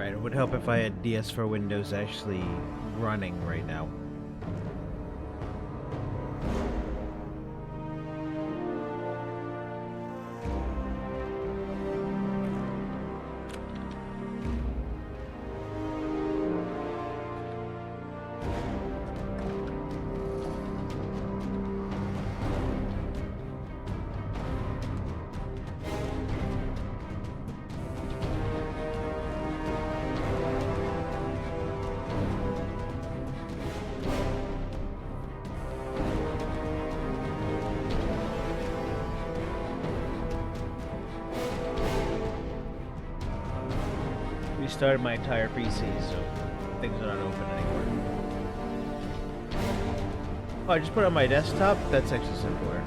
Right, it would help if I had DS4 Windows actually running right now. Restarted my entire PC, so things are not open anymore. Oh, I just put it on my desktop? That's actually simpler.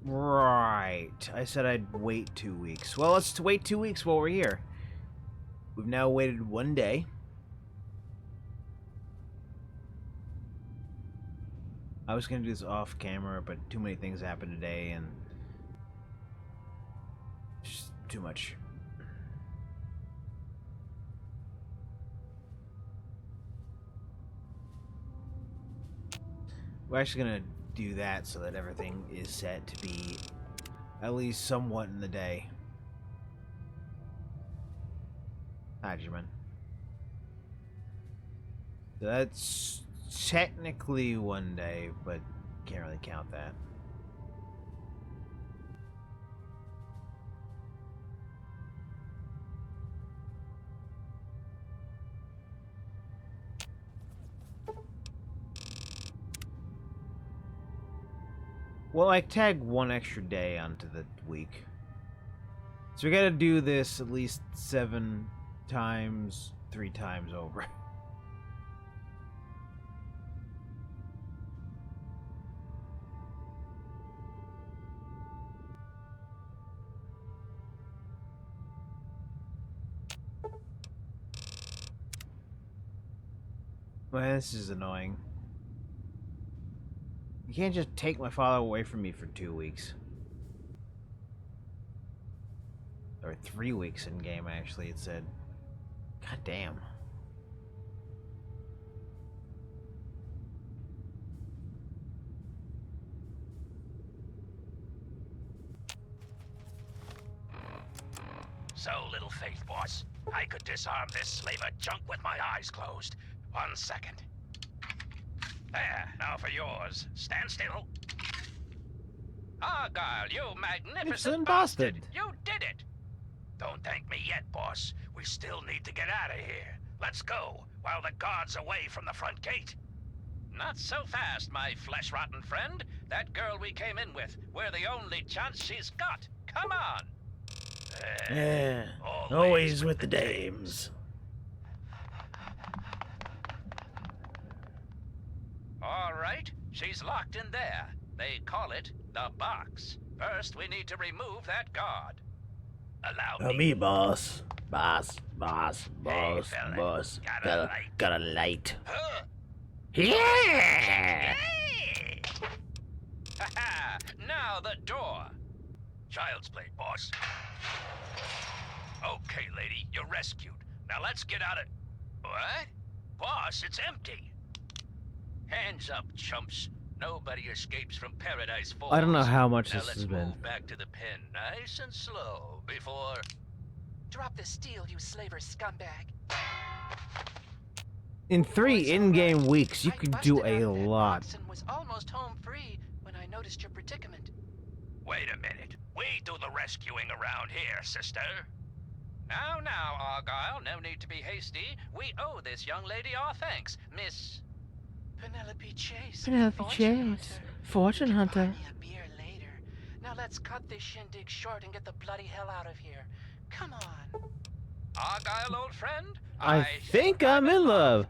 Right. I said I'd wait 2 weeks. Well, let's wait 2 weeks while we're here. We've now waited 1 day. I was going to do this off camera, but too many things happened today, and just too much. We're actually going to do that so that everything is set to be at least somewhat in the day. Hajiman. So that's technically 1 day, but can't really count that. Well, I tag 1 extra day onto the week. So we gotta do this at least 7 times, 3 times over. Man, this is annoying. You can't just take my father away from me for 2 weeks. Or 3 weeks in game, actually, it said. God damn. So, little faith, boss. I could disarm this slaver junk with my eyes closed. 1 second. There, now for yours. Stand still. Argyle, you magnificent bastard! You did it! Don't thank me yet, boss. We still need to get out of here. Let's go, while the guard's away from the front gate. Not so fast, my flesh-rotten friend. That girl we came in with, we're the only chance she's got. Come on! Yeah, always with the dames. All right, she's locked in there. They call it the box. First, we need to remove that guard. Allow me, boss. Boss. Hey, fella, Boss. Got a light. Huh? Yeah! Ha-ha! Now the door. Child's play, boss. Okay, lady, you're rescued. Now let's get out of... What? Boss, it's empty. Hands up, chumps. Nobody escapes from Paradise Falls. I don't know how much Now this let's has been. move back to the pen nice and slow before... Drop the steel, you slaver scumbag. In 3 Boys, in-game alright. weeks, you I could busted do out a of that lot. box and was almost home free when I noticed your predicament. Wait a minute. We do the rescuing around here, sister. Now, Argyle, no need to be hasty. We owe this young lady our thanks, Miss... Penelope Chase. Penelope Fortune Chase. Hunter. Fortune You can Hunter. buy me a beer later. Now let's cut this shindig short and get the bloody hell out of here. Come on. Argyle, old friend? I think I'm in love.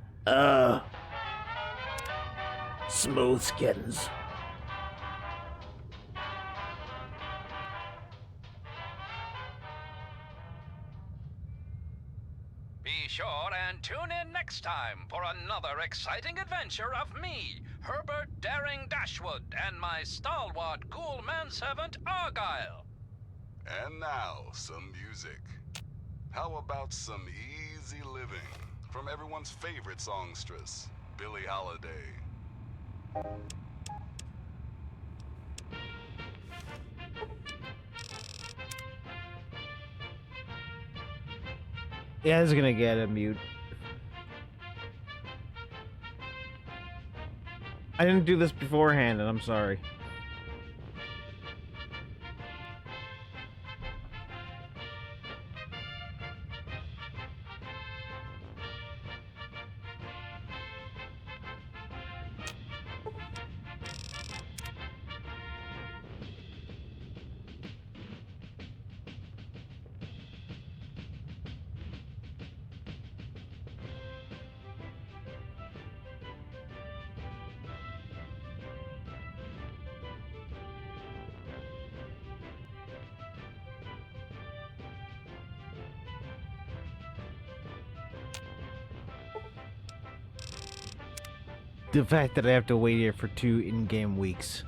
Smooth skins. Be sure and tune in next time for another exciting adventure of me, Herbert Daring Dashwood, and my stalwart cool manservant, Argyle. And now, some music. How about some easy living from everyone's favorite songstress, Billie Holiday? Yeah, this is gonna get a mute. I didn't do this beforehand, and I'm sorry. The fact that I have to wait here for 2 in-game weeks.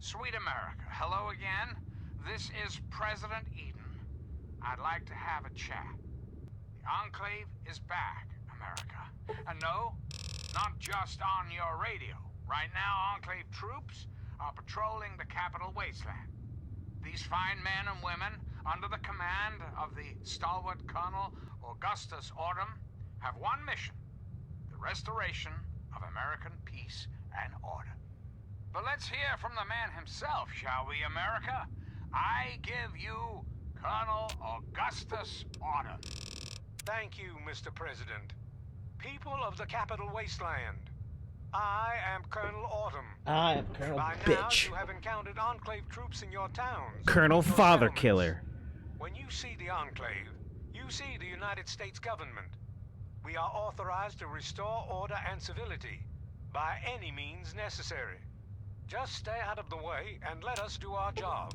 Sweet America, hello again. This is President Eden. I'd like to have a chat. The Enclave is back, America. And no, not just on your radio. Right now, Enclave troops are patrolling the capital wasteland. These fine men and women, under the command of the stalwart Colonel Augustus Autumn, have one mission: the restoration of American peace and order. But let's hear from the man himself, shall we, America? I give you Colonel Augustus Autumn. Thank you, Mr. President. People of the Capital Wasteland, I am Colonel Autumn. I am Colonel By Bitch. now, you have encountered Enclave troops in your towns. Colonel your Father settlements. Killer. When you see the Enclave, you see the United States government. We are authorized to restore order and civility by any means necessary. Just stay out of the way and let us do our job.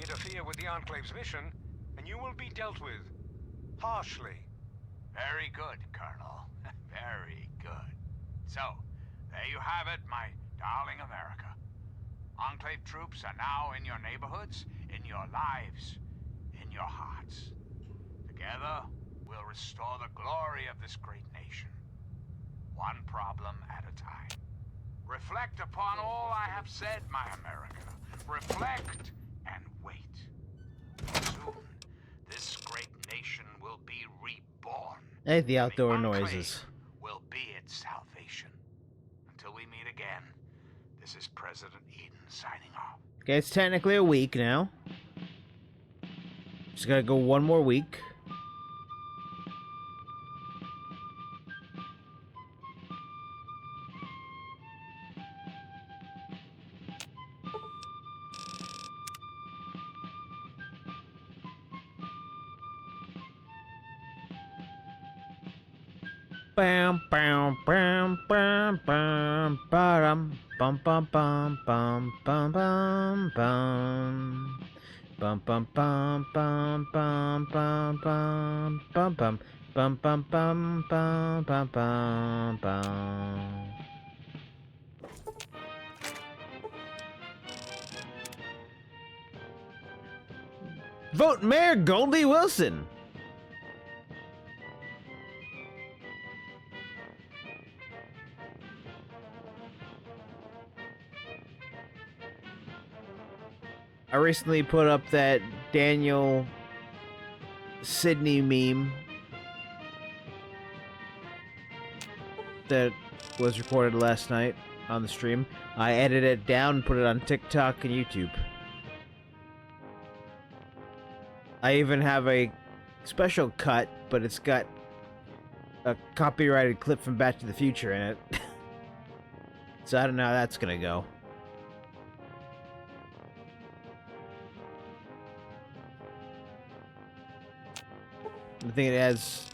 Interfere with the Enclave's mission, and you will be dealt with harshly. Very good, Colonel. Very good. So, there you have it, my darling America. Enclave troops are now in your neighborhoods, in your lives, in your hearts. Together, we'll restore the glory of this great nation, one problem at a time. Reflect upon all I have said, my America. Reflect and wait. Soon, this great nation will be reborn. I hate the outdoor And the Enclave noises. will be its salvation. Until we meet again, this is President Eden signing off. Okay, it's technically a week now. Just gotta go one more week. Bam, bam, bam, bam, bam, bam, bum, bum, bum, bum, bum, bum, bum. Bum, bum, bum, bum, bum, bum, bum, bum, bum, bum, bum, bum, bum, bum, bum, bum. Vote Mayor Goldie Wilson. I recently put up that Daniel Sydney meme that was recorded last night on the stream. I edited it down and put it on TikTok and YouTube. I even have a special cut, but it's got a copyrighted clip from Back to the Future in it. So I don't know how that's gonna go. I think it has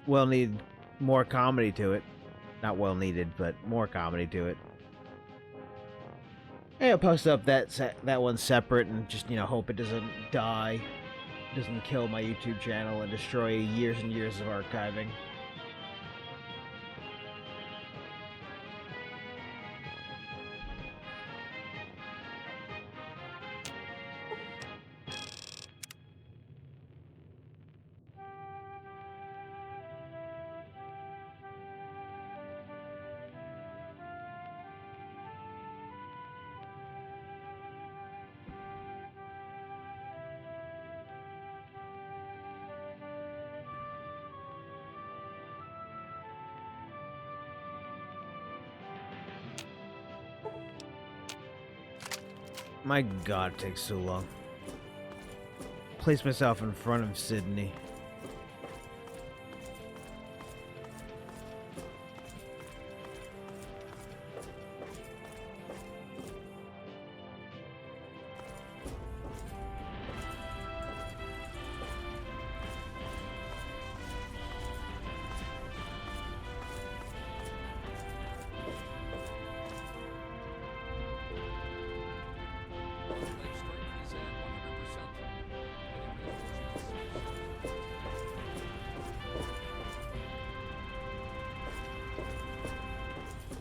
well-needed more comedy to it. Not well-needed, but more comedy to it. I'll post up that one separate and just, you know, hope it doesn't die. Doesn't kill my YouTube channel and destroy years and years of archiving. My god, it takes so long. Place myself in front of Sydney.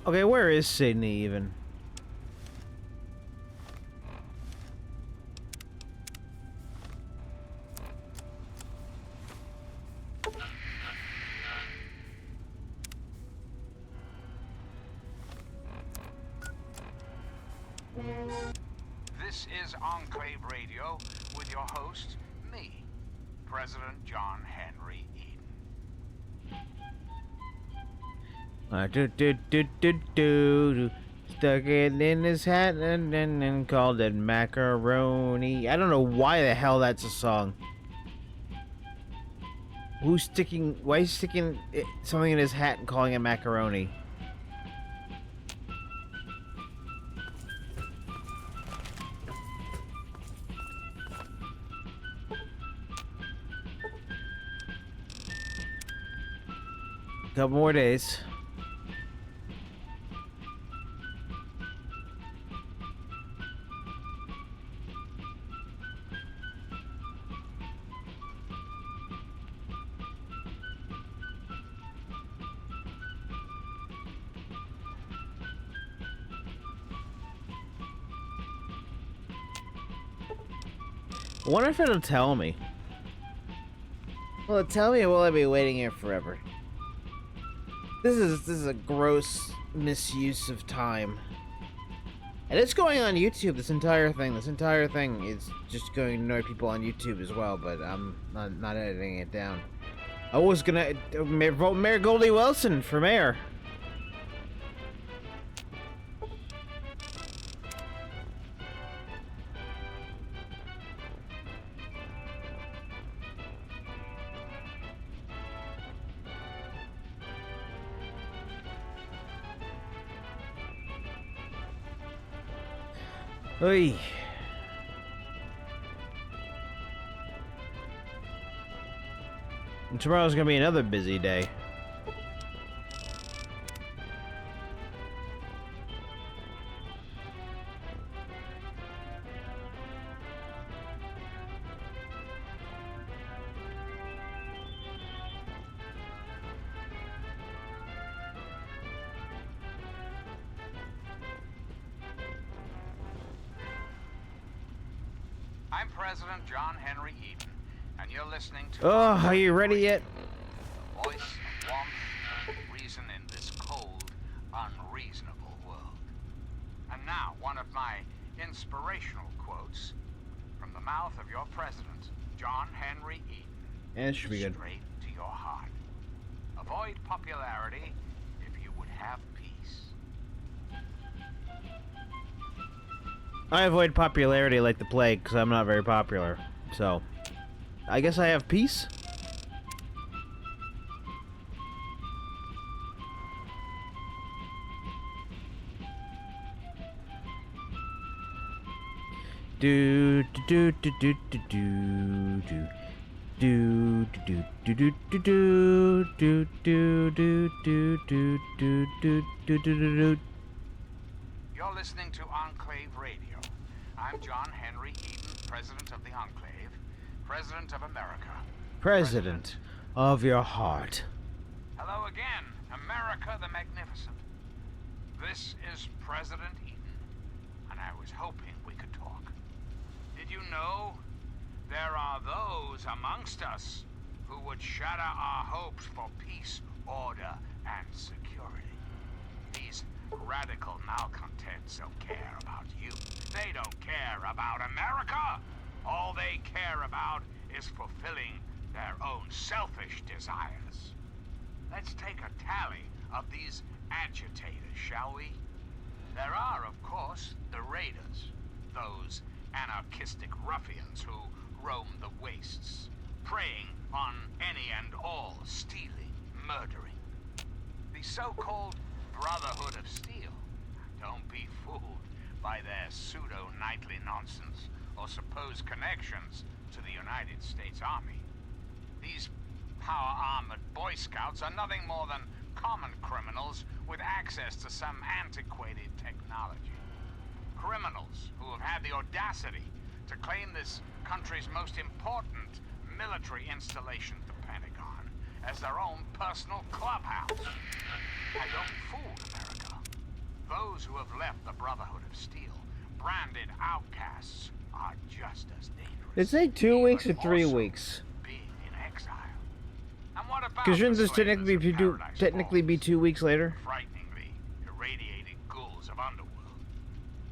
Okay, where is Sydney even? This is Enclave Radio with your host, me, President John Henry Eden. Stuck it in his hat and called it macaroni. I don't know why the hell that's a song. Why is he sticking something in his hat and calling it macaroni? Couple more days. I wonder if it'll tell me. Will it tell me, or will I be waiting here forever? This is a gross misuse of time. And it's going on YouTube, this entire thing. This entire thing is just going to annoy people on YouTube as well, but I'm not editing it down. I was gonna vote Mayor Goldie Wilson for mayor. Oy. And tomorrow's gonna be another busy day. I'm President John Henry Eden, and you're listening to... Oh, are you ready yet? Voice of warmth, reason in this cold, unreasonable world. And now, one of my inspirational quotes from the mouth of your president, John Henry Eden. And it should be good. Straight to your heart. Avoid popularity if you would have peace. I avoid popularity like the plague because I'm not very popular. So, I guess I have peace? Do do do do do do do. Do do do do do do do do do do do do do do do. You're listening to Enclave Radio. I'm John Henry Eden, President of the Enclave, President of America. President of your heart. Hello again, America the Magnificent. This is President Eden, and I was hoping we could talk. Did you know there are those amongst us who would shatter our hopes for peace, order, and security? These radical malcontents don't care about you. They don't care about America. All they care about is fulfilling their own selfish desires. Let's take a tally of these agitators, shall we? There are, of course, the raiders, those anarchistic ruffians who roam the wastes, preying on any and all, stealing, murdering. The so-called Brotherhood of Steel. Don't be fooled by their pseudo-knightly nonsense or supposed connections to the United States Army. These power-armored Boy Scouts are nothing more than common criminals with access to some antiquated technology. Criminals who have had the audacity to claim this country's most important military installation, the Pentagon, as their own personal clubhouse. And don't be fooled, America. Those who have left the Brotherhood of Steel, branded outcasts, are just as dangerous. Did it say 2 weeks or Even 3 more so weeks? being in exile. And what about Because shouldn't the this technically slavers of be Paradise 2 weeks later? Falls, frighteningly irradiated ghouls of underworld?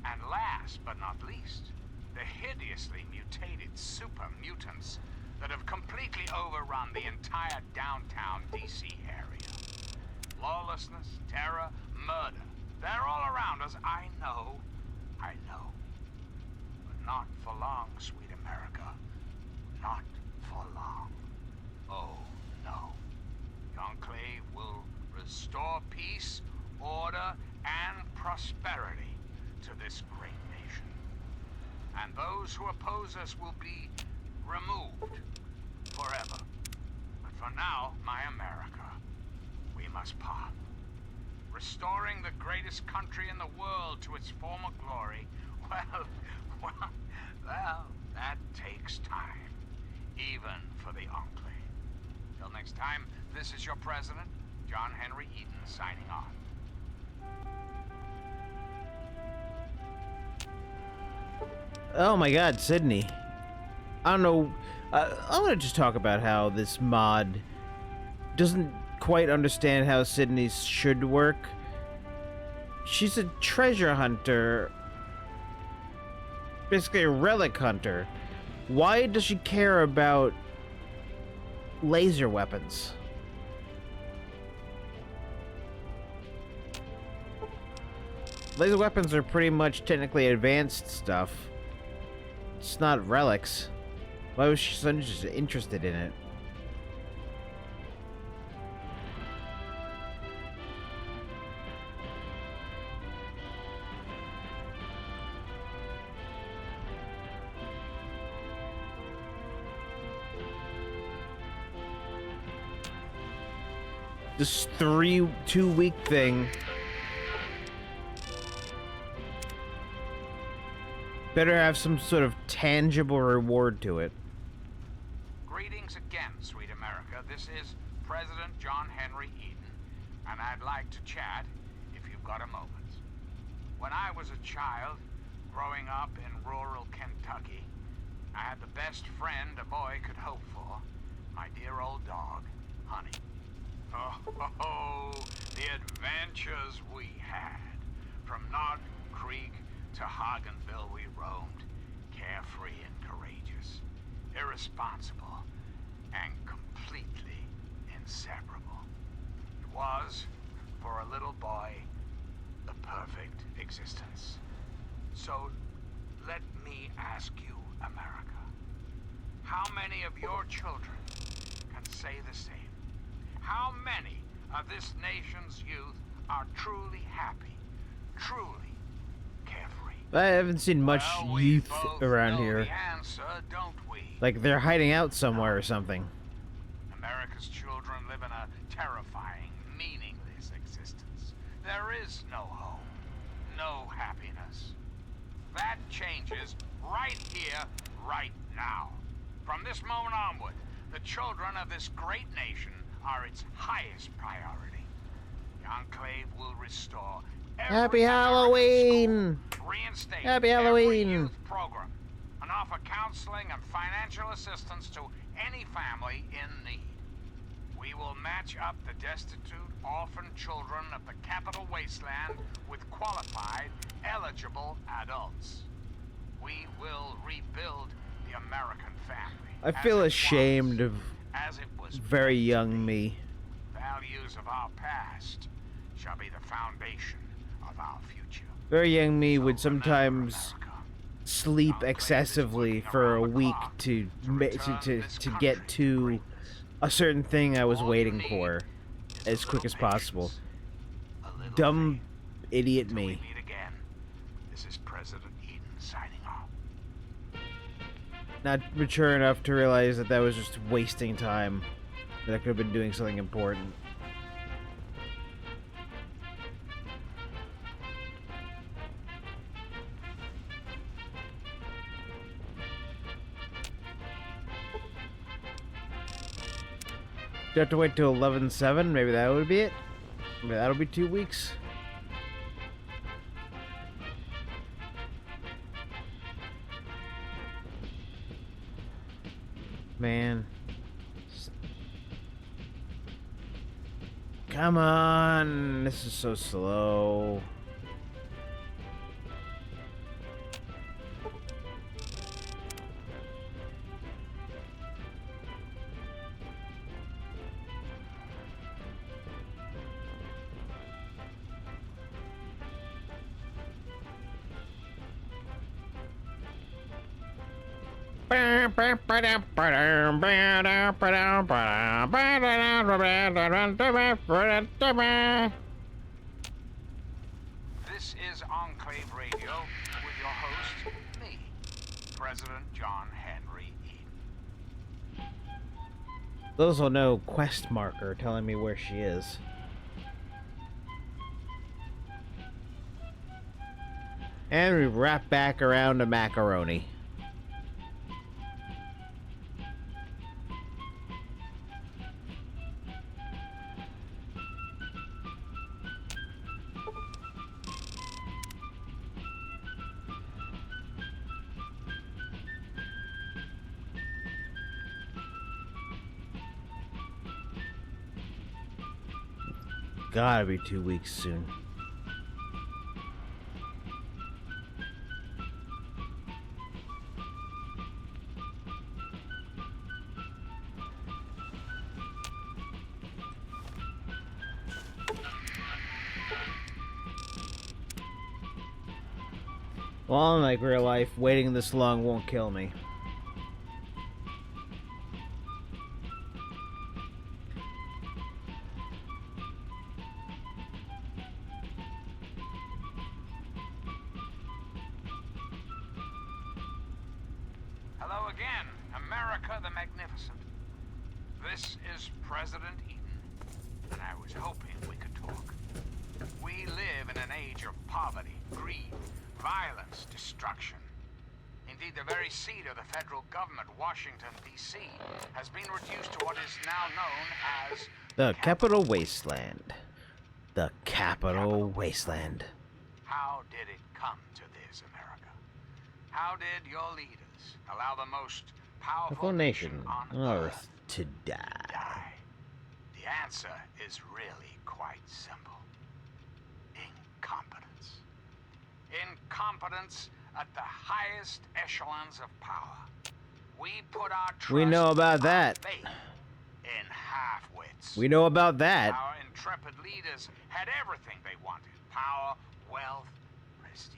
And last but not least, the hideously mutated super mutants that have completely overrun the entire downtown DC area. Lawlessness, terror, murder. They're all around us. I know. But not for long, sweet America. Not for long. Oh, no. The Enclave will restore peace, order, and prosperity to this great nation. And those who oppose us will be removed forever. But for now, my America, we must part. Restoring the greatest country in the world to its former glory, well, that takes time, even for the Enclave. Till next time, this is your president, John Henry Eden, signing on. Oh my god, Sydney. I don't know. I want to just talk about how this mod doesn't quite understand how Sydney's should work. She's a treasure hunter. Basically a relic hunter. Why does she care about laser weapons? Laser weapons are pretty much technically advanced stuff. It's not relics. Why was she so interested in it? This 2-week thing better have some sort of tangible reward to it. Greetings again, sweet America. This is President John Henry Eden, and I'd like to chat if you've got a moment. When I was a child, growing up in rural Kentucky, I had the best friend a boy could hope for. My dear old dog, Honey. Oh, the adventures we had. From Nod Creek to Hagenville we roamed, carefree and courageous, irresponsible, and completely inseparable. It was, for a little boy, the perfect existence. So, let me ask you, America, how many of your children can say the same? How many of this nation's youth are truly happy, truly carefree? I haven't seen much Well, we youth both around know here. the answer, don't we? Like they're hiding out somewhere or something. America's children live in a terrifying, meaningless existence. There is no home, no happiness. That changes right here, right now. From this moment onward, the children of this great nation are its highest priority. The Enclave will restore every Happy American Halloween! school, reinstate Happy every Halloween! youth program, and offer counseling and financial assistance to any family in need. We will match up the destitute, orphan children of the capital wasteland with qualified, eligible adults. We will rebuild the American family. I feel as it ashamed was, of as it was very meant to young be. me. Values of our past shall be the foundation of our future. Very young me would So remember, sometimes America, sleep Enclave is excessively working for a around the week clock to return this to country get to greatness. a certain thing I was All you waiting need for is a as quick little as possible. patience, a little Dumb faith. idiot Till we me. meet again. This is President Eden signing off. Not mature enough to realize that that was just wasting time. That I could have been doing something important. Do you have to wait till 11/7? Maybe that would be it. Maybe that'll be 2 weeks. Man. Come on. This is so slow. This is Enclave Radio with your host, me, President John Henry Eden. Those will know quest marker telling me where she is. And we wrap back around to macaroni. Gotta be 2 weeks soon. Well, unlike real life, waiting this long won't kill me. Hello again, America the Magnificent. This is President Eden, and I was hoping we could talk. We live in an age of poverty, greed, violence, destruction. Indeed, the very seat of the federal government, Washington, D.C., has been reduced to what is now known as The Capital Wasteland. The Capital Wasteland. How did it come to this, America? How did your leaders allow the most powerful Powerful nation on on Earth Earth to die. die? The answer is really quite simple. Incompetence. Incompetence at the highest echelons of power. We put our trust, We know about our that. faith in half-wits. We know about that. Our intrepid leaders had everything they wanted. Power, wealth, prestige.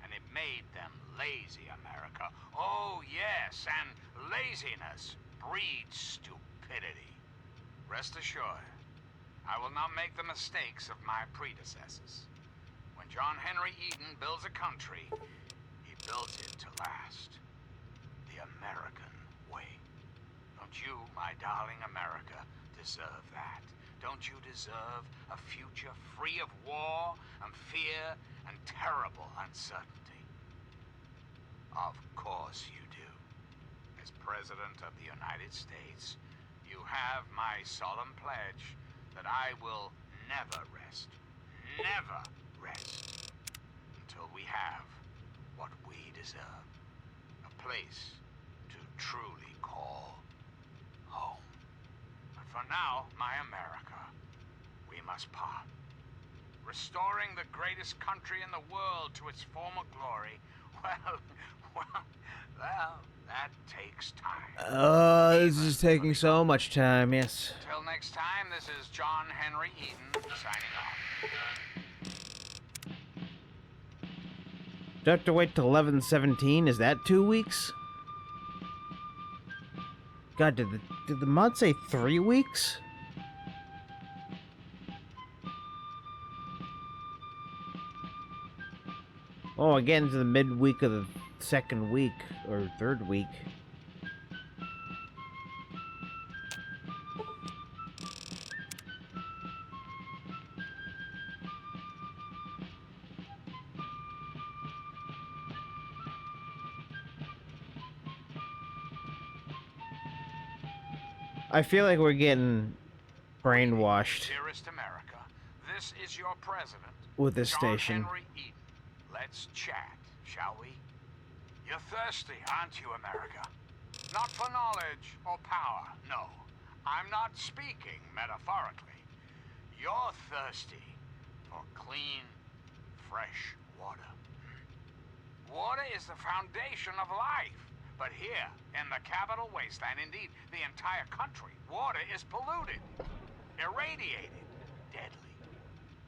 And it made them lazy, America. Oh, yes, and laziness breeds stupidity. Rest assured, I will not make the mistakes of my predecessors. When John Henry Eden builds a country, he builds it to last. The American way. Don't you, my darling America, deserve that? Don't you deserve a future free of war and fear and terrible uncertainty? Of course you do. As President of the United States, you have my solemn pledge that I will never rest until we have what we deserve. A place to truly call home. But for now, my America, we must part. Restoring the greatest country in the world to its former glory, well, that takes time. This is taking so much time, yes. Till next time, this is John Henry Eden signing off. Do I have to wait till 11/17? Is that 2 weeks? God, did the mod say 3 weeks? Oh, again, to the midweek of the second week, or third week. I feel like we're getting brainwashed Dearest America, this is your president, with this John station. Henry Eden. Let's chat, shall we? You're thirsty, aren't you, America? Not for knowledge or power, no. I'm not speaking metaphorically. You're thirsty for clean, fresh water. Water is the foundation of life. But here, in the capital wasteland, indeed, the entire country, water is polluted, irradiated, deadly.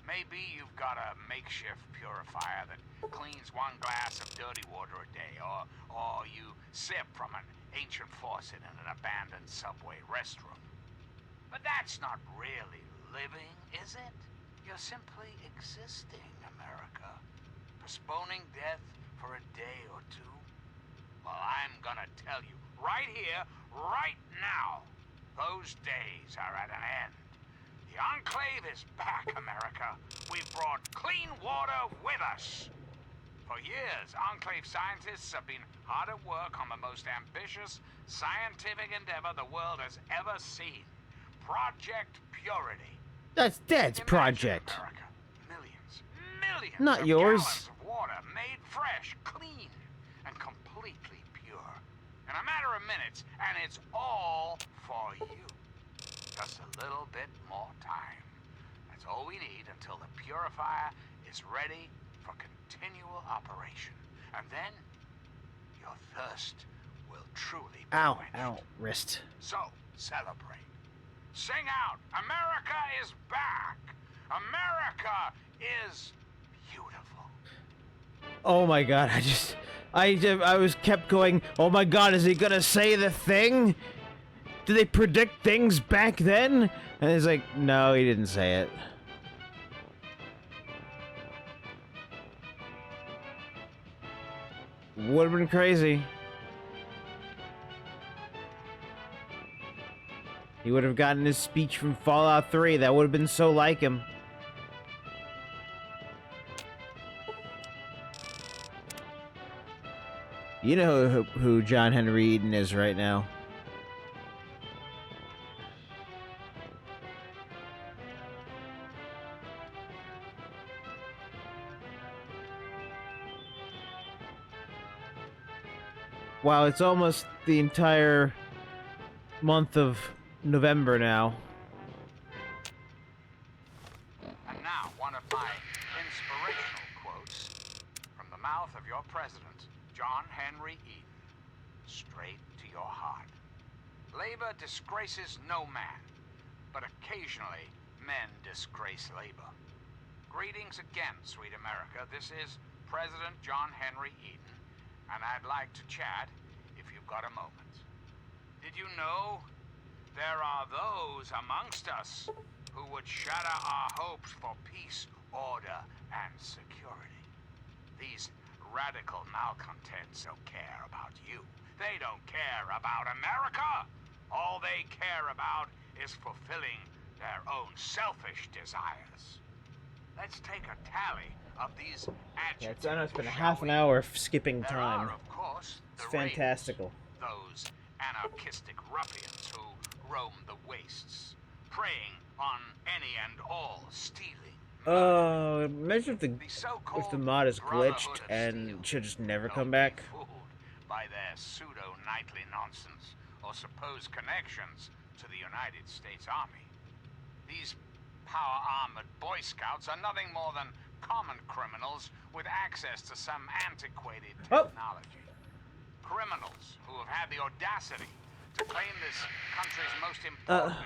Maybe you've got a makeshift purifier that cleans 1 glass of dirty water a day, or you sip from an ancient faucet in an abandoned subway restroom. But that's not really living, is it? You're simply existing, America. Postponing death for a day or two. Well, I'm gonna tell you, right here, right now, those days are at an end. The Enclave is back, America. We've brought clean water with us. For years, Enclave scientists have been hard at work on the most ambitious scientific endeavor the world has ever seen. Project Purity. That's Dad's Imagine, project. America, millions Not of yours. gallons of water made fresh, clean, and completely pure. In a matter of minutes, and it's all for you. Just a little bit more time. That's all we need until the purifier is ready for continual operation. And then, your thirst will truly be Ow, quenched. ow, wrist. So, celebrate. Sing out, America is back! America is beautiful. Oh my god, I was kept going, oh my god, is he gonna say the thing? Did they predict things back then? And it's like, no, he didn't say it. Would've been crazy. He would have gotten his speech from Fallout 3. That would have been so like him. You know who John Henry Eden is right now. Wow, it's almost the entire month of November now. And now, one of my inspirational quotes from the mouth of your president, John Henry Eden, straight to your heart. Labor disgraces no man, but occasionally men disgrace labor. Greetings again, sweet America. This is President John Henry Eden, and I'd like to chat if you've got a moment. Did you know there are those amongst us who would shatter our hopes for peace, order, and security? These radical malcontents don't care about you. They don't care about America. All they care about is fulfilling their own selfish desires. Let's take a tally of these adjectives. Yeah, I know it's been shall half an we? hour of skipping There time. are, of course, the It's fantastical. ravens, those anarchistic ruffians who roam the wastes, preying on any and all stealing. Imagine if the mod is glitched and should just never come back. Don't be fooled by their pseudo-nightly nonsense or supposed connections to the United States Army. These power-armored Boy Scouts are nothing more than common criminals with access to some antiquated technology. Criminals who have had the audacity to claim this country's most important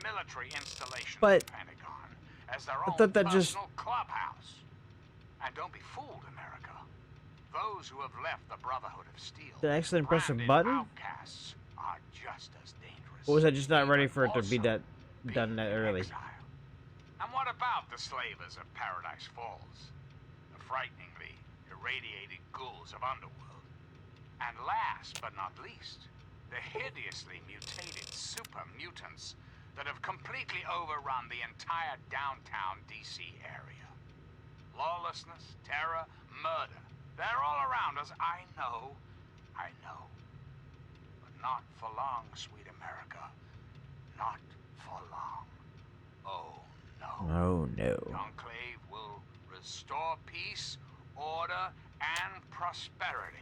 military installation, but the Pentagon, as their I own thought that personal clubhouse. And don't be fooled, America. Those who have left the Brotherhood of Steel, Did I accidentally press a branded button? outcasts, are just as dangerous. Or was I just not ready even for it to be also done that being in early? exile. And what about the slavers of Paradise Falls? The frighteningly irradiated ghouls of Underworld. And last but not least, the hideously mutated super mutants that have completely overrun the entire downtown DC area. Lawlessness, terror, murder. They're all around us. I know. But not for long, sweet America. Not for long. Oh, no. Oh no. The Enclave will restore peace, order, and prosperity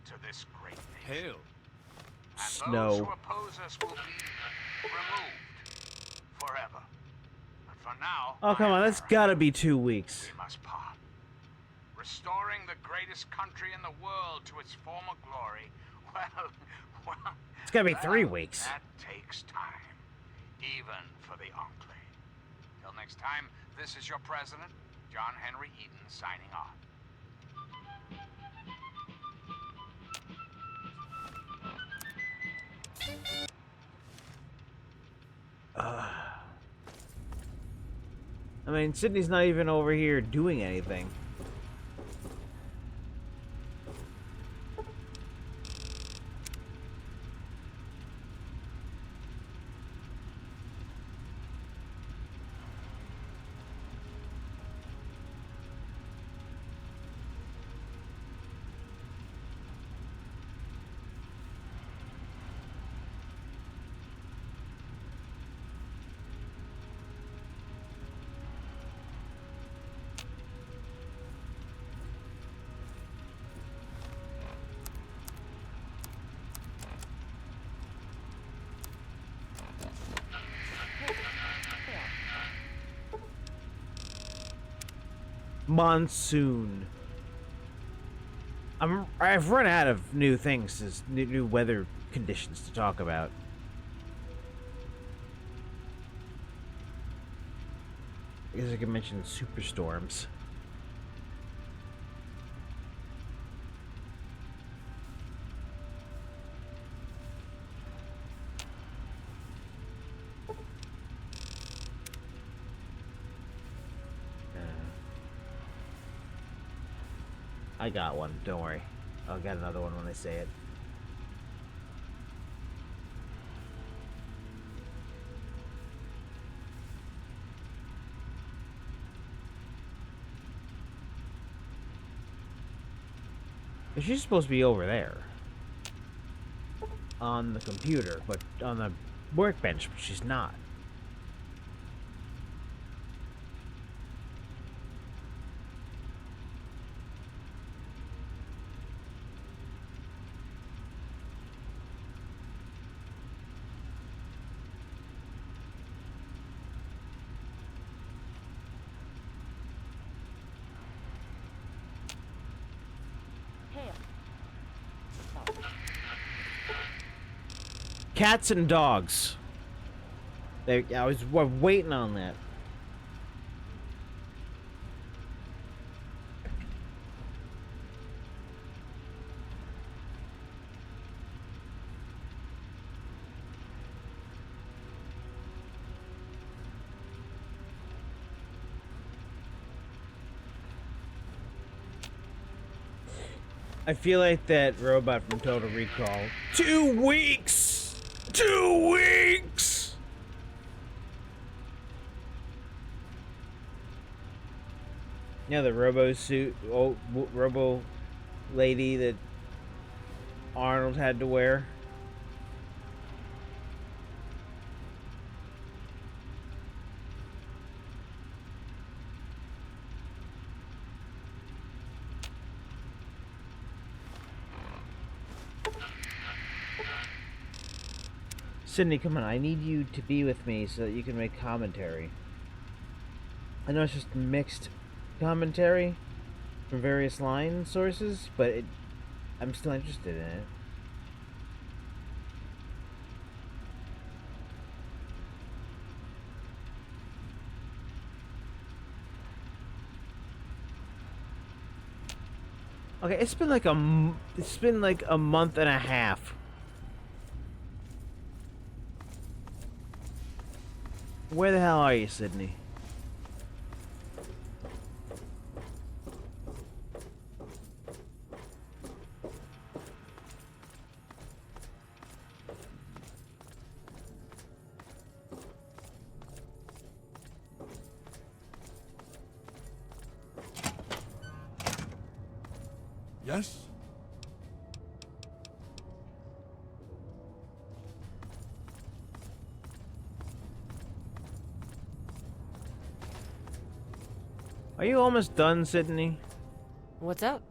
to this great nation. Hell. And those who Snow. oppose us will be removed forever. But for now, Oh come my on, that's America, gotta be 2 weeks. we must part. Restoring the greatest country in the world to its former glory, well, It's gotta be that- 3 weeks. That takes time, even for the Enclave. Till next time, this is your president, John Henry Eden, signing off. I mean, Sydney's not even over here doing anything. Monsoon. I've run out of new things, new weather conditions to talk about. I guess I could mention superstorms. I got one, don't worry. I'll get another one when I say it. She's supposed to be over there. On the computer, but on the workbench, but she's not. Cats and dogs. I was waiting on that. I feel like that robot from Total Recall. 2 weeks! 2 weeks! Yeah, the robo suit, robo lady that Arnold had to wear. Sydney, come on, I need you to be with me so that you can make commentary. I know it's just mixed commentary from various line sources, but I'm still interested in it. Okay, it's been like a month and a half. Where the hell are you, Sydney? Yes? Are you almost done, Sydney? What's up?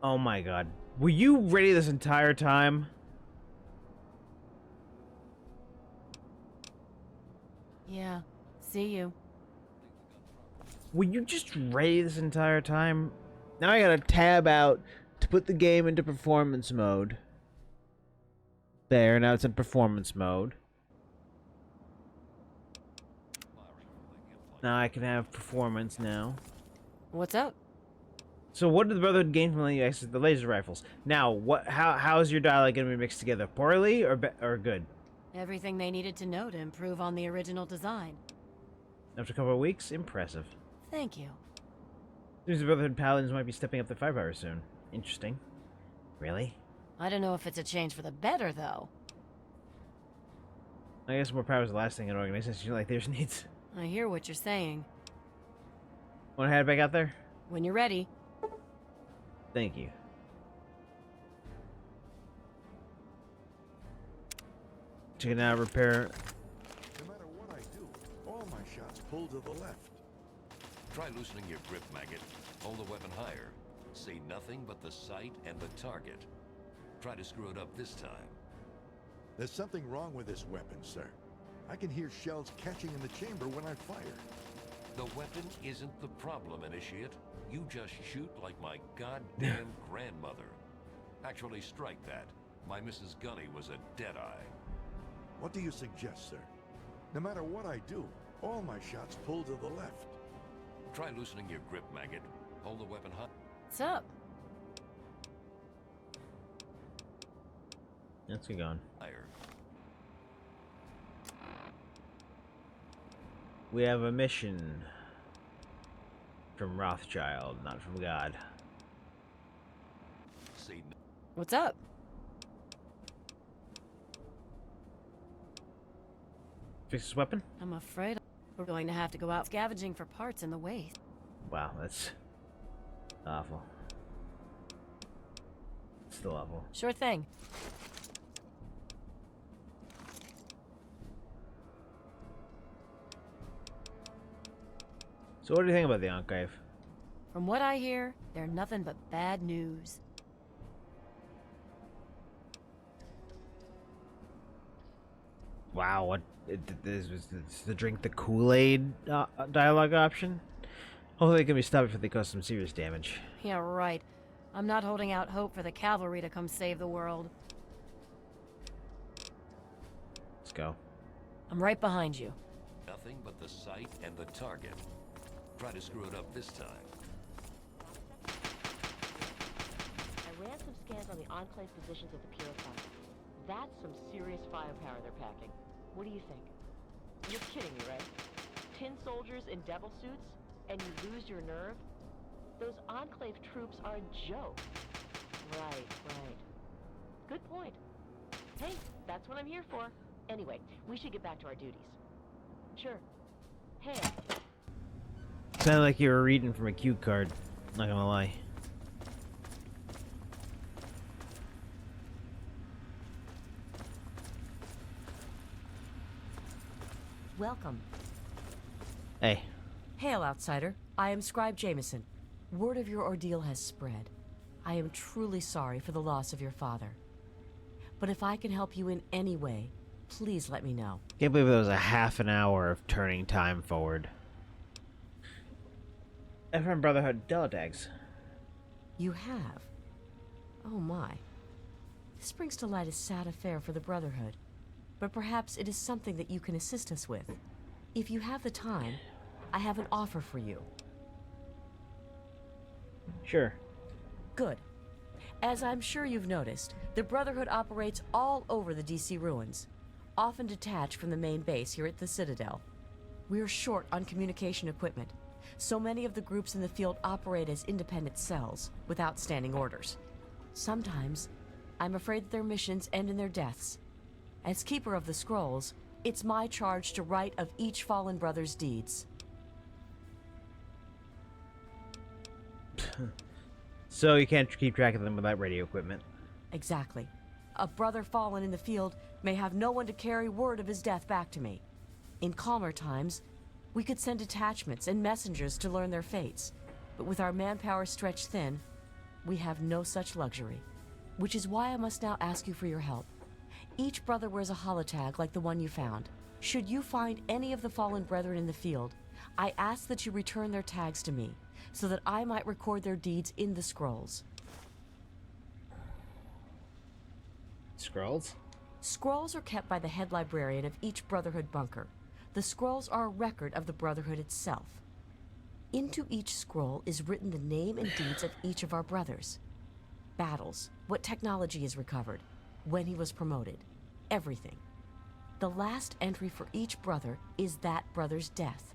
Oh my god. Were you ready this entire time? Yeah, see you. Were you just ready this entire time? Now I gotta tab out to put the game into performance mode. There, now it's in performance mode. Now I can have performance now. What's up? So what did the Brotherhood gain from letting you access the laser rifles? Now, how is your dialogue gonna be mixed together? Poorly or good? Everything they needed to know to improve on the original design. After a couple of weeks? Impressive. Thank you. Seems the Brotherhood Paladins might be stepping up their firepower soon. Interesting. Really? I don't know if it's a change for the better, though. I guess more power is the last thing an organization like theirs needs. I hear what you're saying. Wanna head back out there? When you're ready. Thank you. You can now repair. No matter what I do, all my shots pull to the left. Try loosening your grip, Maggot. Hold the weapon higher. See nothing but the sight and the target. Try to screw it up this time. There's something wrong with this weapon, sir. I can hear shells catching in the chamber when I fire. The weapon isn't the problem, Initiate. You just shoot like my goddamn grandmother. Actually, strike that. My Mrs. Gunny was a deadeye. What do you suggest, sir? No matter what I do, all my shots pull to the left. Try loosening your grip, Maggot. Hold the weapon high. What's up? Let's get going. Higher. We have a mission from Rothschild, not from God. See. What's up? Fix this weapon? I'm afraid we're going to have to go out scavenging for parts in the waste. Wow, that's awful. Still awful. Sure thing. So what do you think about the Enclave? From what I hear, they're nothing but bad news. Wow, what? This was the drink the Kool-Aid dialogue option? Hopefully they can be stopped before they cause some serious damage. Yeah, right. I'm not holding out hope for the cavalry to come save the world. Let's go. I'm right behind you. Nothing but the sight and the target. Try to screw it up this time. I ran some scans on the Enclave positions at the Purifier. That's some serious firepower they're packing. What do you think? You're kidding me, right? 10 soldiers in devil suits, and you lose your nerve? Those Enclave troops are a joke. Right. Good point. Hey, that's what I'm here for. Anyway, we should get back to our duties. Sure. Hey. Sounded like you were reading from a cue card. Not gonna lie. Welcome. Hey. Hail, outsider. I am Scribe Jameson. Word of your ordeal has spread. I am truly sorry for the loss of your father. But if I can help you in any way, please let me know. Can't believe there was a half an hour of turning time forward. I'm from Brotherhood Delatags. You have? Oh my. This brings to light a sad affair for the Brotherhood. But perhaps it is something that you can assist us with. If you have the time, I have an offer for you. Sure. Good. As I'm sure you've noticed, the Brotherhood operates all over the DC ruins, often detached from the main base here at the Citadel. We're short on communication equipment, so many of the groups in the field operate as independent cells, without standing orders. Sometimes, I'm afraid that their missions end in their deaths. As Keeper of the Scrolls, it's my charge to write of each fallen brother's deeds. So you can't keep track of them without radio equipment. Exactly. A brother fallen in the field may have no one to carry word of his death back to me. In calmer times, we could send detachments and messengers to learn their fates. But with our manpower stretched thin, we have no such luxury. Which is why I must now ask you for your help. Each brother wears a holotag like the one you found. Should you find any of the fallen brethren in the field, I ask that you return their tags to me, so that I might record their deeds in the scrolls. Scrolls? Scrolls are kept by the head librarian of each Brotherhood bunker. The scrolls are a record of the Brotherhood itself. Into each scroll is written the name and deeds of each of our brothers. Battles, what technology is recovered, when he was promoted, everything. The last entry for each brother is that brother's death.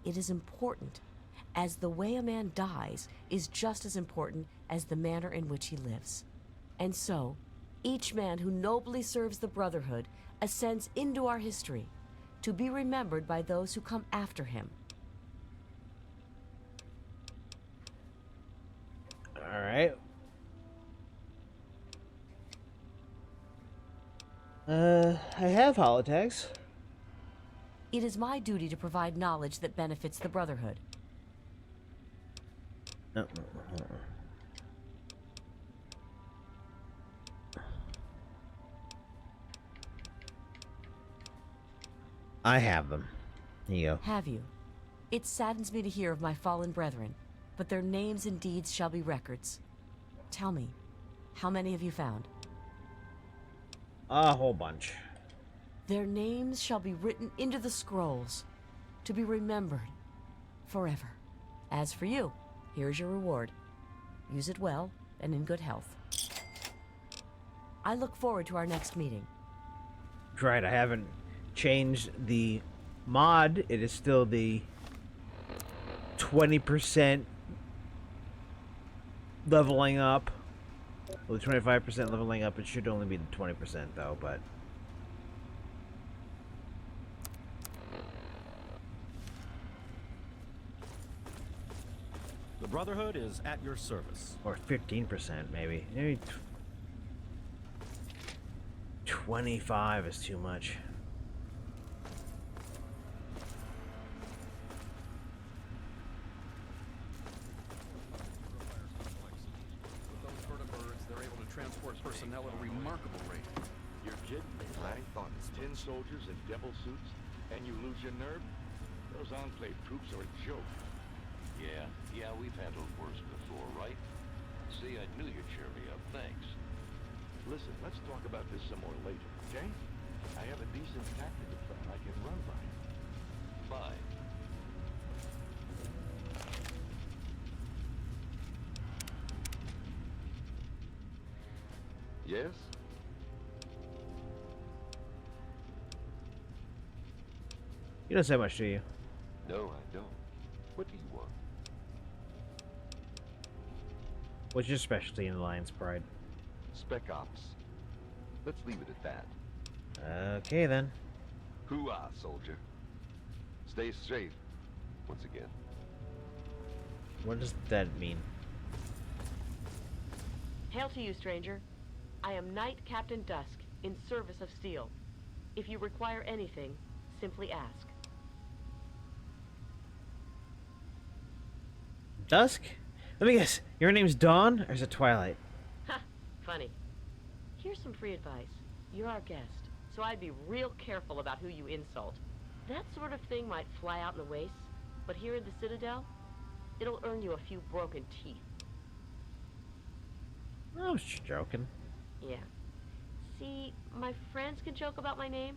It is important, as the way a man dies is just as important as the manner in which he lives. And so, each man who nobly serves the Brotherhood ascends into our history, to be remembered by those who come after him. Alright. I have holotags. It is my duty to provide knowledge that benefits the Brotherhood. I have them. Here you go. Have you? It saddens me to hear of my fallen brethren, but their names and deeds shall be records. Tell me, how many have you found? A whole bunch. Their names shall be written into the scrolls, to be remembered forever. As for you, here's your reward. Use it well and in good health. I look forward to our next meeting. Right, I haven't changed the mod. It is still the 20% leveling up. Well, the 25% leveling up. It should only be the 20% though, but The Brotherhood is at your service. or 15% maybe. Maybe 25 is too much. With those vertibirds, they're able to transport personnel at a remarkable rate. You're kidding me. I thought 10 soldiers in devil suits and you lose your nerve? Those Enclave troops are a joke. Yeah, we've handled worse before, right? See, I knew you'd cheer me up. Thanks. Listen, let's talk about this some more later, okay? I have a decent tactical plan I can run by. Fine. Yes? You don't say much, do you? No, I don't. What do you want? What's your specialty in Alliance Pride? Spec Ops. Let's leave it at that. Okay, then. Hoo-ah, soldier. Stay safe. Once again. What does that mean? Hail to you, stranger. I am Knight Captain Dusk, in service of Steel. If you require anything, simply ask. Dusk? Let me guess. Your name's Dawn, or is it Twilight? Ha! Funny. Here's some free advice. You're our guest, so I'd be real careful about who you insult. That sort of thing might fly out in the wastes, but here in the Citadel, it'll earn you a few broken teeth. I was just joking. Yeah. See, my friends can joke about my name.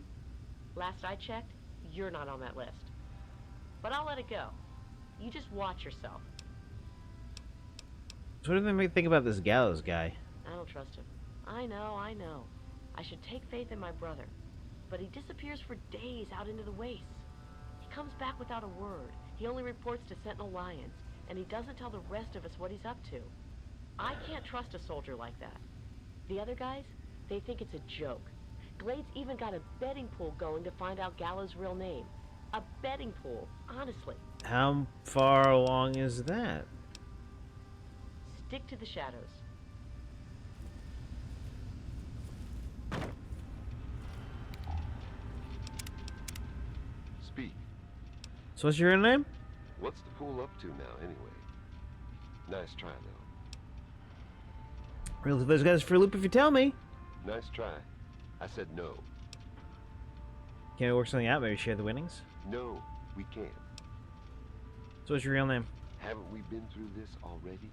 Last I checked, you're not on that list. But I'll let it go. You just watch yourself. So what do they make think about this Gallows guy? I don't trust him. I know. I should take faith in my brother. But he disappears for days out into the wastes. He comes back without a word. He only reports to Sentinel Lions, and he doesn't tell the rest of us what he's up to. I can't trust a soldier like that. The other guys, they think it's a joke. Glade's even got a betting pool going to find out Gallows' real name. A betting pool, honestly. How far along is that? Stick to the shadows. Speak. So what's your real name? What's the pool up to now, anyway? Nice try, though. We'll leave those guys for a loop if you tell me. Nice try. I said no. Can we work something out? Maybe share the winnings? No, we can't. So what's your real name? Haven't we been through this already?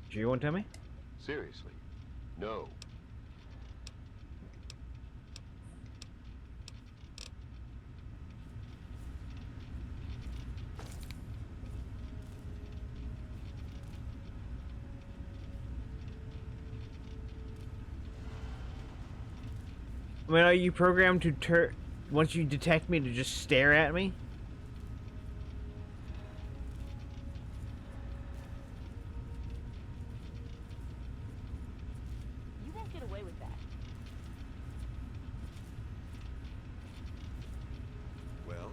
Sure you won't tell me? Seriously. No. I mean, are you programmed to once you detect me to just stare at me? You won't get away with that. Well,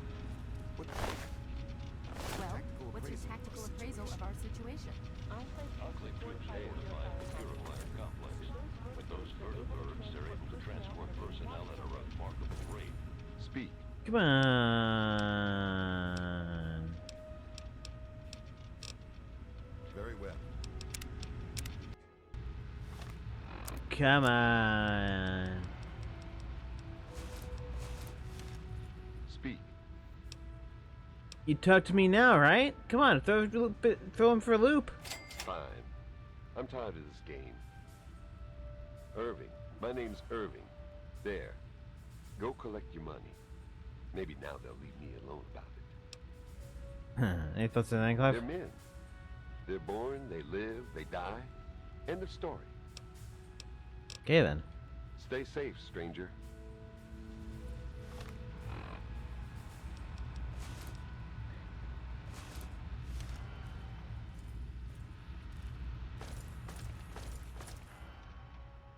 what's your tactical appraisal of our situation? Enclave troops fortified the purifier complex. With those vertibirds, they're able to transport personnel at a remarkable rate. Speak. Come on. very well. Come on. Speak. You talk to me now, right? Come on, throw him for a loop. Fine. I'm tired of this game. Irving. My name's Irving. There. Go collect your money. Maybe now they'll leave me alone about it. Any thoughts on the Enclave? They're men. They're born, they live, they die. End of story. Okay then. Stay safe, stranger.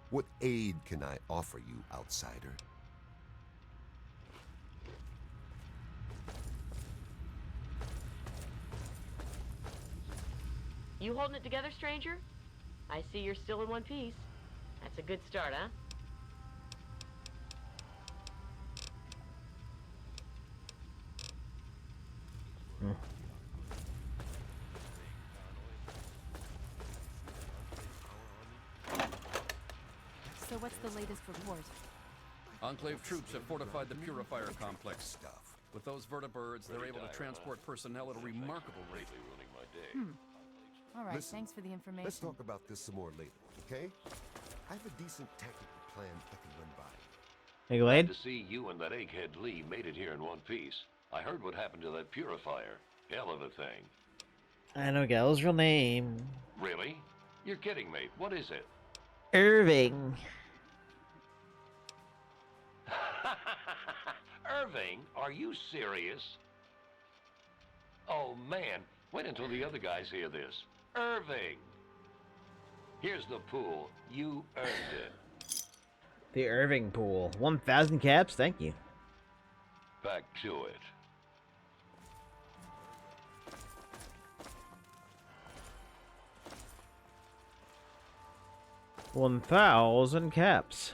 What aid can I offer you, outsider? You holding it together, stranger? I see you're still in one piece. That's a good start, huh? So what's the latest report? Enclave troops have fortified the purifier complex. With those vertibirds, they're able to transport personnel at a remarkable rate. Ruining my day. All right, Listen, thanks for the information. Let's talk about this some more later, okay? I have a decent tactical plan I can run by. Hey, Glade. To see you and that egghead Lee made it here in one piece. I heard what happened to that purifier. Hell of a thing. I don't get his real name. Really? You're kidding me. What is it? Irving. Irving? Are you serious? Oh, man. Wait until the other guys hear this. Irving! Here's the pool. You earned it. The Irving pool. 1,000 caps? Thank you. Back to it. 1,000 caps.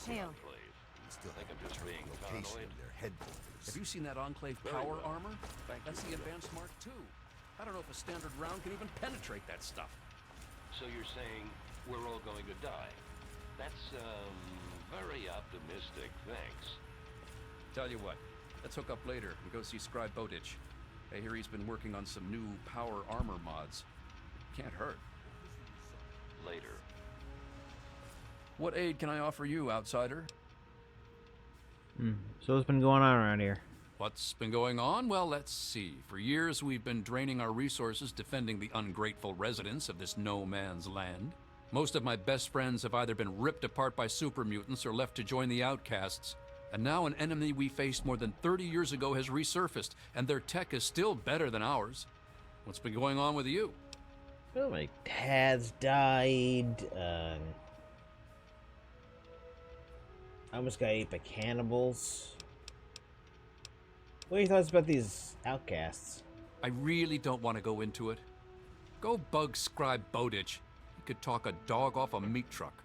Hale. Still think I'm just being location of their headquarters. Have you seen that Enclave power armor? That's the advanced Mark II. I don't know if a standard round can even penetrate that stuff. So you're saying we're all going to die? That's, very optimistic, thanks. Tell you what, let's hook up later and go see Scribe Bowditch. I hear he's been working on some new power armor mods. Can't hurt. Later. What aid can I offer you, outsider? So what's been going on around here? What's been going on? Well, let's see. For years, we've been draining our resources defending the ungrateful residents of this no-man's land. Most of my best friends have either been ripped apart by super mutants or left to join the outcasts. And now an enemy we faced more than 30 years ago has resurfaced, and their tech is still better than ours. What's been going on with you? Oh, my dad's died. I almost got ate by cannibals. What are your thoughts about these outcasts? I really don't want to go into it. Go bug Scribe Bowditch. He could talk a dog off a meat truck.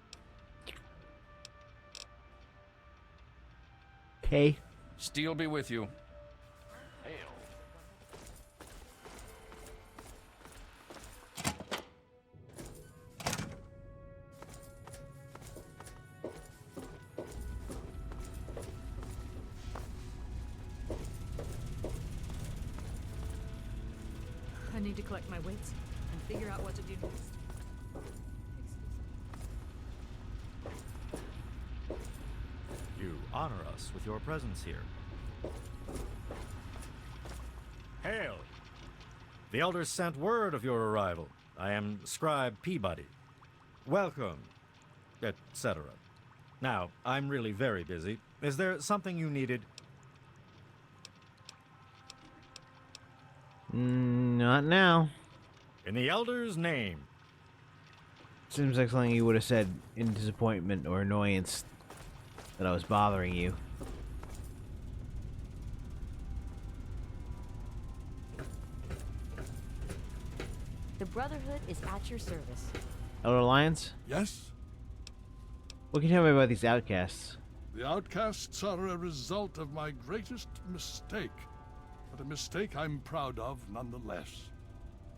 Okay. Steel be with you. Hail. I need to collect my wits and figure out what to do next. You honor us with your presence here. Hail! The elders sent word of your arrival. I am Scribe Peabody. Welcome, etc. Now, I'm really very busy. Is there something you needed? Not now. In the Elder's name. Seems like something you would have said in disappointment or annoyance that I was bothering you. The Brotherhood is at your service. Elder Alliance? Yes? What can you tell me about these outcasts? The outcasts are a result of my greatest mistake, but a mistake I'm proud of nonetheless.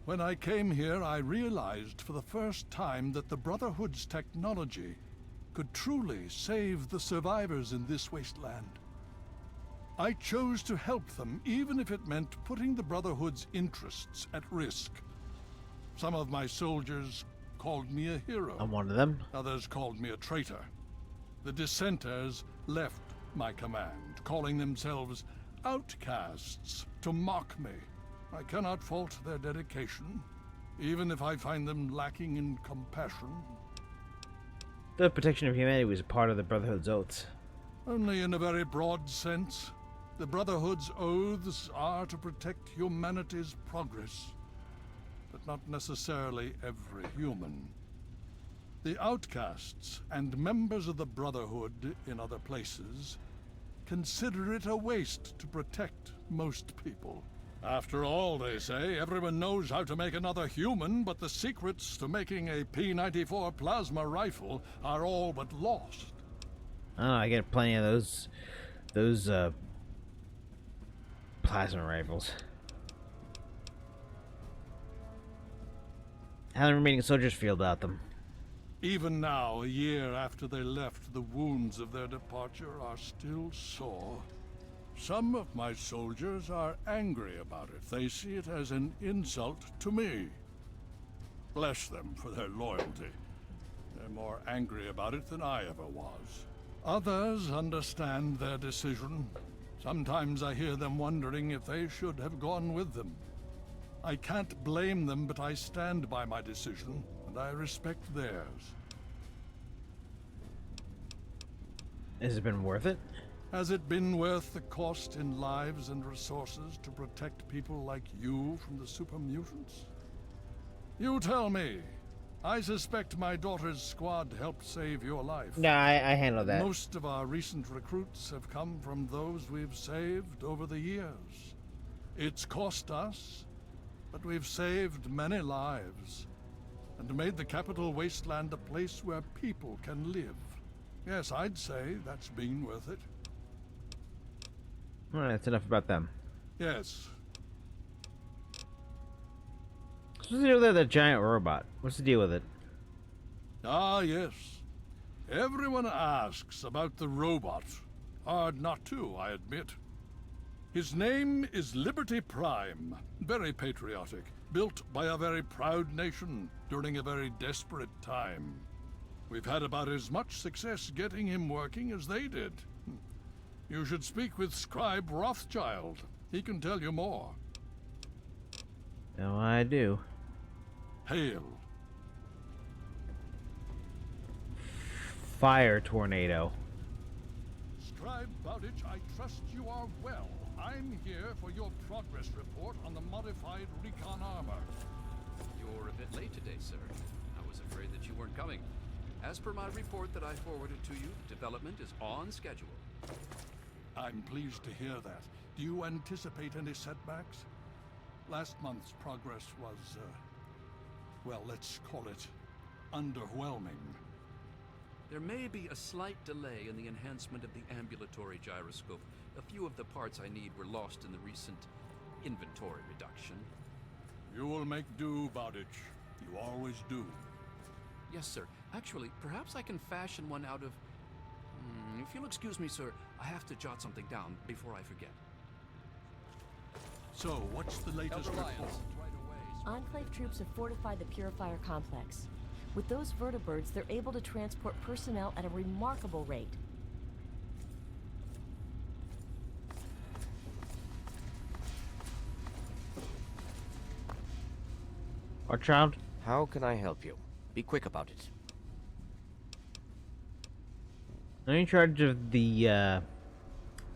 When I came here, I realized for the first time that the Brotherhood's technology could truly save the survivors in this wasteland. I chose to help them, even if it meant putting the Brotherhood's interests at risk. Some of my soldiers called me a hero. I'm one of them. Others called me a traitor. The dissenters left my command, calling themselves outcasts to mock me. I cannot fault their dedication, even if I find them lacking in compassion. The protection of humanity was a part of the Brotherhood's oaths. Only in a very broad sense. The Brotherhood's oaths are to protect humanity's progress, but not necessarily every human. The outcasts and members of the Brotherhood in other places consider it a waste to protect most people. After all, they say, everyone knows how to make another human, but the secrets to making a P-94 plasma rifle are all but lost. I don't know, I get plenty of those plasma rifles. How the remaining soldiers feel about them? Even now, a year after they left, the wounds of their departure are still sore. Some of my soldiers are angry about it. They see it as an insult to me. Bless them for their loyalty. They're more angry about it than I ever was. Others understand their decision. Sometimes I hear them wondering if they should have gone with them. I can't blame them, but I stand by my decision, and I respect theirs. Has it been worth it? Has it been worth the cost in lives and resources to protect people like you from the super mutants? You tell me. I suspect my daughter's squad helped save your life. No, I handled that. Most of our recent recruits have come from those we've saved over the years. It's cost us, but we've saved many lives and made the capital wasteland a place where people can live. Yes, I'd say that's been worth it. Alright, that's enough about them. Yes. What's the deal with that giant robot? What's the deal with it? Ah, yes. Everyone asks about the robot. Hard not to, I admit. His name is Liberty Prime. Very patriotic. Built by a very proud nation during a very desperate time. We've had about as much success getting him working as they did. You should speak with Scribe Rothschild. He can tell you more. No, I do. Hail. Fire tornado. Scribe Bowditch, I trust you are well. I'm here for your progress report on the modified recon armor. You're a bit late today, sir. I was afraid that you weren't coming. As per my report that I forwarded to you, development is on schedule. I'm pleased to hear that. Do you anticipate any setbacks? Last month's progress was, well, let's call it underwhelming. There may be a slight delay in the enhancement of the ambulatory gyroscope. A few of the parts I need were lost in the recent inventory reduction. You will make do, Bowditch. You always do. Yes, sir. Actually, perhaps I can fashion one out of... if you'll excuse me, sir, I have to jot something down before I forget. So, what's the latest report? Enclave troops have fortified the Purifier complex. With those vertibirds, they're able to transport personnel at a remarkable rate. Our child? How can I help you? Be quick about it. Are you in charge of the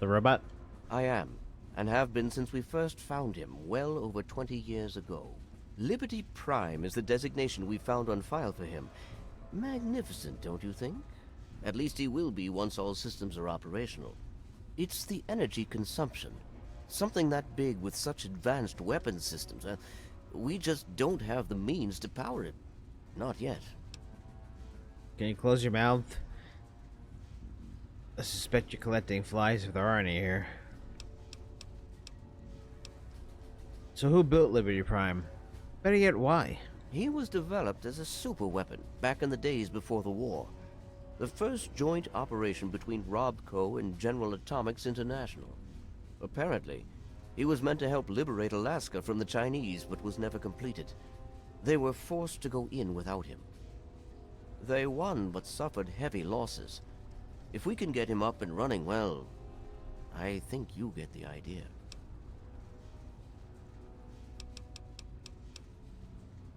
robot? I am, and have been since we first found him, well over 20 years ago. Liberty Prime is the designation we found on file for him. Magnificent, don't you think? At least he will be once all systems are operational. It's the energy consumption. Something that big with such advanced weapon systems, we just don't have the means to power it. Not yet. Can you close your mouth? I suspect you're collecting flies if there are any here. So who built Liberty Prime? Better yet, why? He was developed as a super weapon back in the days before the war. The first joint operation between RobCo and General Atomics International. Apparently, he was meant to help liberate Alaska from the Chinese, but was never completed. They were forced to go in without him. They won, but suffered heavy losses. If we can get him up and running, well, I think you get the idea.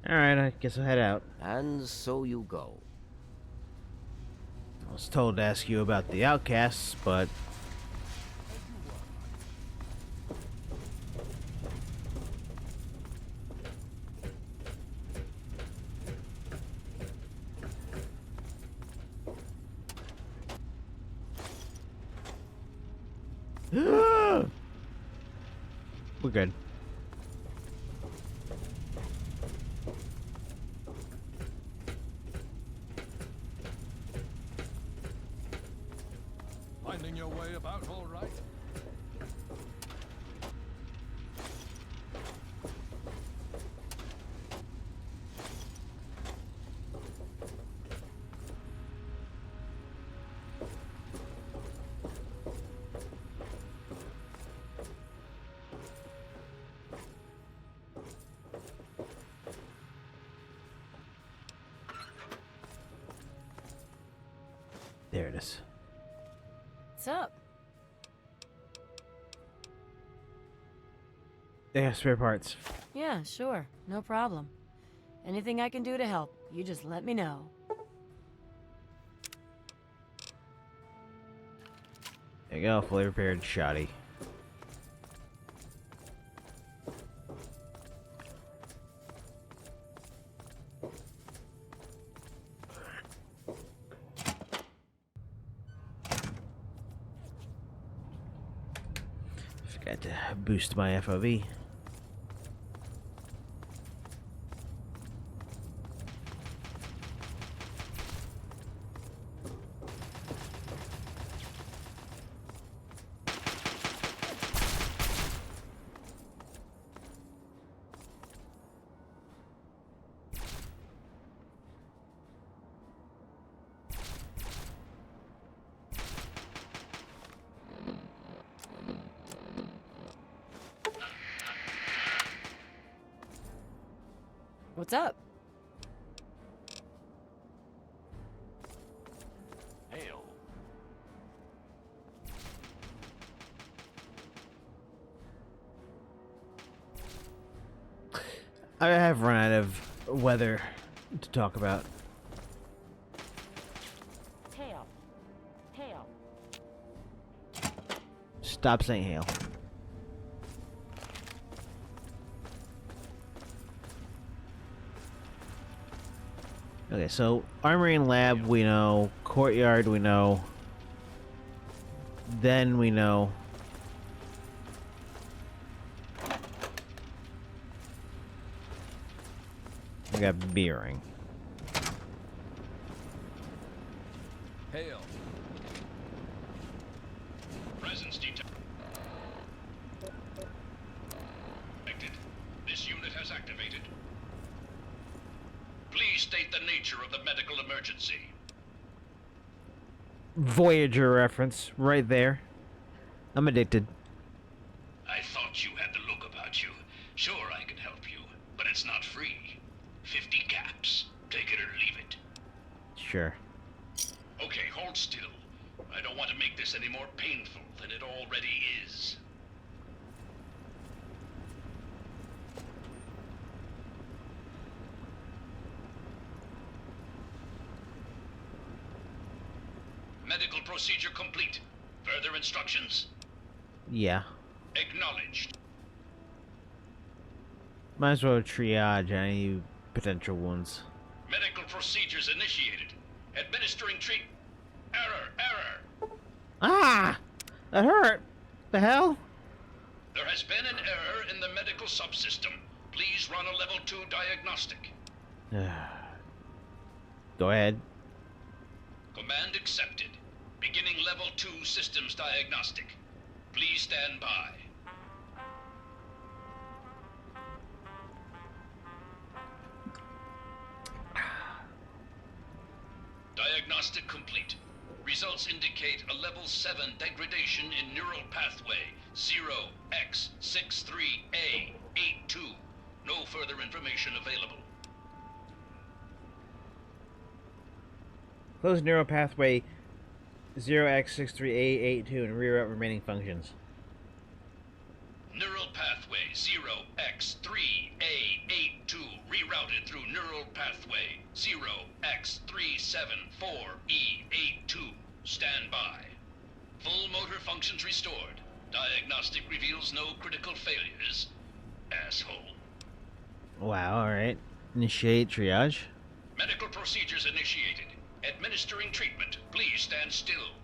Alright, I guess I'll head out. And so you go. I was told to ask you about the outcasts, but... We're good. Finding your way about all right? There it is. What's up? They have spare parts. Yeah, sure. No problem. Anything I can do to help, you just let me know. There you go, fully repaired shoddy. Forgot to boost my FOV. What's up? Hail. I have run out of weather to talk about. Hail. Hail. Stop saying hail. Okay, so Armory and Lab we know, Courtyard we know, then we know. We got Beering. Hail. Presence detected. This unit has activated. Please state the nature of the medical emergency. Voyager reference, right there. I'm addicted. I thought you had the look about you. Sure, I can help you, but it's not free. 50 caps. Take it or leave it. Sure. Okay, hold still. I don't want to make this any more painful than it already is. Medical procedure complete. Further instructions? Yeah. Acknowledged. Might as well triage any potential wounds. Medical procedures initiated. Administering treat. Error. Ah! That hurt! The hell? There has been an error in the medical subsystem. Please run a level 2 diagnostic. Go ahead. Command accepted. Beginning level 2 systems diagnostic. Please stand by. Diagnostic complete. Results indicate a level 7 degradation in neural pathway 0x63A82. No further information available. Close neural pathway 0x63A82 and reroute remaining functions. Neural pathway 0x3A82 rerouted through neural pathway 0x374E82. Stand by. Full motor functions restored. Diagnostic reveals no critical failures. Asshole. Wow, alright. Initiate triage. Medical procedures initiated. Administering treatment. Please stand still.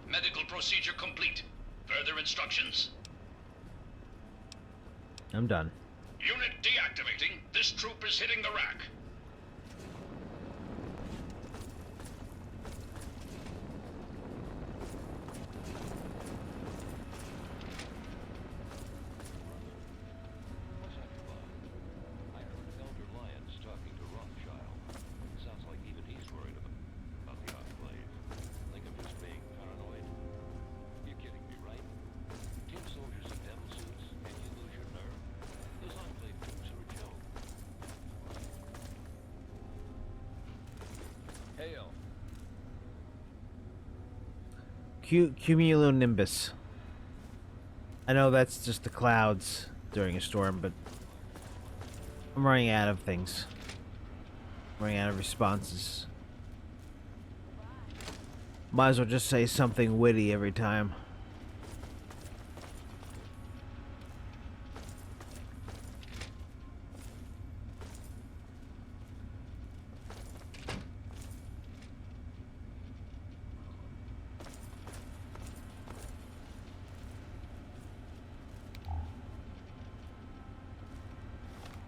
Medical procedure complete. Further instructions? I'm done. Unit deactivating. This troop is hitting the rack. Sounds like even he's worried about the Enclave. Think I'm just being paranoid? You're kidding me, right? Tin soldiers in devil suits, and you lose your nerve? Cumulonimbus. I know that's just the clouds during a storm, but I'm running out of things. I'm running out of responses. Might as well just say something witty every time.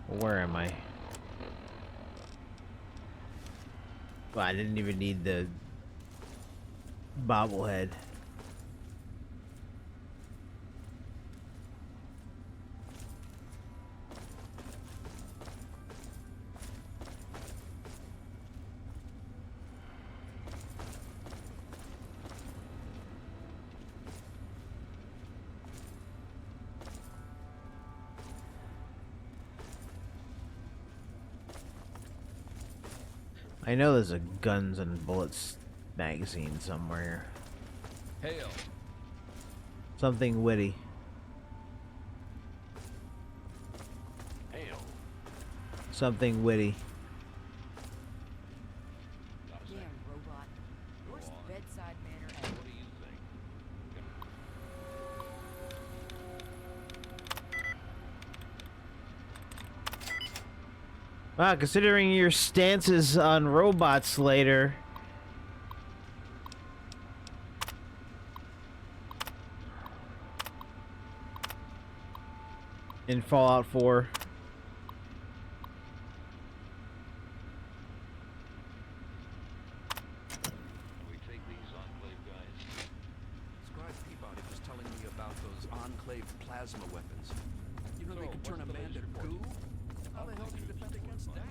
Where am I? Well, I didn't even need the bobblehead. I know there's a guns and bullets magazine somewhere. Hail. Something witty. Hail. Something witty. Damn robot. Worst bedside manner ever. What do you think? Wow, considering your stances on robots later. In Fallout 4. We take these Enclave guys. Scribe Peabody was telling me about those Enclave plasma weapons. You know they can turn a man to goo? How the hell do you defend against that?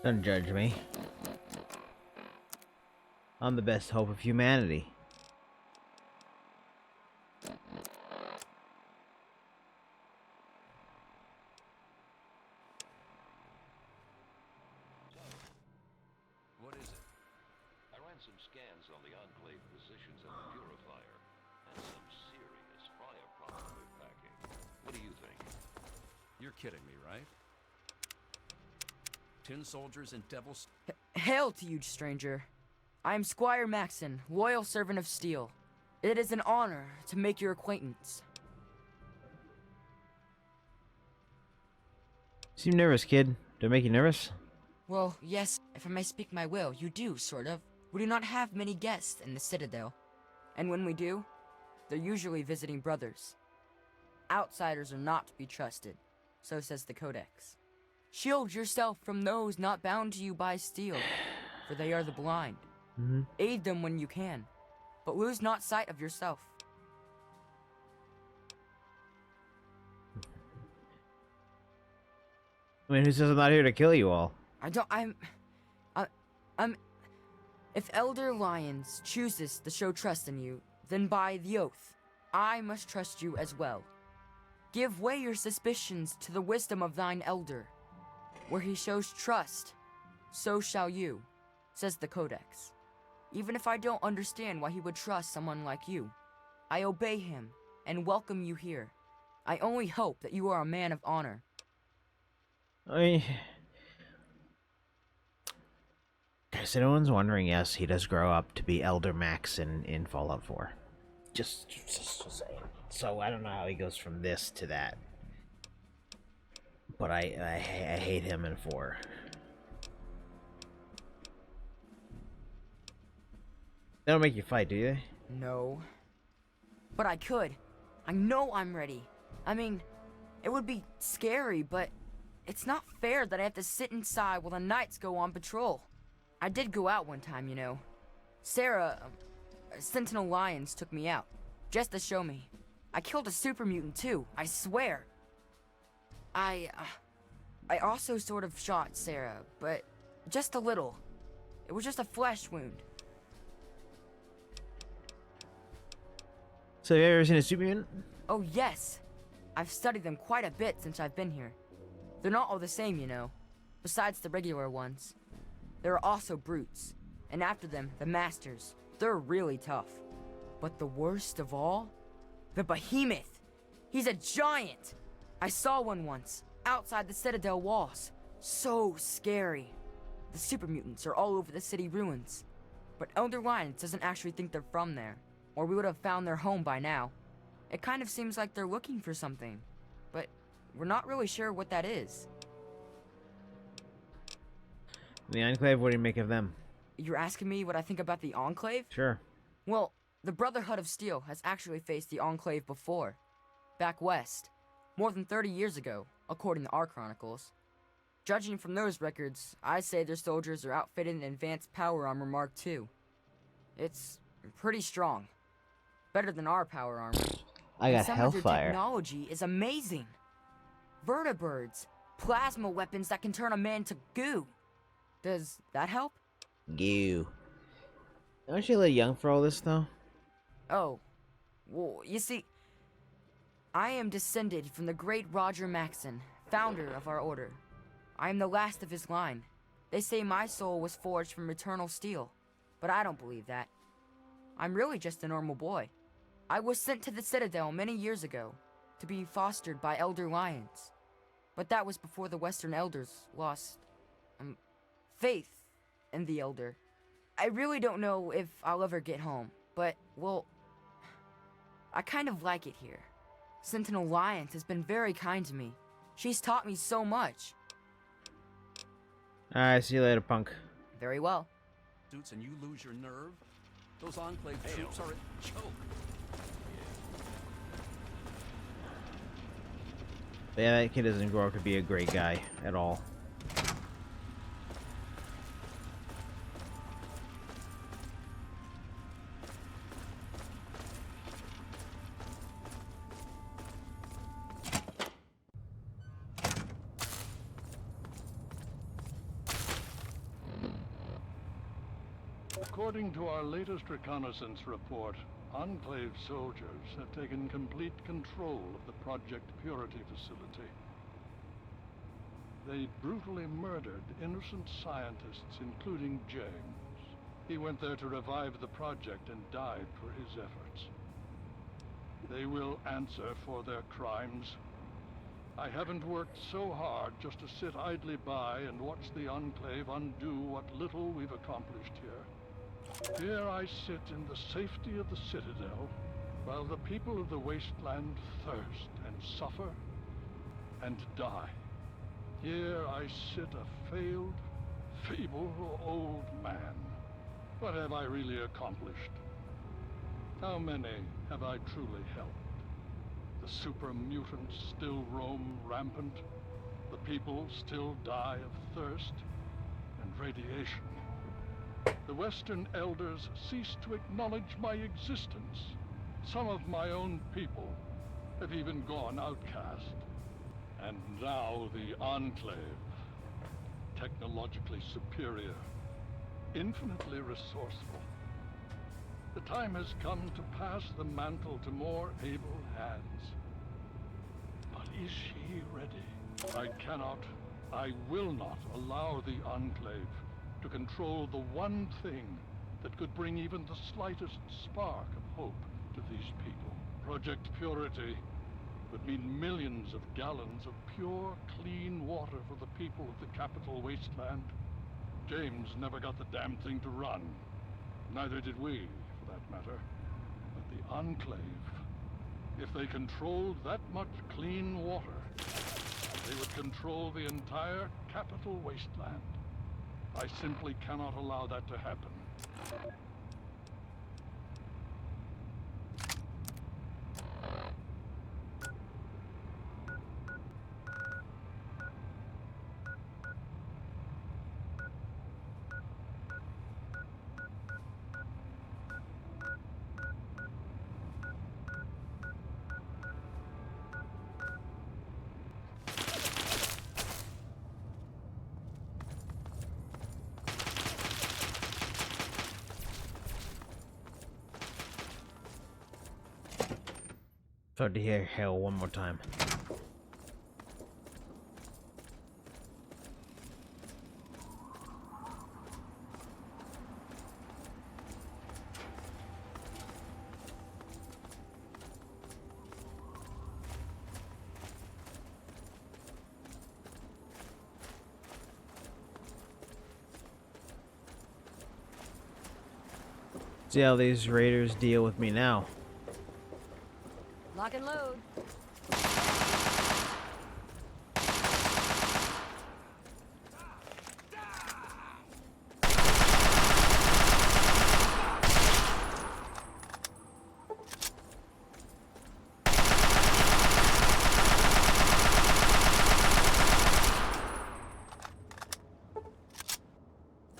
Don't judge me. I'm the best hope of humanity. What is it? I ran some scans on the Enclave positions at the Purifier, and some serious firepower they're packing. What do you think? You're kidding me, right? Tin soldiers and devils. Hail to you, stranger. I am Squire Maxon, loyal servant of steel. It is an honor to make your acquaintance. Seem nervous, kid. Do I make you nervous? Well, yes, if I may speak my will, you do, sort of. We do not have many guests in the Citadel. And when we do, they're usually visiting brothers. Outsiders are not to be trusted, so says the Codex. Shield yourself from those not bound to you by steel, for they are the blind. Aid them when you can, but lose not sight of yourself. I mean, who says I'm not here to kill you all? If Elder Lyons chooses to show trust in you, then by the oath, I must trust you as well. Give way your suspicions to the wisdom of thine elder. Where he shows trust, so shall you, says the Codex. Even if I don't understand why he would trust someone like you, I obey him and welcome you here. I only hope that you are a man of honor. I mean, guys, anyone's wondering, yes, he does grow up to be Elder Max in Fallout 4. Just saying. So I don't know how he goes from this to that. But I hate him in 4. They don't make you fight, do they? No. But I could. I know I'm ready. I mean, it would be scary, but it's not fair that I have to sit inside while the knights go on patrol. I did go out one time, you know. Sarah, Sentinel Lions took me out, just to show me. I killed a super mutant too, I swear. I also sort of shot Sarah, but just a little. It was just a flesh wound. So have you ever seen a super mutant? Oh yes. I've studied them quite a bit since I've been here. They're not all the same, you know, besides the regular ones. There are also brutes, and after them, the masters. They're really tough. But the worst of all? The behemoth! He's a giant! I saw one once, outside the Citadel walls. So scary. The super mutants are all over the city ruins. But Elder Lions doesn't actually think they're from there, or we would have found their home by now. It kind of seems like they're looking for something, but we're not really sure what that is. The Enclave, what do you make of them? You're asking me what I think about the Enclave? Sure. Well, the Brotherhood of Steel has actually faced the Enclave before. Back west. More than 30 years ago, according to our chronicles. Judging from those records, I say their soldiers are outfitted in advanced power armor Mark II. It's pretty strong. Better than our power armor. I got Some Hellfire. of their technology is amazing. Vertibirds, plasma weapons that can turn a man to goo. Does that help? Goo. Aren't you a little young for all this, though? Oh, well, you see, I am descended from the great Roger Maxon, founder of our order. I am the last of his line. They say my soul was forged from eternal steel, but I don't believe that. I'm really just a normal boy. I was sent to the Citadel many years ago to be fostered by Elder Lions. But that was before the Western Elders lost faith in the Elder. I really don't know if I'll ever get home, but, well, I kind of like it here. Sentinel Lions has been very kind to me. She's taught me so much. Alright, see you later, punk. Very well. Suits and you lose your nerve? Those Enclave troops are a joke. Yeah, that kid doesn't grow up to be a great guy at all. According to our latest reconnaissance report, Enclave soldiers have taken complete control of the Project Purity facility. They brutally murdered innocent scientists, including James. He went there to revive the project and died for his efforts. They will answer for their crimes. I haven't worked so hard just to sit idly by and watch the Enclave undo what little we've accomplished here. Here I sit in the safety of the Citadel, while the people of the wasteland thirst and suffer and die. Here I sit a failed, feeble, old man. What have I really accomplished? How many have I truly helped? The super mutants still roam rampant. The people still die of thirst and radiation. The Western Elders cease to acknowledge my existence. Some of my own people have even gone outcast. And now the Enclave, technologically superior, infinitely resourceful. The time has come to pass the mantle to more able hands. Is she ready? I cannot, I will not allow the Enclave to control the one thing that could bring even the slightest spark of hope to these people. Project Purity would mean millions of gallons of pure, clean water for the people of the capital wasteland. James never got the damn thing to run. Neither did we, for that matter. But the Enclave, if they controlled that much clean water, they would control the entire capital wasteland. I simply cannot allow that to happen. Start to hear hell one more time. See how these raiders deal with me now. Lock and load.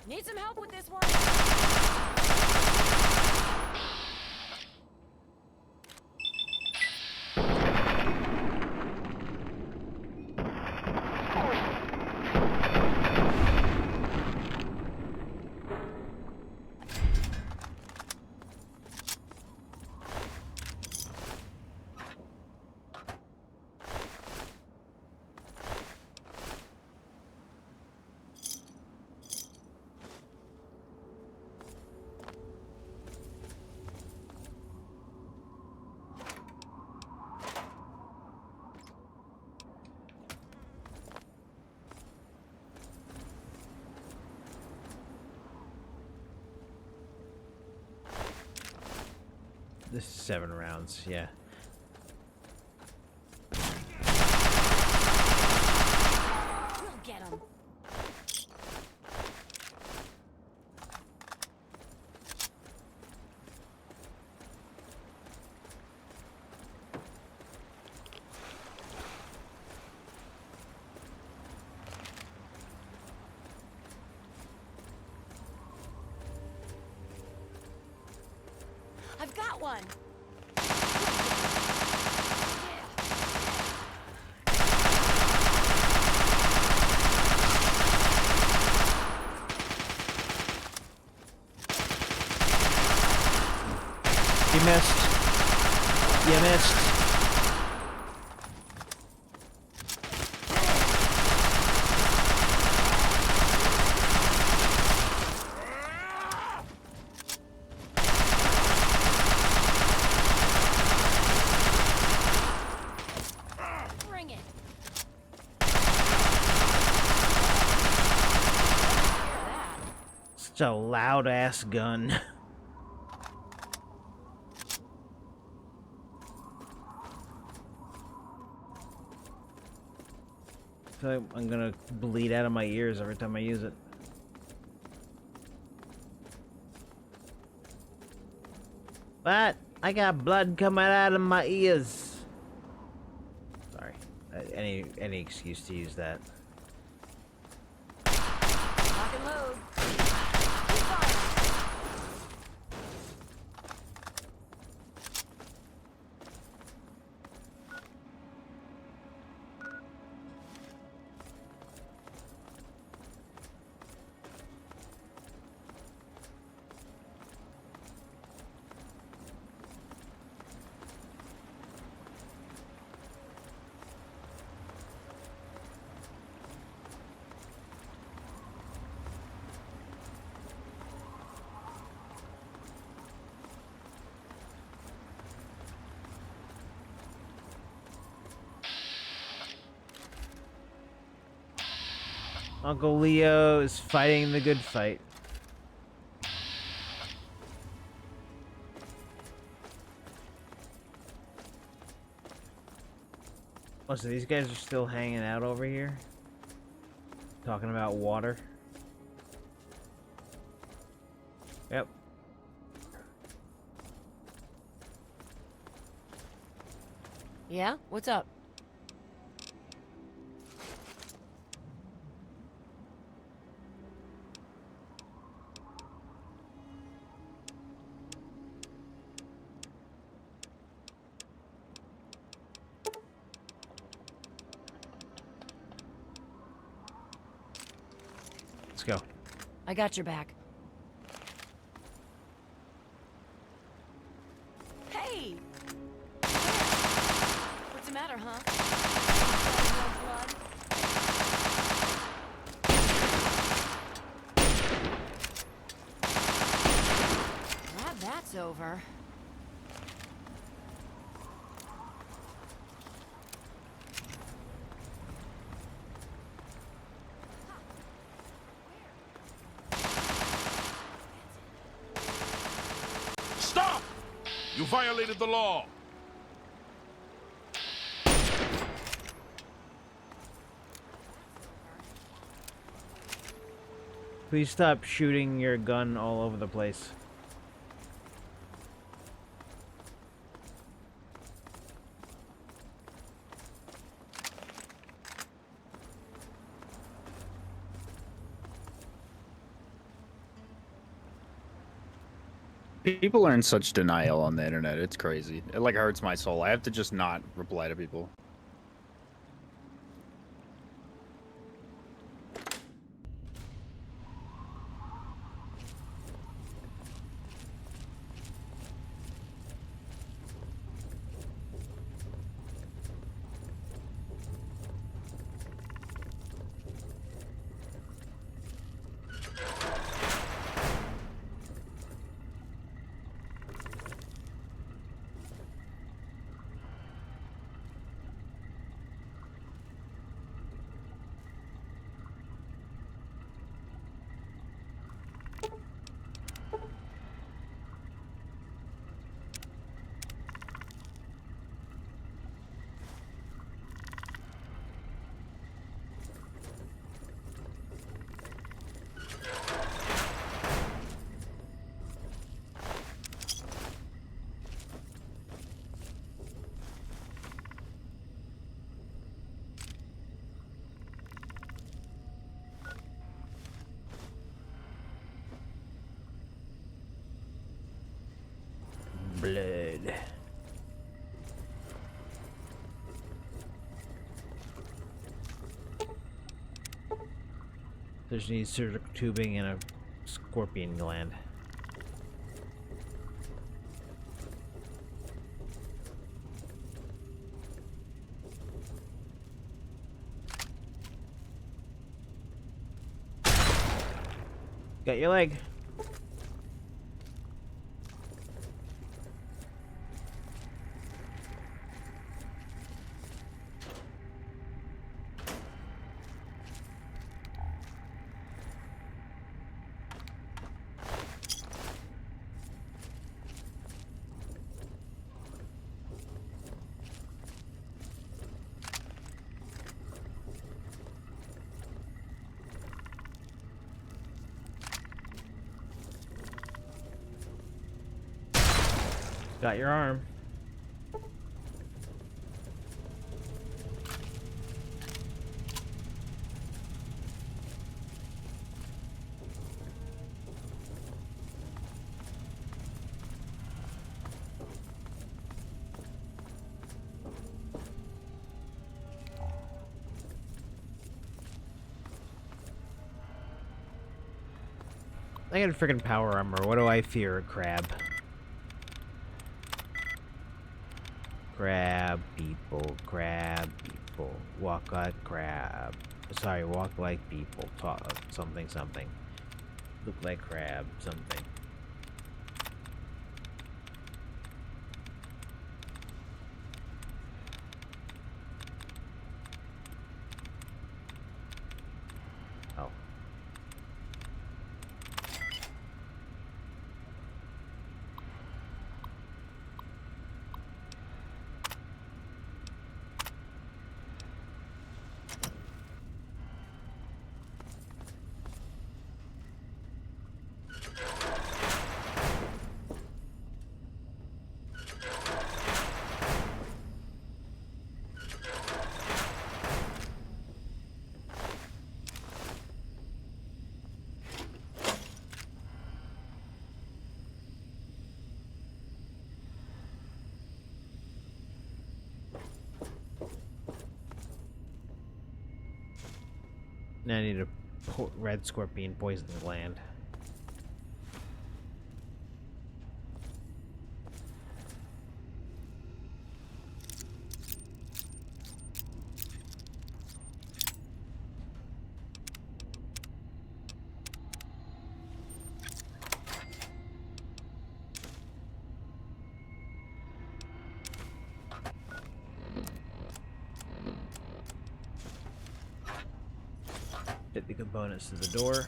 Need some help with this one? This is 7 rounds, yeah. We'll get him. I've got one. You missed. You missed. Bring it. Such a loud ass gun. So I'm gonna bleed out of my ears every time I use it. What? I got blood coming out of my ears. Sorry. Any excuse to use that. Lock and load. Uncle Leo is fighting the good fight. Oh, so these guys are still hanging out over here? Talking about water? Yep. Yeah? What's up? Let's go. I got your back. Hey! What's the matter, huh? Glad that's over. Stop! You violated the law. Please stop shooting your gun all over the place. People are in such denial on the internet. It's crazy. It like hurts my soul. I have to just not reply to people. Blood. There's need surgical tubing and a scorpion gland. Got your leg. Got your arm. I got a freaking power armor. What do I fear? A crab. Crab people, crab people. Walk like crab. Sorry, walk like people. Talk something something. Look like crab something. Now I need a red scorpion poison gland. Fit the components to the door.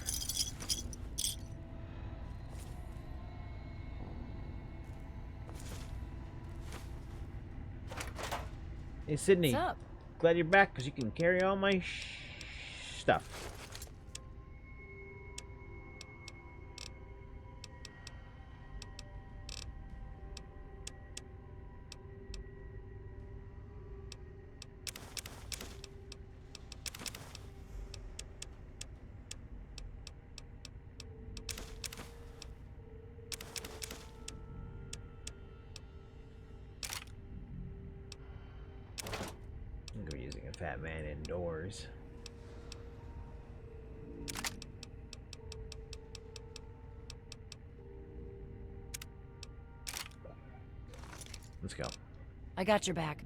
Hey Sydney, What's up? glad you're back because you can carry all my stuff. I'm gonna be using a fat man indoors. Let's go. I got your back.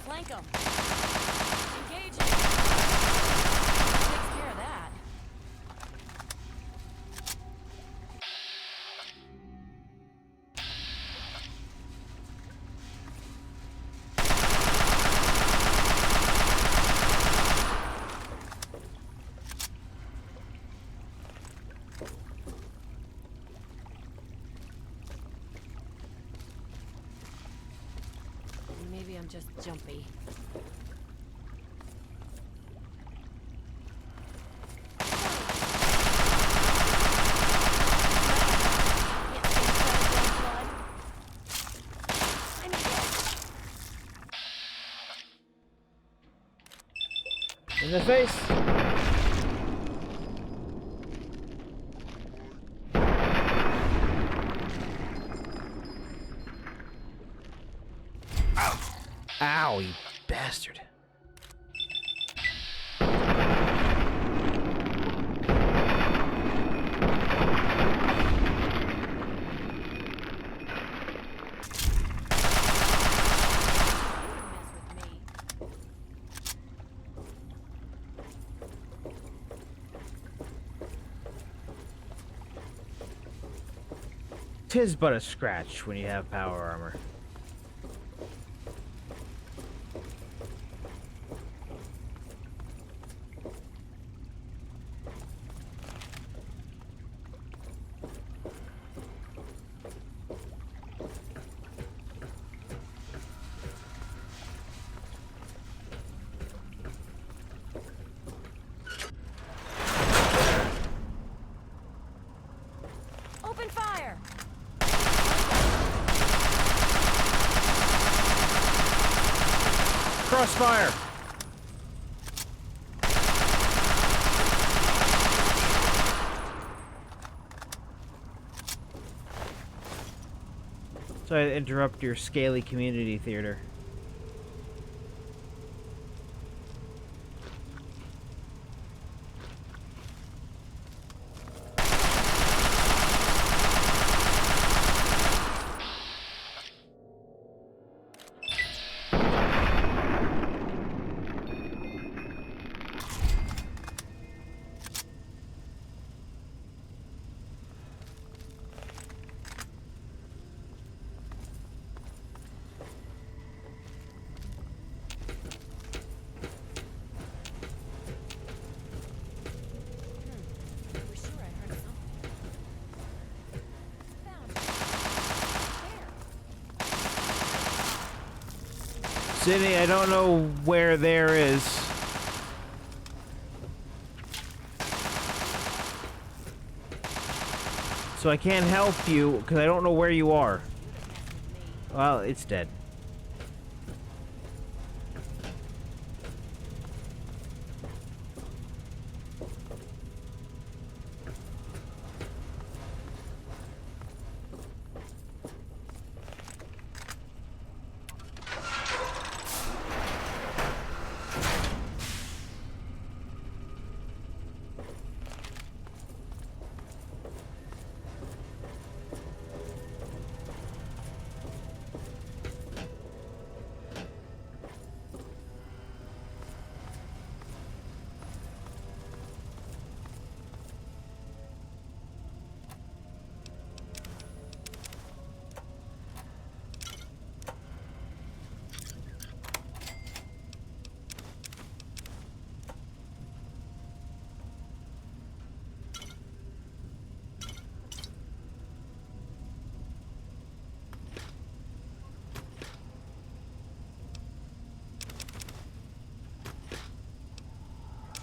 Flank 'em. Engage 'em. Takes care of that. Maybe I'm just jumpy. In the face. Ow, you bastard. Tis but a scratch when you have power armor. Open fire! Crossfire! Sorry to interrupt your scaly community theater. Sydney, I don't know where there is. So so I can't help you because I don't know where you are. Well, it's dead.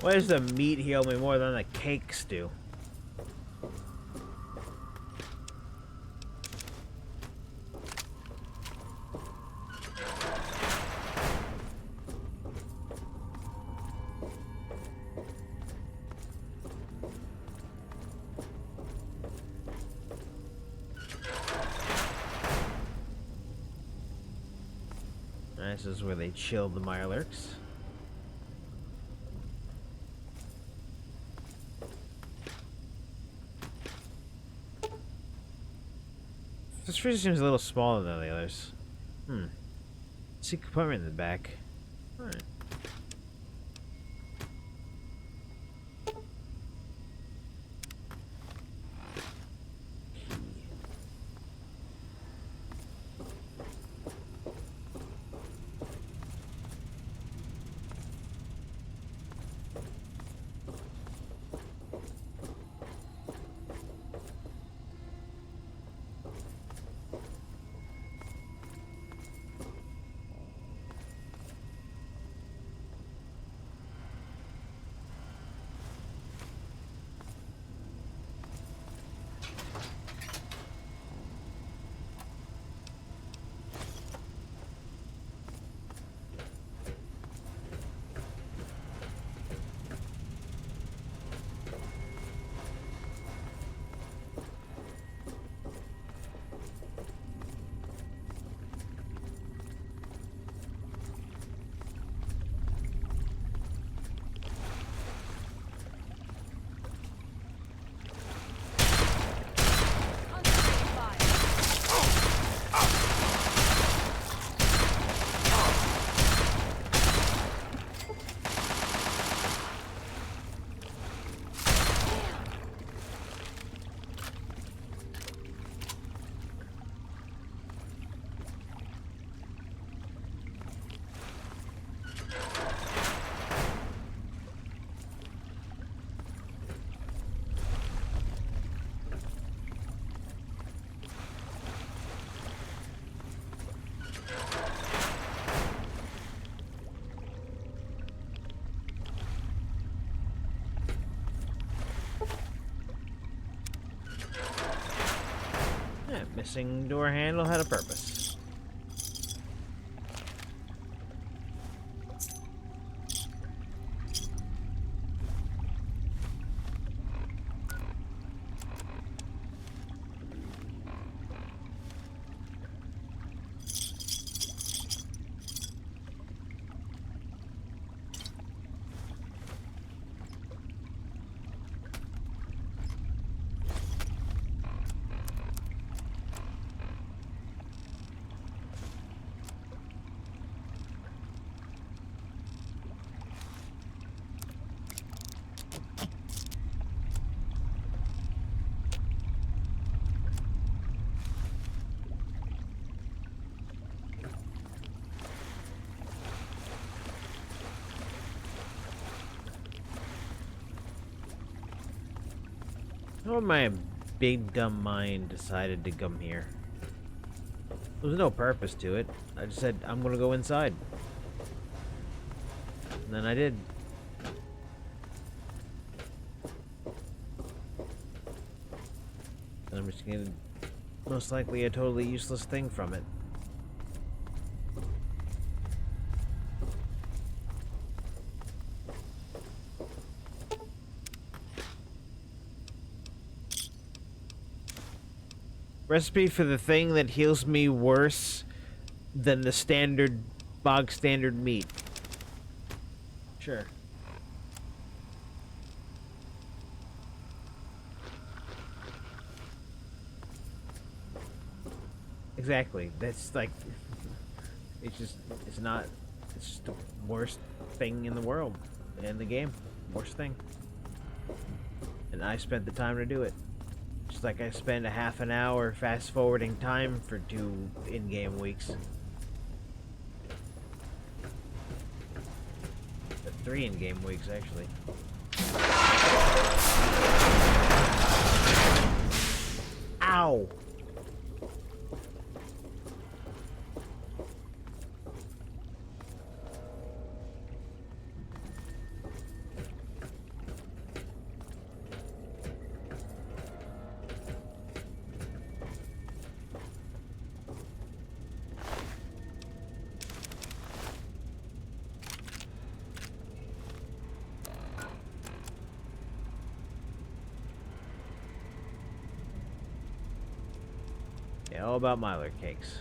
Why does the meat heal me more than the cakes do? This is where they chilled the Mirelurks. This freezer seems a little smaller than the others. Secret compartment in the back. Alright. Missing door handle had a purpose. How my big dumb mind decided to come here? There was no purpose to it. I just said, I'm gonna go inside. And then I did. I'm just gonna most likely a totally useless thing from it. Recipe for the thing that heals me worse than the standard, bog standard meat. Sure. Exactly. That's like, it's just the worst thing in the world, in the game. Worst thing. And I spent the time to do it. Just like I spend a half an hour fast forwarding time for 2 in-game weeks. 3 in-game weeks, actually. Ow! Yeah, all about Mylar cakes.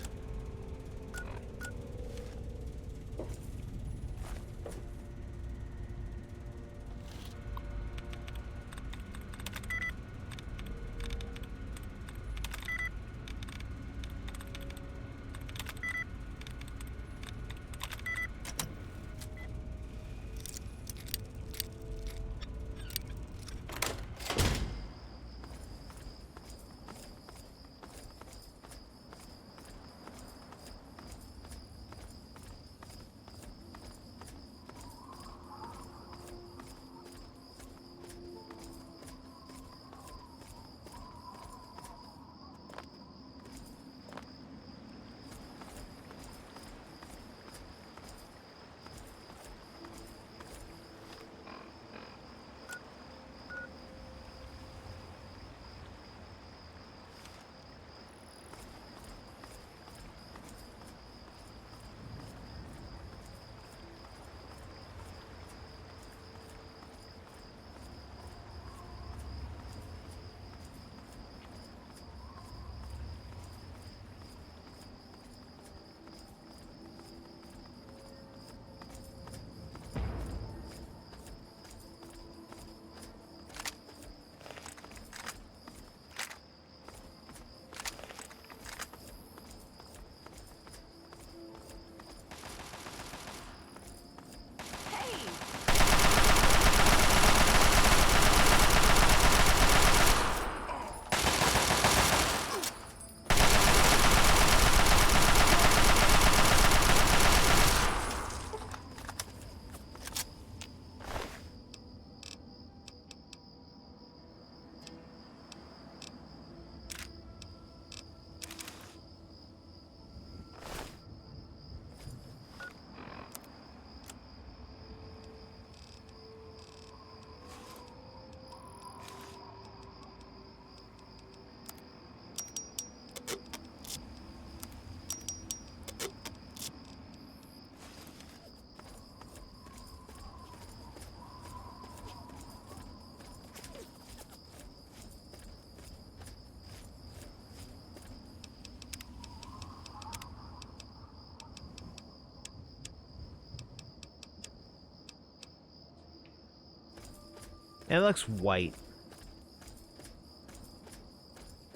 It looks white.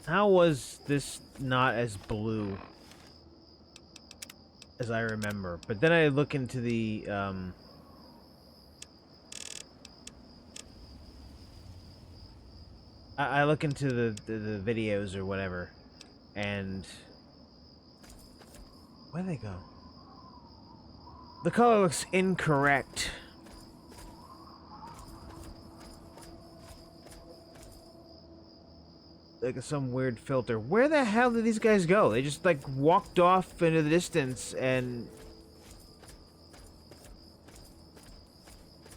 How was this not as blue as I remember? But then I look into the, I look into the videos or whatever, and where'd they go? The color looks incorrect. Like some weird filter. Where the hell did these guys go? They just like walked off into the distance and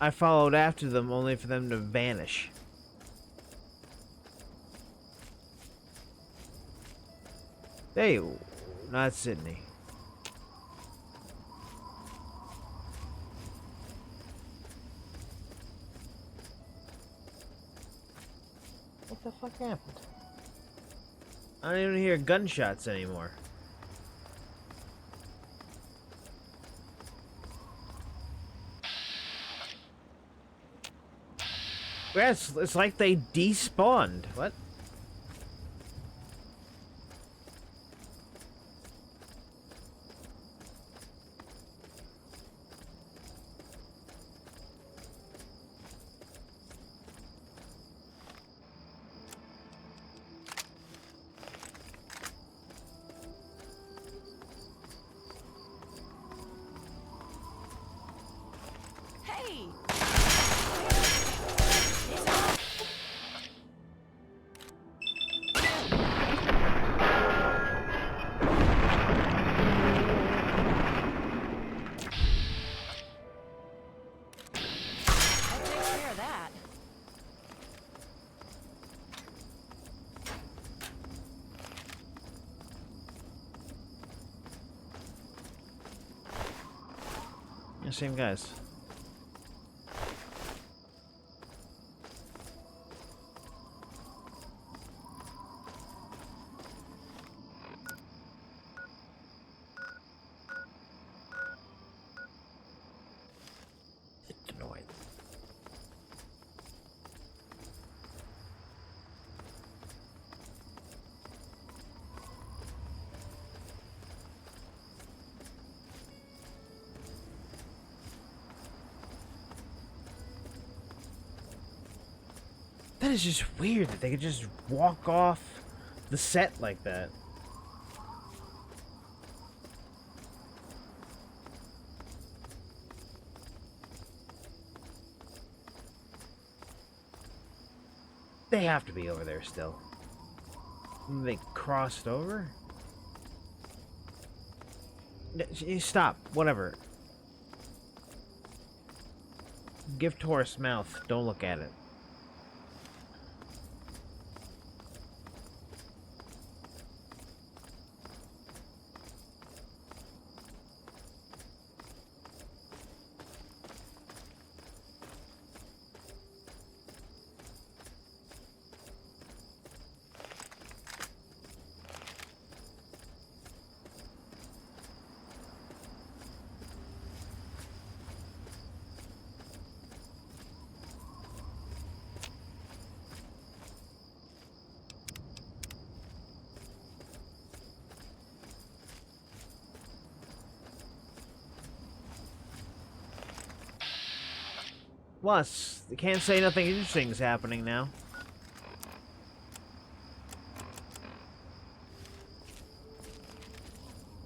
I followed after them only for them to vanish. Hey, not Sydney. What the fuck happened? I don't even hear gunshots anymore. Yeah, it's like they despawned. What? Hey! That takes care of that. Yeah, same guys. It's annoying. That is just weird that they could just walk off the set like that. They have to be over there still. They crossed over? Stop. Whatever. Gift horse mouth. Don't look at it. Plus, they can't say nothing interesting's happening now.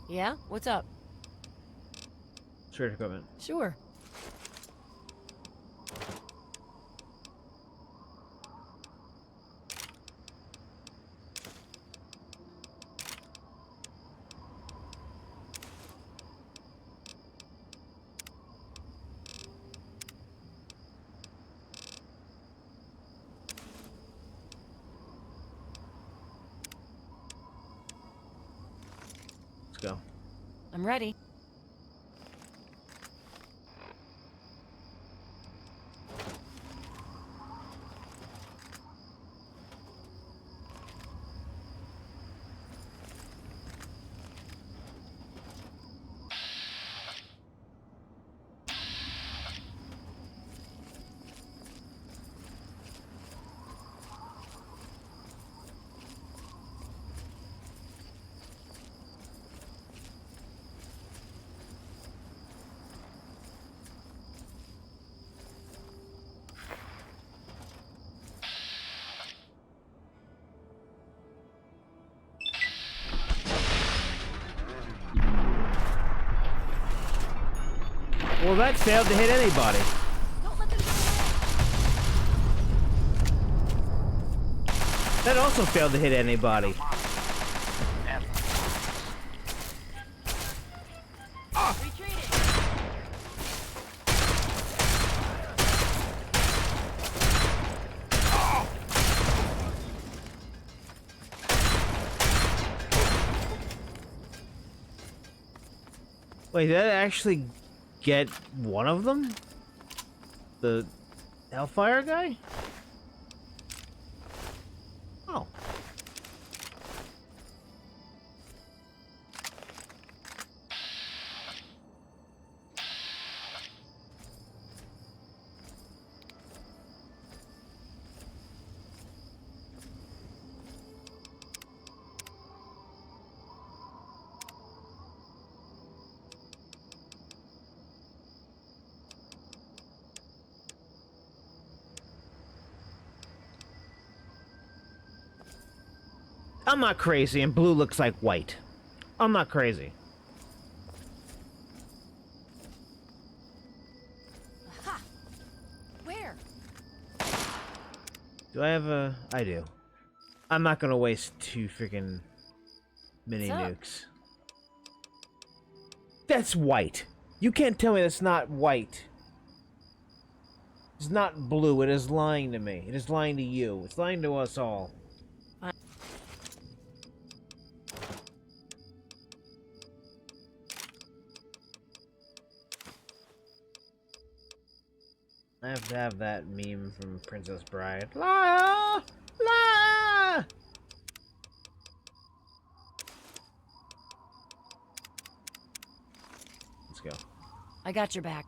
Yeah? What's up? Search equipment. Sure. Let's go. I'm ready. Well, that failed to hit anybody. That also failed to hit anybody. Wait, did I actually get one of them? The Hellfire guy? Oh. I'm not crazy, and blue looks like white. I'm not crazy. Aha! Where? Do I have a... I do. I'm not gonna waste 2 freaking mini What's up? nukes. That's white. You can't tell me that's not white. It's not blue. It is lying to me. It is lying to you. It's lying to us all. I have to have that meme from Princess Bride. Liar! Liar! Let's go. I got your back.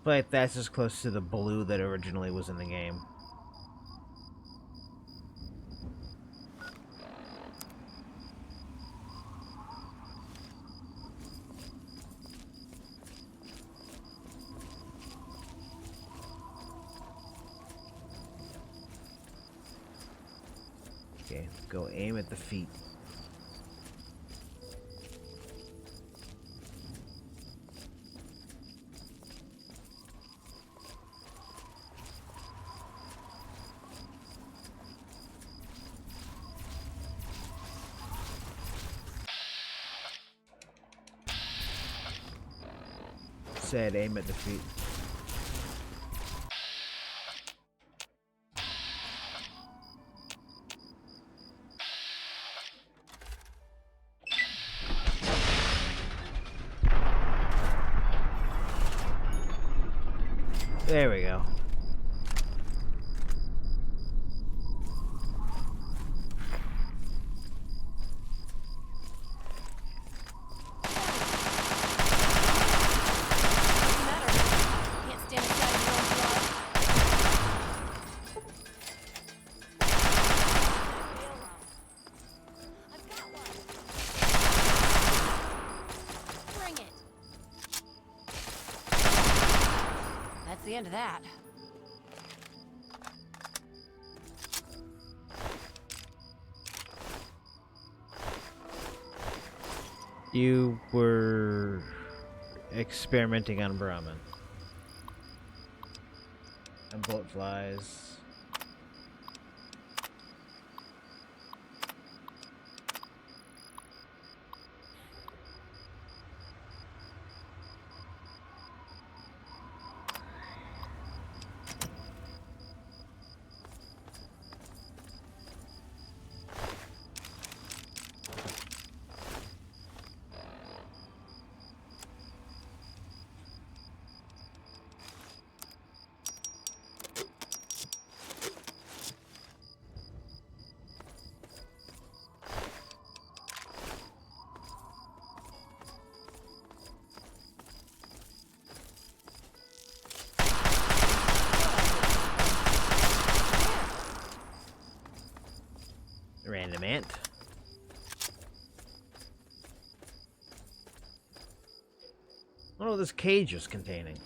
But that's as close to the blue that originally was in the game. Okay, go aim at the feet. Said aim at the feet. There we go. Can't stand inside your own blood. I've got one. Bring it. That's the end of that. You were experimenting on Brahmin. And bullet flies. Random ant. I wonder what this cage is containing.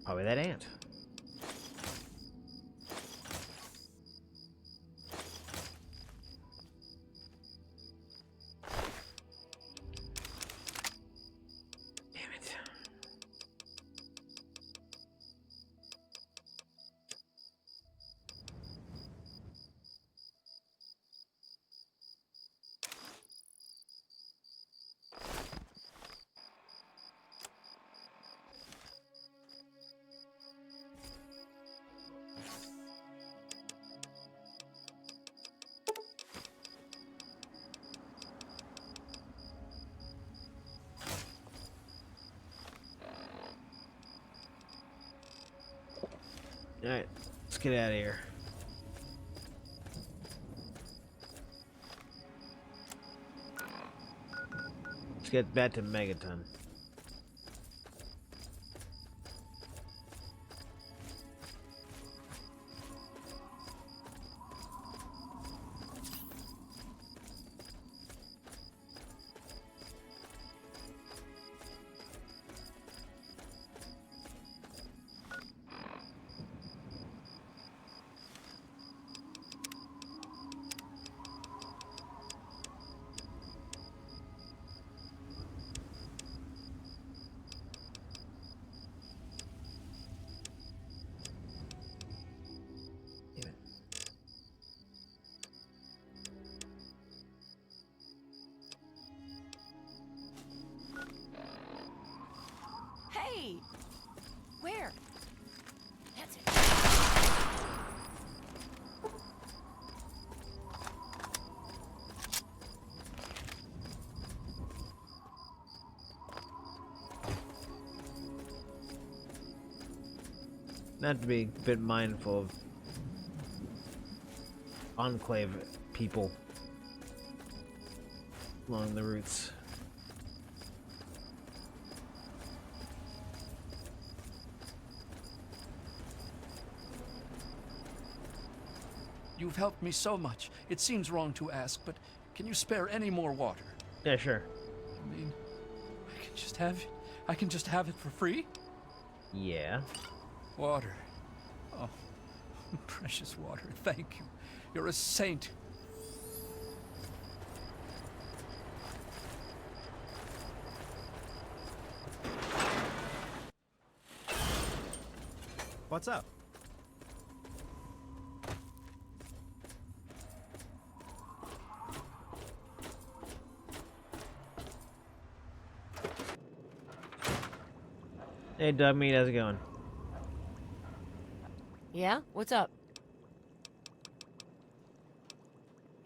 Probably that ant. Damn it. Alright, let's get out of here. Let's get back to Megaton. Hey! Where? That's it. Not to be a bit mindful of Enclave people along the routes. You've helped me so much. It seems wrong to ask, but can you spare any more water? Yeah, sure. I mean, I can just have it for free? Yeah. Water. Oh, precious water. Thank you. You're a saint. What's up? Hey, Dugmeat, how's it going? Yeah? What's up?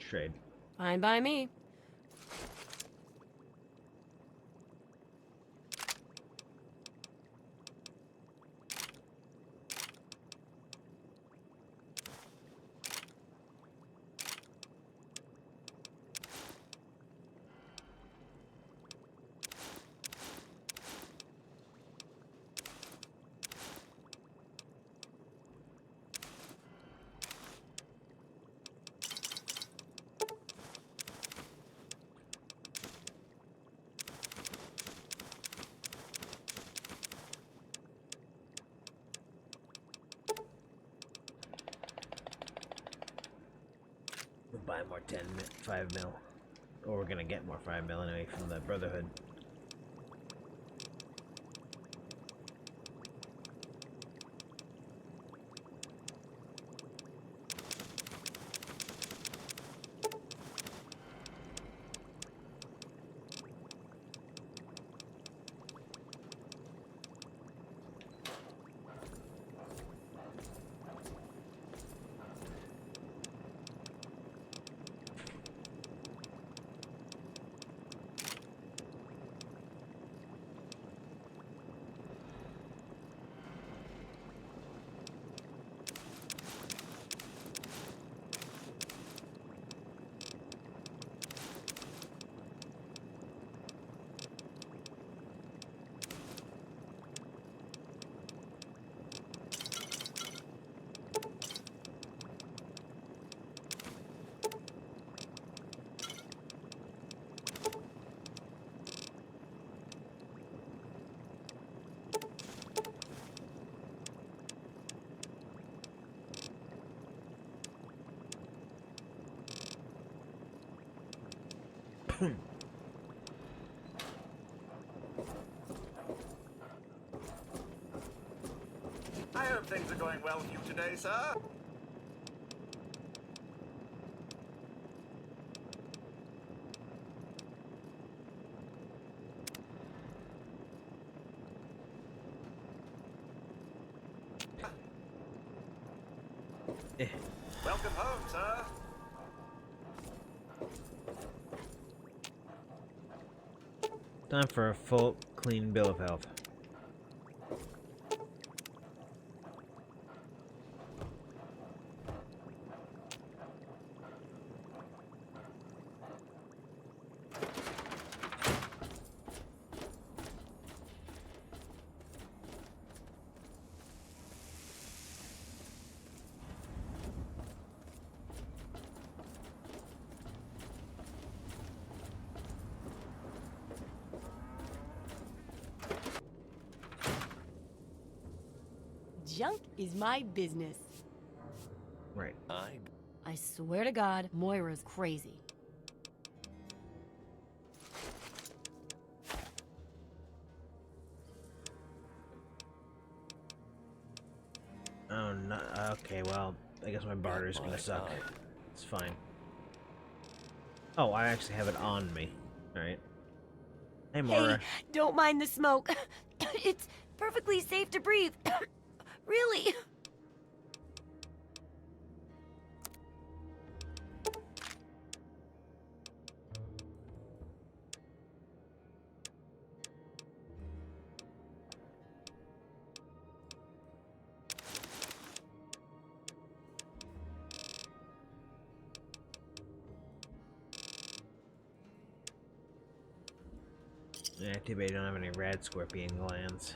Trade. Fine by me. We'll buy more 5 mil. Or we're gonna get more 5 mil anyway from the Brotherhood. I hope things are going well with you today, sir. Welcome home, sir. Time for a full, clean bill of health. Junk is my business. Right. I swear to God, Moira's crazy. Oh, no. Okay, well, I guess my barter's gonna suck. It's fine. Oh, I actually have it on me. Alright. Hey, Moira. Hey, don't mind the smoke. It's perfectly safe to breathe. Really. Yeah, too bad you don't have any rad scorpion glands.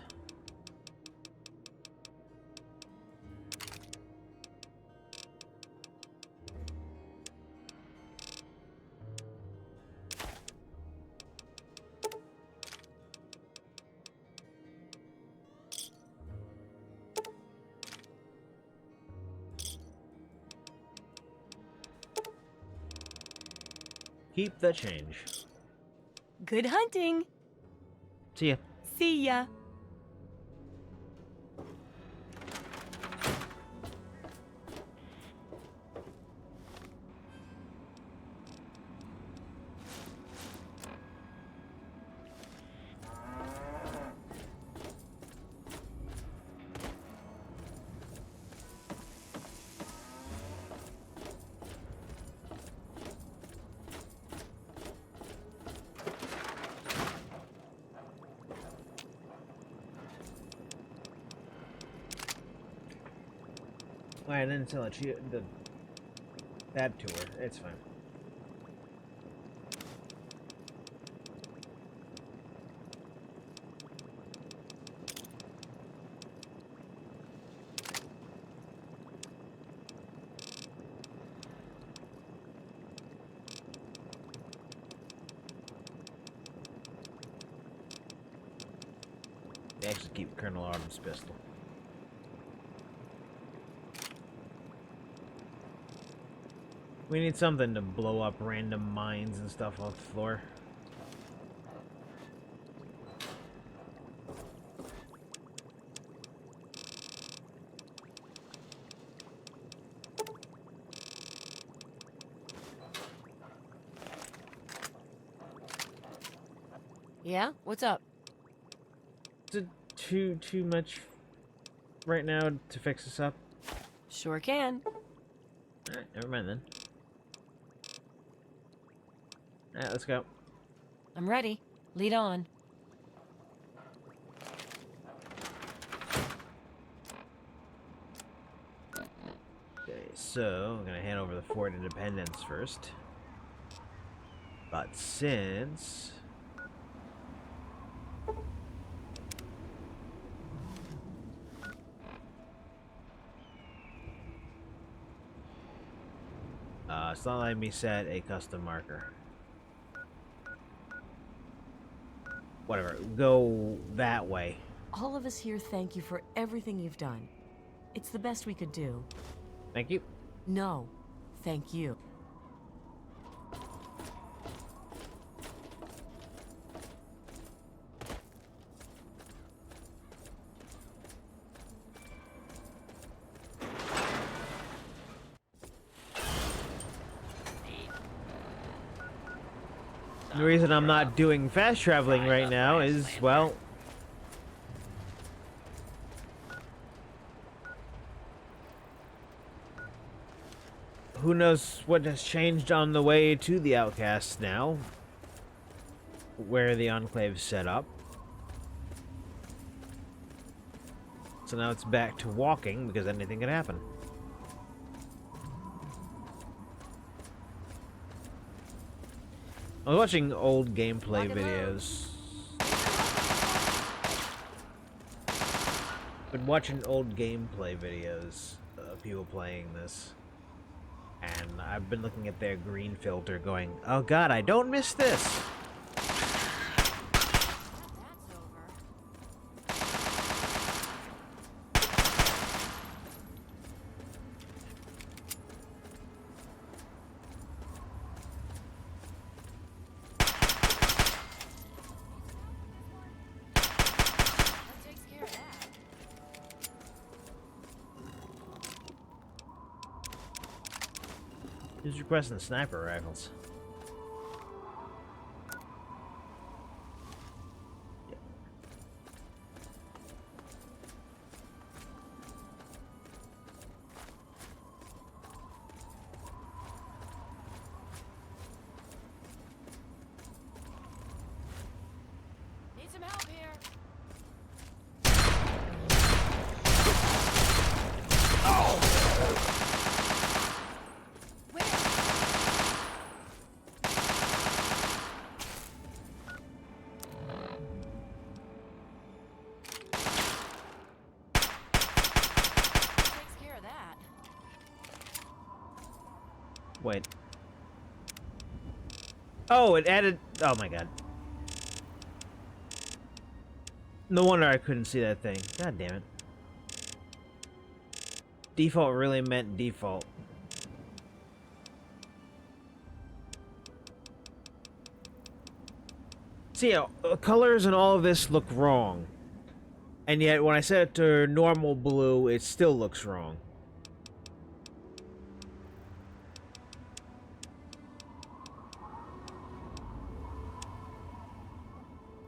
Keep the change. Good hunting. See ya. See ya. I didn't tell it that to her. It's fine. They actually keep Colonel Autumn's pistol. We need something to blow up random mines and stuff off the floor. Yeah? What's up? Is it too much right now to fix this up? Sure can. Alright, never mind then. Alright, let's go. I'm ready. Lead on. Okay, so I'm gonna hand over the Fort Independence first. But since it's not letting me set a custom marker. Whatever, go that way. All of us here thank you for everything you've done. It's the best we could do. Thank you. No, thank you. The reason I'm not doing fast traveling right now is, well, who knows what has changed on the way to the Outcasts now, where the Enclave's set up. So now it's back to walking, because anything could happen. I was watching old gameplay videos. Been watching old gameplay videos of people playing this. And I've been looking at their green filter going, oh god, I don't miss this! Who's requesting sniper rifles? Need some help here. Takes care of that. Wait. Oh, it added... Oh my god. No wonder I couldn't see that thing. God damn it. Default really meant default. See, colors and all of this look wrong. And yet, when I set it to normal blue, it still looks wrong.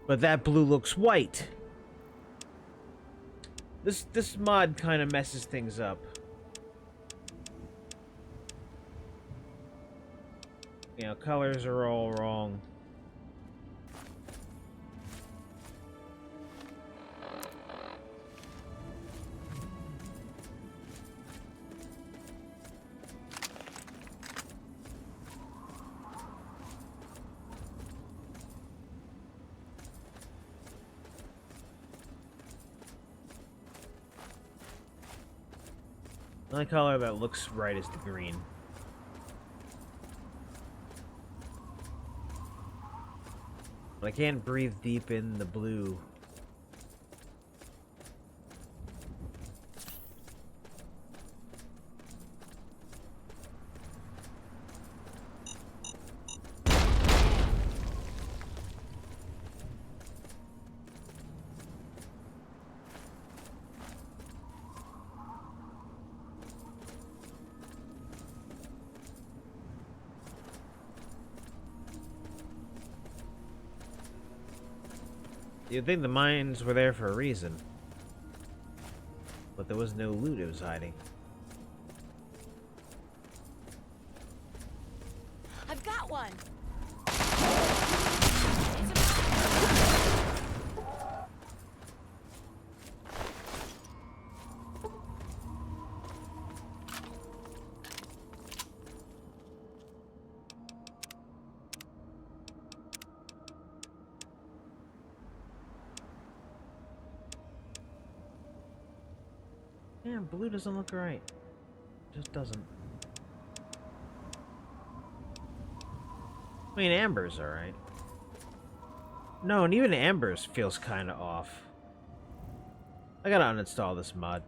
But that blue looks white. This mod kind of messes things up. You know, colors are all wrong. The only color that looks right is the green. But I can't breathe deep in the blue. You'd think the mines were there for a reason. But there was no loot it was hiding. I've got one. Yeah, blue doesn't look right. Just doesn't. I mean, amber's alright. No, and even amber's feels kind of off. I gotta uninstall this mod.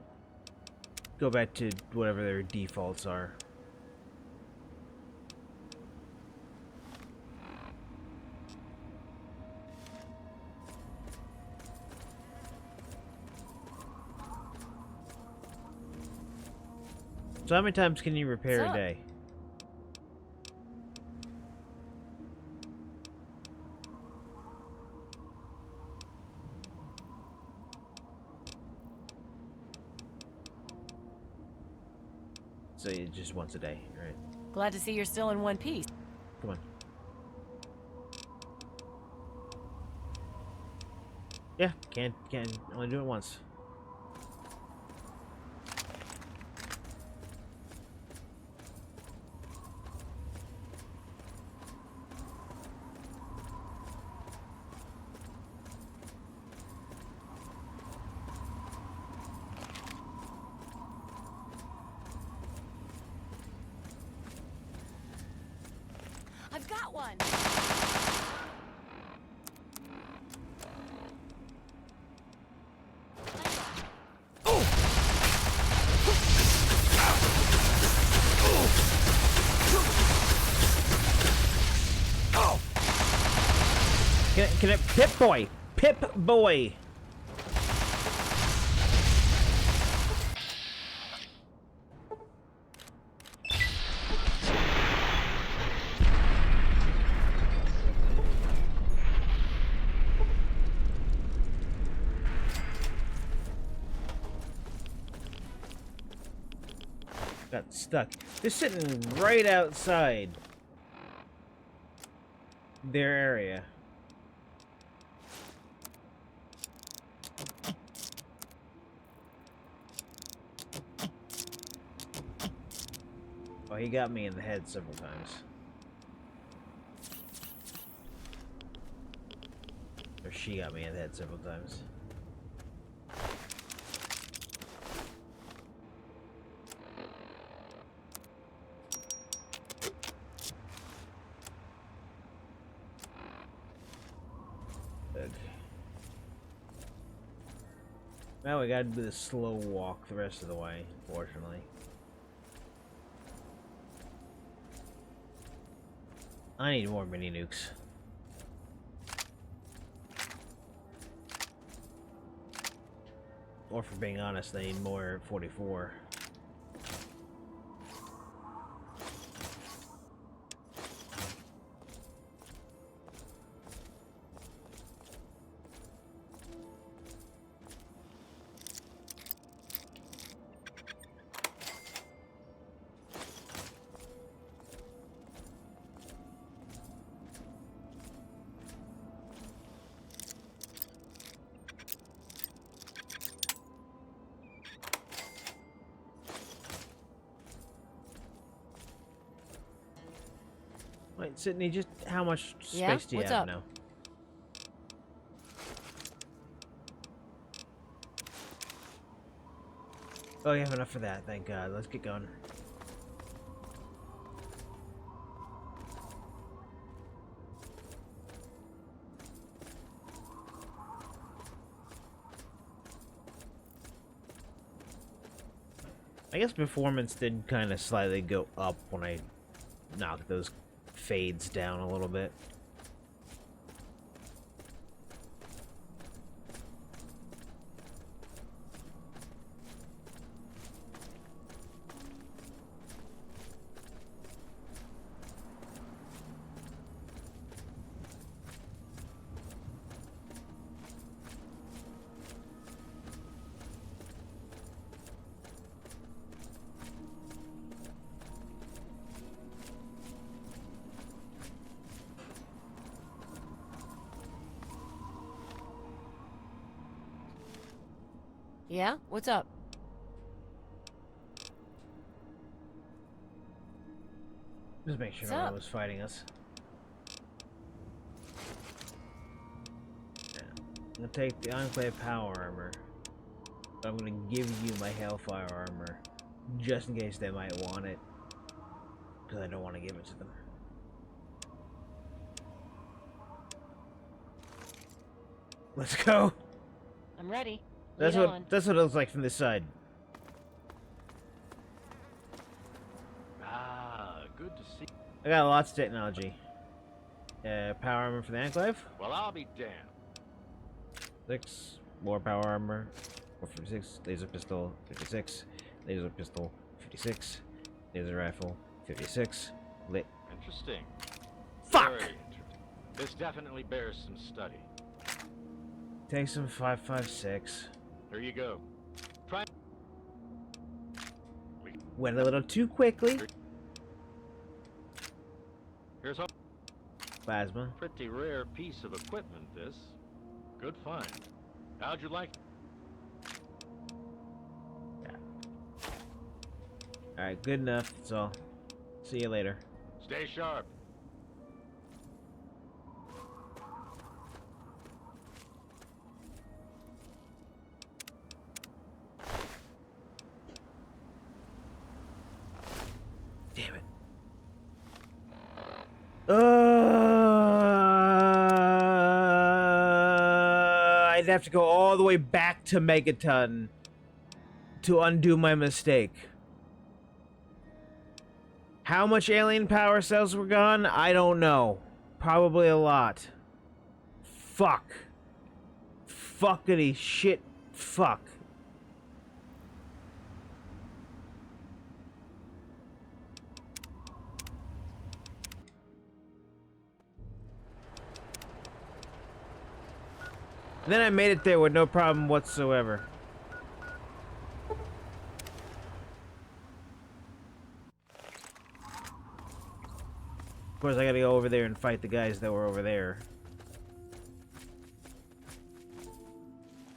Go back to whatever their defaults are. So how many times can you repair a day? So you just once a day, right? Glad to see you're still in one piece. Come on. Yeah, can't only do it once. I've got one. Can it Pip Boy? Pip Boy! got stuck. They're sitting right outside their area. Oh, he got me in the head several times. Or she got me in the head several times. Good. Now we gotta do the slow walk the rest of the way, unfortunately. I need more mini nukes. Or for being honest, I need more 44. Wait, Sydney, just how much space do you What's have up? now? Oh, you have enough for that, thank God. Let's get going. I guess performance did kind of slightly go up when I knocked those fades down a little bit. Yeah? What's up? Just make sure What's no one up? was fighting us. Yeah. I'm gonna take the Enclave power armor. But I'm gonna give you my Hellfire armor. Just in case they might want it. Because I don't want to give it to them. Let's go! I'm ready. That's Lead what on. that's what it looks like from this side. Ah, good to see. I got lots of technology. Power armor for the Enclave. Well, I'll be damned. 6 more power armor. 456 laser pistol. 56 laser pistol. 56 laser rifle. 56 lit. Interesting. Fuck! Very interesting. This definitely bears some study. Take some 556. Here you go. Try. Went a little too quickly. Here's a Plasma. pretty rare piece of equipment, this. Good find. How'd you like it? Alright, good enough. That's all. See you later. Stay sharp. Damn it. I'd have to go all the way back to Megaton to undo my mistake. How much alien power cells were gone? I don't know. Probably a lot. Fuck. Fuckity shit. Fuck. Then I made it there with no problem whatsoever. Of course, I gotta go over there and fight the guys that were over there.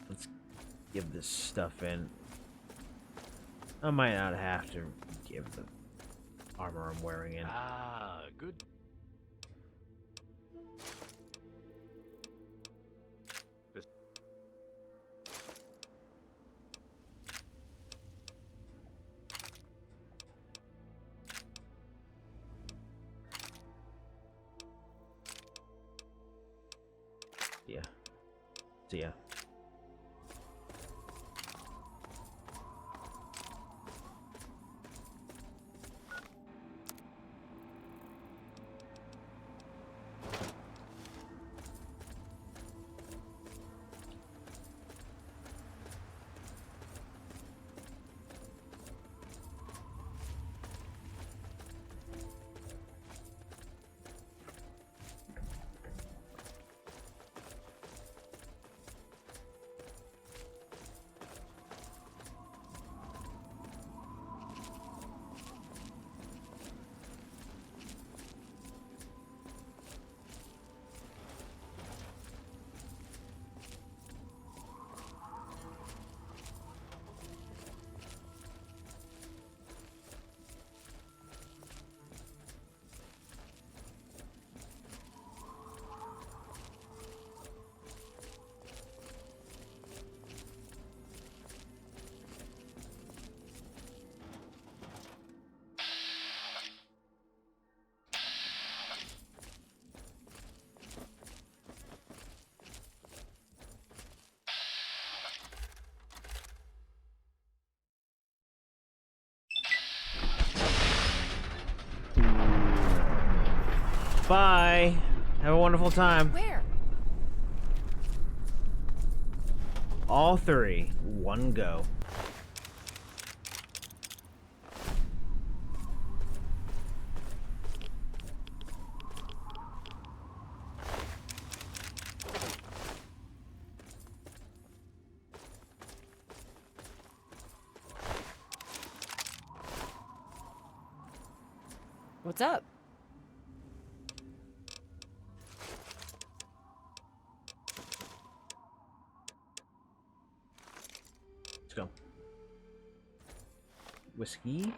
Let's give this stuff in. I might not have to give the armor I'm wearing in. Ah, good. Yeah. See ya. Bye. Have a wonderful time. Where? All three. One go. What's up? Let's go. Whiskey.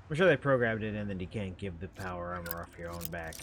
I'm sure they programmed it in that you can't give the power armor off your own back.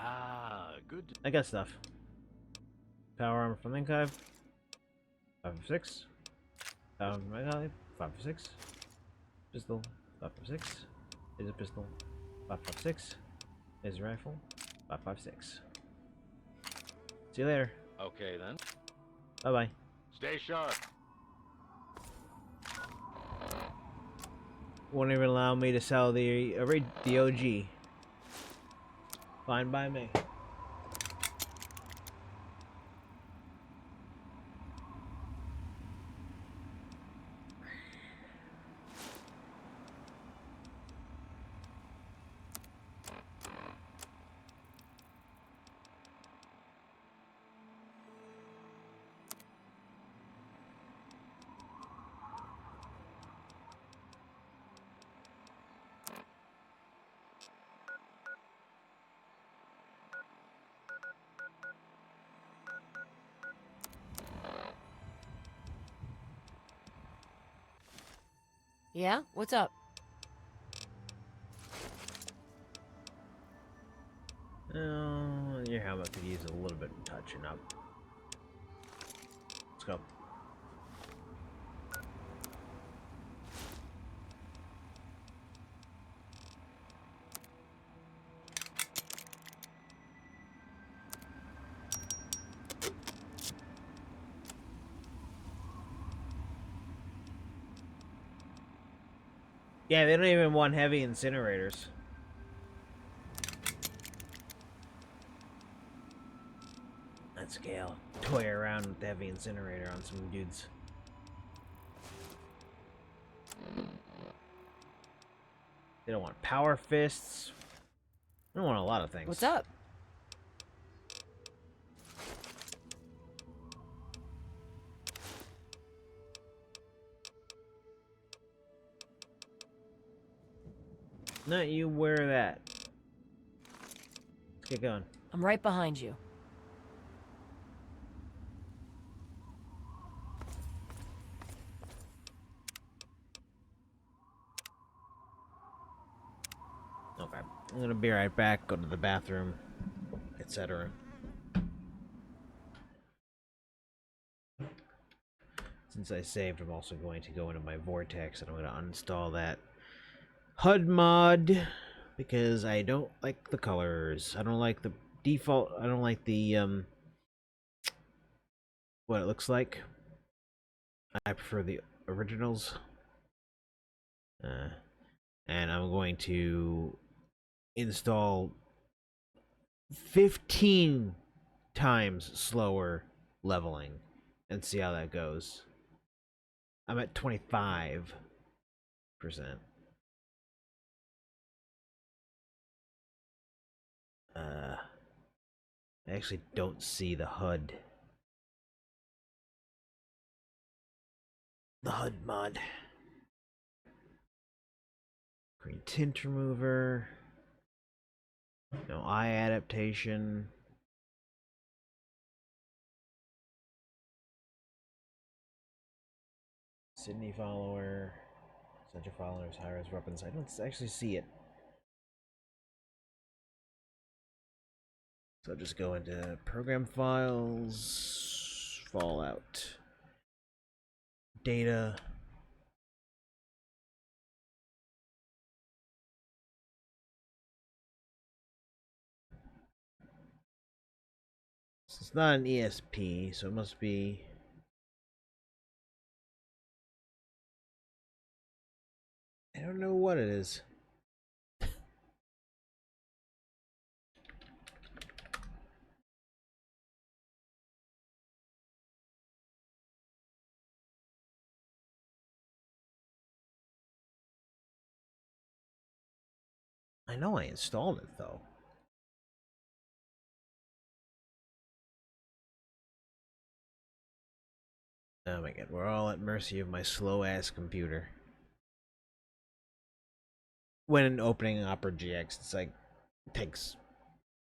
Ah, good. I got stuff. Power armor from Enclave. 5 for 6. Power armor from Enclave. 5 for 6. Pistol. 5 for 6. Is a pistol. 5 for 6. Is a rifle. 5.56. See you later. Okay then. Bye bye. Stay sharp. Won't even allow me to sell the OG. Fine by me. Yeah? What's up? Your helmet could use a little bit of touching up. Let's go. Yeah, they don't even want heavy incinerators. Let's scale. Toy around with the heavy incinerator on some dudes. They don't want power fists. They don't want a lot of things. What's up? No, you wear that. Let's get going. I'm right behind you. Okay. I'm gonna be right back, go to the bathroom, etc. Since I saved, I'm also going to go into my vortex and I'm going to uninstall that HUD mod because I don't like the colors. I don't like the default. I don't like the what it looks like. I prefer the originals. And I'm going to install 15 times slower leveling and see how that goes. I'm at 25%. I actually don't see the HUD. The HUD mod. Green tint remover. No eye adaptation. Sydney follower. Center followers, high-res weapons. I don't actually see it. So I'll just go into program files, Fallout, data. It's not an ESP, so it must be. I don't know what it is. I know I installed it though. Oh my god, we're all at mercy of my slow ass computer. When opening Opera GX, it's like it takes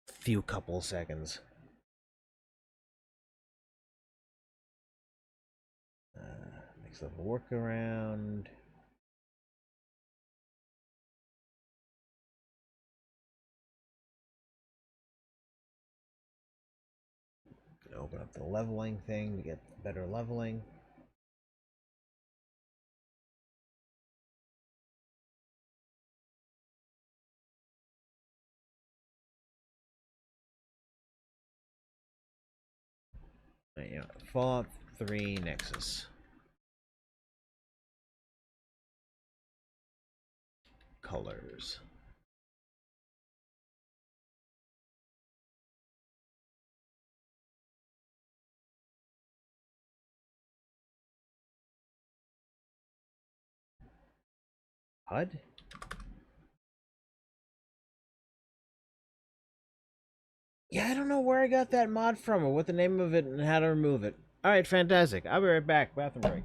a few couple seconds. Next level workaround. Open up the leveling thing to get better leveling. Yeah, Fallout 3 Nexus. Colors. HUD? Yeah, I don't know where I got that mod from or what the name of it and how to remove it. Alright, fantastic. I'll be right back. Bathroom break.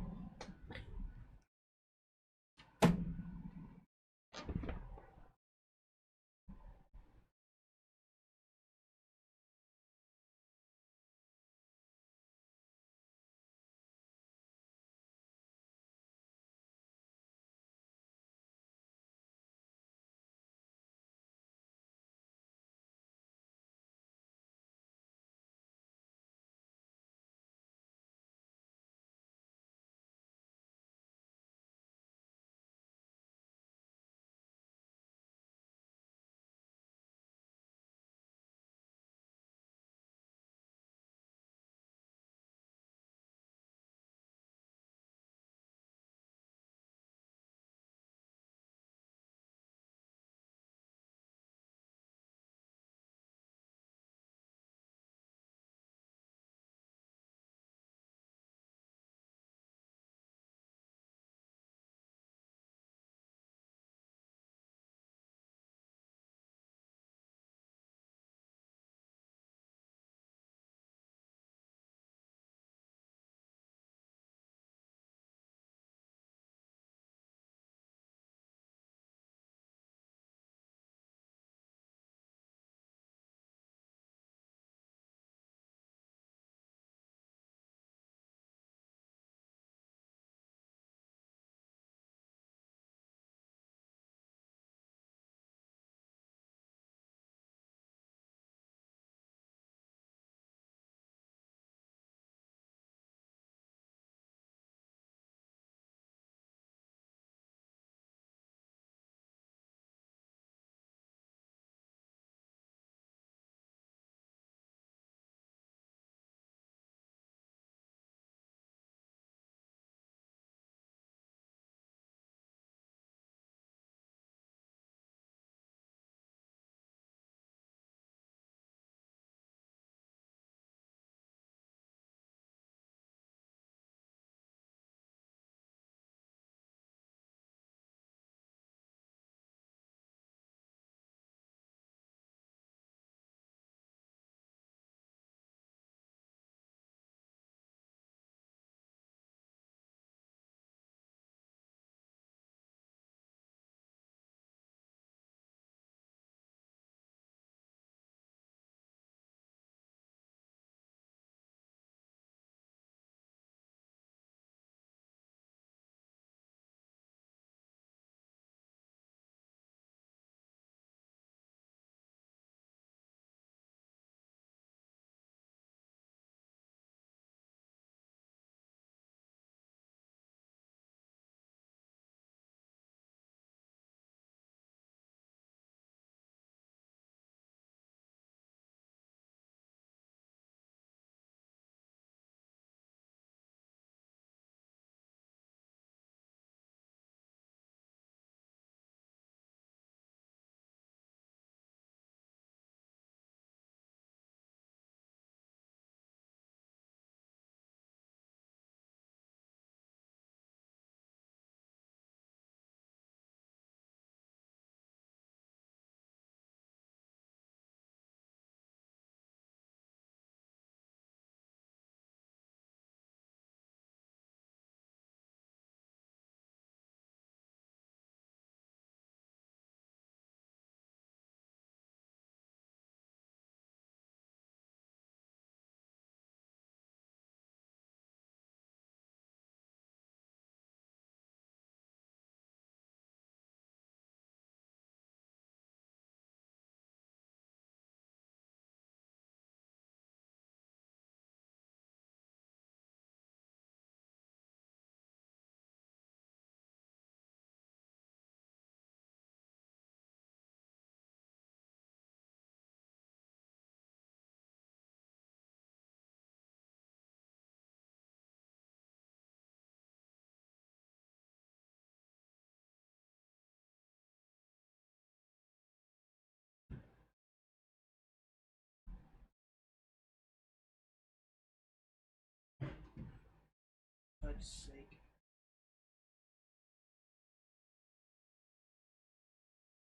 Christ's sake.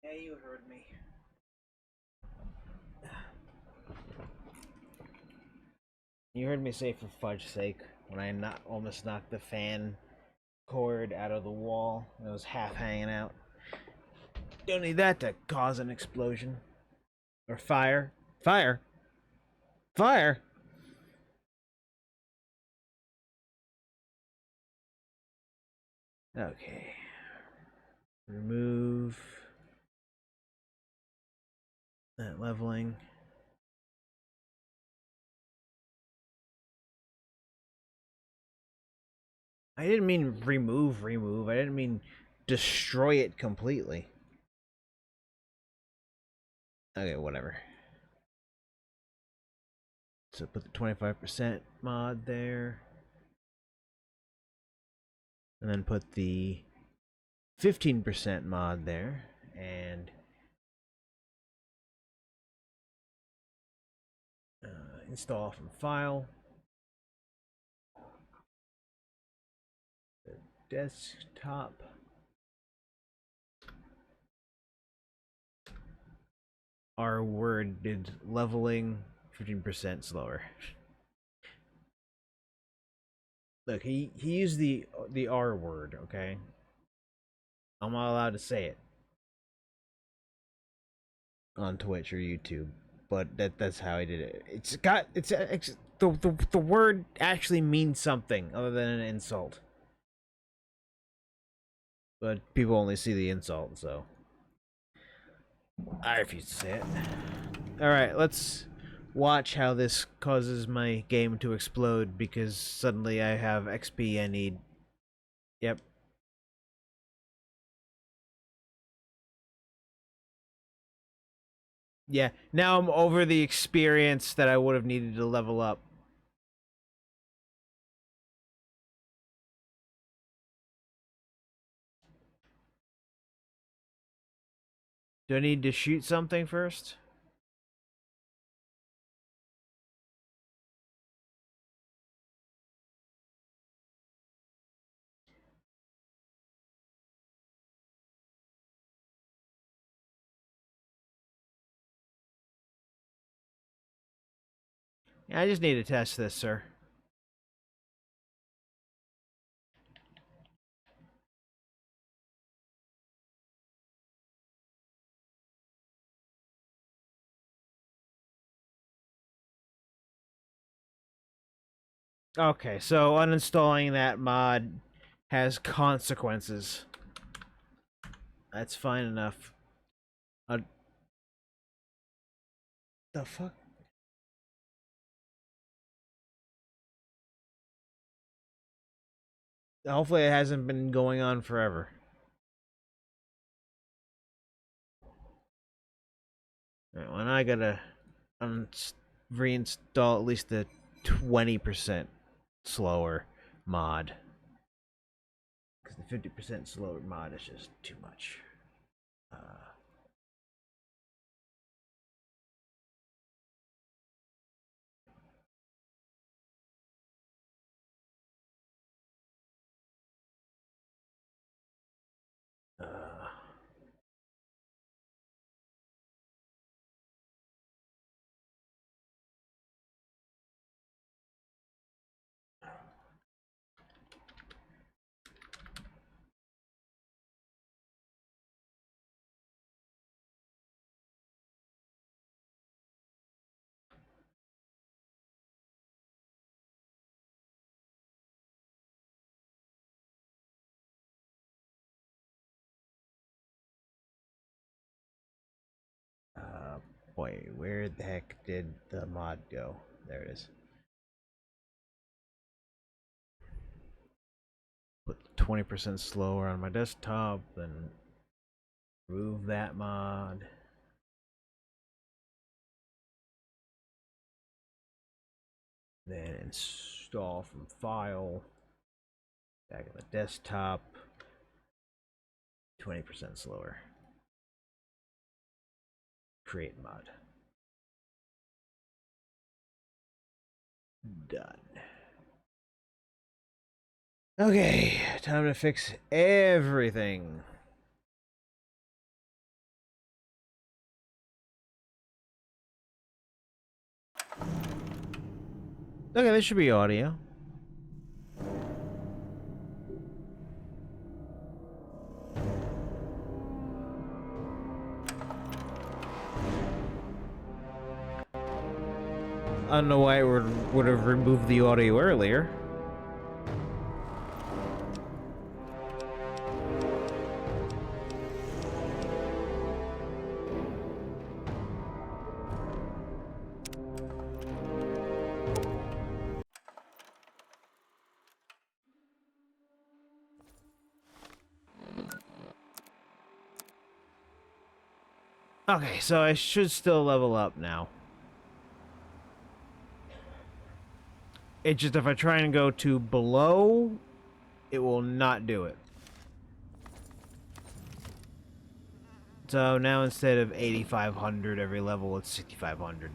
Yeah, you heard me. You heard me say for fudge's sake when I almost knocked the fan cord out of the wall. It was half hanging out. Don't need that to cause an explosion. Or fire. Fire! Fire! Okay. Remove that leveling. I didn't mean remove. I didn't mean destroy it completely. Okay, whatever. So put the 25% mod there. And then put the 15% mod there. And install from file. The desktop. Our word did leveling 15% slower. Look, he used the R word, okay? I'm not allowed to say it on Twitch or YouTube, but that's how I did it. It's the word actually means something other than an insult. But people only see the insult, so I refuse to say it. Alright, let's watch how this causes my game to explode because suddenly I have XP I need. Yep. Yeah, now I'm over the experience that I would have needed to level up. Do I need to shoot something first? Yeah, I just need to test this, sir. Okay, so uninstalling that mod has consequences. That's fine enough. The fuck? Hopefully it hasn't been going on forever. Alright, well, now I gotta reinstall at least the 20% slower mod. Because the 50% slower mod is just too much. Boy, where the heck did the mod go? There it is. Put 20% slower on my desktop, then remove that mod. Then install from file. Back on the desktop. 20% slower. Create mod. Done. Okay, time to fix everything. Okay, this should be audio. I don't know why it would have removed the audio earlier. Okay, so I should still level up now. It's just if I try and go to below, it will not do it. So now instead of 8,500 every level, it's 6,500.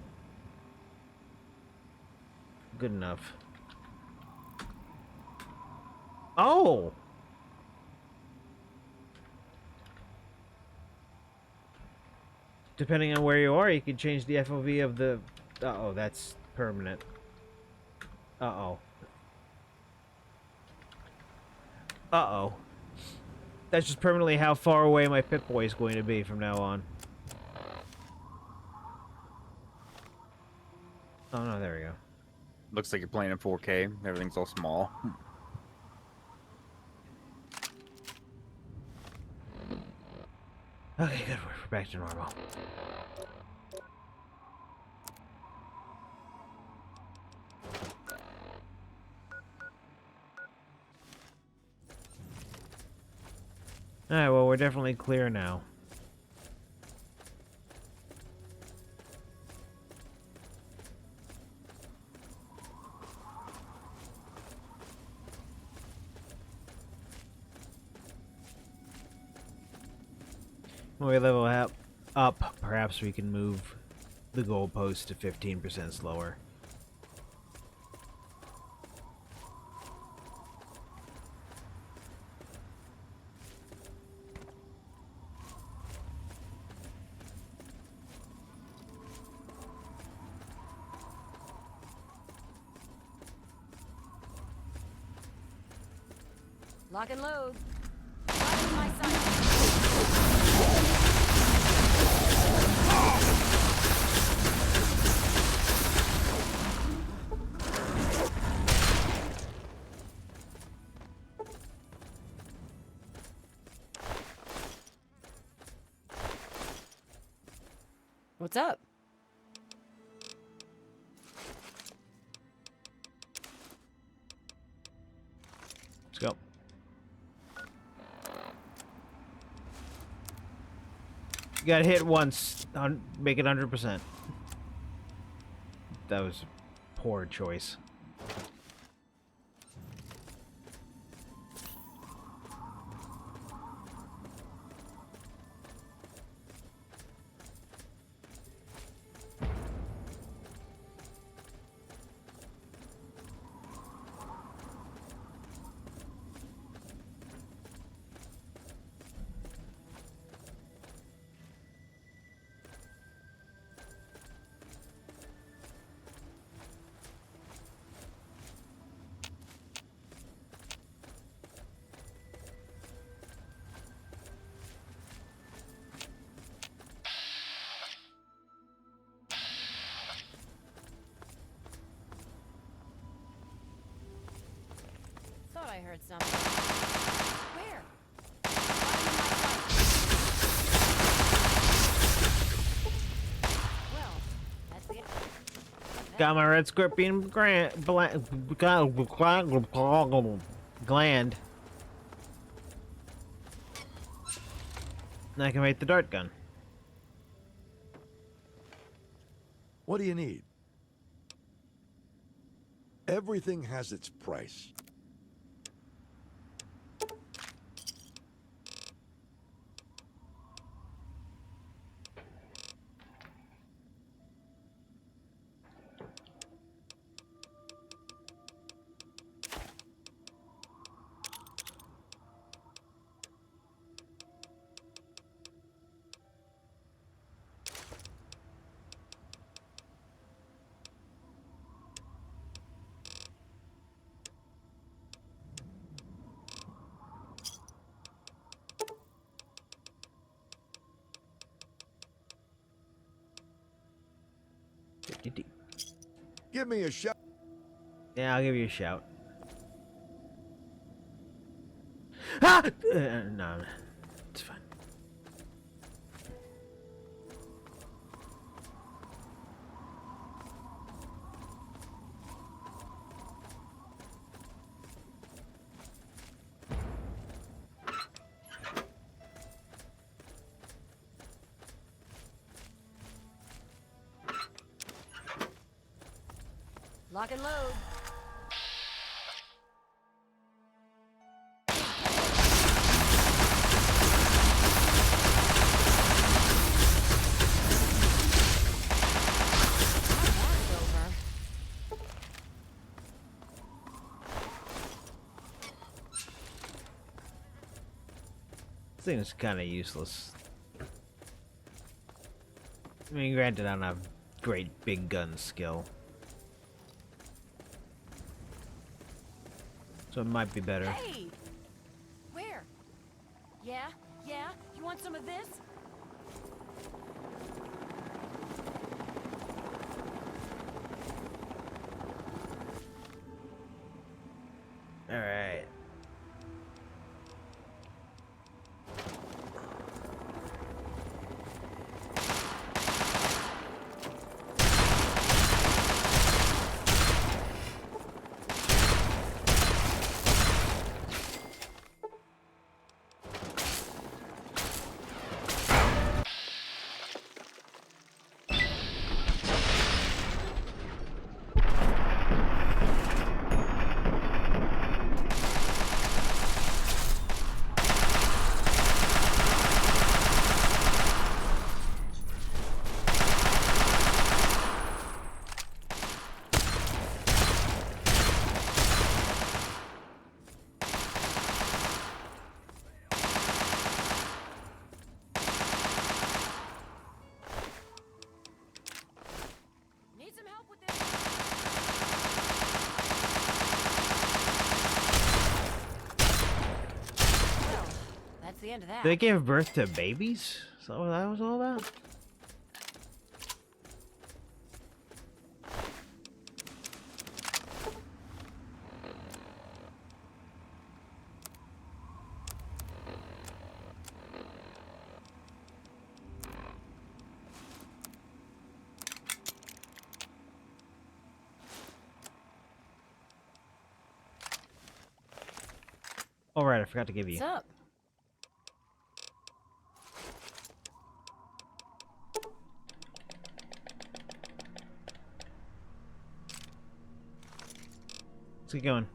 Good enough. Oh! Depending on where you are, you can change the FOV of the... Uh-oh, that's permanent. Uh-oh. Uh-oh. That's just permanently how far away my Pip-Boy is going to be from now on. Oh, no, there we go. Looks like you're playing in 4K. Everything's all small. Okay, good. We're back to normal. Alright, well, we're definitely clear now. When we level up, perhaps we can move the goalpost to 15% slower. Lock and load. Right in my sight. What's up? Let's go. You gotta hit once, make it 100%. That was a poor choice. Thought I heard something. Where? Well, that's it. Got my red scorpion gland. Now I can make the dart gun. What do you need? Everything has its price. Give me a shot. Yeah, I'll give you a shout. Ah! No, it's fine. Lock and load. This thing is kind of useless. I mean, granted, I don't have great big gun skill. So it might be better. Hey! Where? Yeah? Yeah? You want some of this? Alright. The end of that. They gave birth to babies? Is that what that was all about? All right, I forgot to give you. What's up? Let's get going.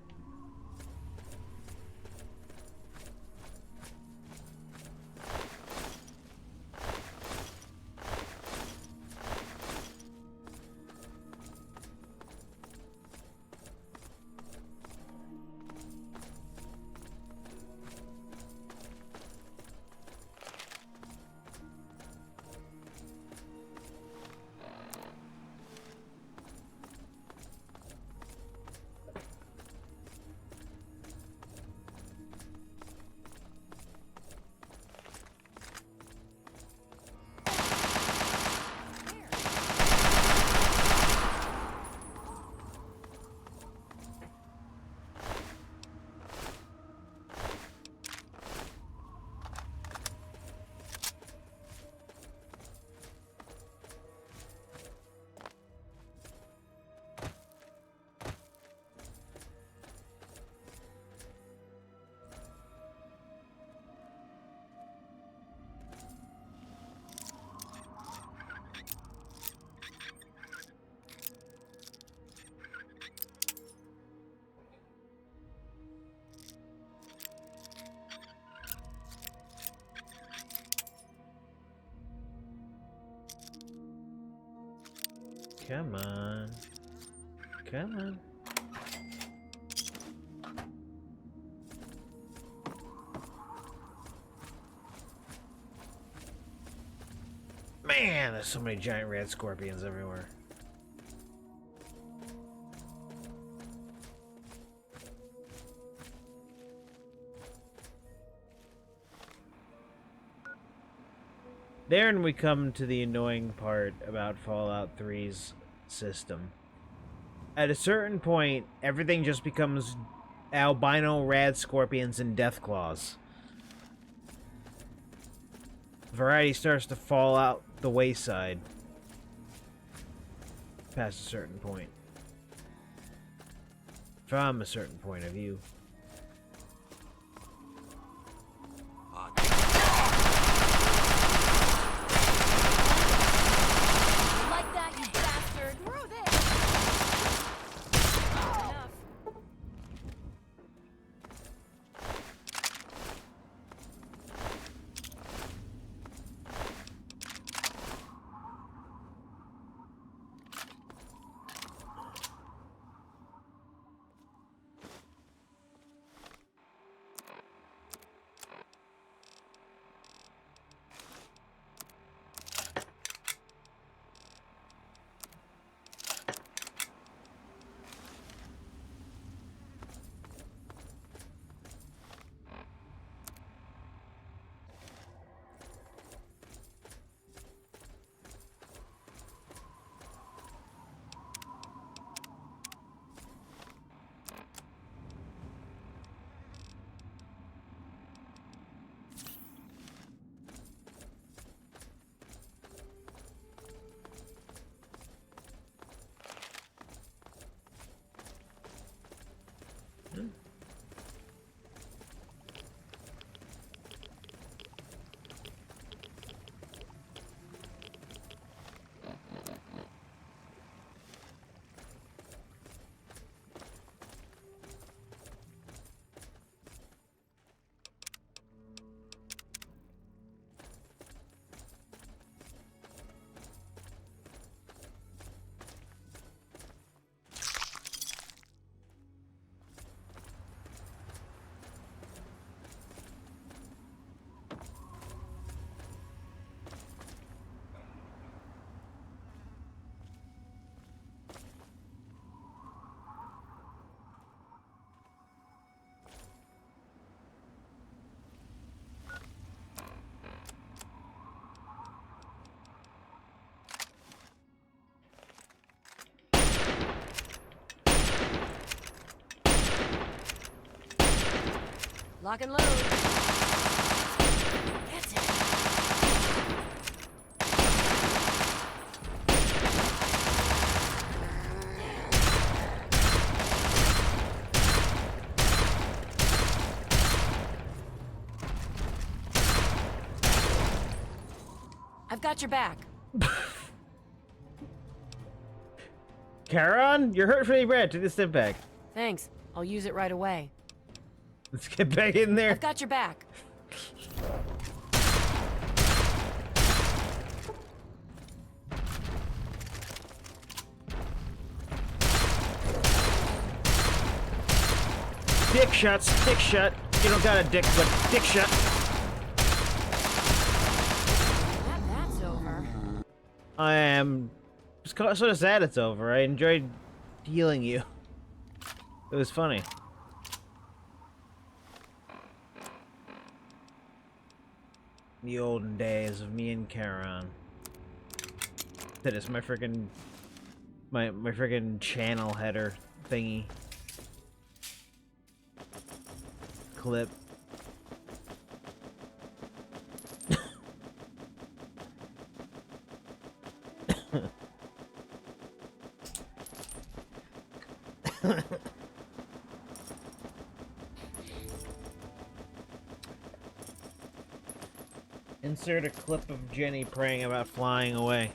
Come on. Come on. Man, there's so many giant red scorpions everywhere. There, and we come to the annoying part about Fallout 3's system. At a certain point, everything just becomes albino rad scorpions and death claws. Variety starts to fall out the wayside past a certain point. From a certain point of view. Like that, you bastard! Through this! Enough. Lock and load. That's it. I've got your back. Charon, you're hurt pretty bad. Take the step back. Thanks. I'll use it right away. Let's get back in there. I've got your back. Dick shots, dick shot. You don't got a dick, but dick shot. That's over. I am sort of sad it's over. I enjoyed healing you. It was funny. The olden days of me and Charon. That is my freaking my freaking channel header thingy. Clip. Insert a clip of Jenny praying about flying away.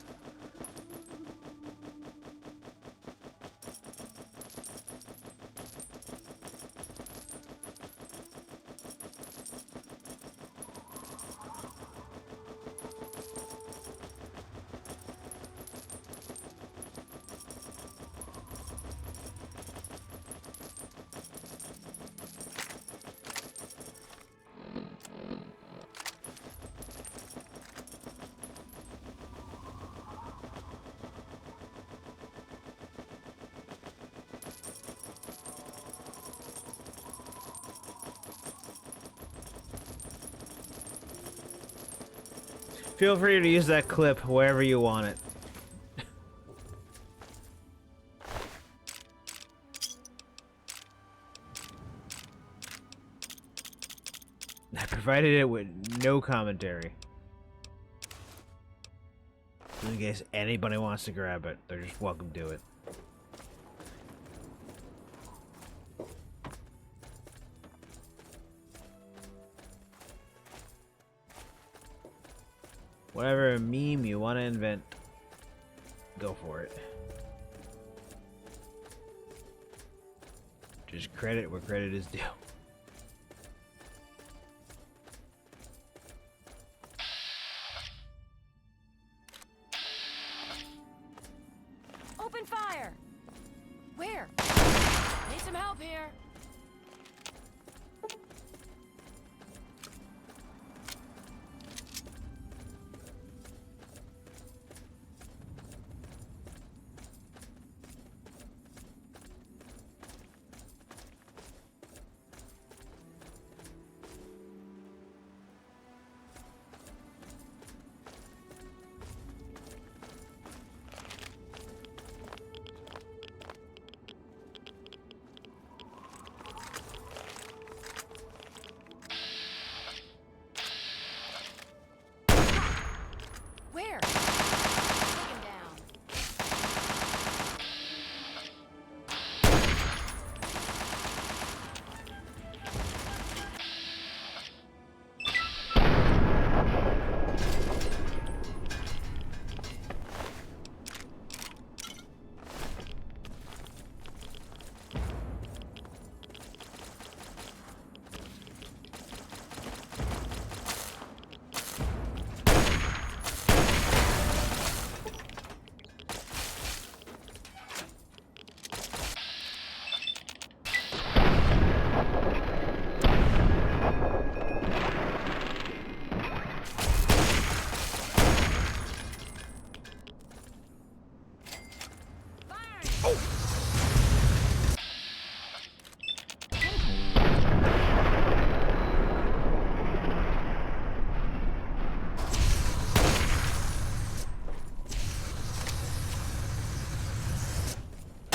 Feel free to use that clip wherever you want it. provided it with no commentary. In case anybody wants to grab it, they're just welcome to it. Whatever meme you want to invent, go for it. Just credit where credit is due. Open fire! Where? Need some help here. Where? Take him down.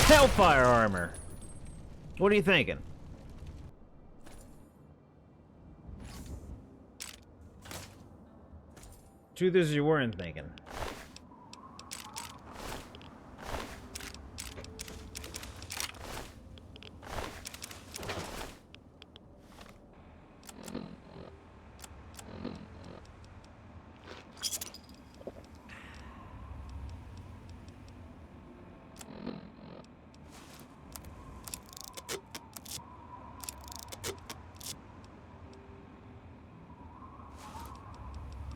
Hellfire armor. What are you thinking? Truth is, you weren't thinking.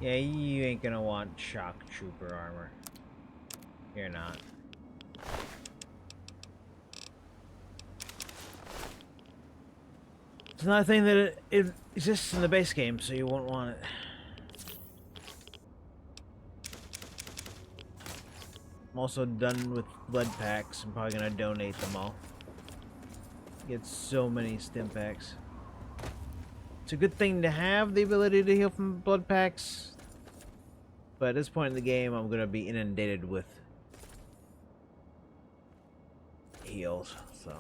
Yeah, you ain't gonna want shock trooper armor. You're not. It's not a thing that it exists in the base game, so you won't want it. I'm also done with blood packs. I'm probably gonna donate them all. Get so many stim packs. It's a good thing to have the ability to heal from blood packs, but at this point in the game, I'm gonna be inundated with heals, so.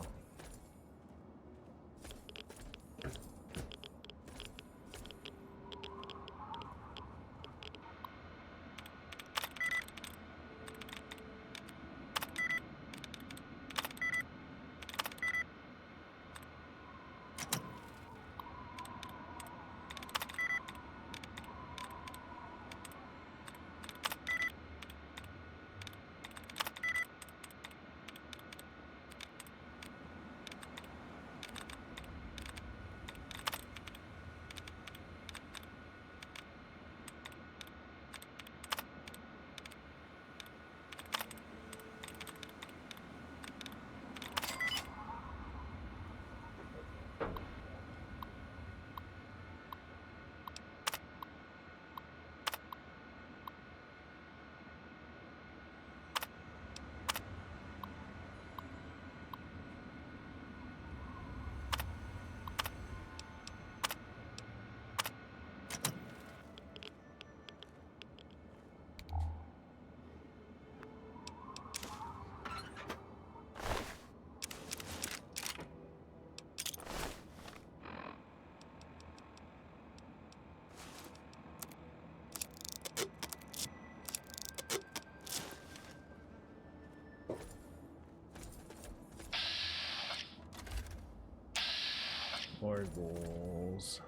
Collectibles.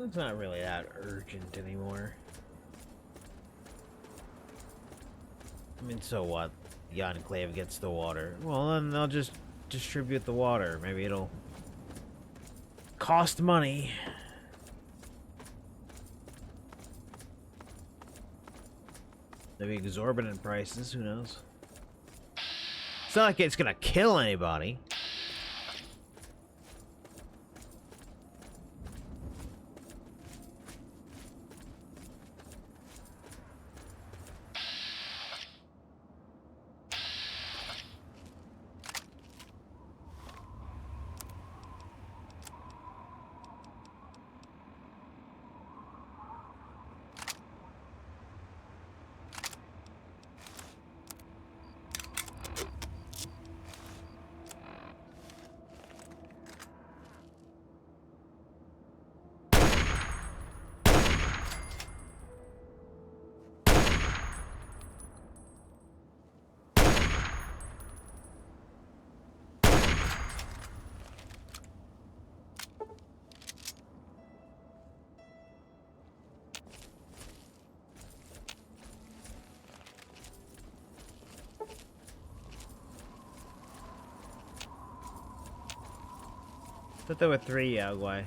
It's not really that urgent anymore. I mean, so what? The Enclave gets the water. Well, then they'll just distribute the water. Maybe it'll cost money. Maybe exorbitant prices, who knows? It's not like it's gonna kill anybody. I thought there were 3 Yaogwai.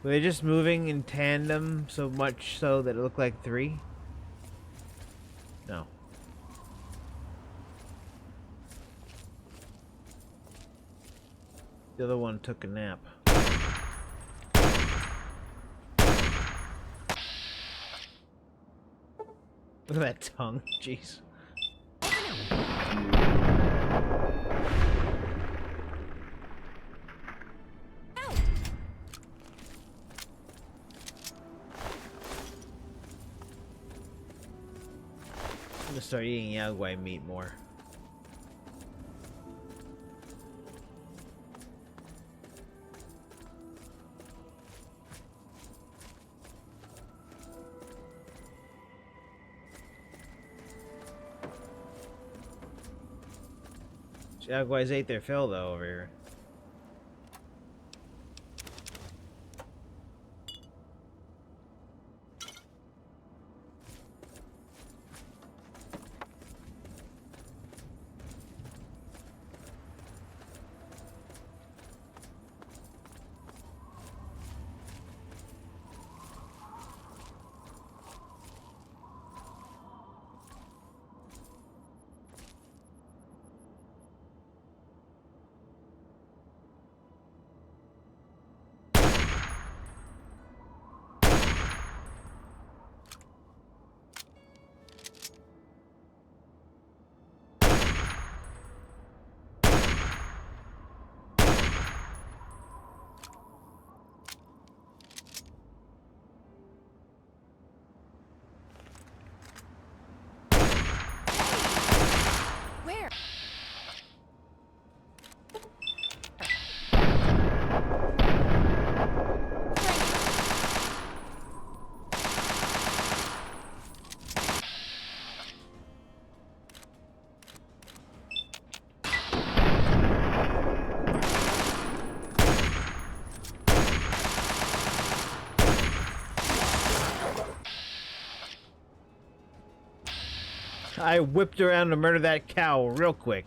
Were they just moving in tandem so much so that it looked like 3? No. The other one took a nap. Look at that tongue, jeez. I'm gonna start eating Yaogwai meat more. Yaogwais ate their fill though over here. Where? I whipped around to murder that cow real quick.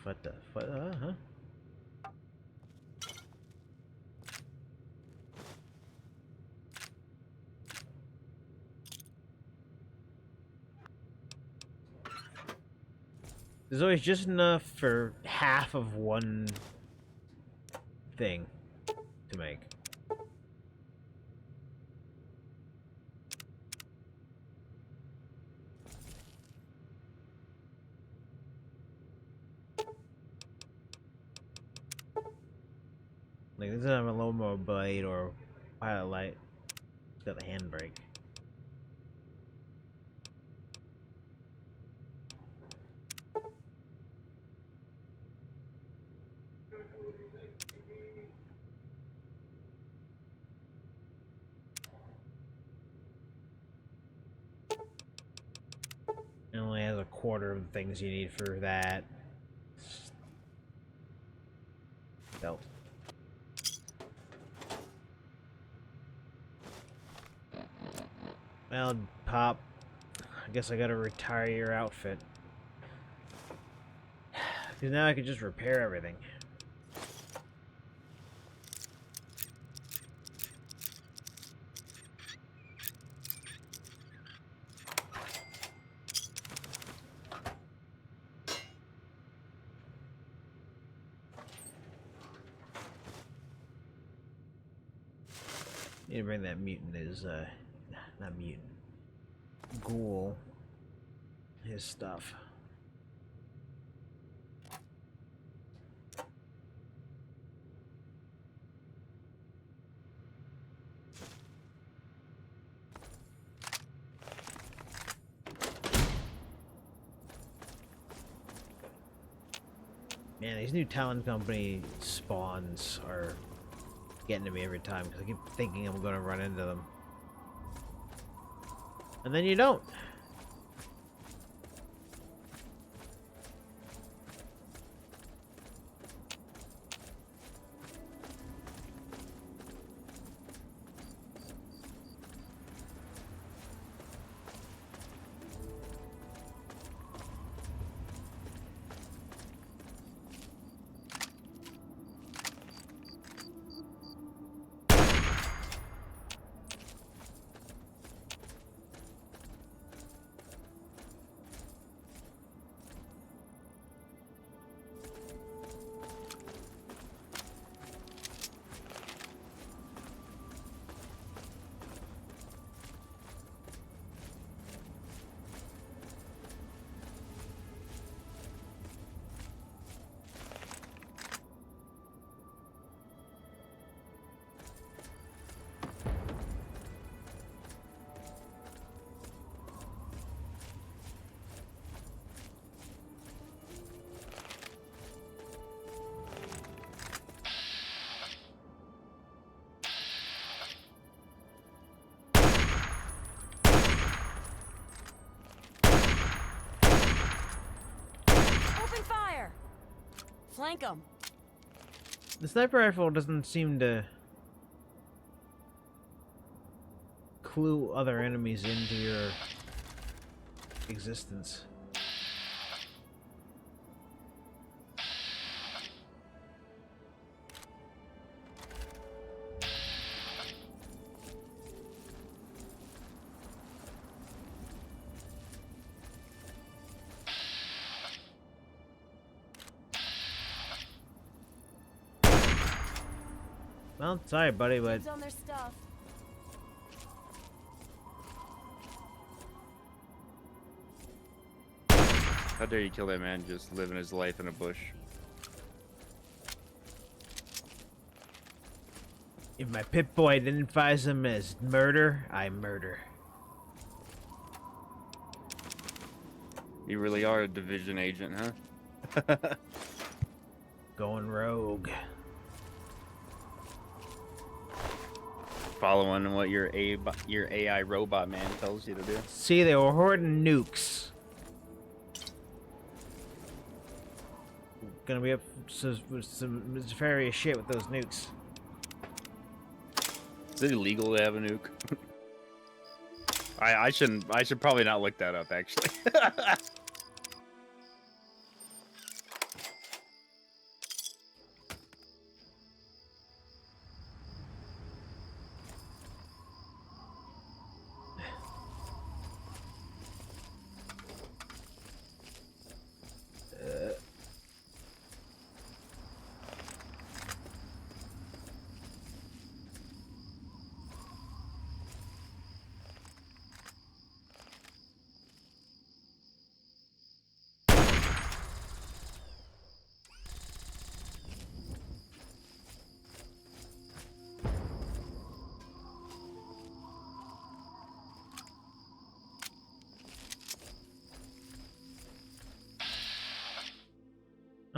What the huh? There's always just enough for half of one thing to make. Like, this doesn't have a lawnmower blade or pilot light. It's got the handbrake. It only has a quarter of the things you need for that. Belt. Well, Pop, I guess I gotta retire your outfit. Because now I can just repair everything. Need to bring that mutant, not mutant, ghoul, his stuff. Man, these new Talon Company spawns are getting to me every time because I keep thinking I'm going to run into them. And then you don't. Flank them. The sniper rifle doesn't seem to clue other enemies into your existence. Well, sorry, buddy, but On their stuff. How dare you kill that man just living his life in a bush? if my Pip-Boy identifies him as murder, I murder. You really are a division agent, huh? Going rogue. Following what your AI robot man tells you to do. See, they were hoarding nukes. Gonna be up some nefarious shit with those nukes. Is it illegal to have a nuke? I should probably not look that up, actually.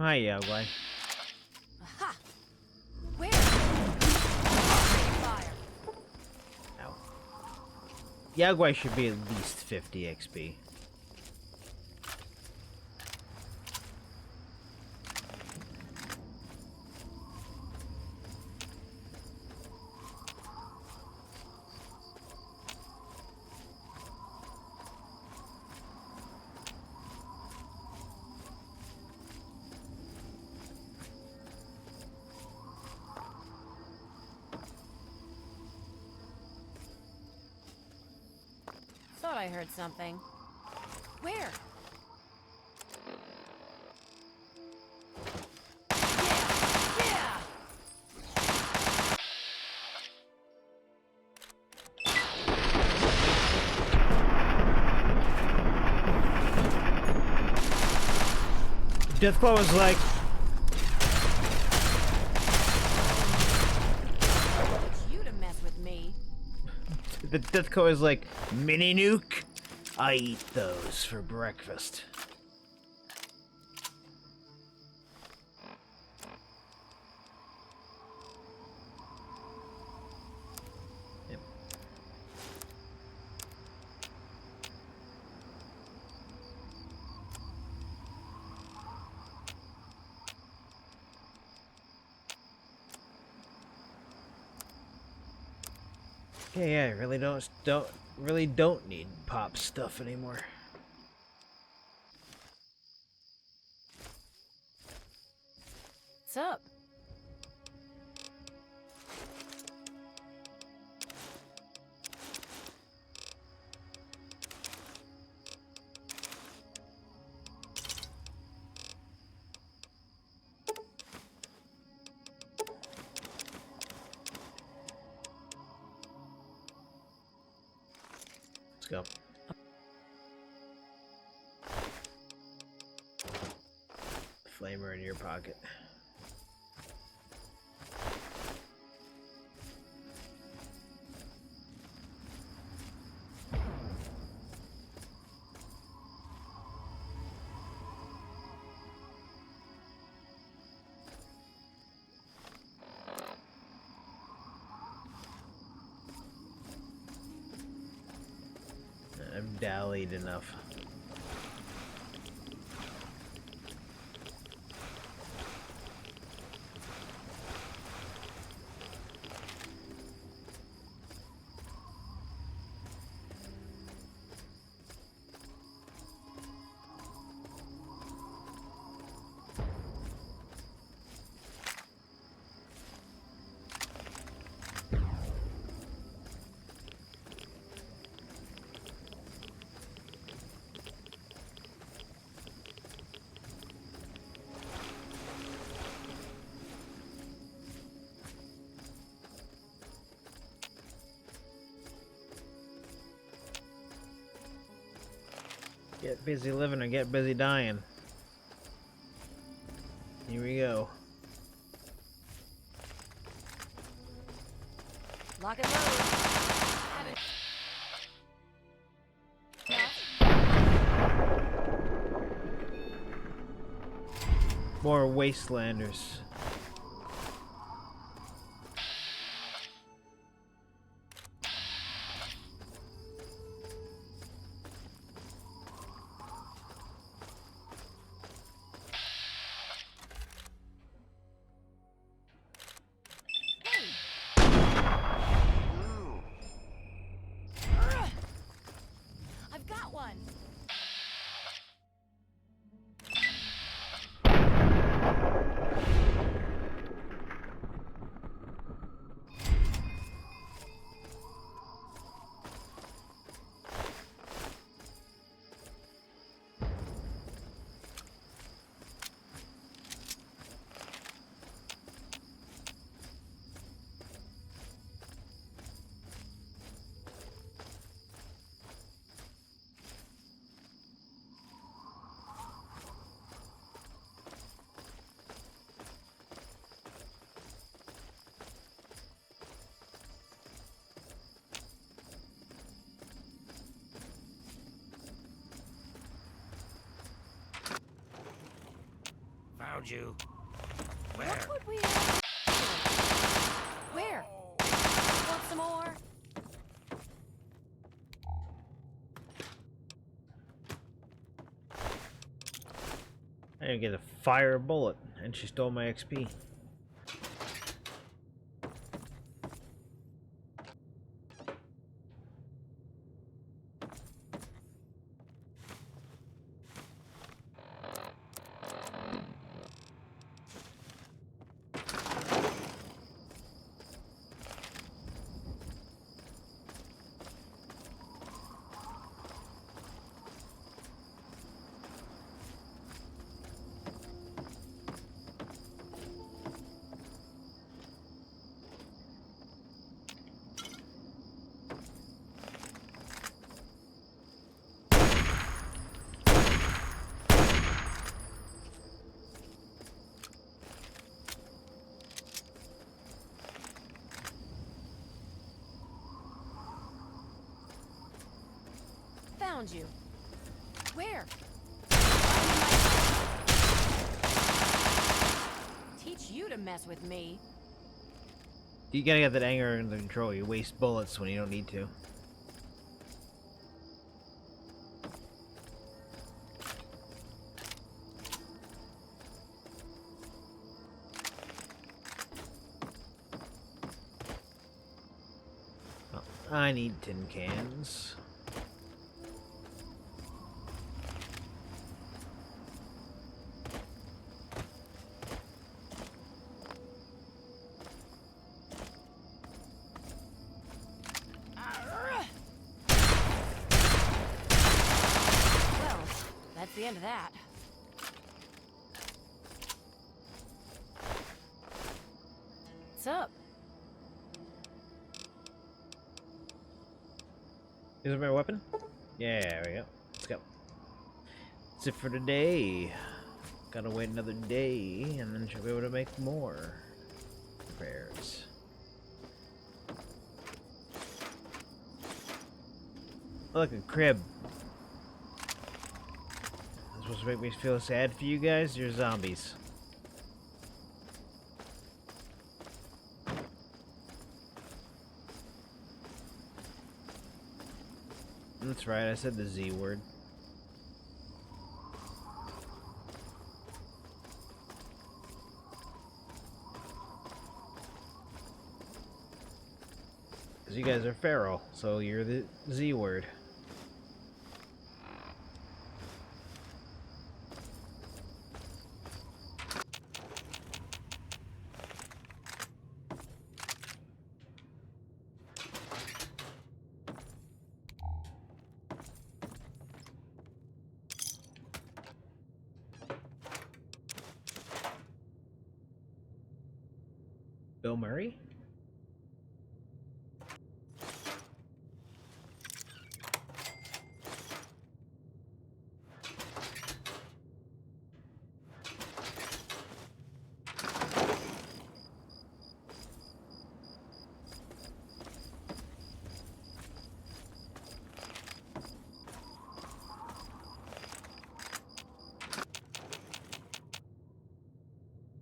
Hi, Yagwai. Aha! Where? Fire. Ow. Yagwai should be at least 50 XP. Thought I heard something. Where? Yeah! Deathclaw was like, You to mess with me. the Deathclaw is like, mini nuke? I eat those for breakfast. Yep. Yeah, I really don't need pop stuff anymore. What's up? Let's go. Flamer in your pocket. I've dallied enough. Get busy living or get busy dying. Here we go. Lock and load. More wastelanders. I've got one. Found you. Where? What would we Where? Want some more? I didn't get to fire a bullet, and she stole my XP. Found you. Where? Teach you to mess with me. You gotta get that anger under control. You waste bullets when you don't need to. Well, I need tin cans. Well, that's the end of that. What's up? Is it my weapon? Yeah, there we go. Let's go. That's it for today. Gotta wait another day, and then she'll be able to make more repairs. Look, a crib. That's supposed to make me feel sad for you guys? You're zombies. That's right, I said the Z word. Because you guys are feral, so you're the Z word. Bill Murray?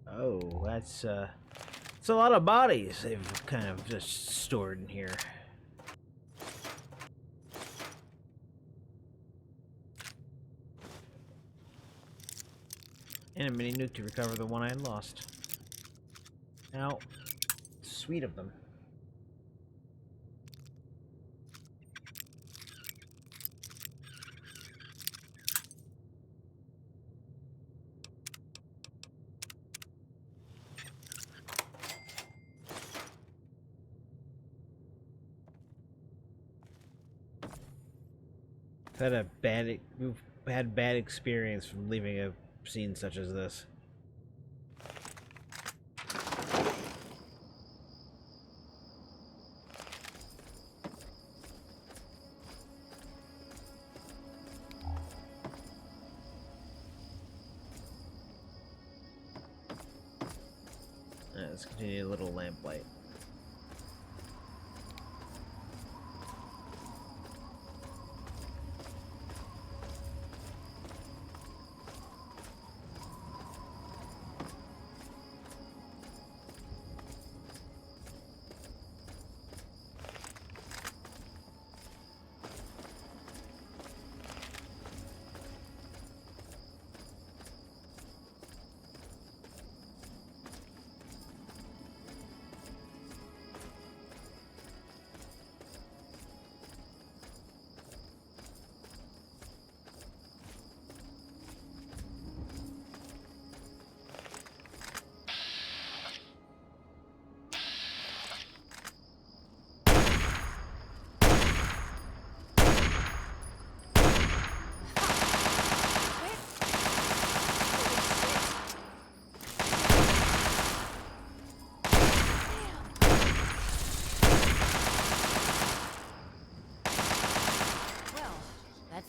Oh, that's it's a lot of bodies they've kind of just stored in here. And a mini nuke to recover the one I lost. Now, sweet of them. We've had bad experience from leaving a scene such as this. Let's continue a little lamplight.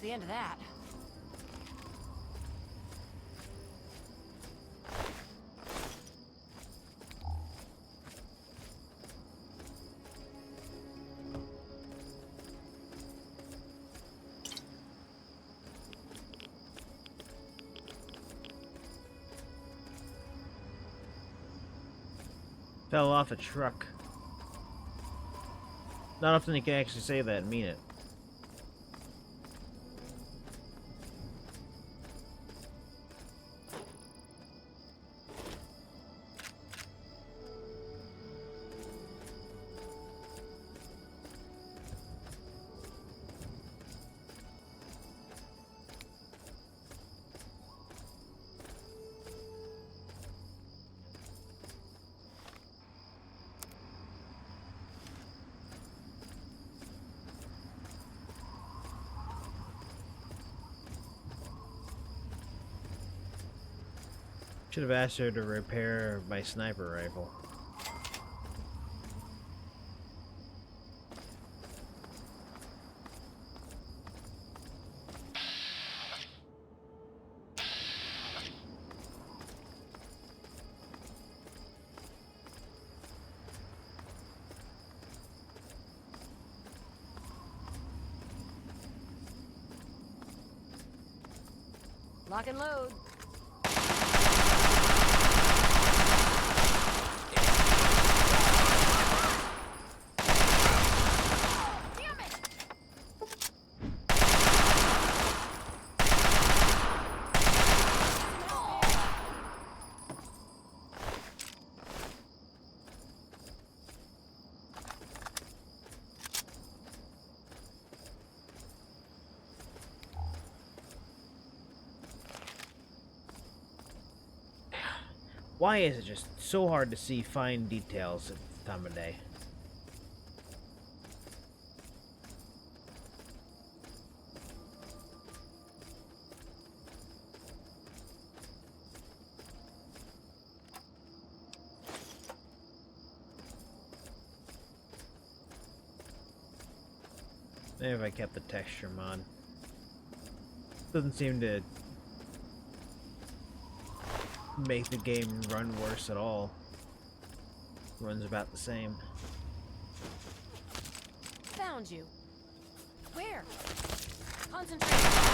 the end of that. Fell off a truck. Not often you can actually say that and mean it. Should have asked her to repair my sniper rifle. Lock and load. Why is it just so hard to see fine details at this time of day? Maybe if I kept the texture mod. Doesn't seem to make the game run worse at all. Runs about the same. Found you. Where? Concentrate.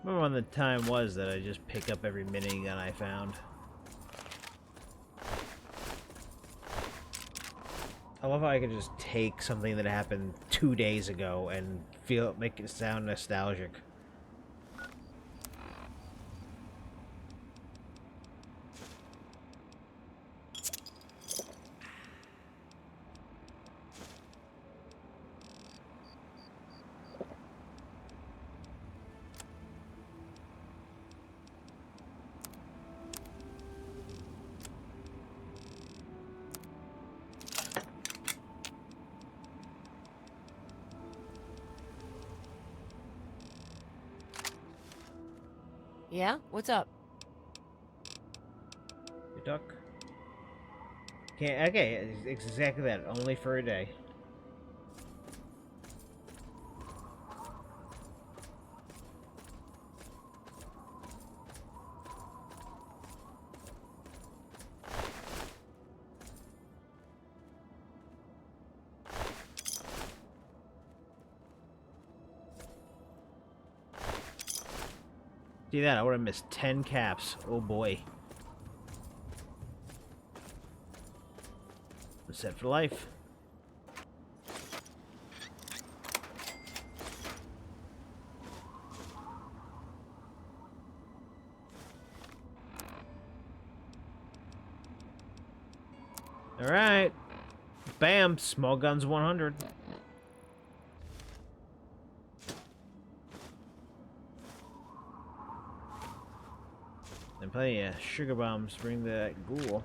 Remember when the time was that I just pick up every minigun I found. I love how I could just take something that happened 2 days ago and make it sound nostalgic. Yeah? What's up? You duck? Can't. Okay, it's exactly that. Only for a day. See that? I would have missed 10 caps. Oh boy. I'm set for life. Alright. Bam! Small guns 100. And plenty of sugar bombs bring that ghoul.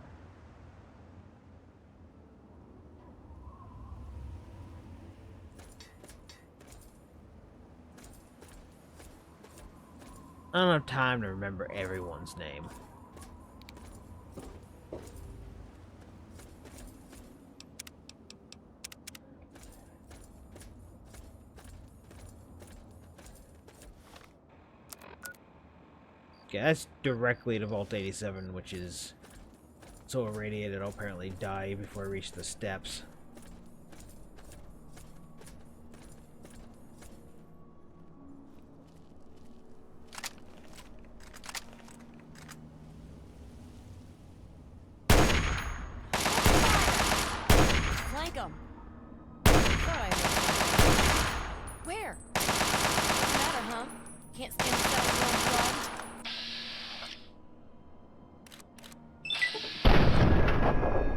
I don't have time to remember everyone's name. Okay, that's directly to Vault 87, which is so irradiated I'll apparently die before I reach the steps. Flank 'em. Where? Doesn't matter, huh? Can't stand the sight of your own blood.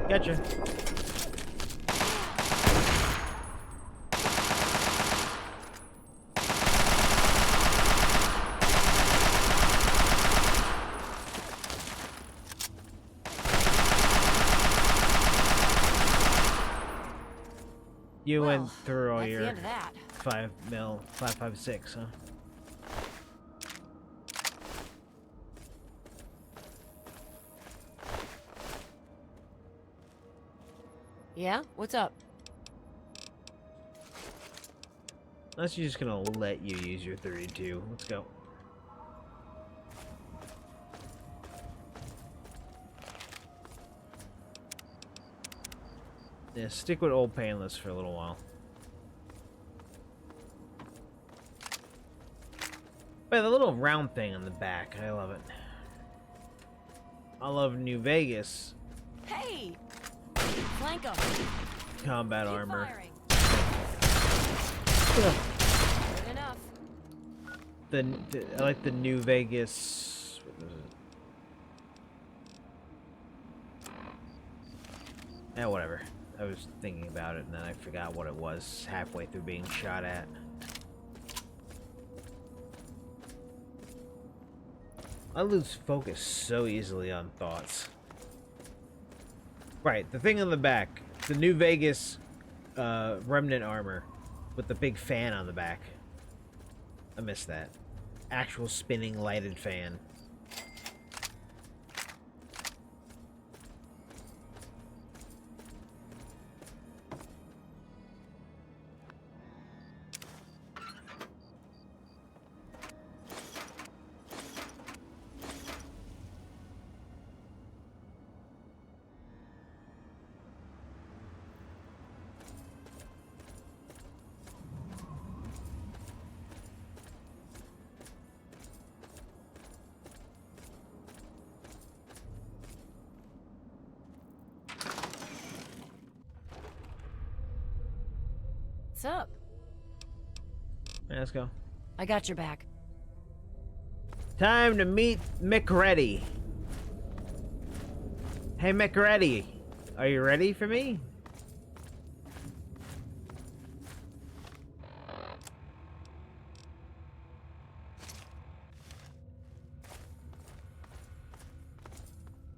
Gotcha. You went through all that's your the end of that. 5.56, huh? Yeah? What's up? Unless you're just gonna let you use your 32. Let's go. Yeah, stick with old painless for a little while. But the little round thing on the back, I love it. I love New Vegas. Hey! Flank 'em. Combat armor. Good enough. I like the New Vegas. What was it? Yeah, whatever. I was thinking about it and then I forgot what it was halfway through being shot at. I lose focus so easily on thoughts. Right, the thing on the back, the New Vegas remnant armor with the big fan on the back. I missed that. Actual spinning lighted fan. What's up? Yeah, let's go. I got your back. Time to meet McReady. Hey, McReady. Are you ready for me?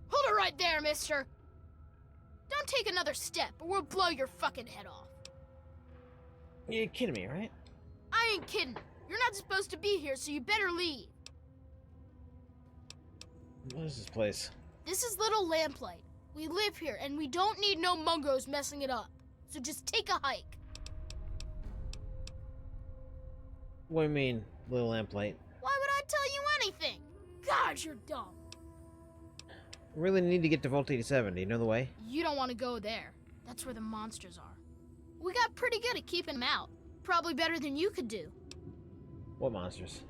Hold it right there, mister. Don't take another step or we'll blow your fucking head off. You're kidding me, right? I ain't kidding. You're not supposed to be here, so you better leave. What is this place? This is Little Lamplight. We live here, and we don't need no mungos messing it up. So just take a hike. What do you mean, Little Lamplight? Why would I tell you anything? God, you're dumb. I really need to get to Vault 87. Do you know the way? You don't want to go there. That's where the monsters are. We got pretty good at keeping them out. Probably better than you could do. What monsters?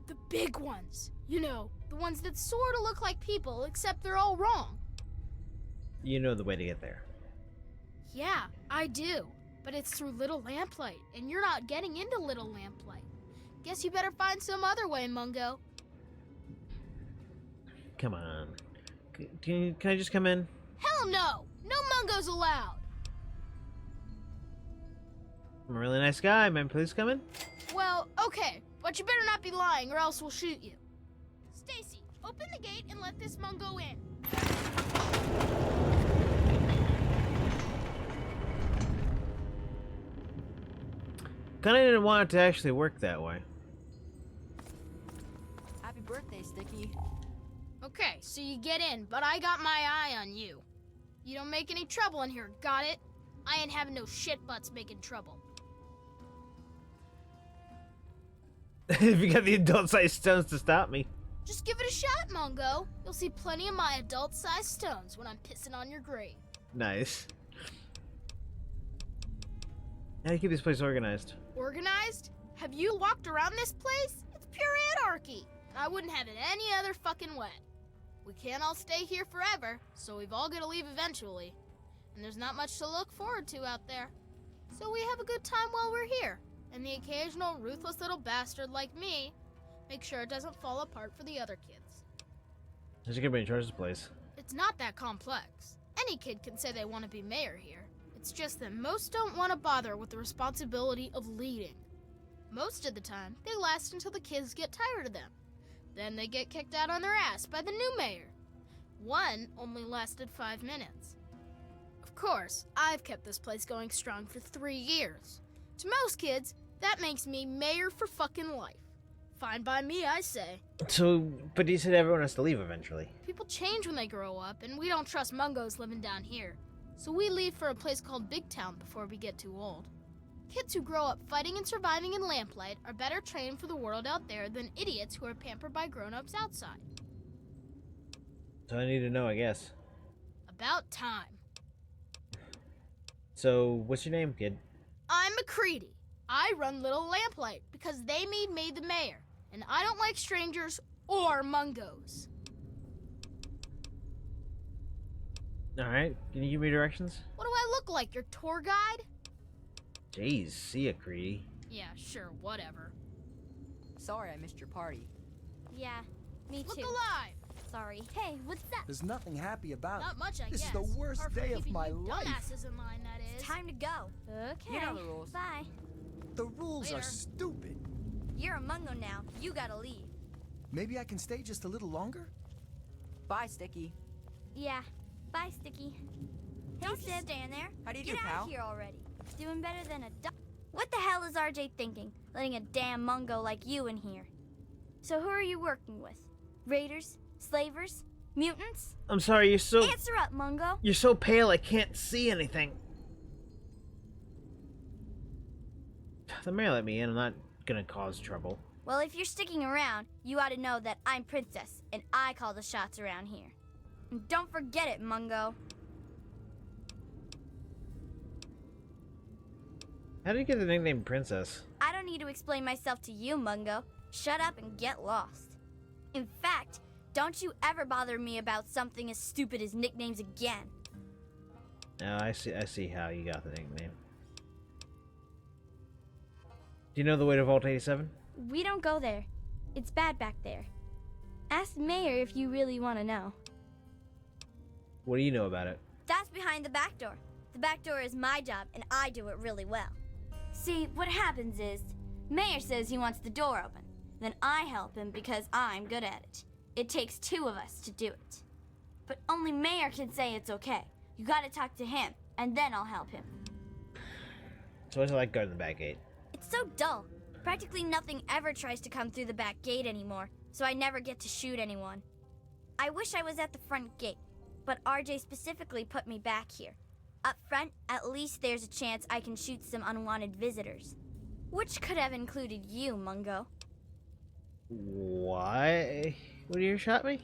The big ones. You know, the ones that sort of look like people, except they're all wrong. You know the way to get there. Yeah, I do. But it's through Little Lamplight, and you're not getting into Little Lamplight. Guess you better find some other way, Mungo. Come on. Can I just come in? Hell no! No Mungos allowed! I'm a really nice guy. May I please come in? Well, okay, but you better not be lying or else we'll shoot you. Stacy, Open the gate and let this Mungo in. Kinda didn't want it to actually work that way. Happy birthday, Sticky. Okay, so you get in, but I got my eye on you. You don't make any trouble in here, got it? I ain't having no shit butts making trouble. If you got the adult-sized stones to stop me. Just give it a shot, Mungo. You'll see plenty of my adult-sized stones when I'm pissing on your grave. Nice. How do you keep this place organized? Organized? Have you walked around this place? It's pure anarchy. I wouldn't have it any other fucking way. We can't all stay here forever, so we've all got to leave eventually. And there's not much to look forward to out there. So we have a good time while we're here. And the occasional ruthless little bastard like me make sure it doesn't fall apart for the other kids. How's you gonna be in charge of this place? It's not that complex. Any kid can say they want to be mayor here. It's just that most don't want to bother with the responsibility of leading. Most of the time, they last until the kids get tired of them. Then they get kicked out on their ass by the new mayor. One only lasted 5 minutes. Of course, I've kept this place going strong for 3 years. To most kids, that makes me mayor for fucking life. Fine by me, I say. So, but you said everyone has to leave eventually. People change when they grow up, and we don't trust Mungos living down here. So we leave for a place called Big Town before we get too old. Kids who grow up fighting and surviving in lamplight are better trained for the world out there than idiots who are pampered by grown-ups outside. So I need to know, I guess. About time. So, what's your name, kid? I'm McCready. I run Little Lamplight because they made me the mayor, and I don't like strangers or Mungos. Alright, can you give me directions? What do I look like, your tour guide? Jeez, see ya, Creedy. Yeah, sure, whatever. Sorry I missed your party. Yeah, me Look too. alive! Sorry. Hey, what's that? There's nothing happy about it. Not much, I This guess. is the worst Apart from day of keeping my you life. Dumbasses in line, that is. It's time to go. Okay. You know the rules. Bye. The rules Later. are stupid. You're a Mungo now. You gotta leave. Maybe I can stay just a little longer? Bye, Sticky. Yeah. Bye, Sticky. Don't just stand there. How do you Get do, out pal? of here already. Doing better than a duck. What the hell is RJ thinking? Letting a damn Mungo like you in here. So who are you working with? Raiders? Slavers? Mutants? I'm sorry, you're so... Answer up, Mungo. You're so pale, I can't see anything. The mayor let me in, I'm not gonna cause trouble. Well, if you're sticking around, you ought to know that I'm Princess, and I call the shots around here. And don't forget it, Mungo. How did you get the nickname Princess? I don't need to explain myself to you, Mungo. Shut up and get lost. In fact, don't you ever bother me about something as stupid as nicknames again. Oh, I see how you got the nickname. Do you know the way to Vault 87? We don't go there. It's bad back there. Ask the mayor if you really want to know. What do you know about it? That's behind the back door. The back door is my job, and I do it really well. See, what happens is, Mayor says he wants the door open. Then I help him because I'm good at it. It takes 2 of us to do it. But only Mayor can say it's okay. You gotta talk to him, and then I'll help him. So what's it like guarding the back gate? It's so dull. Practically nothing ever tries to come through the back gate anymore, so I never get to shoot anyone. I wish I was at the front gate, but RJ specifically put me back here. Up front, at least there's a chance I can shoot some unwanted visitors. Which could have included you, Mungo. Why would you shot me?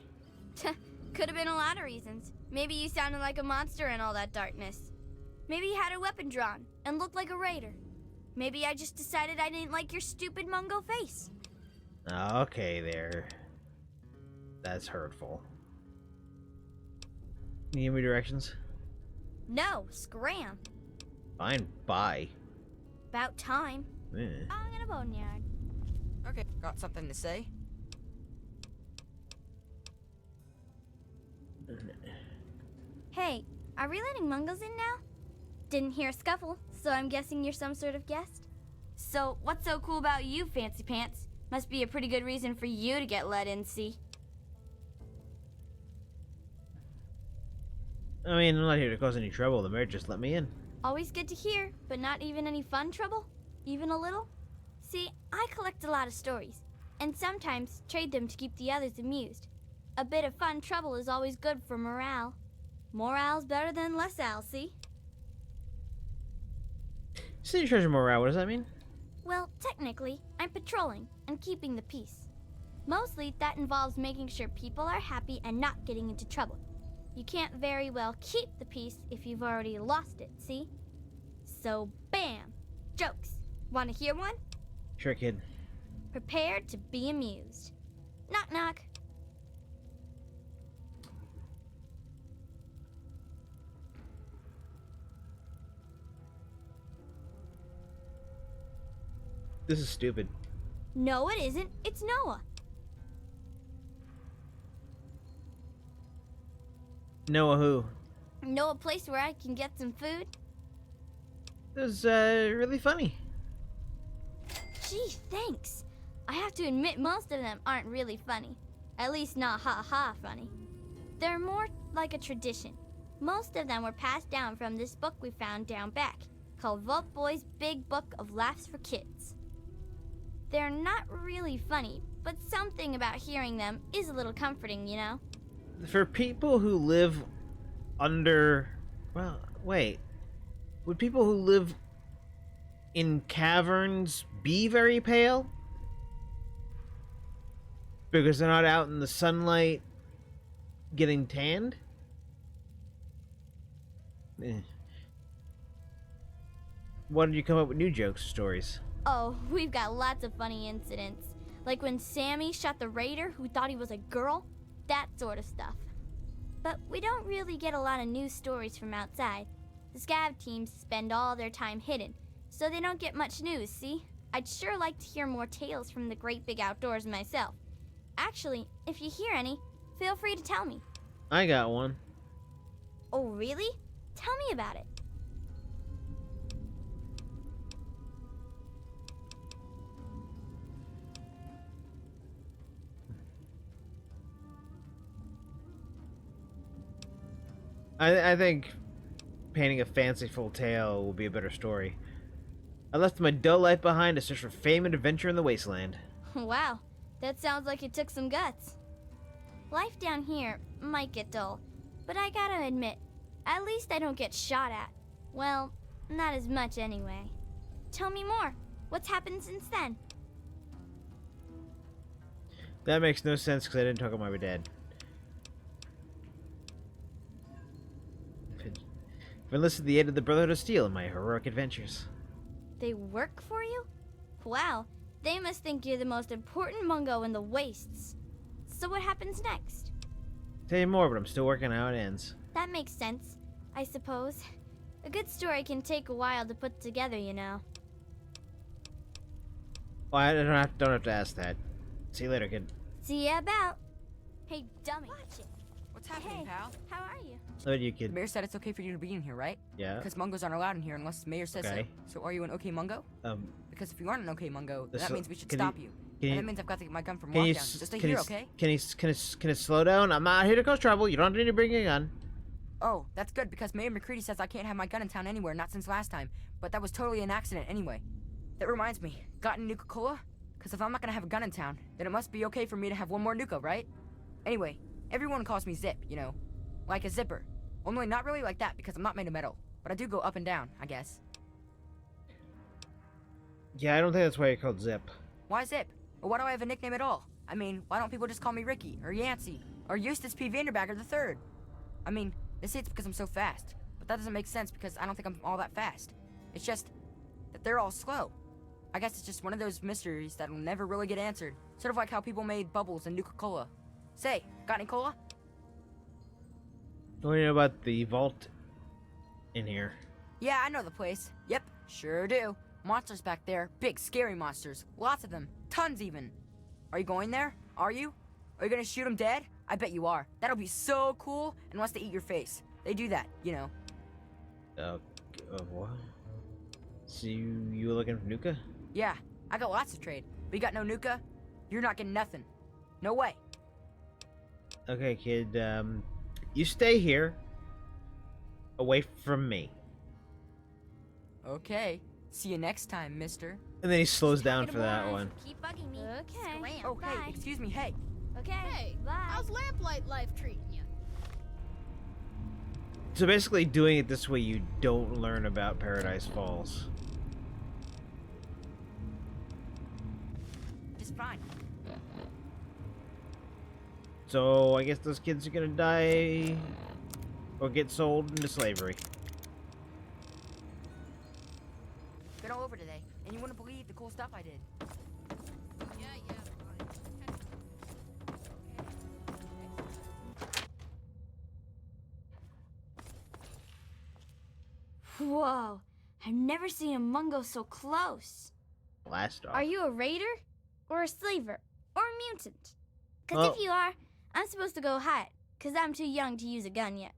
Could have been a lot of reasons. Maybe you sounded like a monster in all that darkness. Maybe you had a weapon drawn and looked like a raider. Maybe I just decided I didn't like your stupid Mungo face. Okay, there. That's hurtful. Can you give me directions? No, scram. Fine, bye. About time. Eh. I'm in a boneyard. Okay, got something to say? Hey, are we letting Mungos in now? Didn't hear a scuffle, so I'm guessing you're some sort of guest? So, what's so cool about you, Fancy Pants? Must be a pretty good reason for you to get let in, see? I mean, I'm not here to cause any trouble. The mayor just let me in. Always good to hear, but not even any fun trouble? Even a little? See, I collect a lot of stories, and sometimes trade them to keep the others amused. A bit of fun trouble is always good for morale. Morale's better than less al, see? City treasure morale, what does that mean? Well, technically, I'm patrolling and keeping the peace. Mostly, that involves making sure people are happy and not getting into trouble. You can't very well keep the peace if you've already lost it, see? So, bam! Jokes. Want to hear one? Sure, kid. Prepare to be amused. Knock knock. This is stupid. No, it isn't. It's Noah. Noah who? Know a place where I can get some food? It was, really funny. Gee, thanks. I have to admit most of them aren't really funny. At least not ha-ha funny. They're more like a tradition. Most of them were passed down from this book we found down back, called Vault Boy's Big Book of Laughs for Kids. They're not really funny, but something about hearing them is a little comforting, you know? For people who live under... Well, wait. Would people who live in caverns be very pale? Because they're not out in the sunlight getting tanned? Why did you come up with new jokes or stories? Oh, we've got lots of funny incidents. Like when Sammy shot the raider who thought he was a girl. That sort of stuff. But we don't really get a lot of news stories from outside. The scav teams spend all their time hidden, so they don't get much news, see? I'd sure like to hear more tales from the great big outdoors myself. Actually, if you hear any, feel free to tell me. I got one. Oh, really? Tell me about it. I think painting a fanciful tale will be a better story. I left my dull life behind to search for fame and adventure in the wasteland. Wow, that sounds like it took some guts. Life down here might get dull, but I gotta admit, at least I don't get shot at. Well, not as much anyway. Tell me more. What's happened since then? That makes no sense because I didn't talk about my dad. I've enlisted the aid of the Brotherhood of Steel in my heroic adventures. They work for you? Wow, they must think you're the most important Mungo in the wastes. So what happens next? Tell you more, but I'm still working on how it ends. That makes sense, I suppose. A good story can take a while to put together, you know. Well, I don't have to ask that. See you later, kid. See ya about. Hey, dummy. Watch it. What's happening, pal? How are you? How about you, kid? The mayor said it's okay for you to be in here, right? Yeah. Because Mungos aren't allowed in here unless the mayor says Okay. so. So are you an okay Mungo? Because if you aren't an okay Mungo, that means we should stop you. And that means I've got to get my gun from lockdown. Just stay here, okay? Can you slow down? I'm not here to cause trouble. You don't need to bring a gun. Oh, that's good, because Mayor McCready says I can't have my gun in town anywhere, not since last time. But that was totally an accident anyway. That reminds me, got any Nuka-Cola? Because if I'm not gonna have a gun in town, then it must be okay for me to have one more Nuka, right? Anyway, everyone calls me Zip, you know. Like a zipper. Only not really like that, because I'm not made of metal. But I do go up and down, I guess. Yeah, I don't think that's why you're called Zip. Why Zip? Or why do I have a nickname at all? I mean, why don't people just call me Ricky, or Yancey, or Eustace P. Vanderbagger III? I mean, they say it's because I'm so fast, but that doesn't make sense because I don't think I'm all that fast. It's just that they're all slow. I guess it's just one of those mysteries that'll never really get answered. Sort of like how people made bubbles and Nuka-Cola. Say, got any cola? What do you know about the vault in here? Yeah, I know the place. Yep, sure do. Monsters back there. Big, scary monsters. Lots of them. Tons, even. Are you going there? Are you? Are you gonna shoot them dead? I bet you are. That'll be so cool, unless they eat your face. They do that, you know. What? So you were looking for Nuka? Yeah, I got lots of trade. But you got no Nuka? You're not getting nothing. No way. Okay, kid, you stay here. Away from me. Okay. See you next time, mister. And then he slows down for that one. Keep bugging me. Okay. Scram. Oh, Bye. hey, excuse me, hey. Okay. Hey, Bye. how's lamplight life treating you? So basically doing it this way, you don't learn about Paradise Falls. Just fine. So I guess those kids are gonna die or get sold into slavery. Been all over today, and you wouldn't believe the cool stuff I did. Yeah. Whoa. I've never seen a mungo so close. Blast off. Are you a raider? Or a slaver? Or a mutant? Because Well- if you are, I'm supposed to go hide. Because I'm too young to use a gun yet.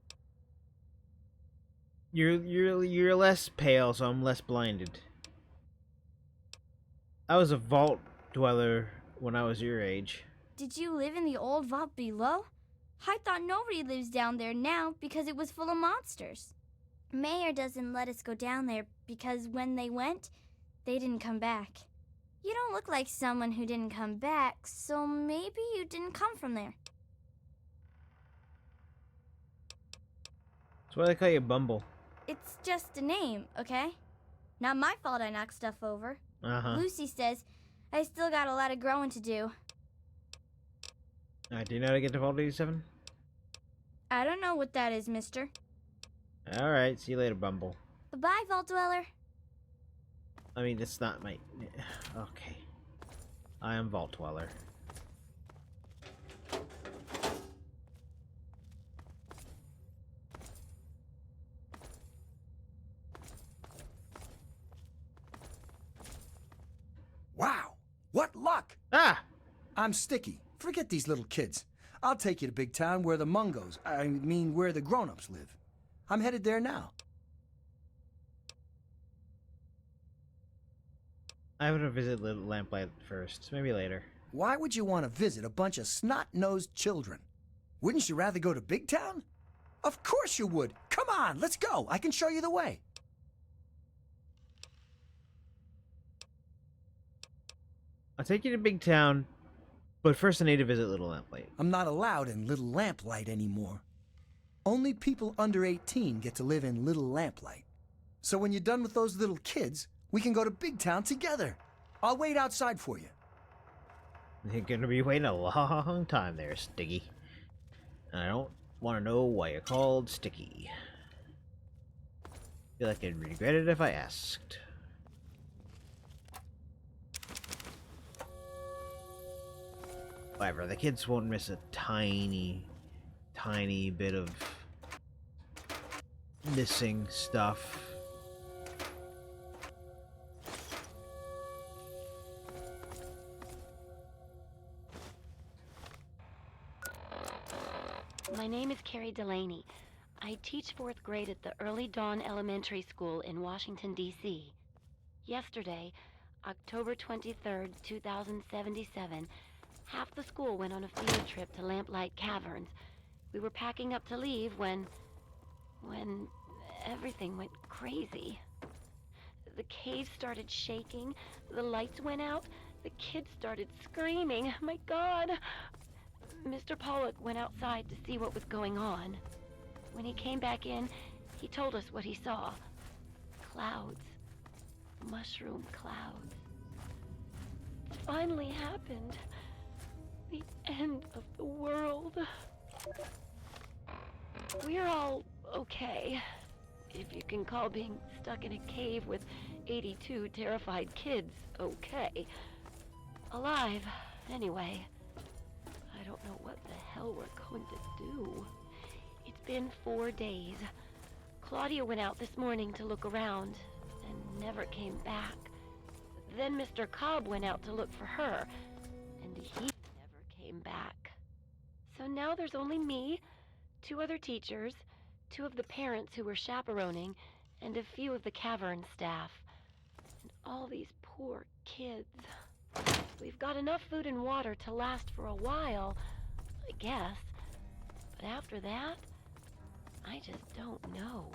You're less pale, so I'm less blinded. I was a vault dweller when I was your age. Did you live in the old vault below? I thought nobody lives down there now because it was full of monsters. Mayor doesn't let us go down there because when they went, they didn't come back. You don't look like someone who didn't come back, so maybe you didn't come from there. That's why they call you Bumble. It's just a name, okay? Not my fault I knocked stuff over. Uh-huh. Lucy says I still got a lot of growing to do. Do you know how to get to Vault 87? I don't know what that is, mister. Alright, see you later, Bumble. Bye-bye, Vault Dweller. I mean, it's not my... Okay. I am Vault Dweller. Wow, what luck! Ah! I'm Sticky. Forget these little kids. I'll take you to Big Town where the Mungos, I mean where the grown-ups live. I'm headed there now. I want to visit Little Lamplight first. Maybe later. Why would you want to visit a bunch of snot-nosed children? Wouldn't you rather go to Big Town? Of course you would. Come on, let's go. I can show you the way. I'll take you to Big Town, but first I need to visit Little Lamplight. I'm not allowed in Little Lamplight anymore. Only people under 18 get to live in Little Lamplight. So when you're done with those little kids, we can go to Big Town together. I'll wait outside for you. You're gonna be waiting a long time there, Sticky. And I don't want to know why you're called Sticky. Feel like I'd regret it if I asked. Whatever, the kids won't miss a tiny bit of missing stuff. My name is Carrie Delaney. I teach 4th grade at the Early Dawn Elementary School in Washington, D.C. Yesterday, October 23rd, 2077, half the school went on a field trip to Lamplight Caverns. We were packing up to leave when everything went crazy. The cave started shaking, the lights went out, the kids started screaming. My God! Mr. Pollock went outside to see what was going on. When he came back in, he told us what he saw. Clouds. Mushroom clouds. It finally happened. The end of the world. We're all okay. If you can call being stuck in a cave with 82 terrified kids okay. Alive, anyway. I don't know what the hell we're going to do. It's been 4 days. Claudia went out this morning to look around and never came back. Then Mr. Cobb went out to look for her, and he never came back. So now there's only me, 2 other teachers, 2 of the parents who were chaperoning, and a few of the cavern staff. And all these poor kids. We've got enough food and water to last for a while, I guess. But after that, I just don't know.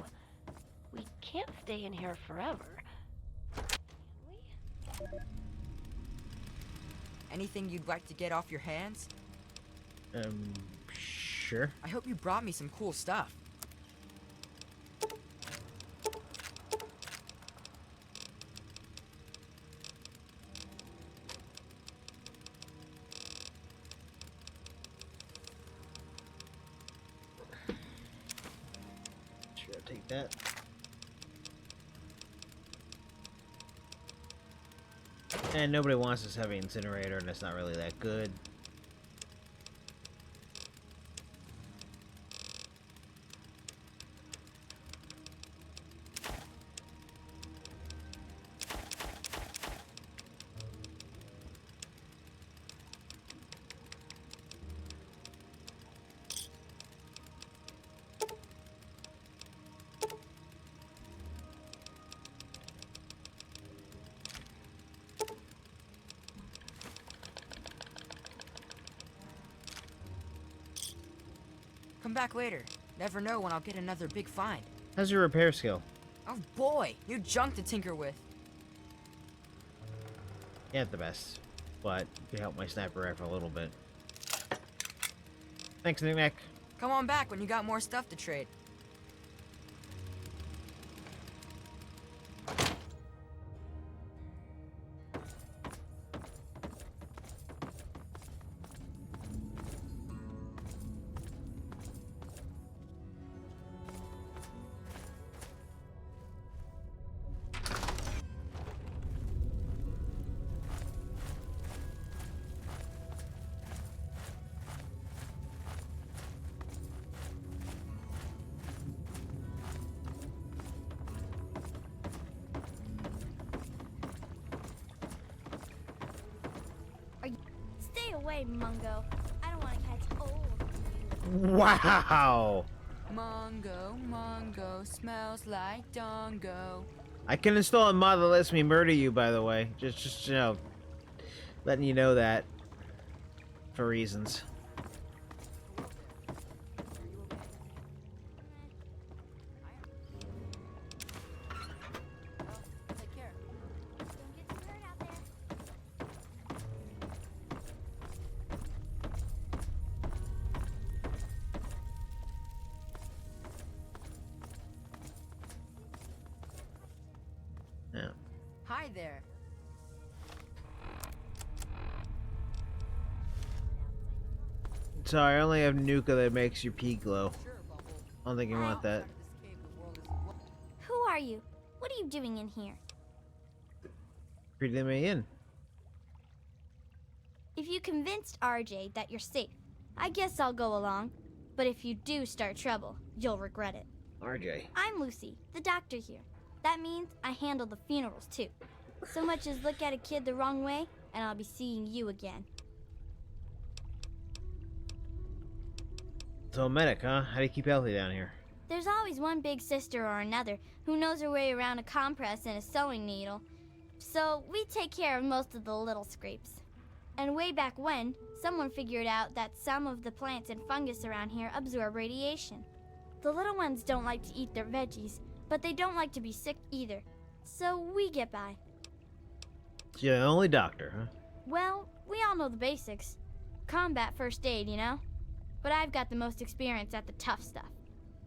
We can't stay in here forever. Can we? Anything you'd like to get off your hands? Sure. I hope you brought me some cool stuff. Sure, I'll take that. And nobody wants this heavy incinerator, and it's not really that good. Come back later. Never know when I'll get another big find. How's your repair skill? Oh boy, new junk to tinker with. Yeah, the best. But you help my sniper rifle a little bit. Thanks, Nick. Come on back when you got more stuff to trade. Stay away, Mungo. I don't want to catch old. Wow! Mungo, smells like dongo. I can install a mod that lets me murder you, by the way. Just you know, letting you know that. For reasons. Yeah. Hi there. Sorry, I only have Nuka that makes your pee glow. I don't think you want that. Who are you? What are you doing in here? Breathing me in. If you convinced RJ that you're safe, I guess I'll go along. But if you do start trouble, you'll regret it. RJ. I'm Lucy, the doctor here. That means I handle the funerals too. So much as look at a kid the wrong way, and I'll be seeing you again. So a medic, huh? How do you keep healthy down here? There's always one big sister or another who knows her way around a compress and a sewing needle. So we take care of most of the little scrapes. And way back when, someone figured out that some of the plants and fungus around here absorb radiation. The little ones don't like to eat their veggies, but they don't like to be sick either. So we get by. So you're the only doctor, huh? Well, we all know the basics. Combat first aid, you know? But I've got the most experience at the tough stuff.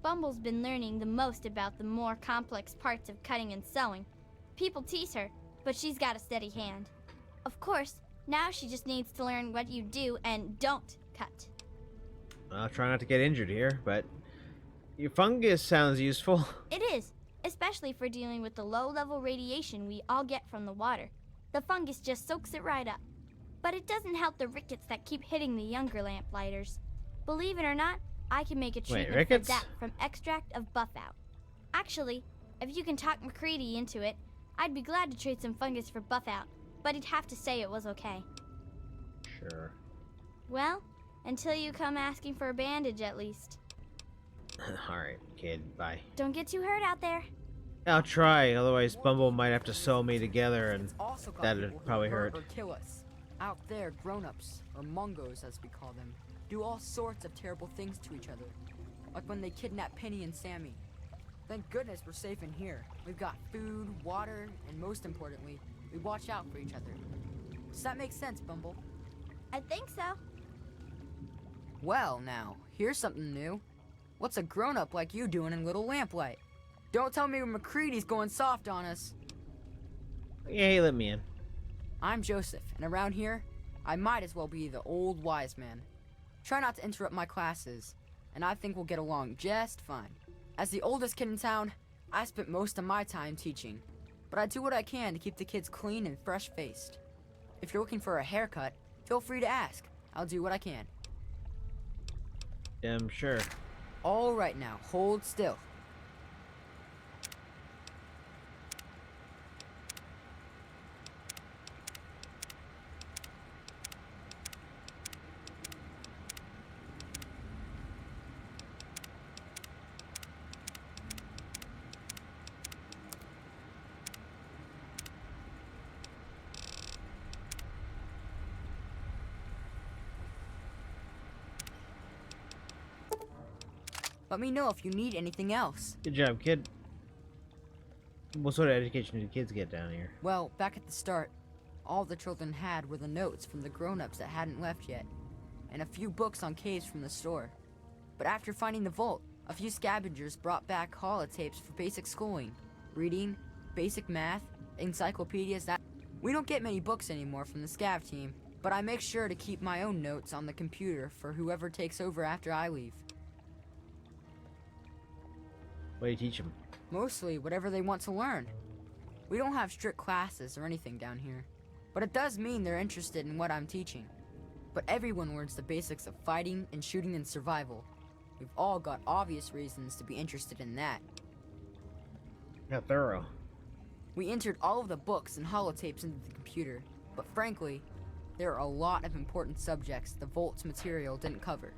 Bumble's been learning the most about the more complex parts of cutting and sewing. People tease her, but she's got a steady hand. Of course, now she just needs to learn what you do and don't cut. I'll try not to get injured here, but your fungus sounds useful. It is, especially for dealing with the low-level radiation we all get from the water. The fungus just soaks it right up. But it doesn't help the rickets that keep hitting the younger lamplighters. Believe it or not, I can make a treatment for that from extract of Buffout. Actually, if you can talk McCready into it, I'd be glad to trade some fungus for Buffout, but he'd have to say it was okay. Sure. Well, until you come asking for a bandage at least. Alright, kid, bye. Don't get too hurt out there. I'll try, otherwise Bumble might have to sew me together and Also got that'd people who probably hurt. Or kill us. Out there, grown-ups, or mongos as we call them, do all sorts of terrible things to each other. like when they kidnapped Penny and Sammy. Thank goodness we're safe in here. We've got food, water, and most importantly, we watch out for each other. Does that make sense, Bumble? I think so. Well, now, here's something new. What's a grown-up like you doing in Little Lamplight? Don't tell me McCready's going soft on us. Yeah, he let me in. I'm Joseph, and around here, I might as well be the old wise man. Try not to interrupt my classes, and I think we'll get along just fine. As the oldest kid in town, I spent most of my time teaching, but I do what I can to keep the kids clean and fresh-faced. If you're looking for a haircut, feel free to ask. I'll do what I can. Sure. All right now, hold still. Let me know if you need anything else. Good job, kid. What sort of education do kids get down here? Well, back at the start, all the children had were the notes from the grown-ups that hadn't left yet, and a few books on caves from the store. But after finding the vault, a few scavengers brought back holotapes for basic schooling, reading, basic math, encyclopedias. That we don't get many books anymore from the scav team, but I make sure to keep my own notes on the computer for whoever takes over after I leave. What do you teach them? Mostly whatever they want to learn. We don't have strict classes or anything down here, but it does mean they're interested in what I'm teaching. But everyone learns the basics of fighting and shooting and survival. We've all got obvious reasons to be interested in that. How thorough. We entered all of the books and holotapes into the computer, but frankly, there are a lot of important subjects the Vault's material didn't cover.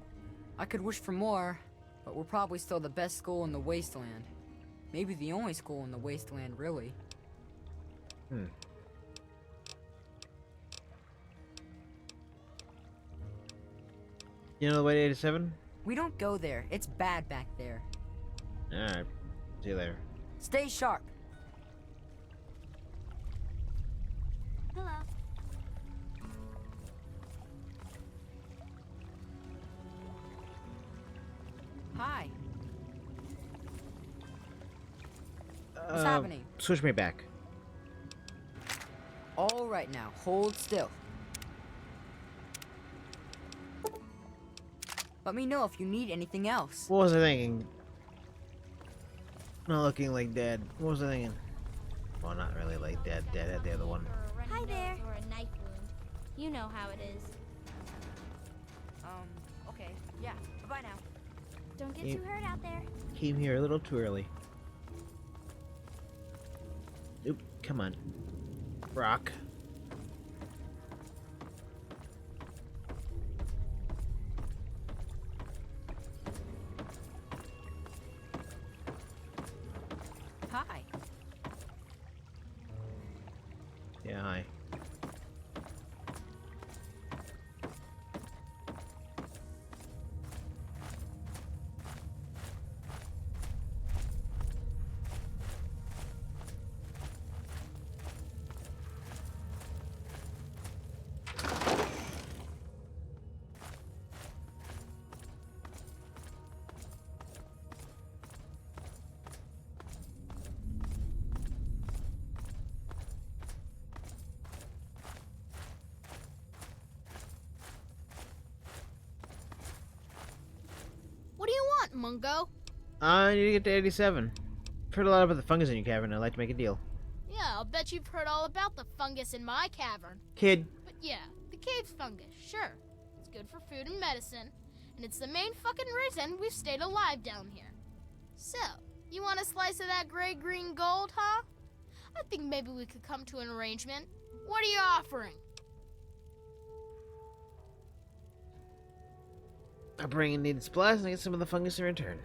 I could wish for more, but we're probably still the best school in the Wasteland. Maybe the only school in the Wasteland, really. You know the way to 87? We don't go there. It's bad back there. Alright. See you later. Stay sharp. Hello. Hi. What's happening? Switch me back. All right now, hold still. Let me know if you need anything else. What was I thinking? Not looking like Dad. What was I thinking? Well, not really like Dad. Dad had the other one. Hi there. Or a knife wound. You know how it is. Okay. Yeah. Bye-bye now. Don't get too hurt out there. Came here a little too early. Oop, come on. Rock. Hi. Yeah, hi. What do you want, Mungo? I need to get to 87. I've heard a lot about the fungus in your cavern. I'd like to make a deal. Yeah, I'll bet you've heard all about the fungus in my cavern. Kid. But yeah, the cave's fungus, sure. It's good for food and medicine, and it's the main fucking reason we've stayed alive down here. So, you want a slice of that gray-green gold, huh? I think maybe we could come to an arrangement. What are you offering? I'll bring in needed supplies and I get some of the fungus in return.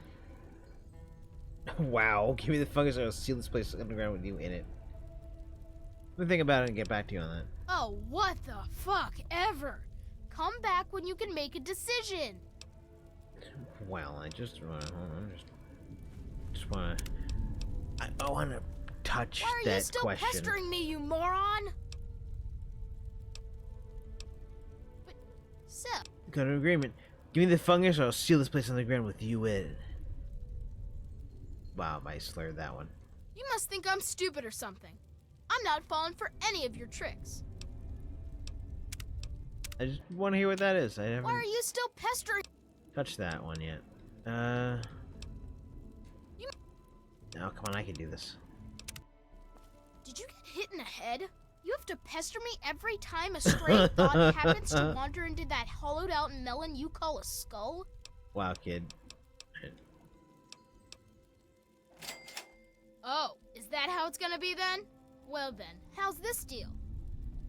Wow, give me the fungus or I'll seal this place underground with you in it. Let me think about it and get back to you on that. Oh, what the fuck ever? Come back when you can make a decision. Well, I just want to hold on. Just want to. I want to touch Why are that you still question. pestering me, you moron? But, so, Got an agreement. Give me the fungus, or I'll seal this place on the ground with you in. Wow, I slurred that one. you must think I'm stupid or something. I'm not falling for any of your tricks. I just want to hear what that is. I haven't Why are you still pestering? touched that one yet. You... Oh, come on, I can do this. Did you get hit in the head? You have to pester me every time a stray thought happens to wander into that hollowed-out melon you call a skull? Wow, kid. Oh, is that how it's gonna be then? Well then, how's this deal?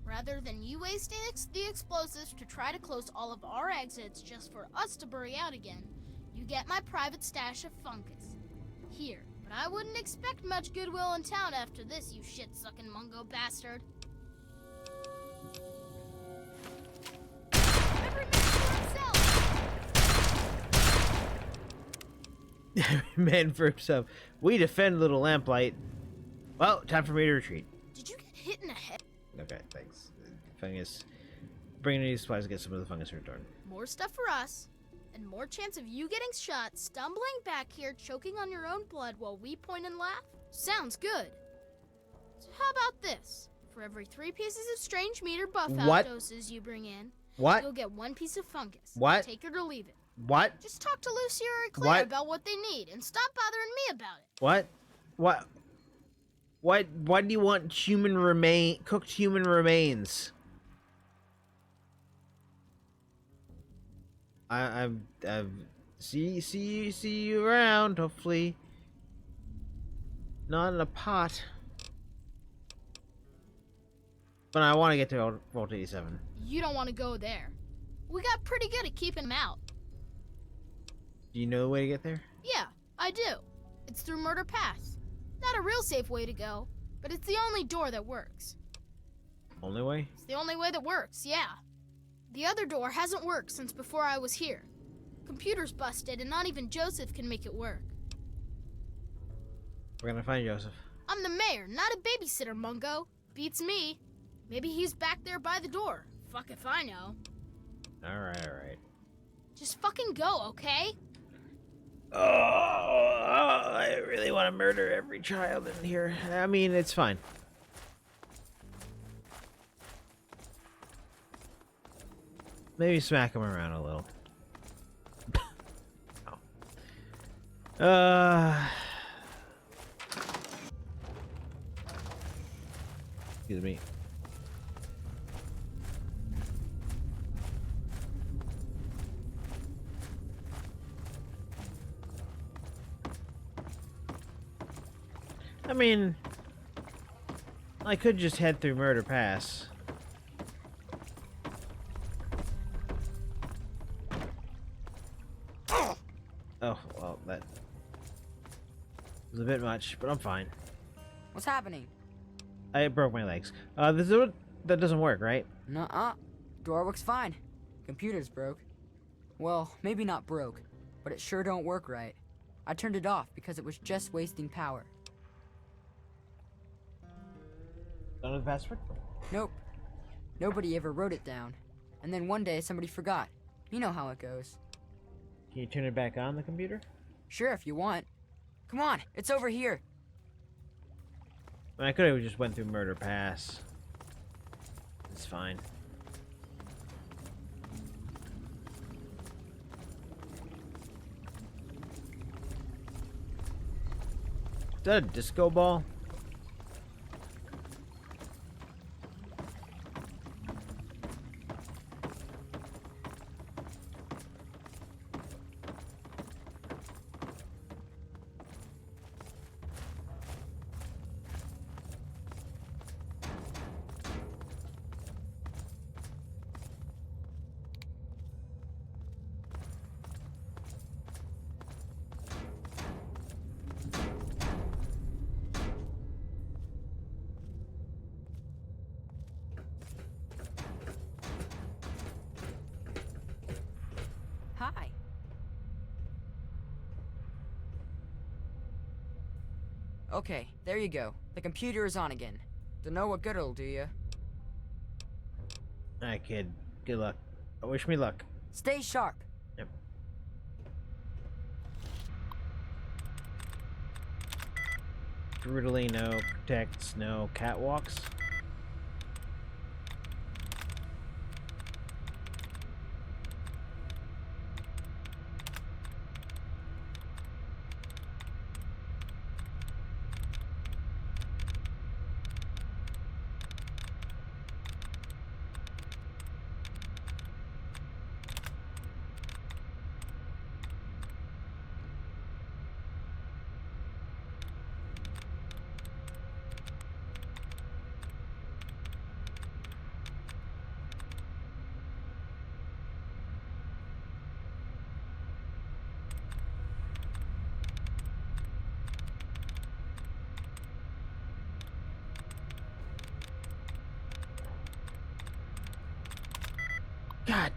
Rather than you wasting the explosives to try to close all of our exits just for us to bury out again, you get my private stash of fungus. Here, but I wouldn't expect much goodwill in town after this, you shit-sucking Mungo bastard. Every man for himself! Every man for himself. We defend Little Lamplight. Well, time for me to retreat. Did you get hit in the head? Okay, thanks. Fungus. Bring any supplies to get some of the fungus returned. More stuff for us, and more chance of you getting shot, stumbling back here, choking on your own blood while we point and laugh? Sounds good. So how about this? For every 3 pieces of strange meat or buff out What? doses you bring in, What? you'll get 1 piece of fungus. What? Take it or leave it. What? Just talk to Lucy or Claire What? about what they need, and stop bothering me about it. What? What? Why do you want cooked human remains? I've see you around, hopefully. Not in a pot. But I want to get to Vault 87. You don't want to go there. We got pretty good at keeping them out. Do you know the way to get there? Yeah, I do. It's through Murder Pass. Not a real safe way to go, but it's the only door that works. Only way? It's the only way that works, yeah. The other door hasn't worked since before I was here. Computer's busted and not even Joseph can make it work. We're gonna find Joseph. I'm the mayor, not a babysitter, Mungo. Beats me. Maybe he's back there by the door. Fuck if I know. Alright. Just fucking go, okay? Oh, I really want to murder every child in here. I mean, it's fine. Maybe smack him around a little. Excuse me. I mean, I could just head through Murder Pass. Oh, well, that was a bit much, but I'm fine. What's happening? I broke my legs. That doesn't work, right? Nuh-uh. Door works fine. Computer's broke. Well, maybe not broke, but it sure don't work right. I turned it off because it was just wasting power. Don't know the password? Nope. Nobody ever wrote it down. And then one day somebody forgot. You know how it goes. Can you turn it back on, the computer? Sure, if you want. Come on, it's over here. I mean, I could have just went through Murder Pass. It's fine. Is that a disco ball? Okay, there you go. The computer is on again. Don't know what good it'll do you. Alright, kid. Good luck. Wish me luck. Stay sharp. Yep. Brutally, no. Protects, no. Catwalks. God.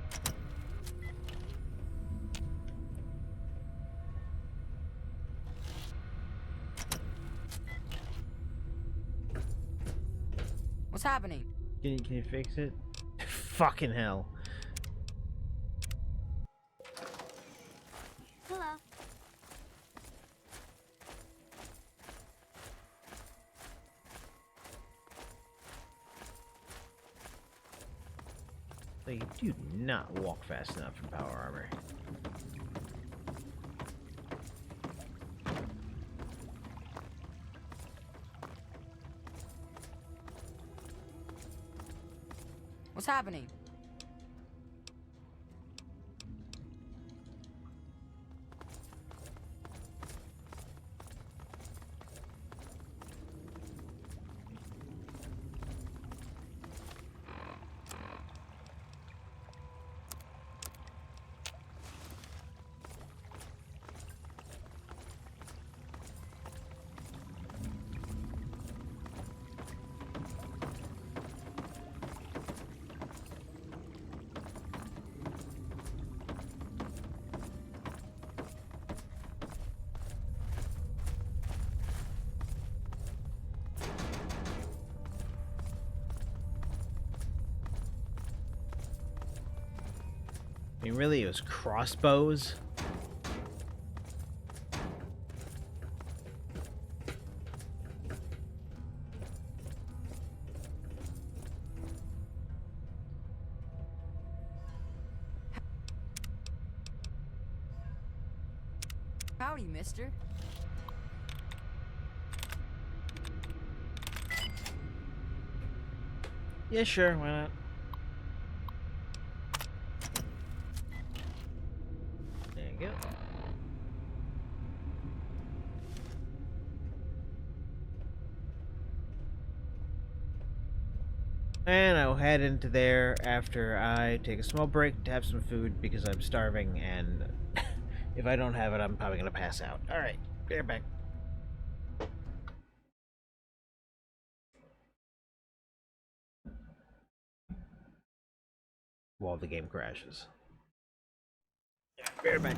What's happening? Can you fix it? Fucking hell. Hello. Like, you do not walk fast enough in power armor. What's happening? I mean, really, it was crossbows. Howdy, mister. Yeah, sure, why not? There you go. And I'll head into there after I take a small break to have some food because I'm starving, and if I don't have it, I'm probably gonna pass out. Alright, be right back. While the game crashes. Be right back.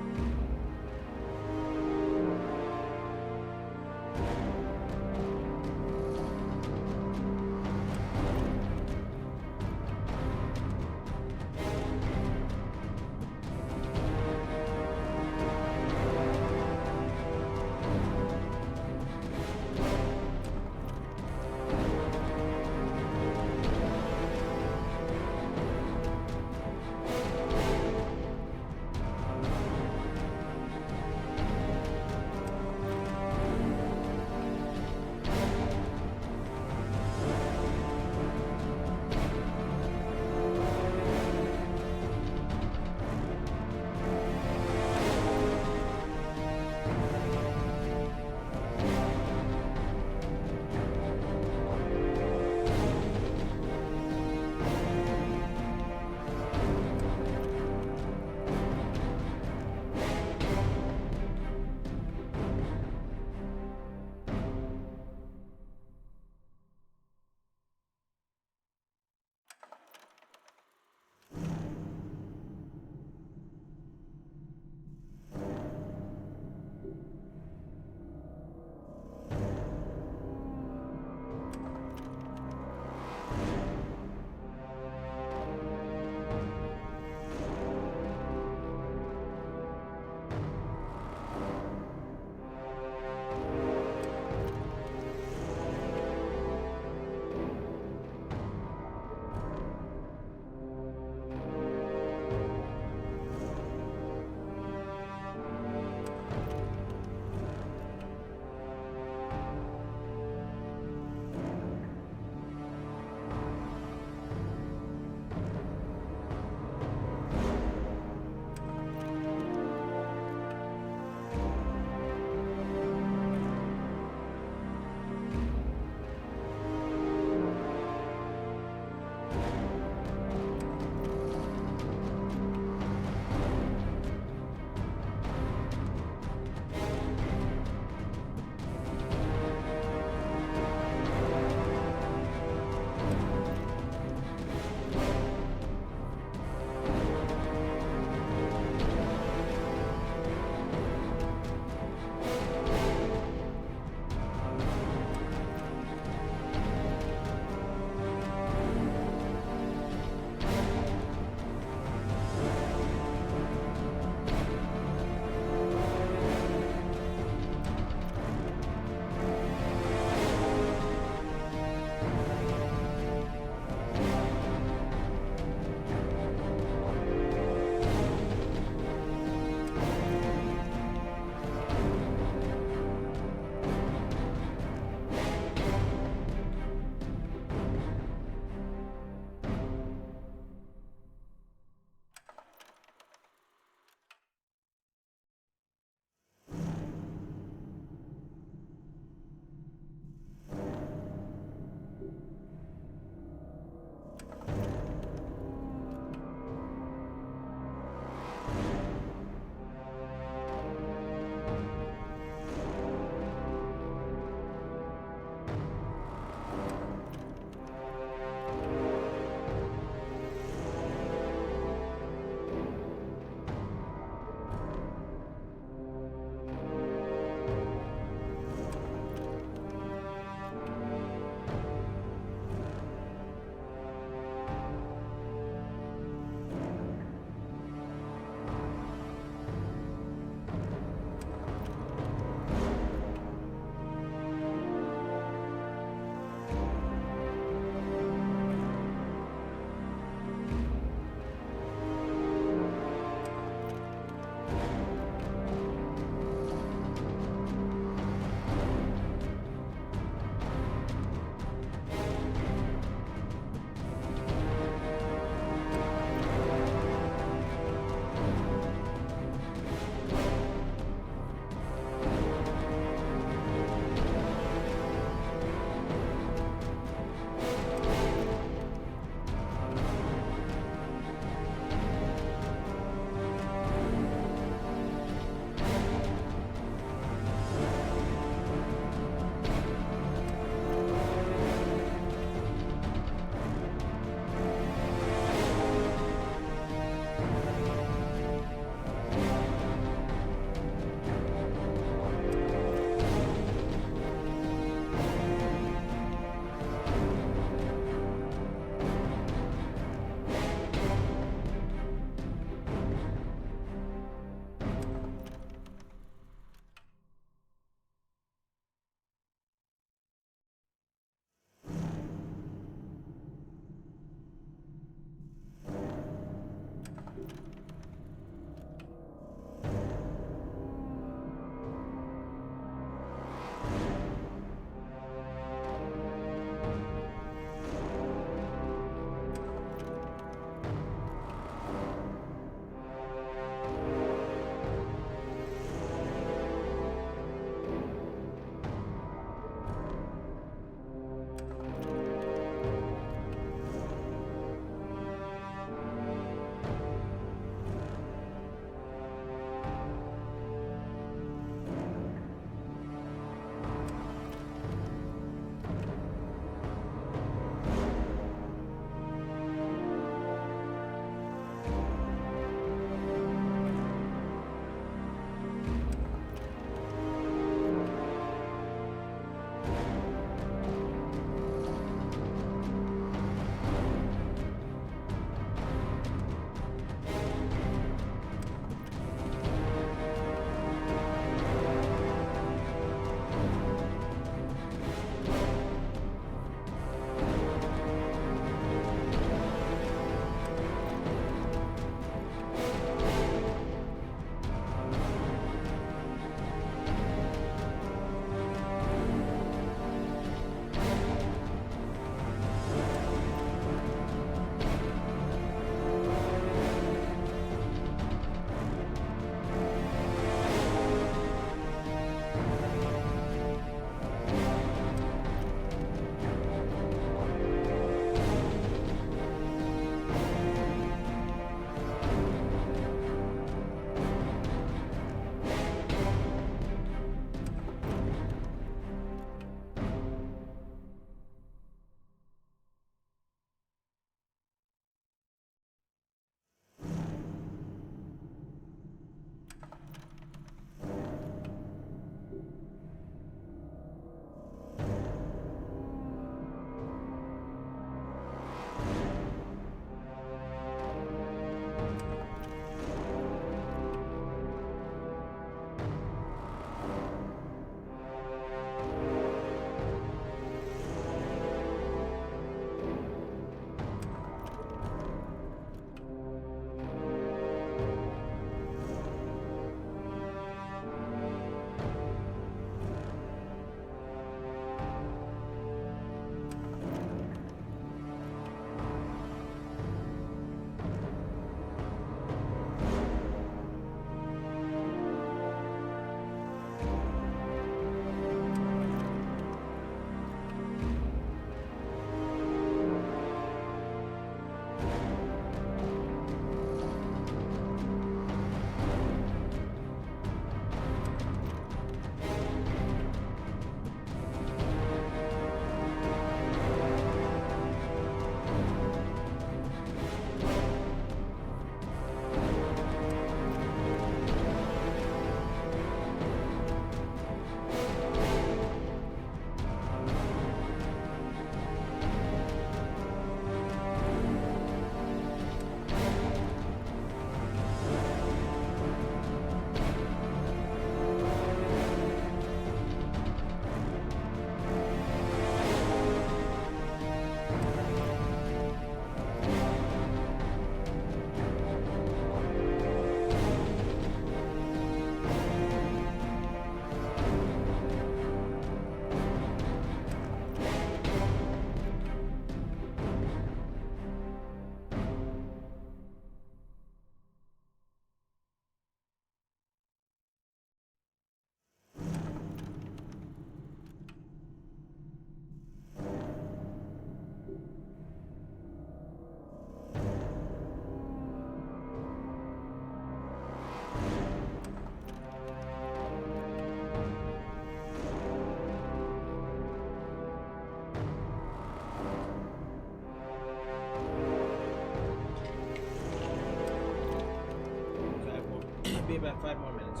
be about 5 more minutes.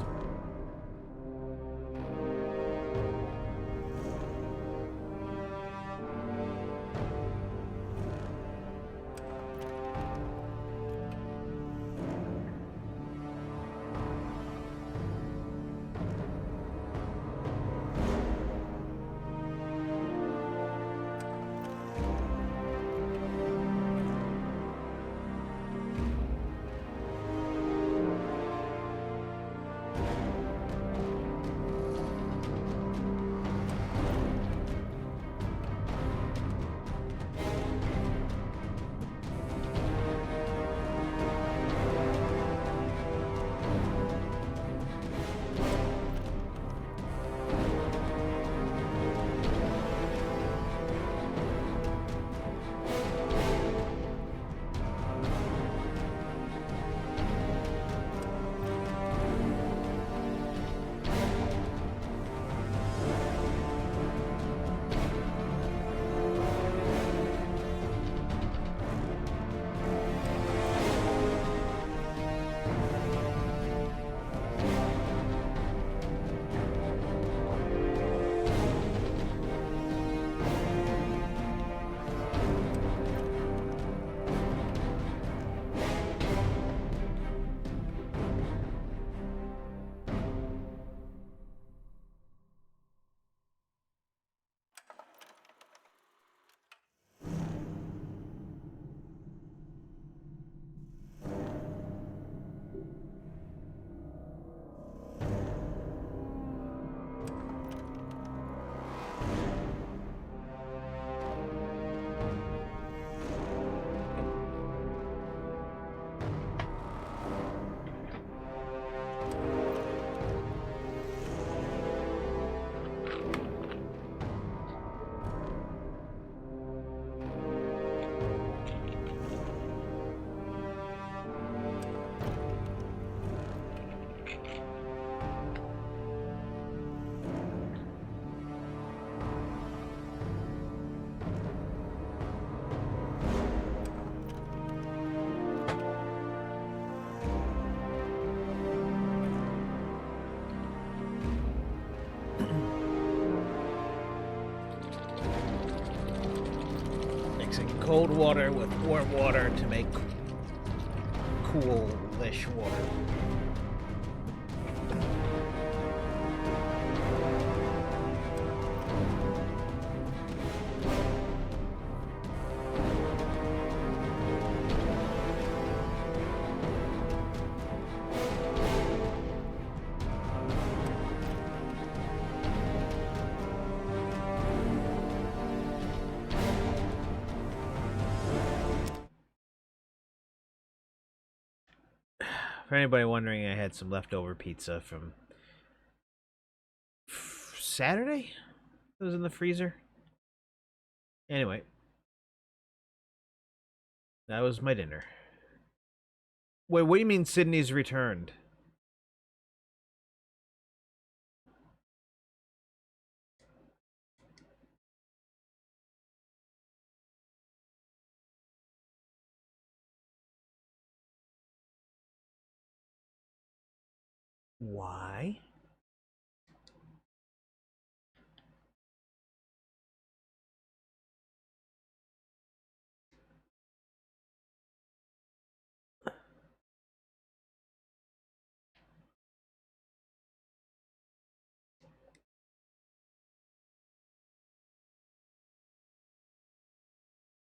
Mixing cold water with warm water to make coolish water. For anybody wondering, I had some leftover pizza from Saturday. It was in the freezer. Anyway, that was my dinner. Wait, what do you mean Sydney's returned? Why?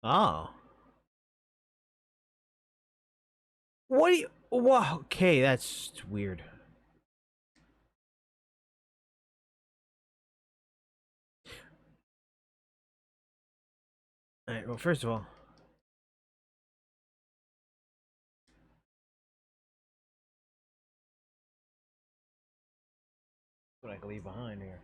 Oh. What do you... Wow, okay, that's weird. Alright, well, first of all... What I can leave behind here.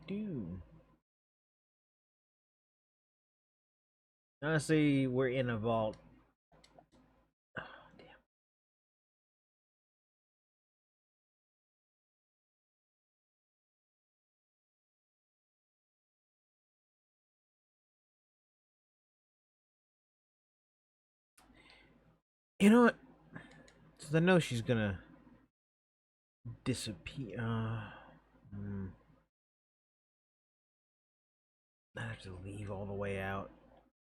Do. Honestly, we're in a vault. Oh, damn. You know what? Since I know she's gonna disappear. I have to leave all the way out.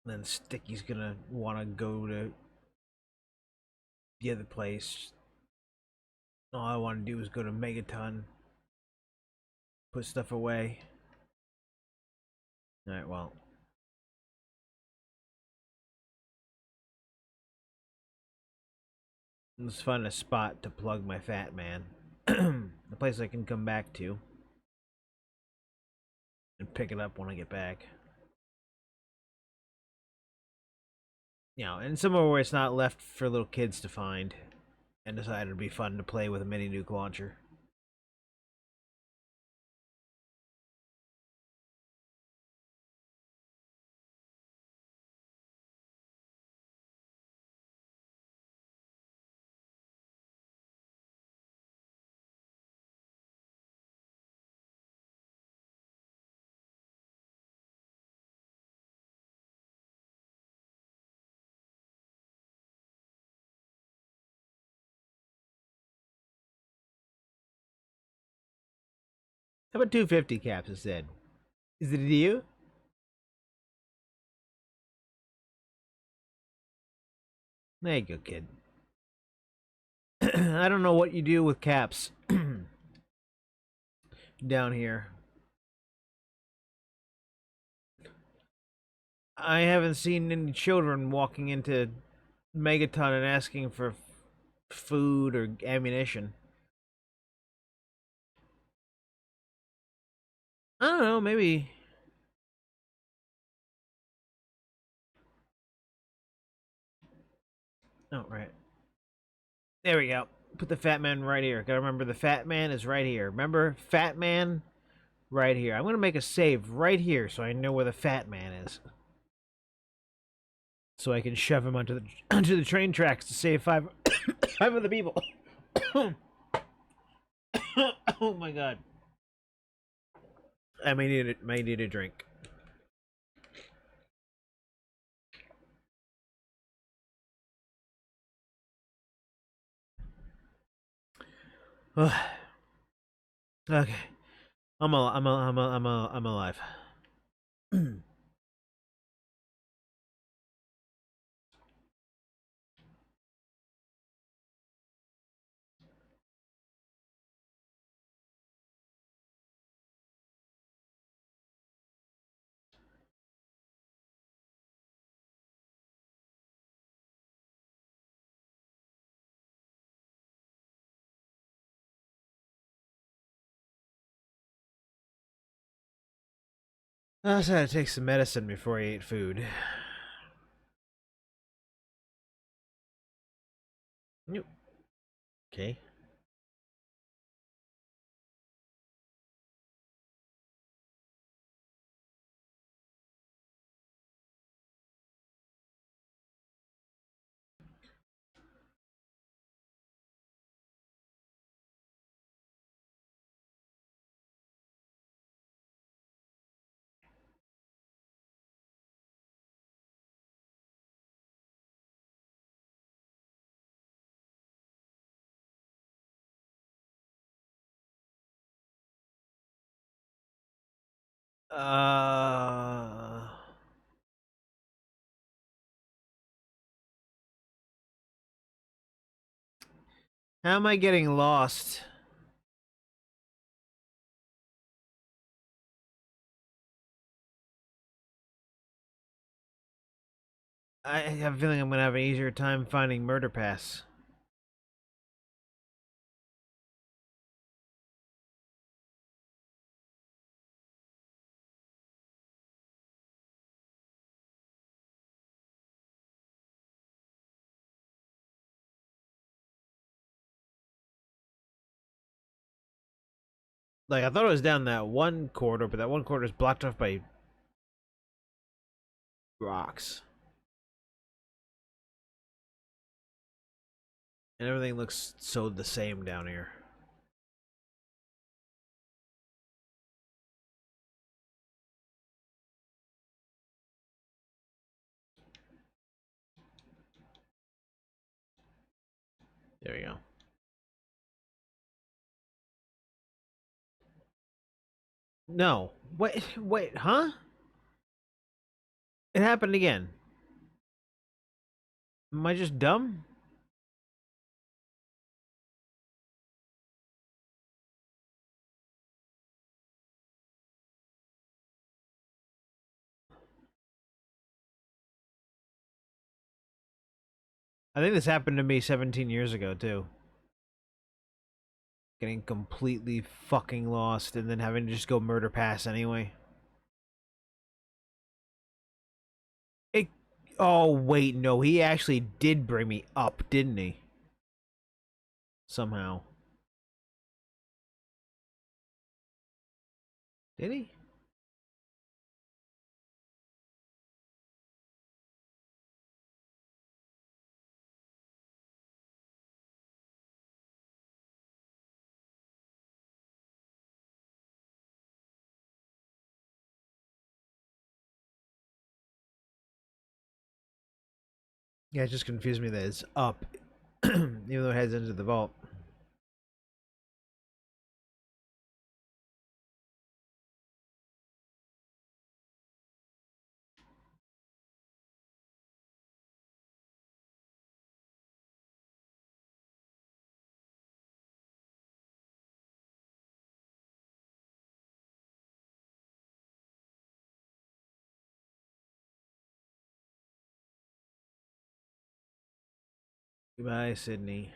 Then Sticky's gonna want to go to the other place. All I want to do is go to Megaton, put stuff away. Alright, well. Let's find a spot to plug my Fat Man. A place I can come back to. And pick it up when I get back. You know, and somewhere where it's not left for little kids to find. And decide it'd be fun to play with a mini nuke launcher. How about 250 caps instead? Is it a deal? There you go, kid. I don't know what you do with caps down here. I haven't seen any children walking into Megaton and asking for food or ammunition. I don't know, maybe. Oh, right. There we go. Put the Fat Man right here. Gotta remember the Fat Man is right here. Remember? Fat Man right here. I'm gonna make a save right here so I know where the Fat Man is. So I can shove him onto the onto the train tracks to save five of the people. Oh my god. I may need a drink. Okay. I'm alive. I just had to take some medicine before I ate food. Nope. Okay. How am I getting lost? I have a feeling I'm gonna have an easier time finding Murder Pass. Like, I thought it was down that one corridor, but that one corridor is blocked off by rocks. And everything looks so the same down here. There we go. No. Wait, huh? It happened again. Am I just dumb? I think this happened to me 17 years ago, too. Getting completely fucking lost and then having to just go murder pass anyway. It. Oh, wait, no. He actually did bring me up, didn't he? Somehow. Did he? Yeah, it just confused me that it's up, even though it heads into the vault. Goodbye, Sydney.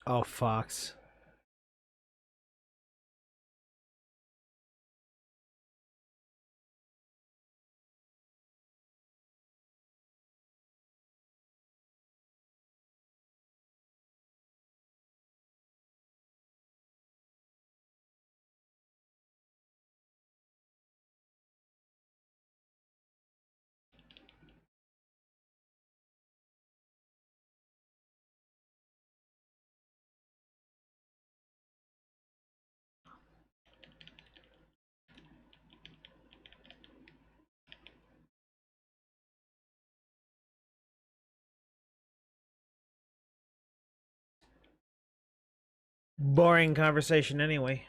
Oh, Fox. Boring conversation anyway.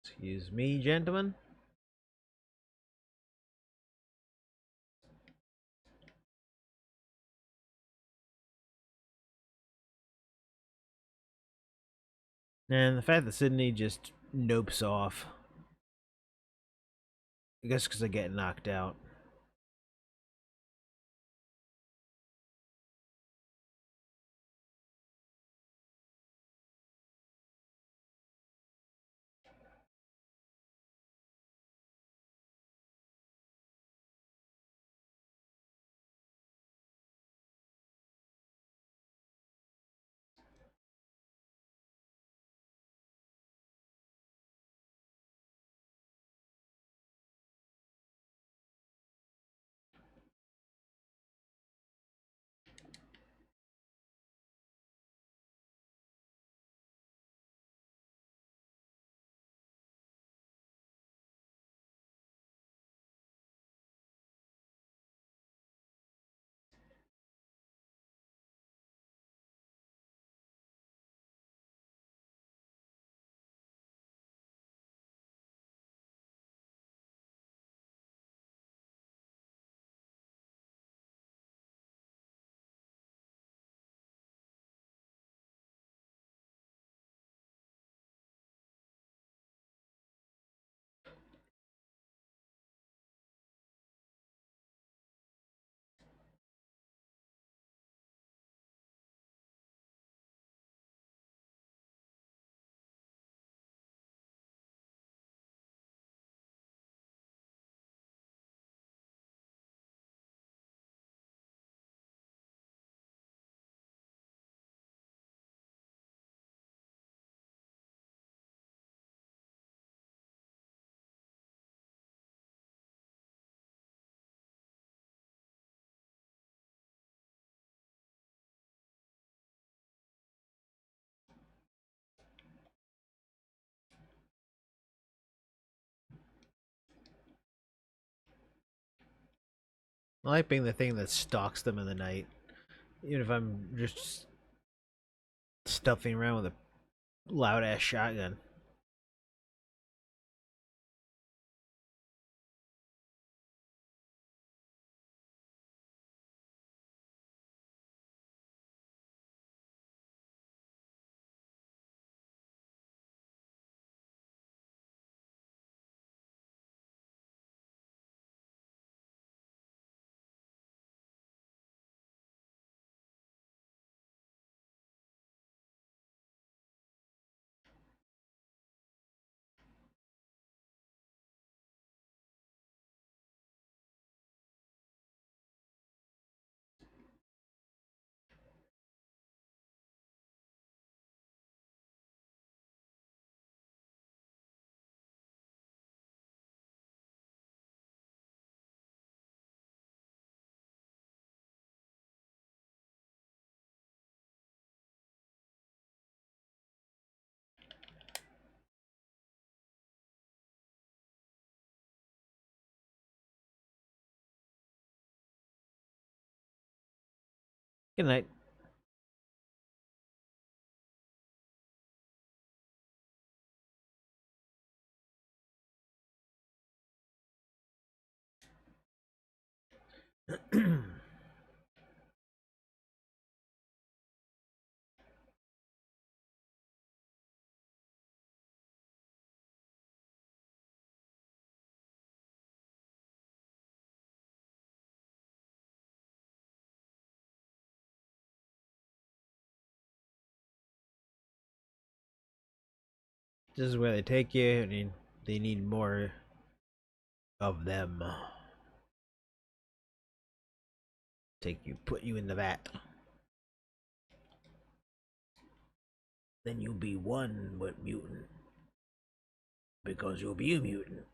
Excuse me, gentlemen. And the fact that Sydney just nopes off. I guess because I get knocked out. I like being the thing that stalks them in the night. Even if I'm just stuffing around with a loud ass shotgun. Good night. This is where they take you, and they need more of them. Take you, put you in the vat. Then you'll be one with mutant. Because you'll be a mutant.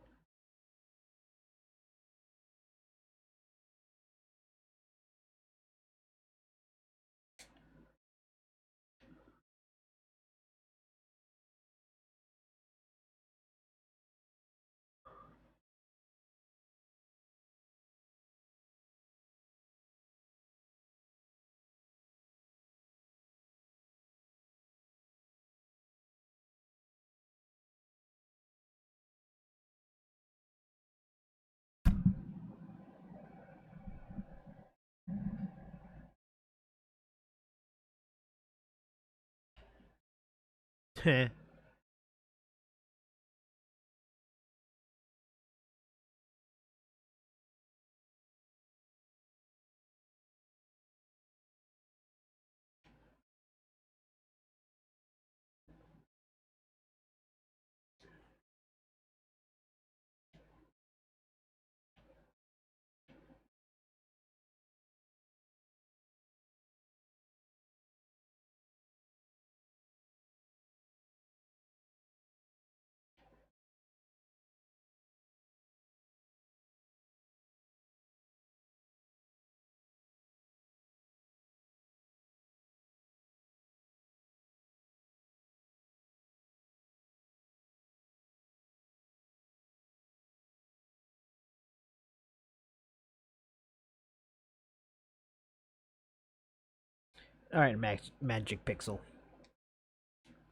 Heh. Alright, Magic Pixel.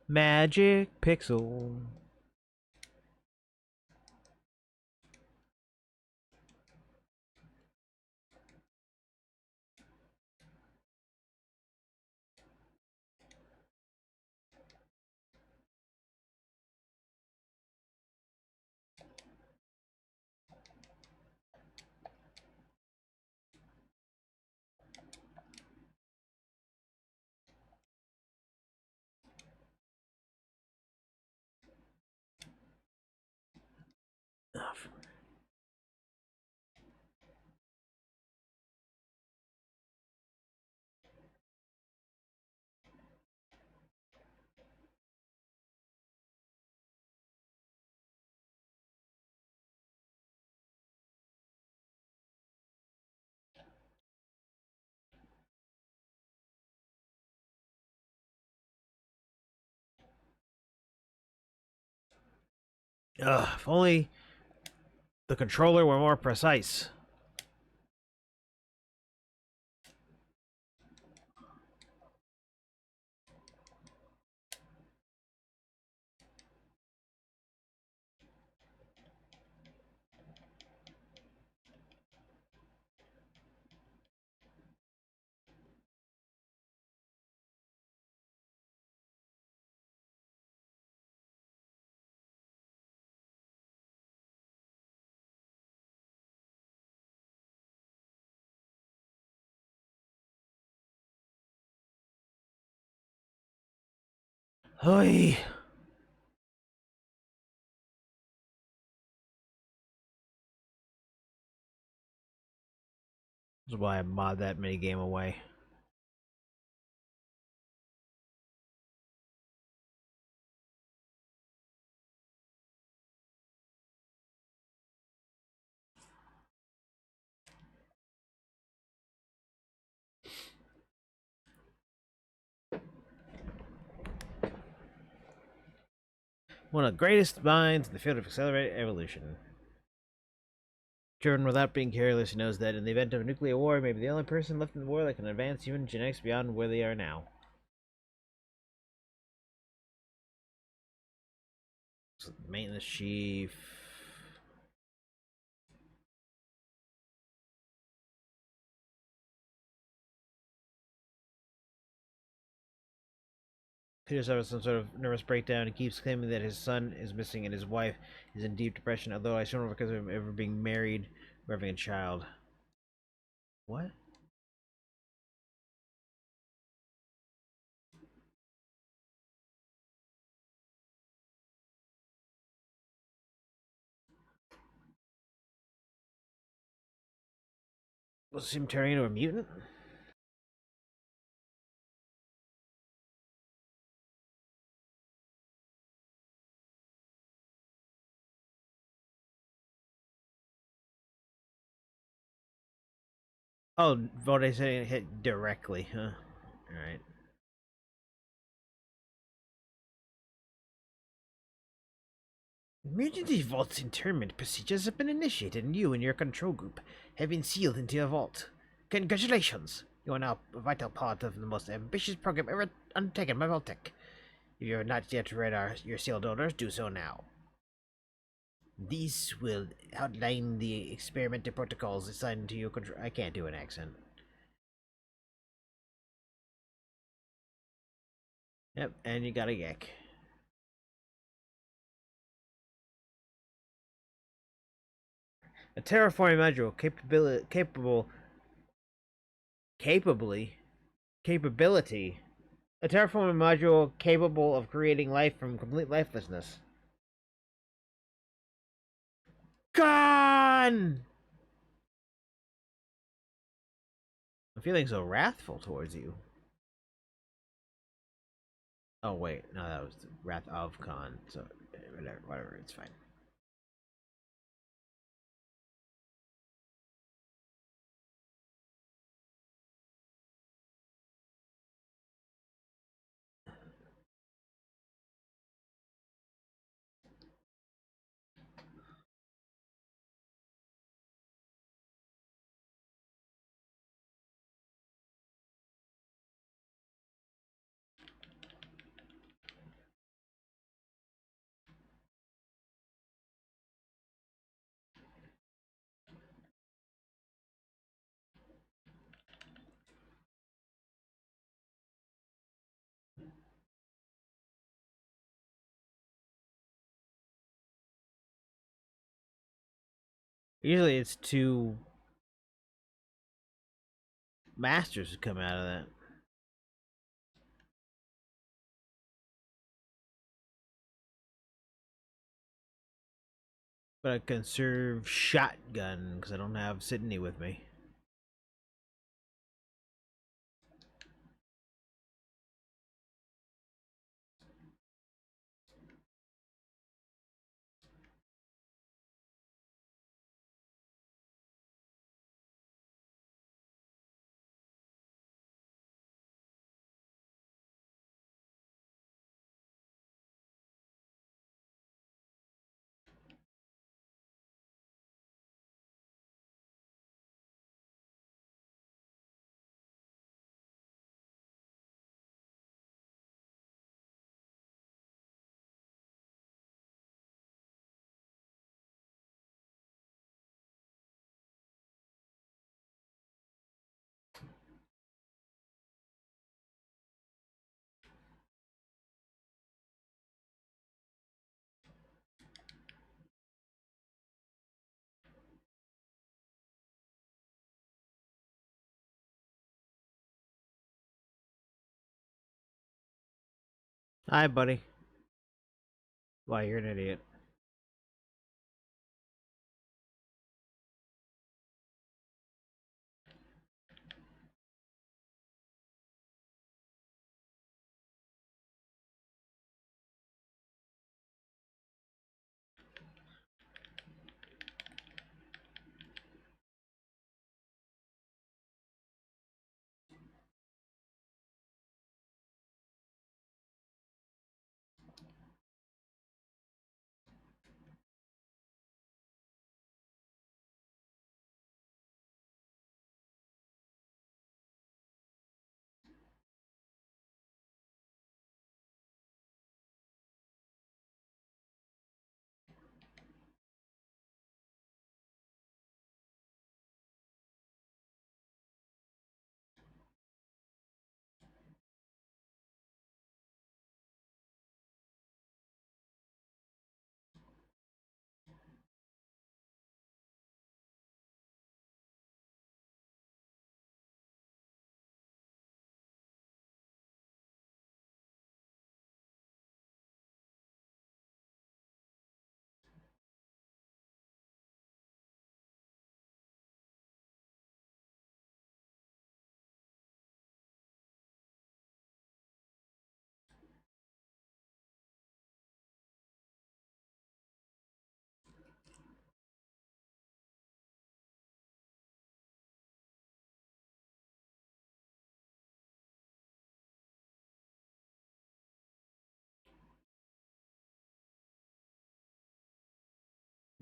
Magic Pixel. Ugh, if only the controller were more precise. Hoi. That's why I mod that mini game away. One of the greatest minds in the field of accelerated evolution. Driven without being careless, he knows that in the event of a nuclear war, he may be the only person left in the world that can advance human genetics beyond where they are now. Maintenance chief. Peter suffers some sort of nervous breakdown and keeps claiming that his son is missing and his wife is in deep depression, although I don't know because of him ever being married or having a child. What? Was him turning into a mutant? Oh, Vode said it hit directly, huh? Alright. Emergency vault's internment procedures have been initiated, and you and your control group have been sealed into your vault. Congratulations! You are now a vital part of the most ambitious program ever undertaken by Vault-Tec. If you have not yet read your sealed orders, do so now. These will outline the experimental protocols assigned to your control. I can't do an accent. Yep, and you got a yak. A terraforming module capability. A terraforming module capable of creating life from complete lifelessness. Gone! I'm feeling so wrathful towards you. Oh wait, no, that was the Wrath of Khan. So whatever, it's fine. Usually it's two masters who come out of that. But I conserve shotgun because I don't have Sydney with me. Hi, buddy. Why, you're an idiot.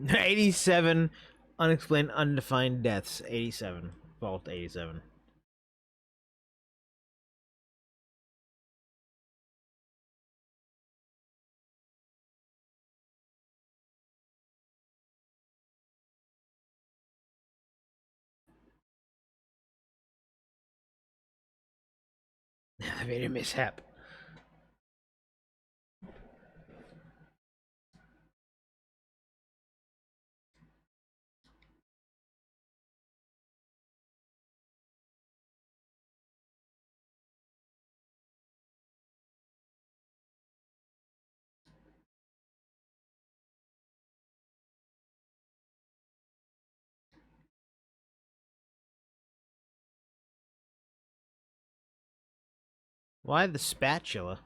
87 unexplained, undefined deaths. 87. Vault 87. Elevator mishap. Why the spatula?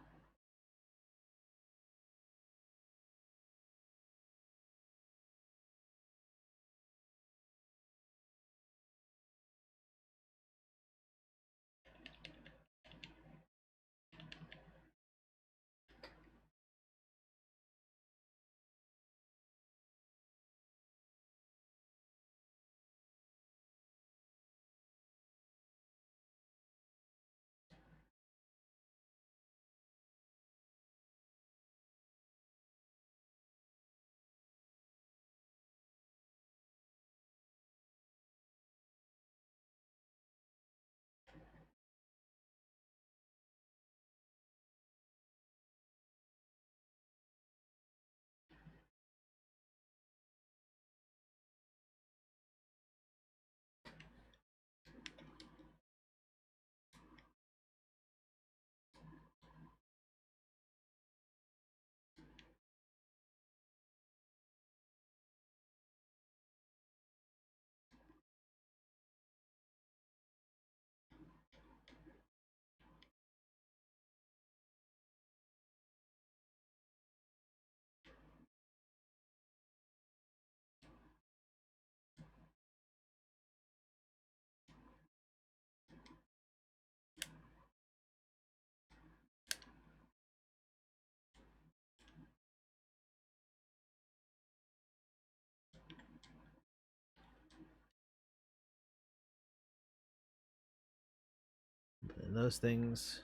And those things.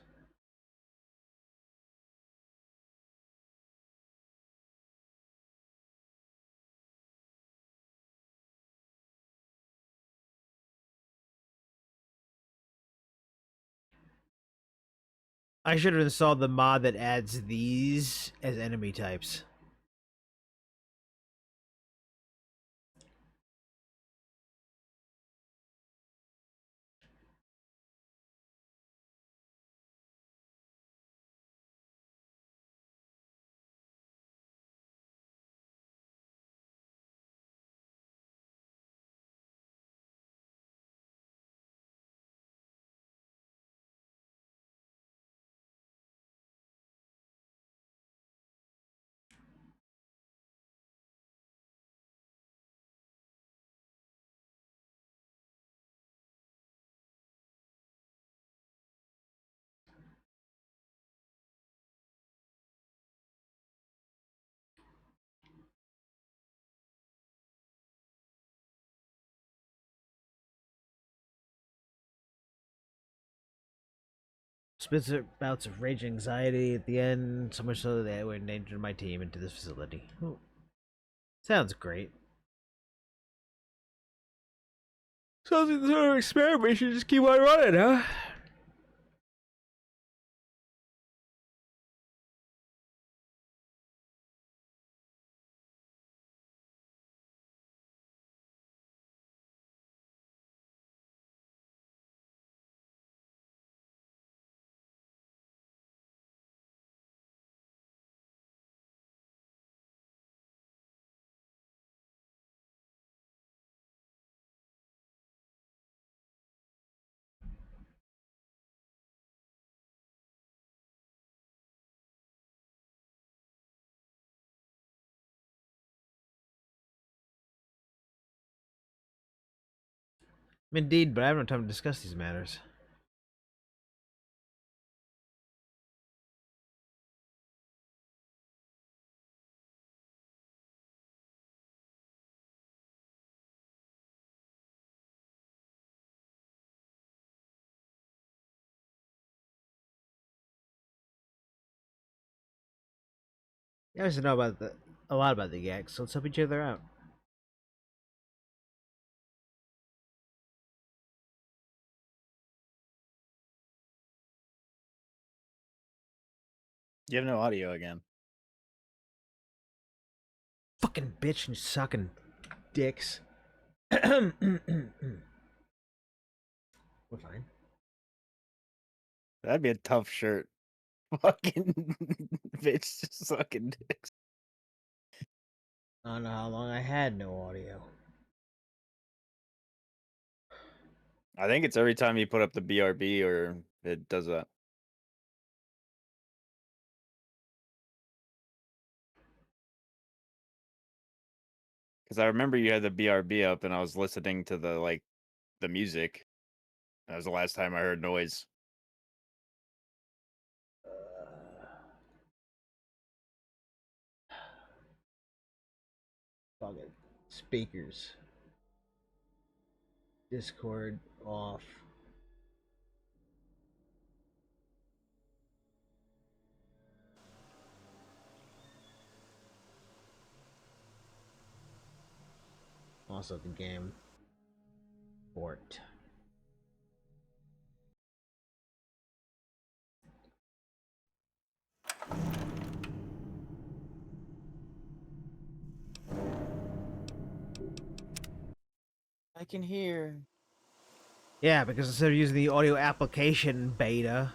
I should have installed the mod that adds these as enemy types. Spitzer bouts of rage and anxiety at the end, so much so that I would endanger my team into this facility. Ooh. Sounds great. Sounds like the sort of experiment should just keep on running, huh? Indeed, but I have no time to discuss these matters. You guys know about a lot about the Yak, so let's help each other out. You have no audio again. Fucking bitch and sucking dicks. We're fine. That'd be a tough shirt. Fucking bitch sucking dicks. I don't know how long I had no audio. I think it's every time you put up the BRB or it does that. Because I remember you had the BRB up and I was listening to the music. That was the last time I heard noise. Fuck it. Speakers. Discord off. Also the game. Port. I can hear. Yeah, because instead of using the audio application beta.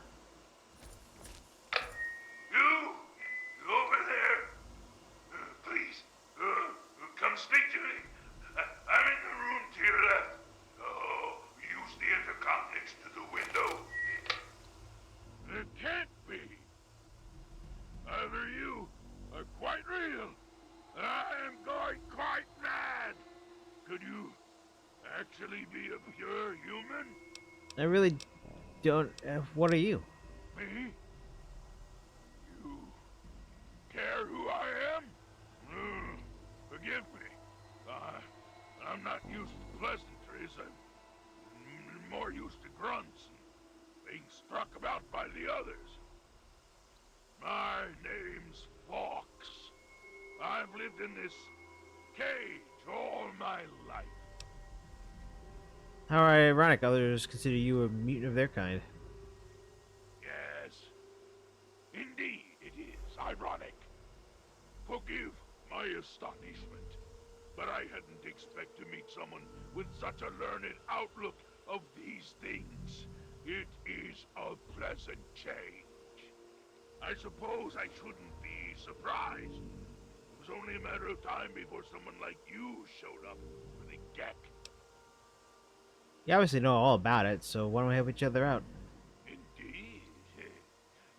You over there? Please, come speak to me. I'm in the room to your left. Oh, use the intercom next to the window. It can't be. Either you are quite real. I am going quite mad. Could you actually be a pure human? I really don't. What are you? Me? You care who I am? Forgive me. I'm not used to pleasantries. I'm more used to grunts and being struck about by the others. My name's Fox. I've lived in this cage all my life. How ironic others consider you a mutant of their kind. Yes, indeed it is ironic. Forgive my astonishment, but I hadn't expected to meet someone with such a learned outlook of these things. It is a pleasant change. I suppose I shouldn't be surprised. It was only a matter of time before someone like you showed up for the Gek. You obviously know all about it, so why don't we help each other out? Indeed.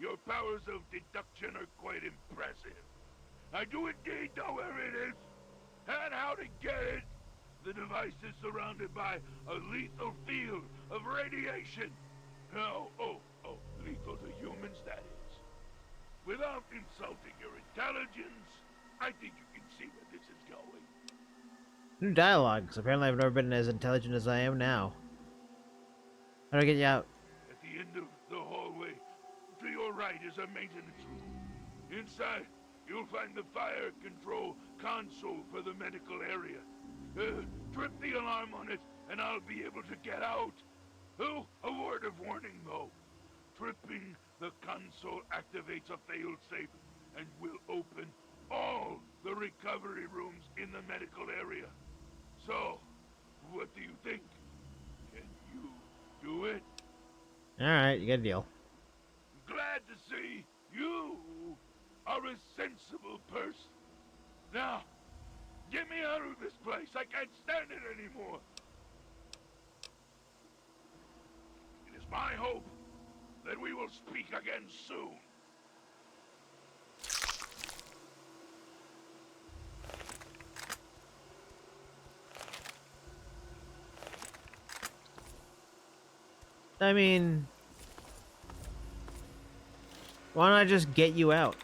Your powers of deduction are quite impressive. I do indeed know where it is, and how to get it. The device is surrounded by a lethal field of radiation. Oh, lethal to humans, that is. Without insulting your intelligence, I think you can see where this is going. New dialogues. Apparently I've never been as intelligent as I am now. How do I get you out? At the end of the hallway, to your right is a maintenance room. Inside, you'll find the fire control console for the medical area. Trip the alarm on it, and I'll be able to get out. Oh, a word of warning, though. Tripping the console activates a failsafe and will open all the recovery rooms in the medical area. So, what do you think? Can you do it? Alright, you got a deal. Glad to see you are a sensible person. Now, get me out of this place. I can't stand it anymore. It is my hope that we will speak again soon. I mean, why don't I just get you out?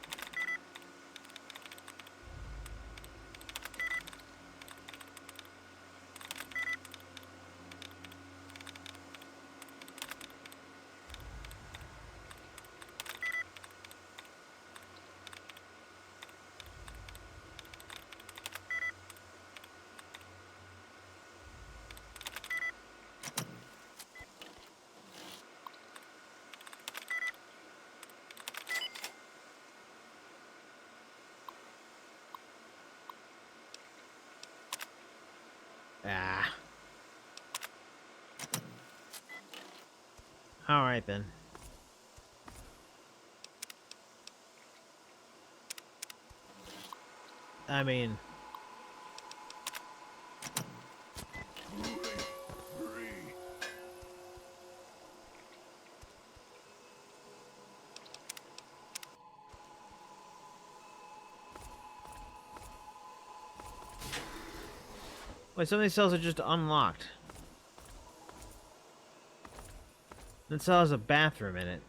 Alright then. I mean... Wait, some of these cells are just unlocked. That cell has a bathroom in it.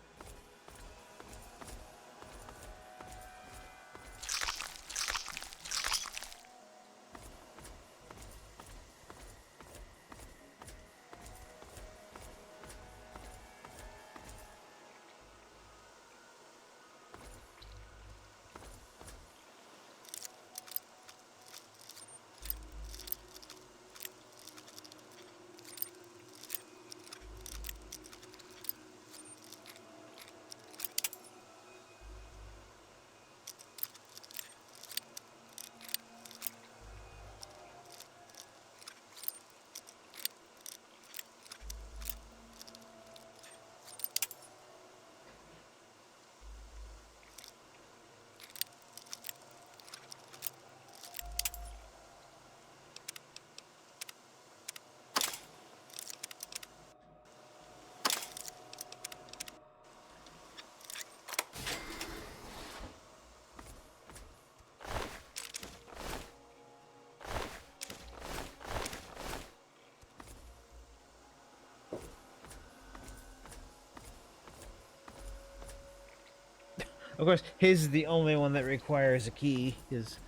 Of course, his is the only one that requires a key, because,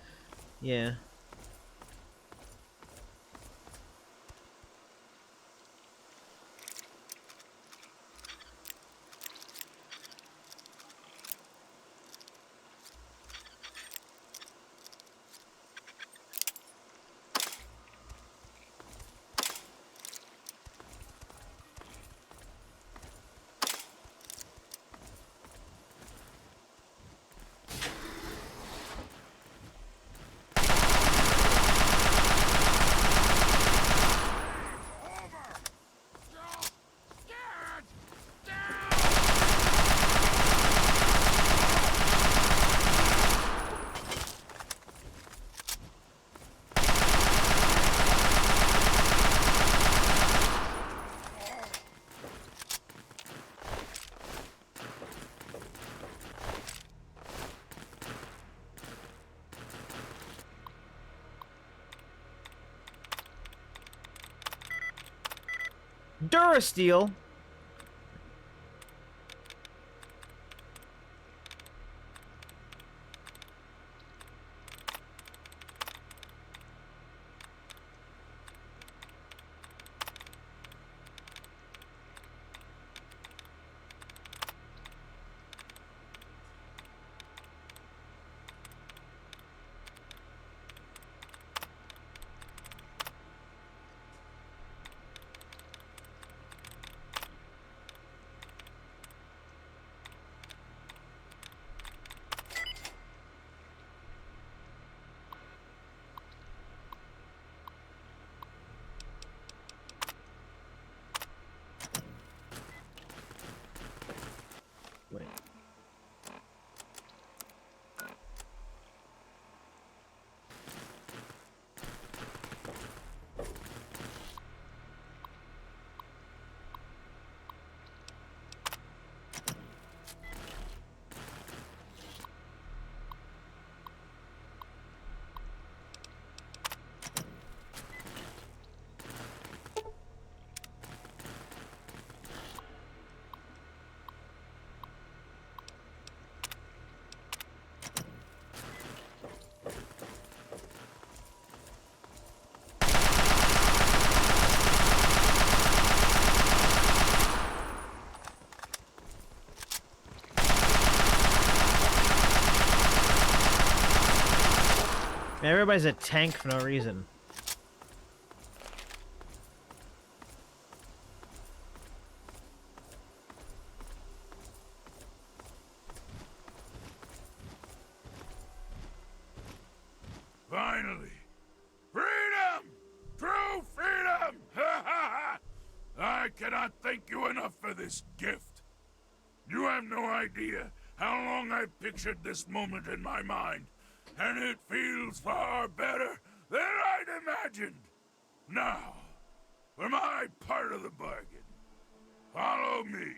yeah. Durasteel? Wait. Man, everybody's a tank for no reason. Finally! Freedom! True freedom! I cannot thank you enough! enough for this gift. You have no idea how long I've pictured this moment in my mind, and it feels far better than I'd imagined. Now, for my part of the bargain, follow me.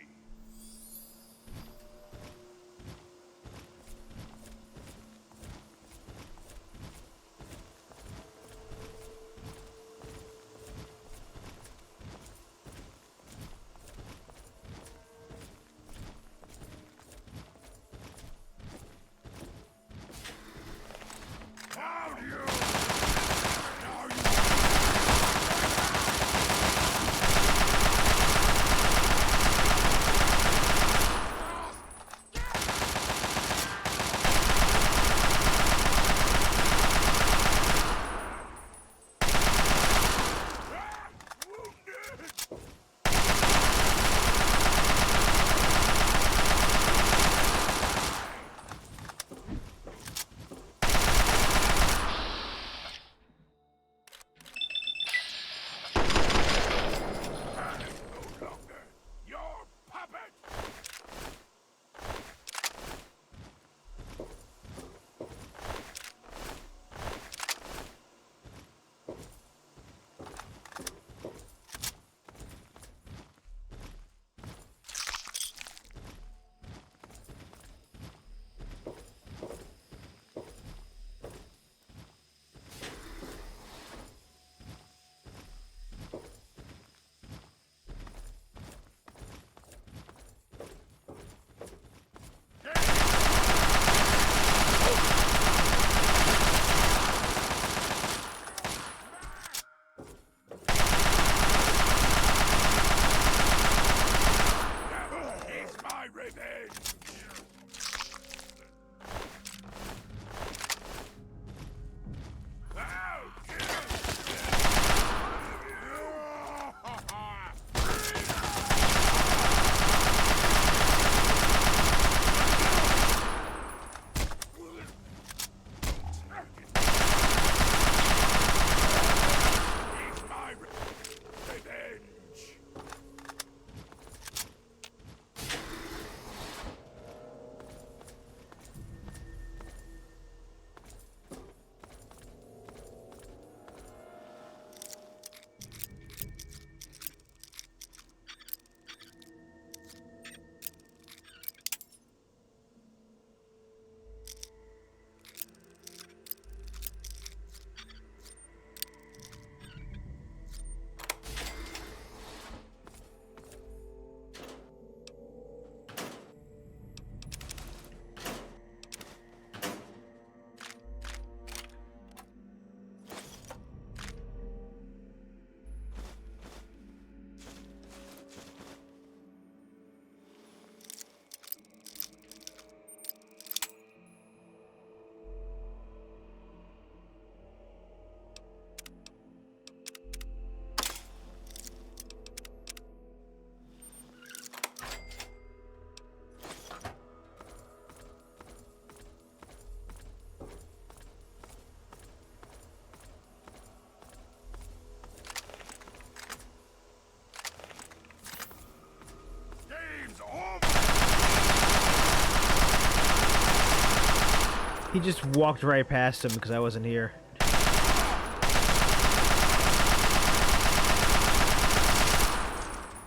He just walked right past him because I wasn't here.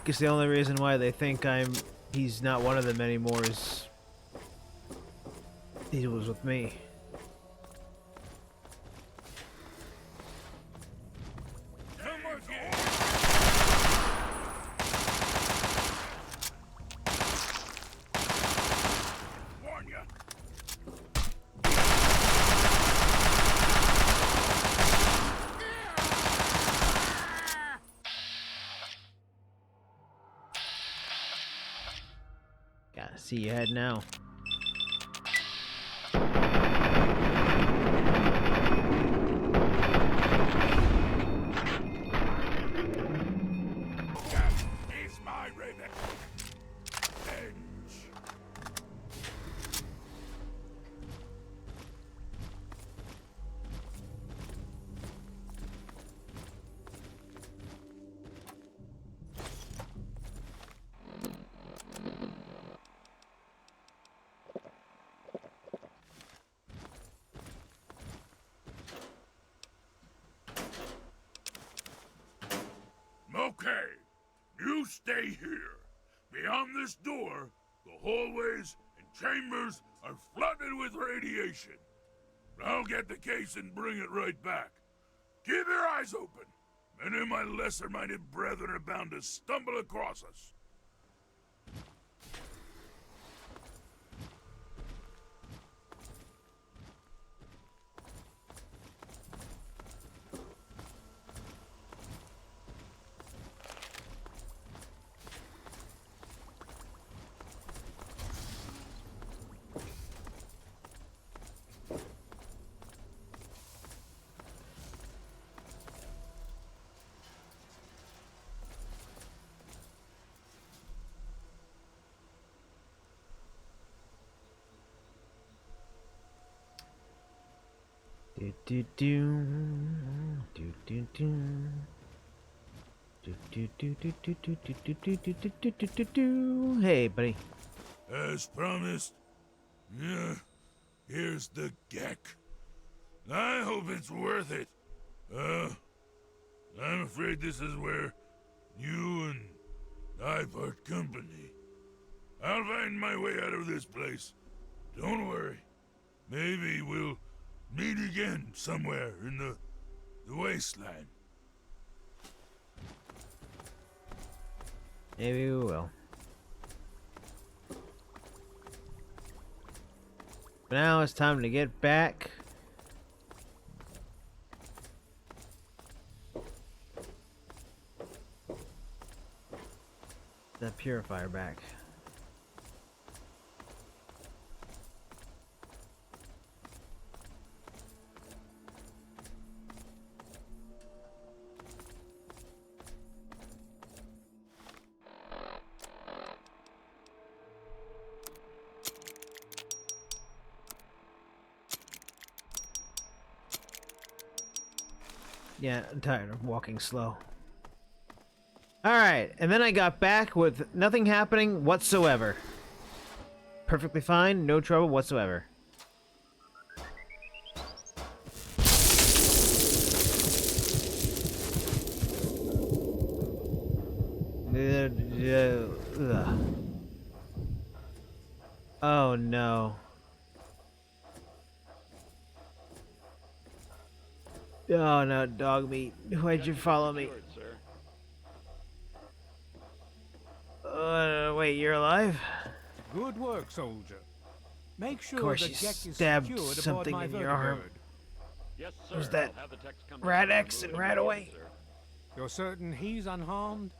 Guess the only reason why they think he's not one of them anymore is he was with me. Gotta see you head now. stay here. Beyond this door, the hallways and chambers are flooded with radiation. I'll get the case and bring it right back. Keep your eyes open. Many of my lesser-minded brethren are bound to stumble across us. Do do do do do do do do do do do do do do do do do do do. Hey, buddy. As promised, yeah, here's the geck. I hope it's worth it. I'm afraid this is where you and I part company. I'll find my way out of this place. Don't worry. Maybe we'll meet again somewhere in the wasteland. Maybe we will. But now it's time to get back. The purifier back. Yeah, I'm tired of walking slow. Alright, and then I got back with nothing happening whatsoever. Perfectly fine, no trouble whatsoever. Oh no. Oh no, dog meat. Why'd you follow me? Wait, you're alive? Good work, soldier. Make sure Of course, the you deck is stabbed secured aboard something my in your arm. vertibird. Yes, sir. Was that I'll have the techs come Rat down and X remove and it Rat immediately, Away? sir. You're certain he's unharmed?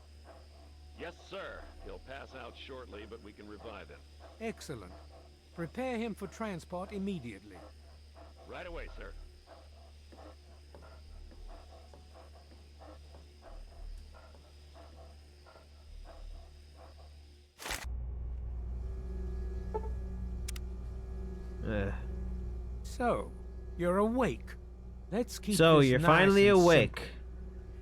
Yes, sir. He'll pass out shortly, but we can revive him. Excellent. Prepare him for transport immediately. Right away, sir. So, you're awake. Let's keep So this you're nice finally and awake. simple.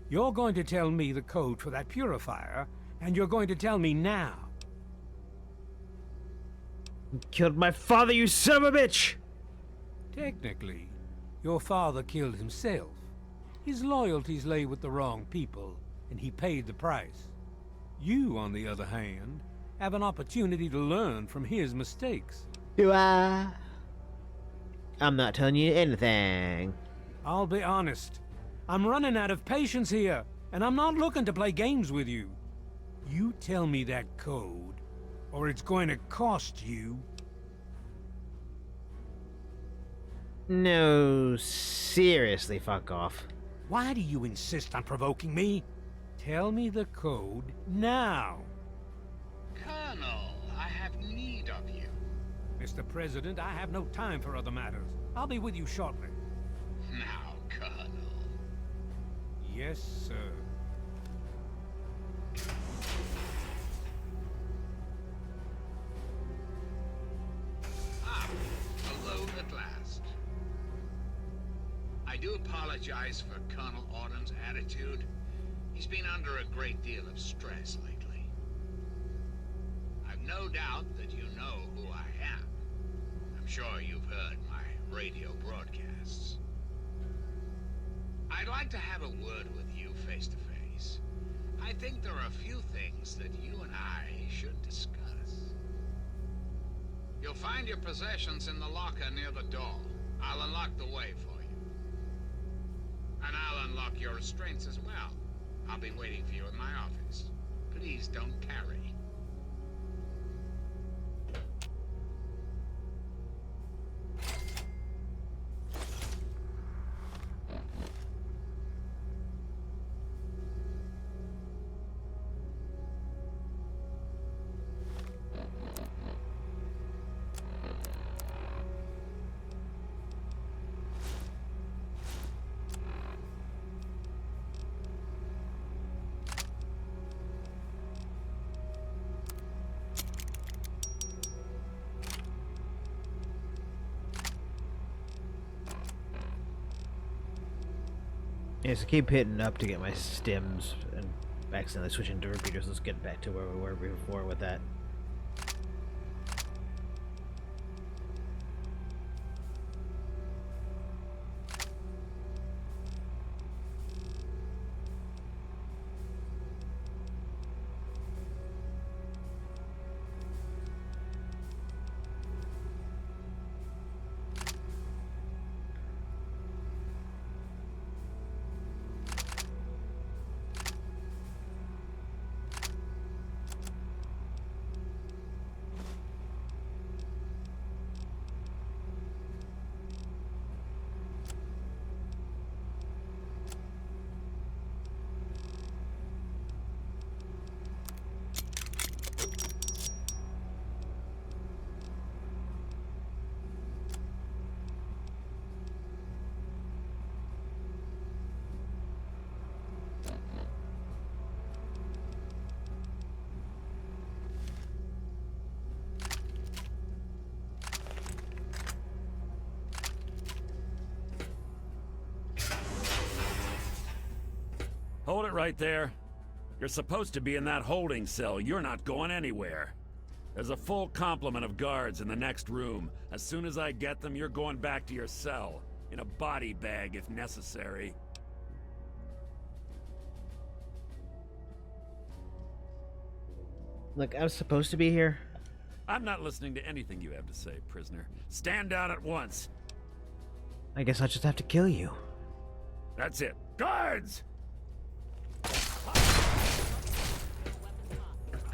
You're going to tell me the code for that purifier, and you're going to tell me now. You killed my father, you son of a bitch! Technically, your father killed himself. His loyalties lay with the wrong people, and he paid the price. You, on the other hand, have an opportunity to learn from his mistakes. Do I? I'm not telling you anything. I'll be honest. I'm running out of patience here, and I'm not looking to play games with you. You tell me that code, or it's going to cost you. No, seriously, fuck off. Why do you insist on provoking me? Tell me the code now. Colonel, I have need of you. Mr. President, I have no time for other matters. I'll be with you shortly. Now, Colonel. Yes, sir. Alone at last. I do apologize for Colonel Autumn's attitude. He's been under a great deal of stress lately. I've no doubt that you know who I am. I'm sure you've heard my radio broadcasts. I'd like to have a word with you face to face. I think there are a few things that you and I should discuss. You'll find your possessions in the locker near the door. I'll unlock the way for you. And I'll unlock your restraints as well. I'll be waiting for you in my office. Please don't carry. Yeah, so keep hitting up to get my stims and accidentally switching to repeaters. Let's get back to where we were before with that. Hold it right there. You're supposed to be in that holding cell. You're not going anywhere. There's a full complement of guards in the next room. As soon as I get them, you're going back to your cell. In a body bag, if necessary. Look, I was supposed to be here. I'm not listening to anything you have to say, prisoner. Stand down at once. I guess I'll just have to kill you. That's it. Guards!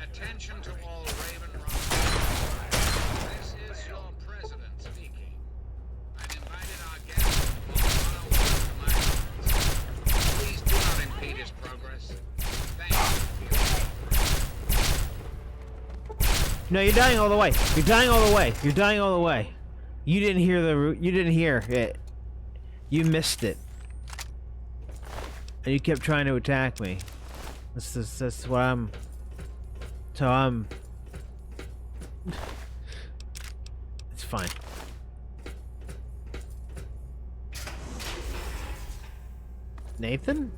Attention to all Raven Rock. This is your president speaking. I've invited our guests to my office. Please do not impede his progress. Thank you. No, you're dying all the way. You're dying all the way. You're dying all the way. You didn't hear you didn't hear it. You missed it. And you kept trying to attack me. That's what I'm. So I'm. It's fine. Nathan?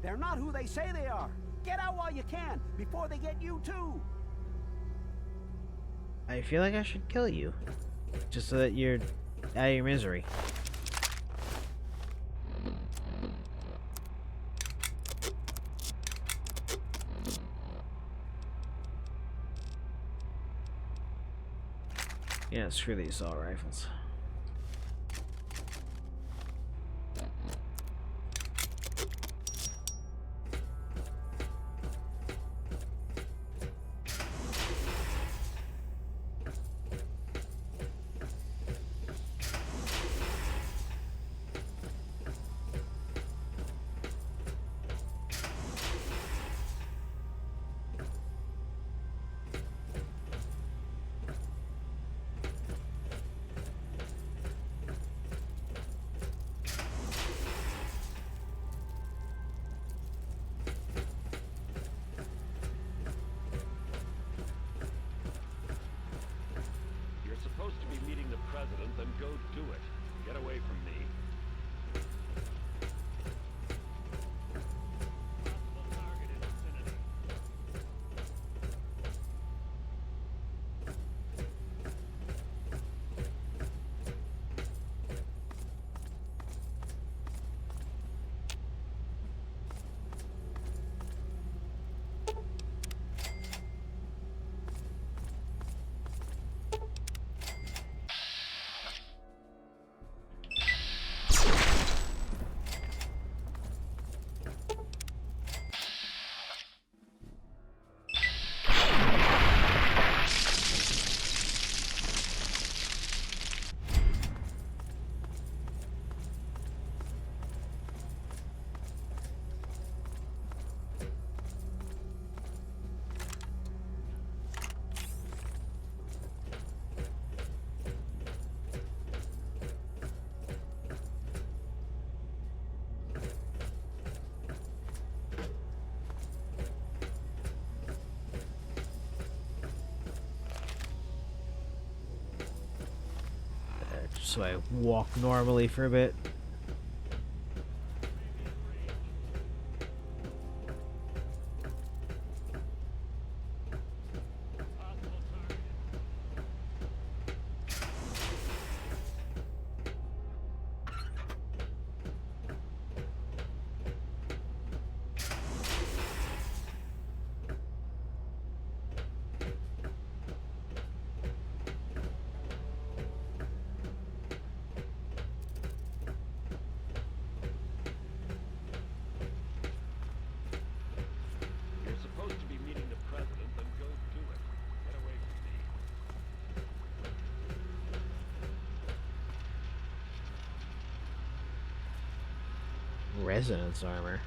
They're not who they say they are. Get out while you can, before they get you too. I feel like I should kill you. Just so that you're out of your misery. Yeah, screw these assault rifles. Supposed to be meeting the president, then go do it. Get away from me. so I walk normally for a bit. You're supposed to be meeting the president, then go do it. Get away from me. Resonance armor.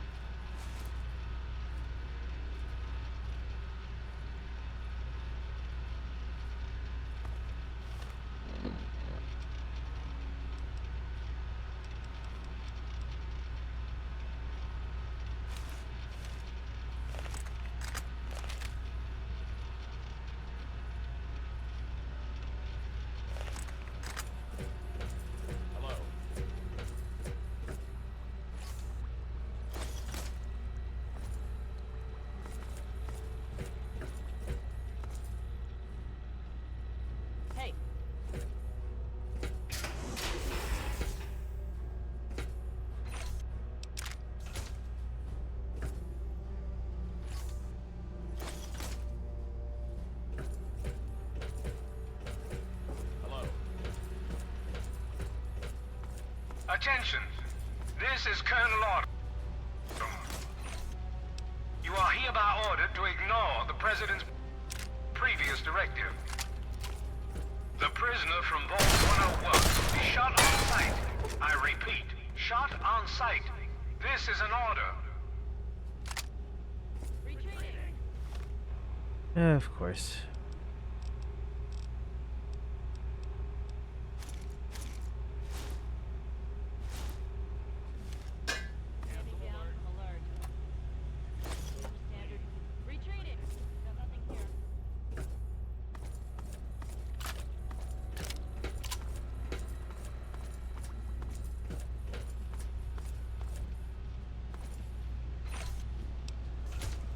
Hello. Hey. Hello. Attention! This is Colonel Autumn. You are hereby ordered to ignore the President's previous directive. The prisoner from Vault 101 is shot on sight. I repeat, shot on sight. This is an order. Of course.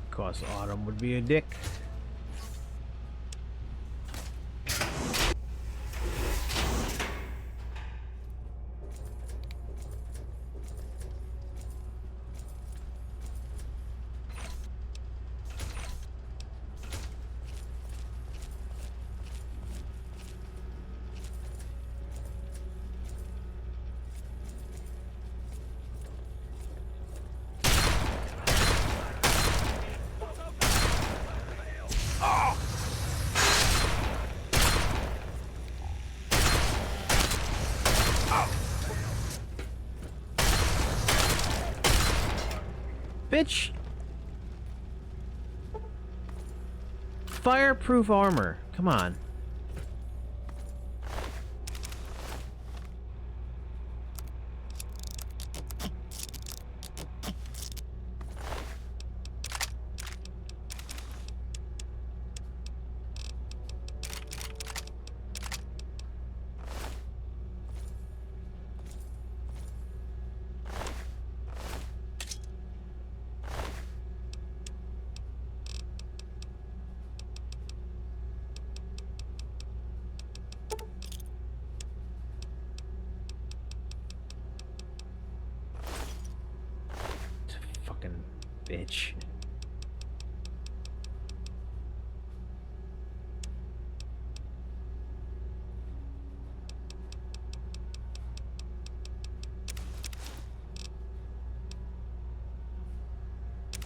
Of course, Autumn would be a dick. Bitch! Fireproof armor. Come on. Fucking bitch.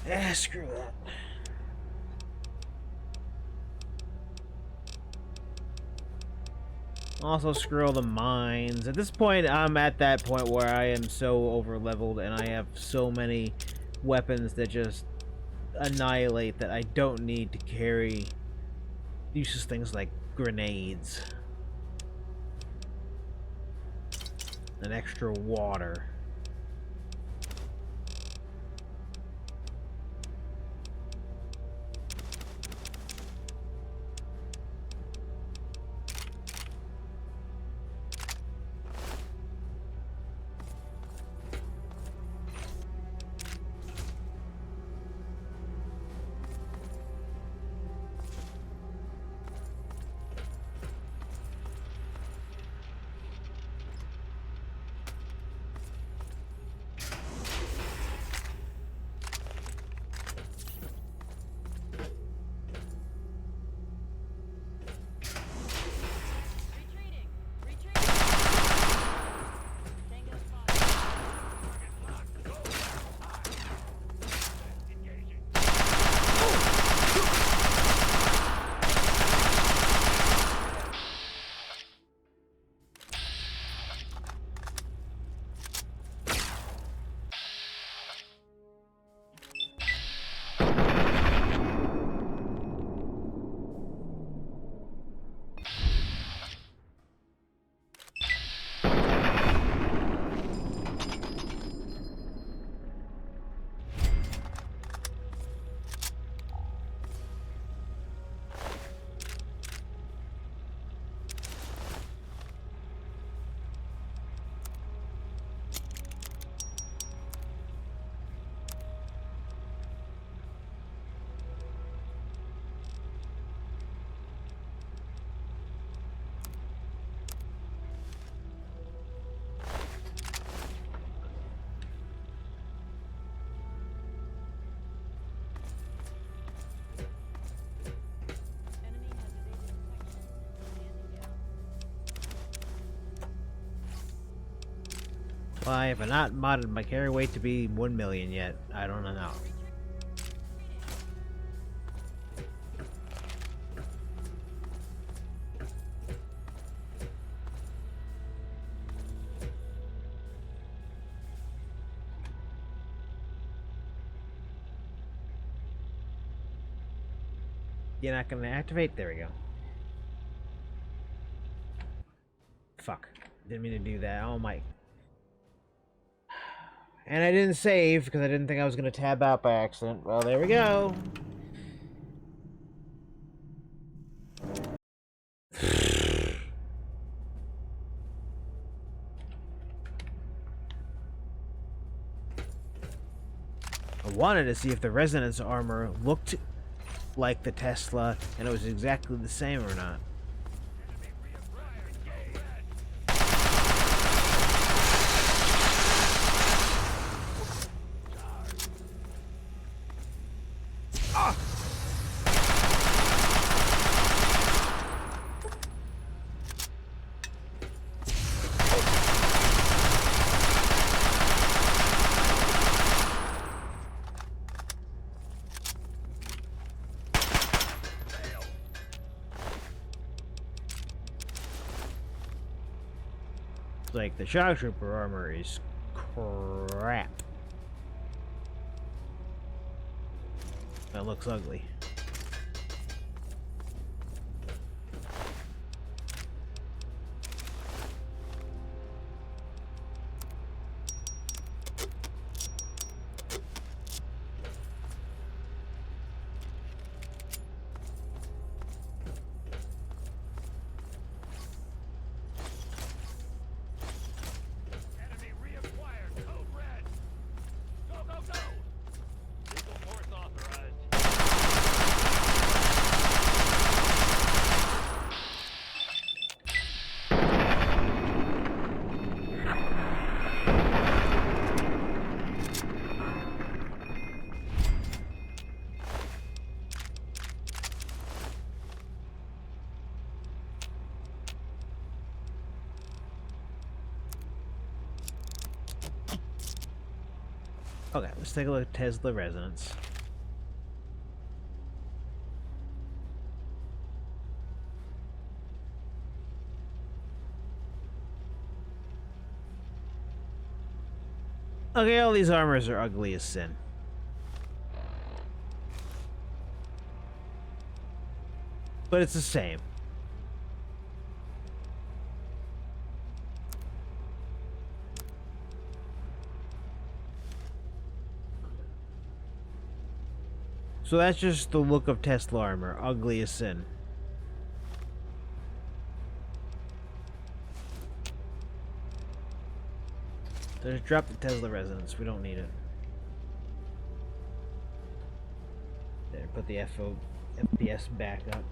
Ah, screw that. Also, screw all the mines. At this point, I'm at that point where I am so over-leveled and I have so many weapons that just annihilate that I don't need to carry useless things like grenades and extra water. Why have I not modded my carry weight to be 1 million yet? I don't know. You're not gonna activate? There we go. Fuck. Didn't mean to do that. Oh my. And I didn't save because I didn't think I was gonna tab out by accident. Well, there we go. I wanted to see if the resonance armor looked like the Tesla and it was exactly the same or not. Like the shock trooper armor is crap. That looks ugly. Okay, let's take a look at Tesla Resonance. Okay, all these armors are ugly as sin. But it's the same. So that's just the look of Tesla armor, ugly as sin. So just drop the Tesla Resonance, we don't need it. There, put the FPS back up.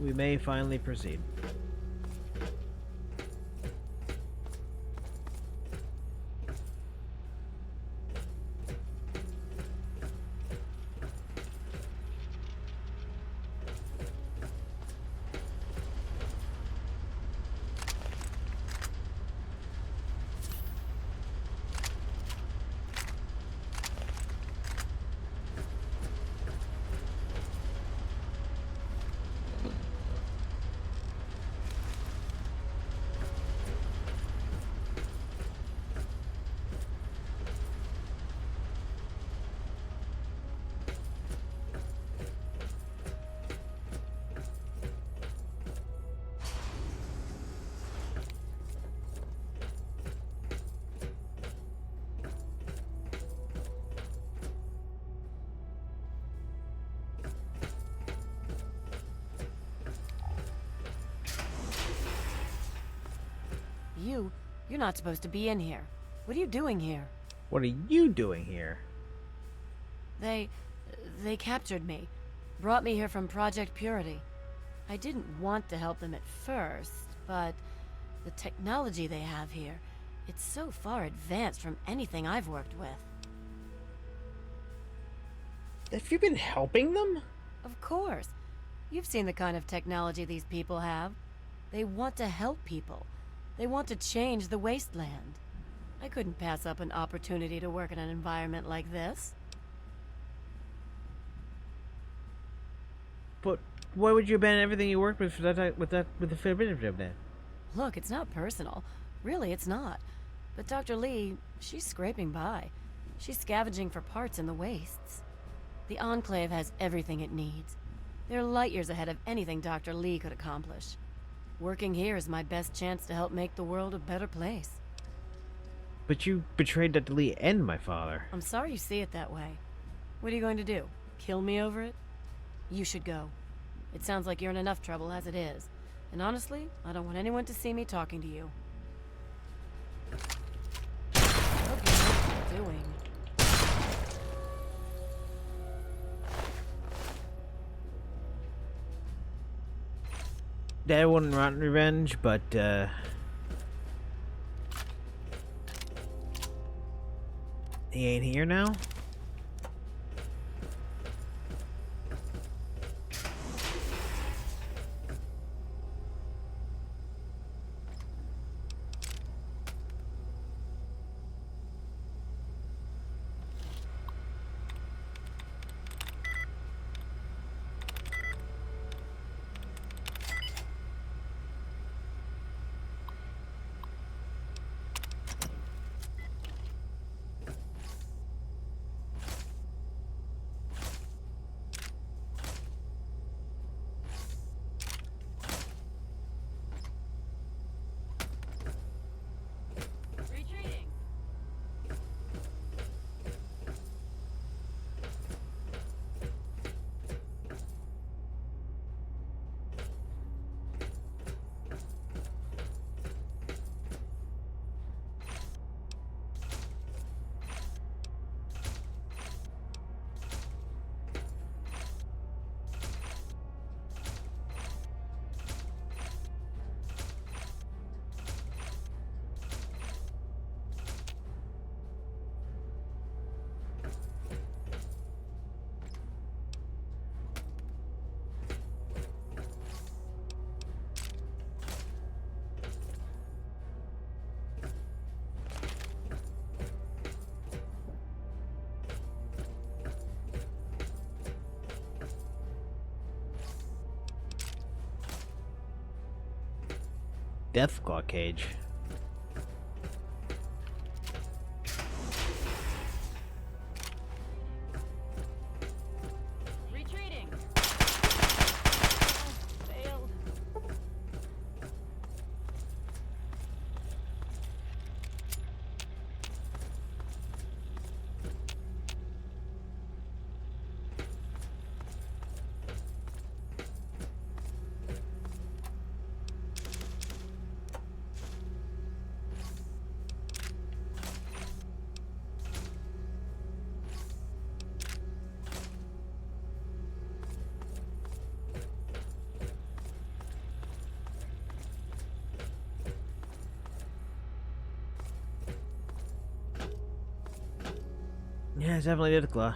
We may finally proceed. You're not supposed to be in here. What are you doing here? What are you doing here? They captured me. Brought me here from Project Purity. I didn't want to help them at first, but the technology they have here, it's so far advanced from anything I've worked with. Have you been helping them? Of course. You've seen the kind of technology these people have. They want to help people. They want to change the wasteland. I couldn't pass up an opportunity to work in an environment like this. But why would you abandon everything you worked with for that with the Forbidden? Look, it's not personal. Really, it's not. But Dr. Lee, she's scraping by. She's scavenging for parts in the wastes. The Enclave has everything it needs. They're light years ahead of anything Dr. Lee could accomplish. Working here is my best chance to help make the world a better place. But you betrayed Dr. Lee and my father. I'm sorry you see it that way. What are you going to do? Kill me over it? You should go. It sounds like you're in enough trouble as it is. And honestly, I don't want anyone to see me talking to you. I hope you know what you're doing. Dad wouldn't want revenge, but he ain't here now? Deathclaw cage. Retreating. Failed. Yeah, it's definitely Deathclaw.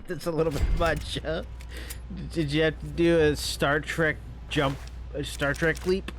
That's a little bit much, huh? Did you have to do a Star Trek jump, a Star Trek leap?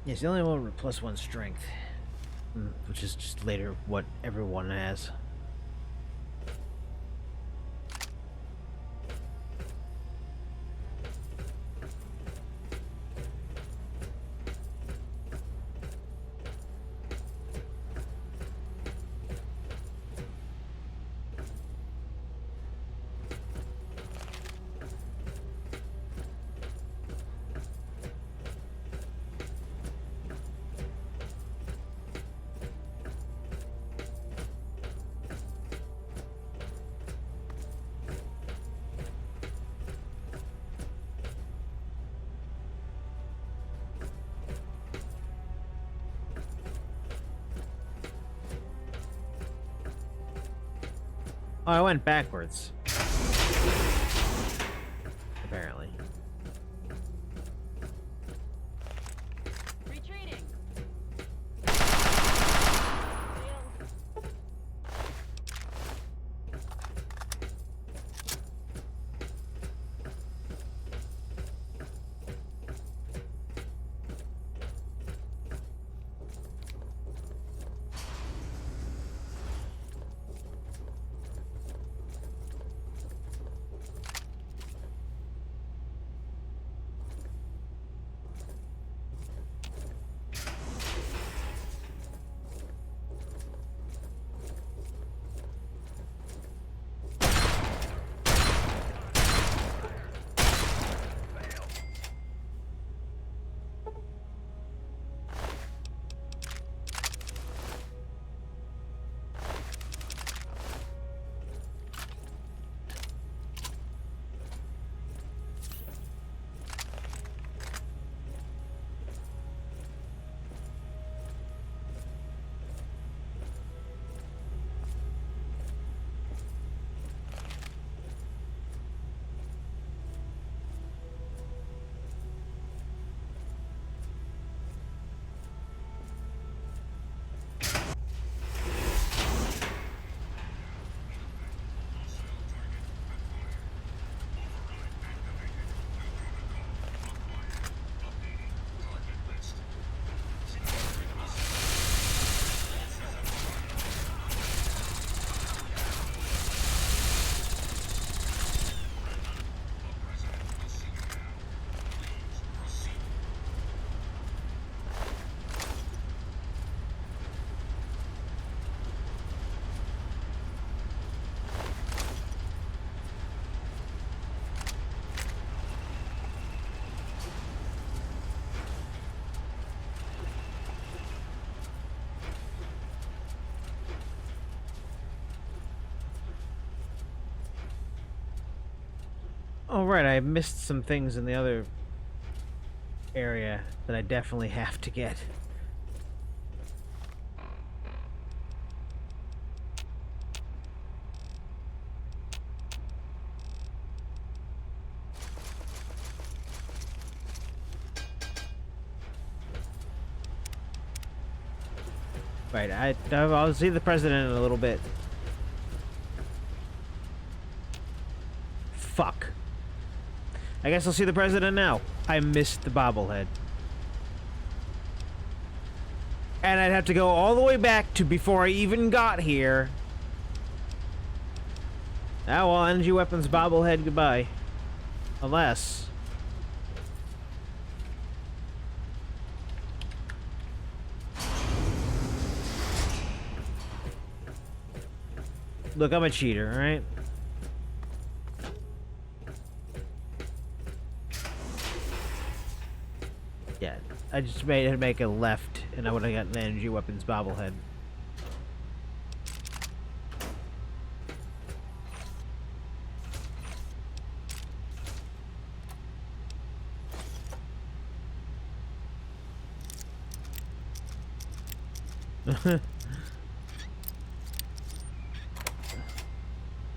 Yes, the only one with +1 strength, which is just later what everyone has. Oh, I went backwards. Apparently. Retreating. Oh, right, I missed some things in the other area that I definitely have to get. Right, I'll see the president in a little bit. Fuck. I guess I'll see the president now. I missed the bobblehead. And I'd have to go all the way back to before I even got here. Ah, well, energy weapons bobblehead, goodbye. Unless... Look, I'm a cheater, alright? Yeah, I just made it make a left, and I would have gotten an energy weapons bobblehead.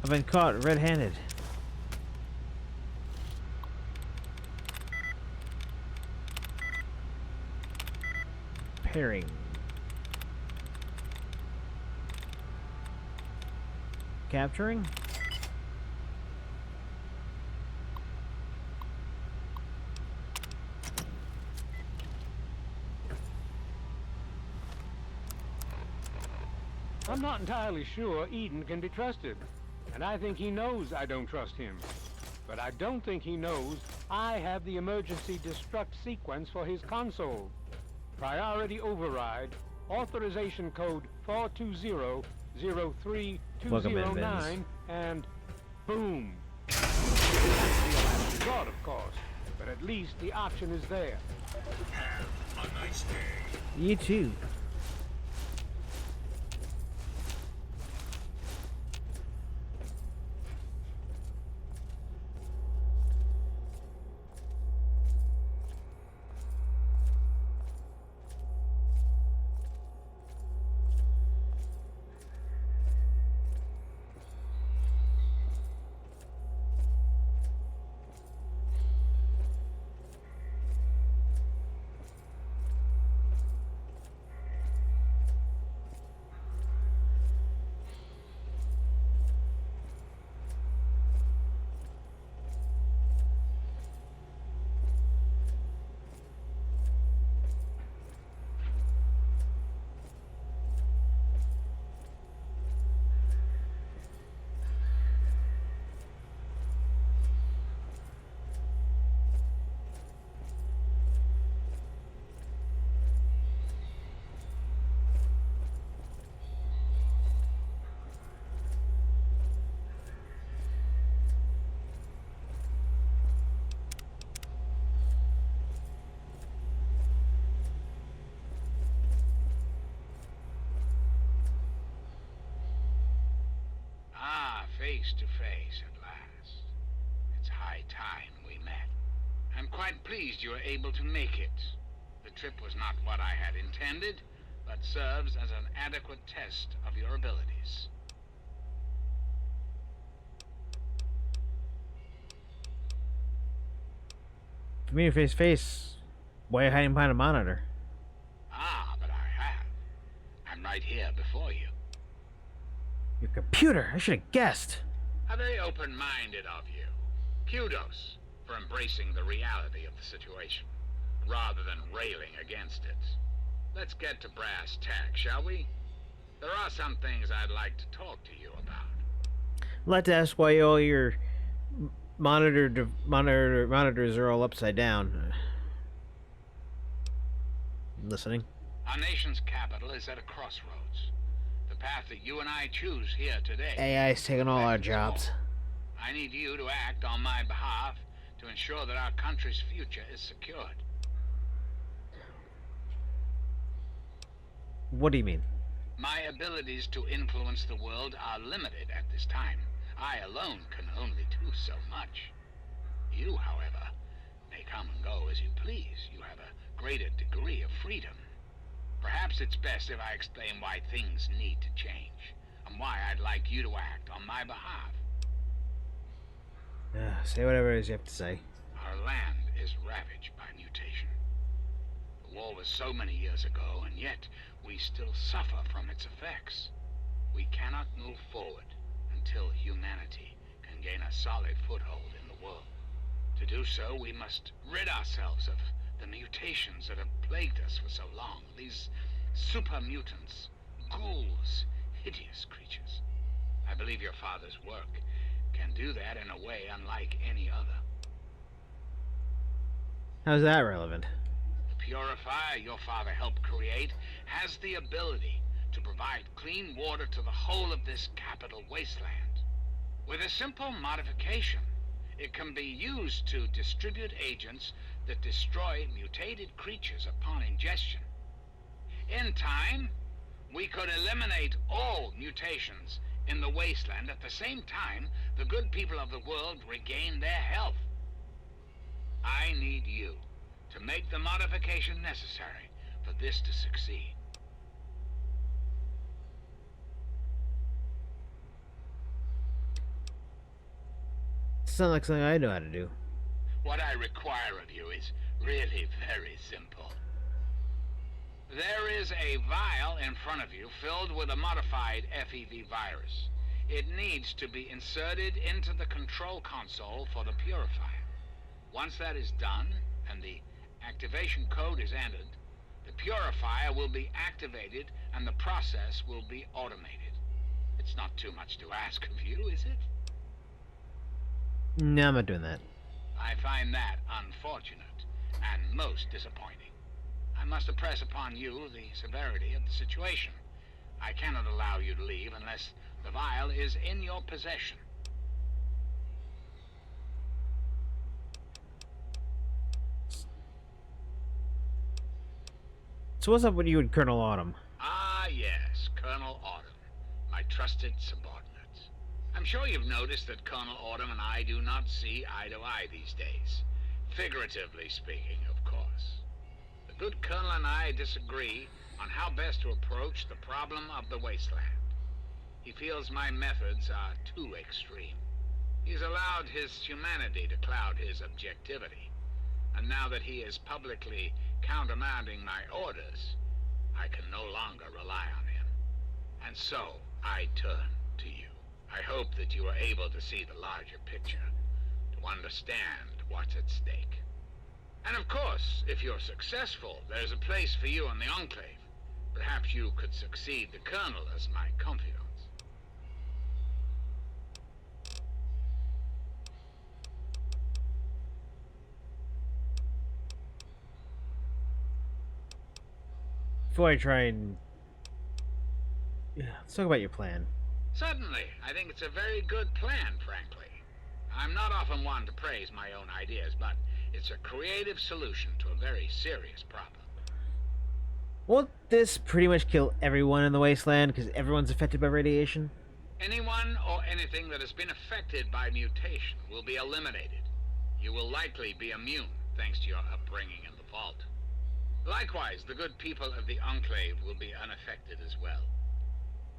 I've been caught red-handed. Pairing. Capturing? I'm not entirely sure Eden can be trusted, and I think he knows I don't trust him. But I don't think he knows I have the emergency destruct sequence for his console. Priority override, authorization code 420-03209, and boom. That's the last resort, of course, but at least the option is there. Have a nice day. You too. Face to face at last. It's high time we met. I'm quite pleased you were able to make it. The trip was not what I had intended, but serves as an adequate test of your abilities. For me, face to face, why are you hiding behind a monitor? Ah, but I have. I'm right here before you. Your computer! I should have guessed! How very open-minded of you. Kudos for embracing the reality of the situation, rather than railing against it. Let's get to brass tacks, shall we? There are some things I'd like to talk to you about. I'd like to ask why all your monitors are all upside down. Listening. Our nation's capital is at a crossroads. The path that you and I choose here today. AI's taking all our jobs. I need you to act on my behalf to ensure that our country's future is secured. What do you mean? My abilities to influence the world are limited at this time. I alone can only do so much. You, however, may come and go as you please. You have a greater degree of freedom. Perhaps it's best if I explain why things need to change, and why I'd like you to act on my behalf. Say whatever it is you have to say. Our land is ravaged by mutation. The war was so many years ago, and yet we still suffer from its effects. We cannot move forward until humanity can gain a solid foothold in the world. To do so, we must rid ourselves of the mutations that have plagued us for so long. These super mutants, ghouls, hideous creatures. I believe your father's work can do that in a way unlike any other. How's that relevant? The purifier your father helped create has the ability to provide clean water to the whole of this capital wasteland. With a simple modification, it can be used to distribute agents that destroy mutated creatures upon ingestion. In time, we could eliminate all mutations in the wasteland. At the same time, the good people of the world regain their health. I need you to make the modification necessary for this to succeed. Sounds like something I know how to do. What I require of you is really very simple. There is a vial in front of you filled with a modified FEV virus. It needs to be inserted into the control console for the purifier. Once that is done, and the activation code is entered, the purifier will be activated and the process will be automated. It's not too much to ask of you, is it? No, I'm not doing that. I find that unfortunate and most disappointing. I must impress upon you the severity of the situation. I cannot allow you to leave unless the vial is in your possession. So what's up with you and Colonel Autumn? Ah, yes, Colonel Autumn, my trusted subordinate. I'm sure you've noticed that Colonel Autumn and I do not see eye to eye these days. Figuratively speaking, of course. The good Colonel and I disagree on how best to approach the problem of the wasteland. He feels my methods are too extreme. He's allowed his humanity to cloud his objectivity. And now that he is publicly countermanding my orders, I can no longer rely on him. And so, I turn to you. I hope that you are able to see the larger picture, to understand what's at stake. And of course, if you're successful, there's a place for you in the Enclave. Perhaps you could succeed the Colonel as my confidant. Before I try and... let's talk about your plan. Certainly. I think it's a very good plan, frankly. I'm not often one to praise my own ideas, but it's a creative solution to a very serious problem. Won't this pretty much kill everyone in the wasteland because everyone's affected by radiation? Anyone or anything that has been affected by mutation will be eliminated. You will likely be immune, thanks to your upbringing in the vault. Likewise, the good people of the Enclave will be unaffected as well.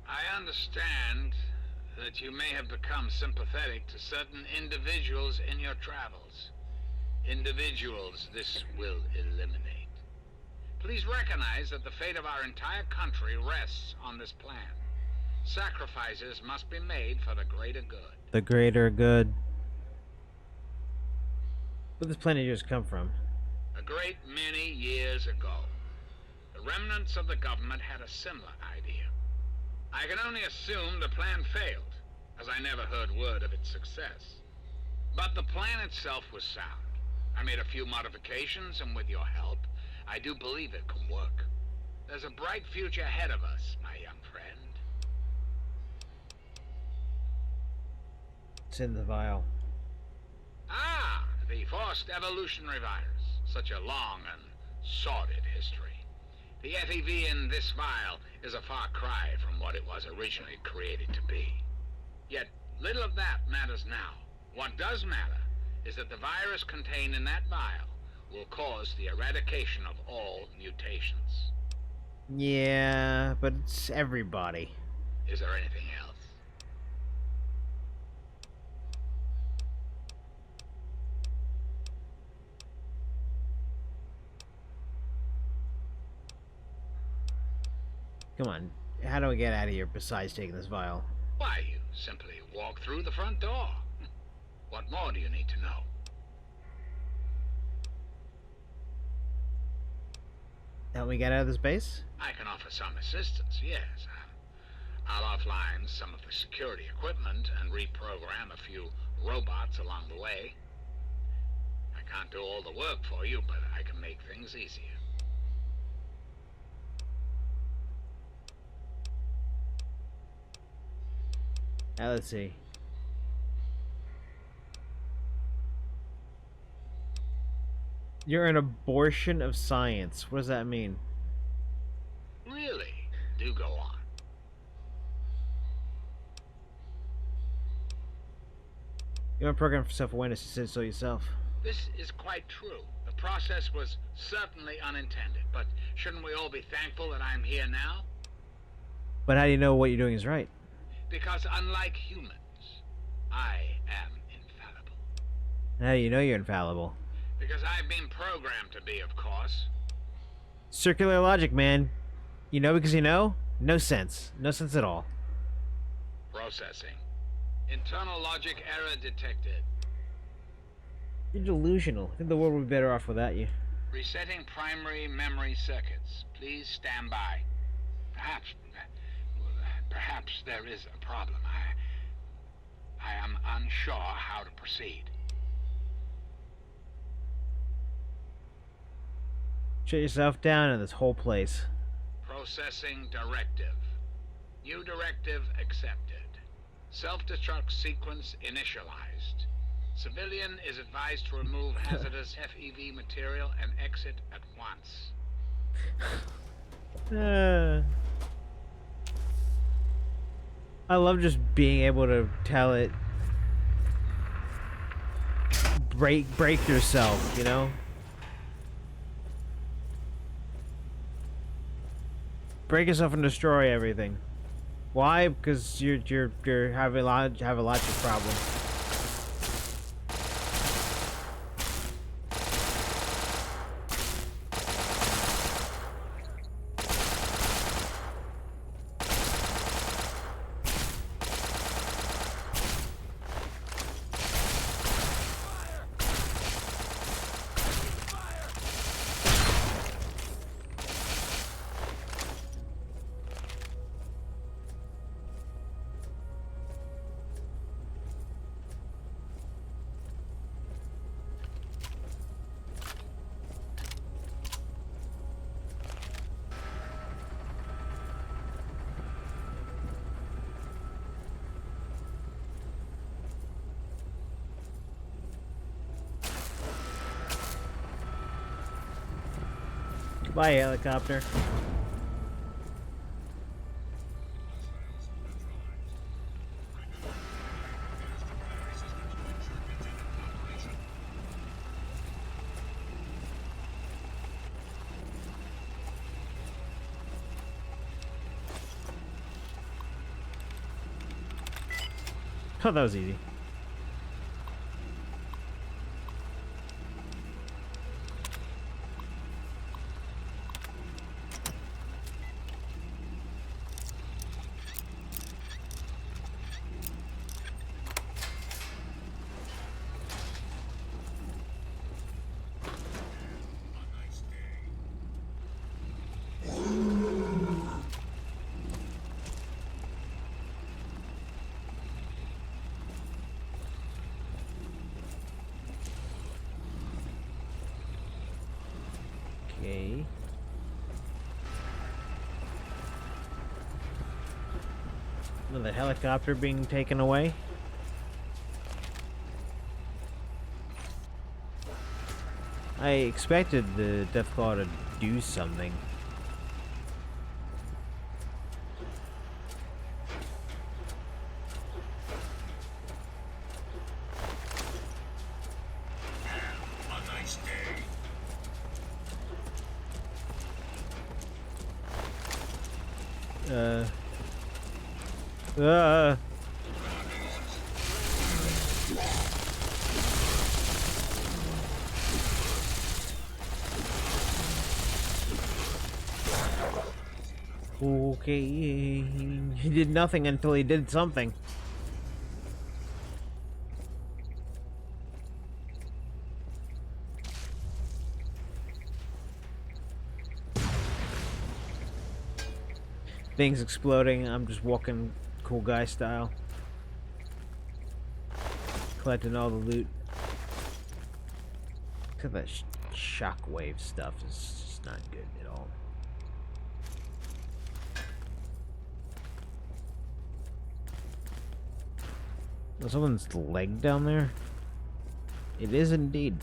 I understand that you may have become sympathetic to certain individuals in your travels. Individuals this will eliminate. Please recognize that the fate of our entire country rests on this plan. Sacrifices must be made for the greater good. The greater good. Where does this plan of yours come from? A great many years ago, the remnants of the government had a similar idea. I can only assume the plan failed, as I never heard word of its success. But the plan itself was sound. I made a few modifications, and with your help, I do believe it can work. There's a bright future ahead of us, my young friend. It's in the vial. Ah, the forced evolutionary virus. Such a long and sordid history. The FEV in this vial is a far cry from what it was originally created to be. Yet, little of that matters now. What does matter is that the virus contained in that vial will cause the eradication of all mutations. Yeah, but it's everybody. Is there anything else? Come on. How do I get out of here besides taking this vial? Why, you simply walk through the front door. What more do you need to know? Help me get out of this base? I can offer some assistance, yes. I'll offline some of the security equipment and reprogram a few robots along the way. I can't do all the work for you, but I can make things easier. Now let's see. You're an abortion of science. What does that mean? Really? Do go on. You have a program for self-awareness. You said so yourself. This is quite true. The process was certainly unintended, but shouldn't we all be thankful that I'm here now? But how do you know what you're doing is right? Because unlike humans, I am infallible. How do you know you're infallible? Because I've been programmed to be, of course. Circular logic, man. You know because you know? No sense. No sense at all. Processing. Internal logic error detected. You're delusional. I think the world would be better off without you. Resetting primary memory circuits. Please stand by. Perhaps there is a problem. I am unsure how to proceed. Shut yourself down in this whole place. Processing directive. New directive accepted. Self-destruct sequence initialized. Civilian is advised to remove hazardous FEV material and exit at once. I love just being able to tell it break yourself, you know? Break yourself and destroy everything. Why? Because you're having lots of problems. Bye, helicopter. Oh, that was easy. Okay. Another helicopter being taken away. I expected the Deathclaw to do something. Okay, he did nothing until he did something. Things exploding, I'm just walking cool guy style. Collecting all the loot. Except that shockwave stuff is just not good at all. There's someone's leg down there? It is indeed.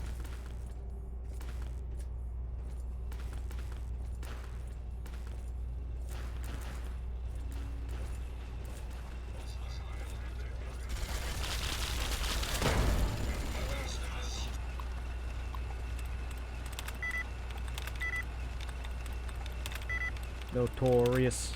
Notorious.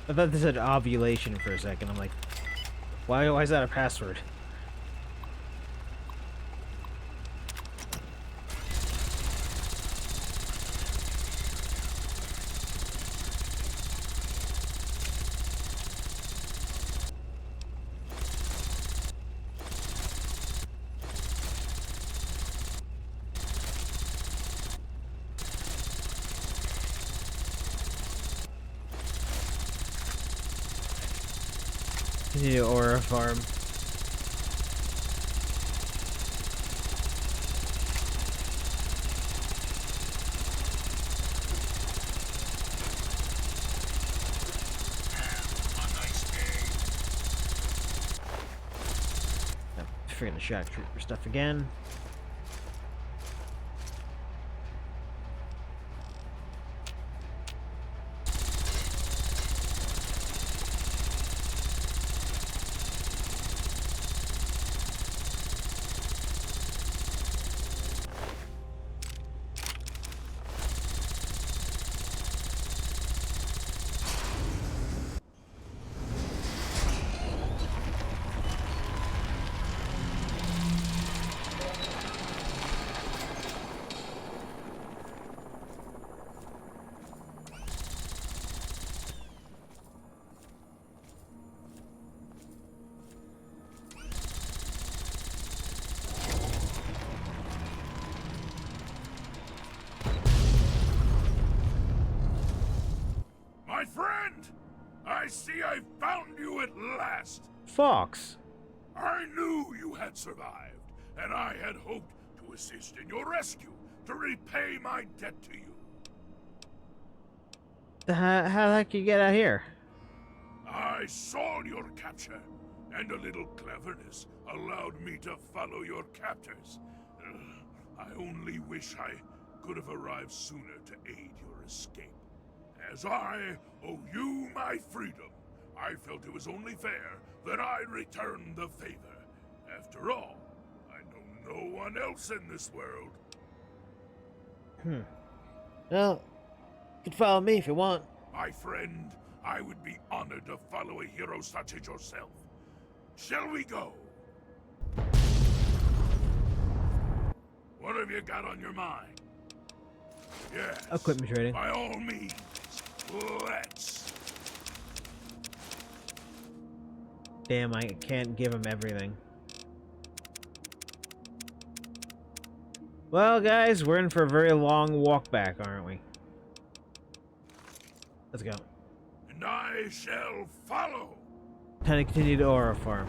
I thought this said ovulation for a second. I'm like, why is that a password? Continue aura farm. Freaking the shock trooper stuff again. My friend! I see I found you at last! Fox! I knew you had survived, and I had hoped to assist in your rescue, to repay my debt to you. How the heck you get out here? I saw your capture, and a little cleverness allowed me to follow your captors. I only wish I could have arrived sooner to aid your escape. As I owe you my freedom, I felt it was only fair that I return the favor. After all, I know no one else in this world. Well, you can follow me if you want. My friend, I would be honored to follow a hero such as yourself. Shall we go? What have you got on your mind? Yes. Equipment trading. By all means, let's. Damn, I can't give him everything. Well, guys, we're in for a very long walk back, aren't we? Let's go. And I shall follow. Kind of continue to aura farm.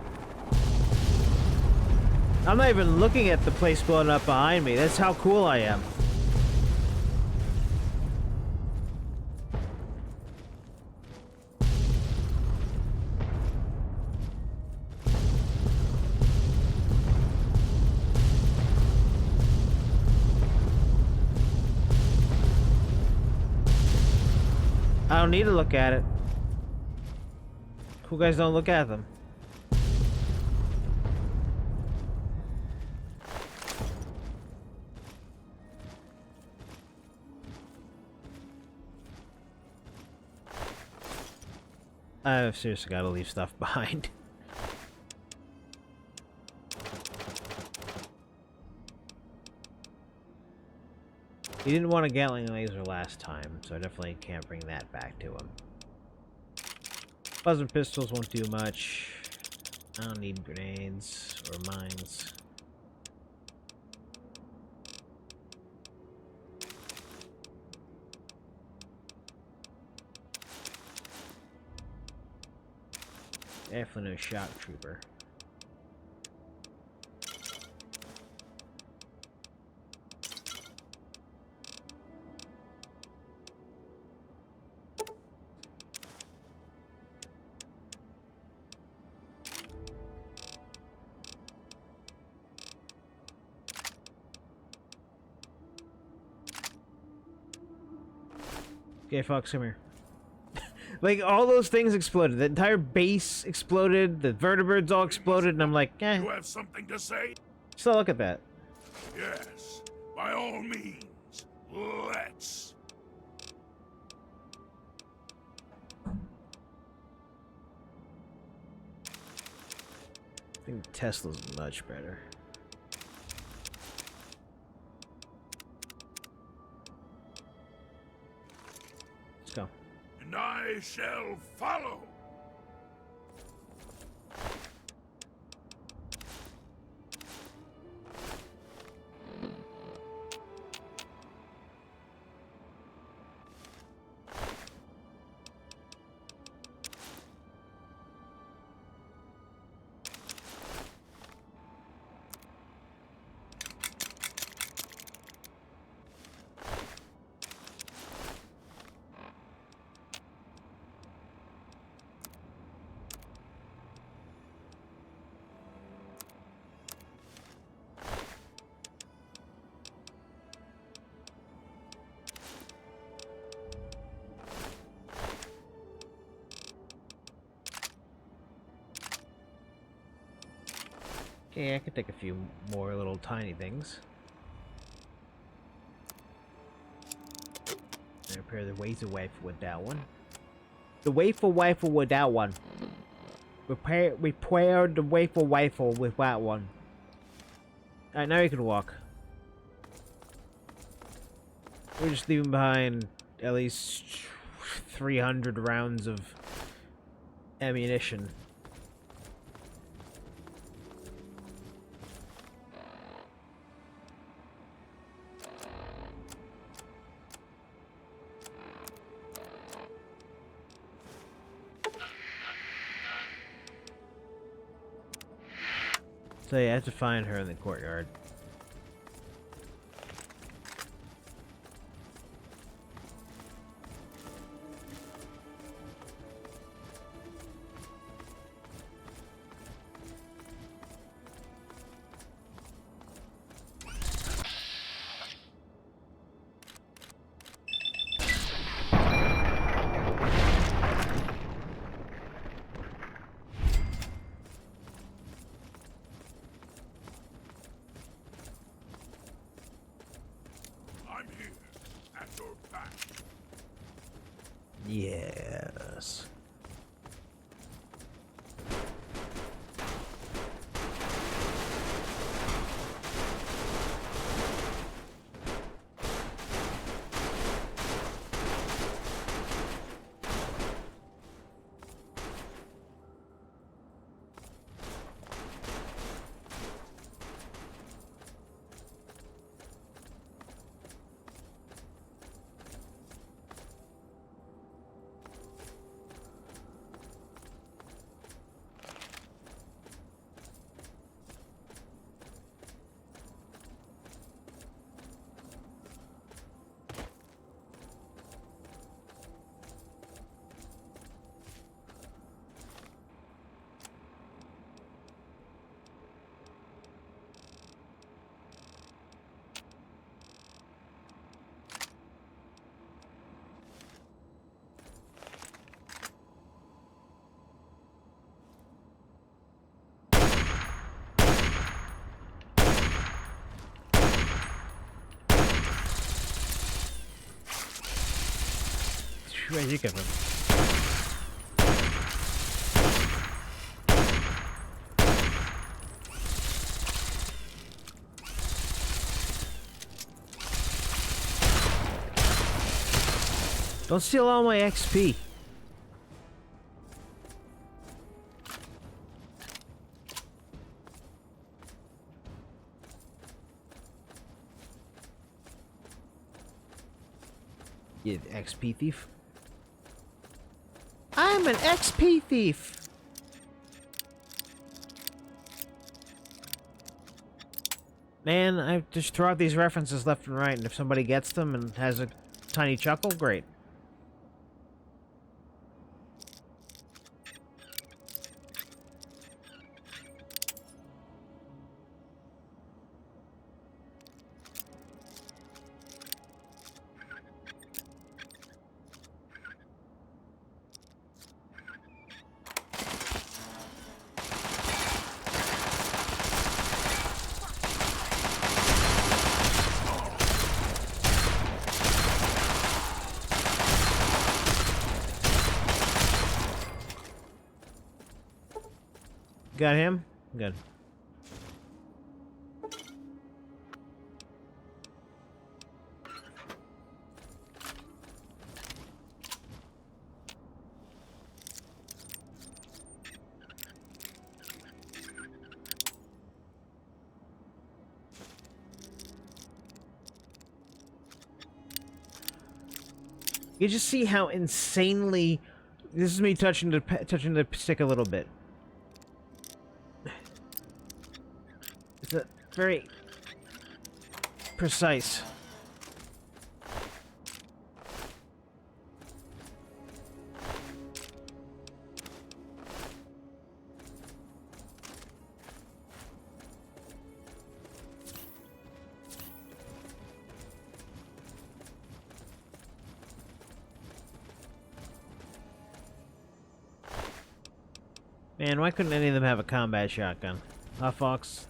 I'm not even looking at the place blowing up behind me. That's how cool I am. I don't need to look at it. Cool guys don't look at them. I've seriously got to leave stuff behind. He didn't want a Gatling laser last time, so I definitely can't bring that back to him. Plasma pistols won't do much. I don't need grenades or mines. Definitely no shock trooper. Okay, Fox, come here. Like, all those things exploded. The entire base exploded. The vertebrates all exploded, and I'm like, eh. You have something to say? So look at that. Yes, by all means. Let's. I think Tesla's much better. Let's go. And I shall follow. Okay, I could take a few more little tiny things. And repair the wafer with that one. The wafer with that one. Repair the wafer with that one. Alright, now you can walk. We're just leaving behind at least 300 rounds of ammunition. So yeah, I have to find her in the courtyard. Yes. Where'd you come from? Don't steal all my XP. You XP thief. I'm an XP thief. Man, I just throw out these references left and right, and if somebody gets them and has a tiny chuckle, great. Got him? Good. You just see how insanely... This is me touching the stick a little bit. It's a very precise. Man, why couldn't any of them have a combat shotgun? Huh, Fox?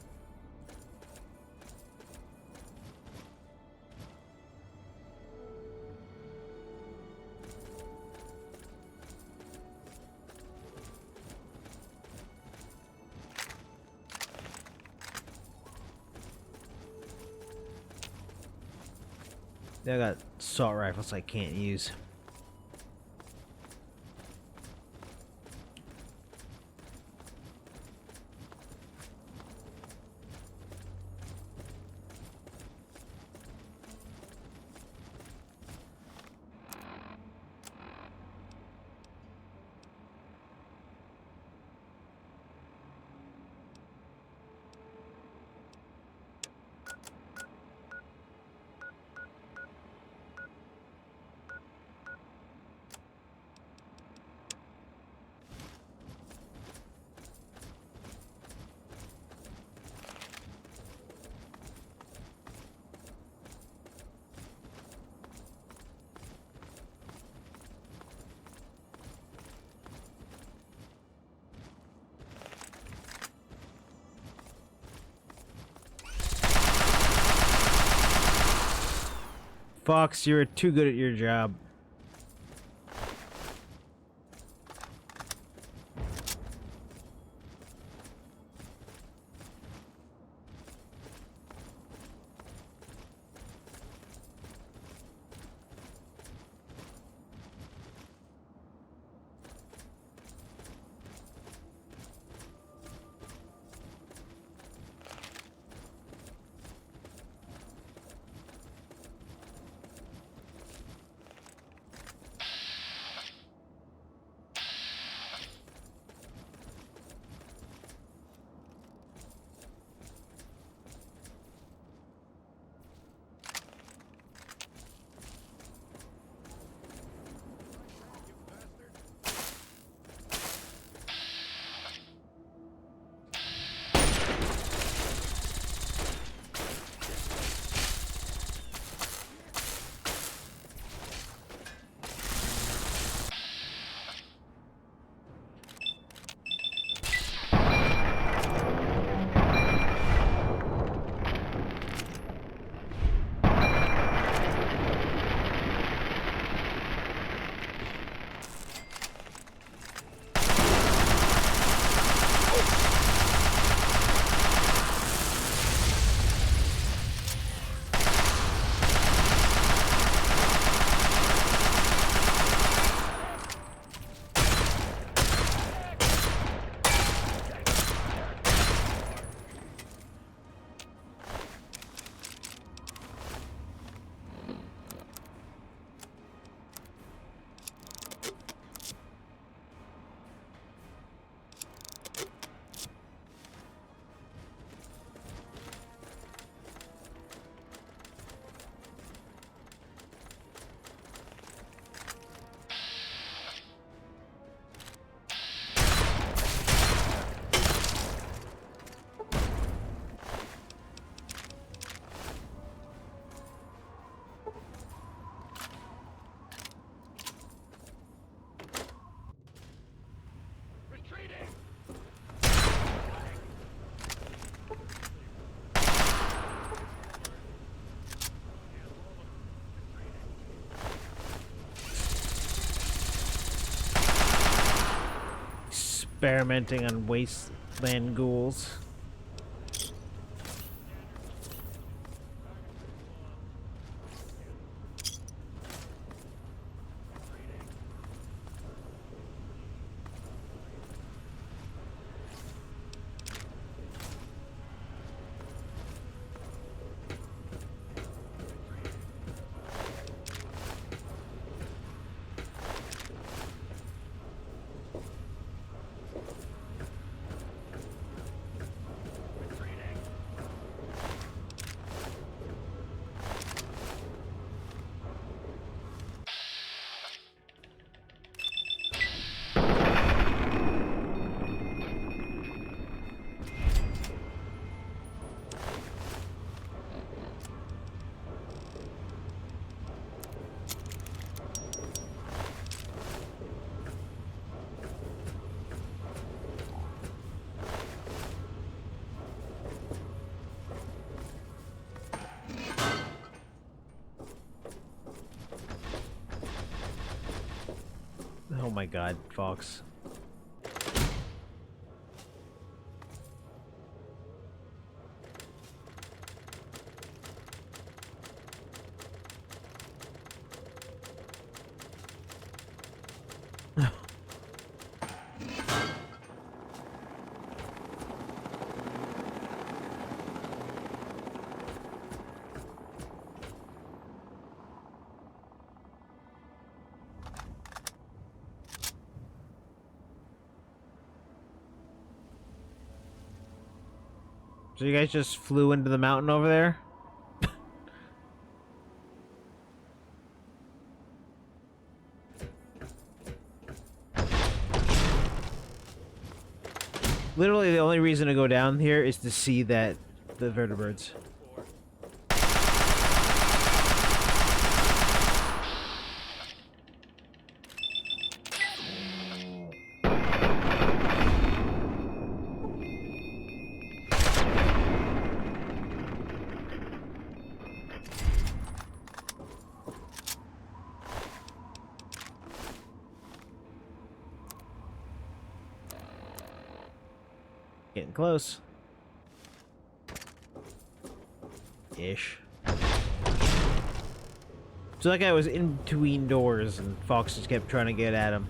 They got assault rifles I can't use. Fox, you're too good at your job. Experimenting on wasteland ghouls. Oh my god, Fox. So you guys just flew into the mountain over there? Literally the only reason to go down here is to see the vertebrates. Getting close. Ish. So that guy was in between doors and Fox just kept trying to get at him.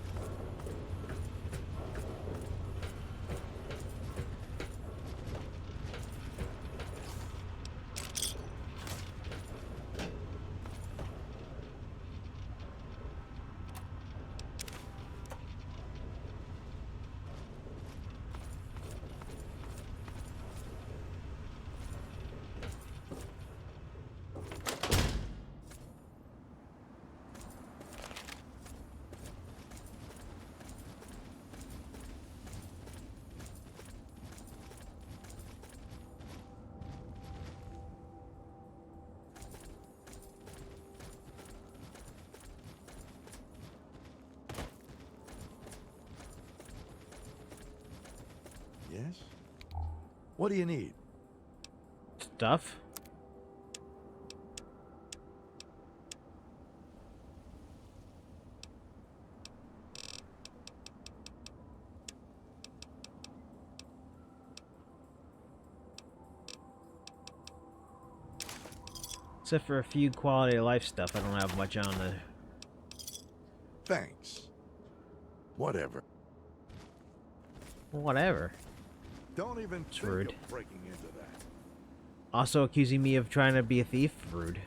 Yes? What do you need? Stuff? Except for a few quality of life stuff, I don't have much on there. Thanks. Whatever. Whatever. Don't even It's think rude. of breaking into that. Also accusing me of trying to be a thief? Rude.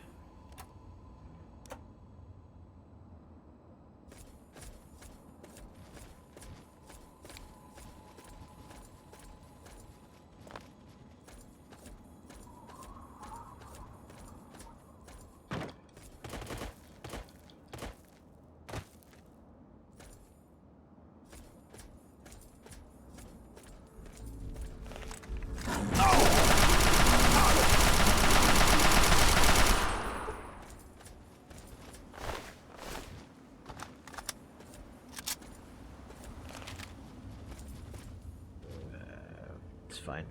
It's fine.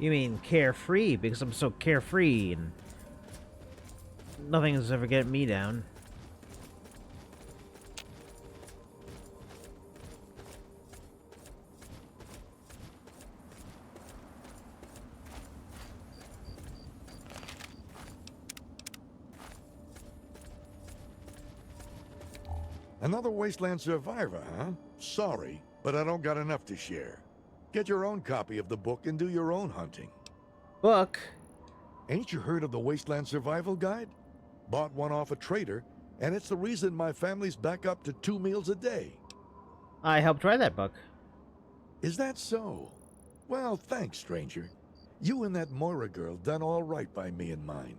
You mean carefree, because I'm so carefree and nothing is ever getting me down. Another wasteland survivor, huh? Sorry, but I don't got enough to share. Get your own copy of the book and do your own hunting. Book? Ain't you heard of the Wasteland Survival Guide? Bought one off a trader, and it's the reason my family's back up to 2 meals a day. I helped write that book. Is that so? Well, thanks, stranger. You and that Moira girl done all right by me and mine.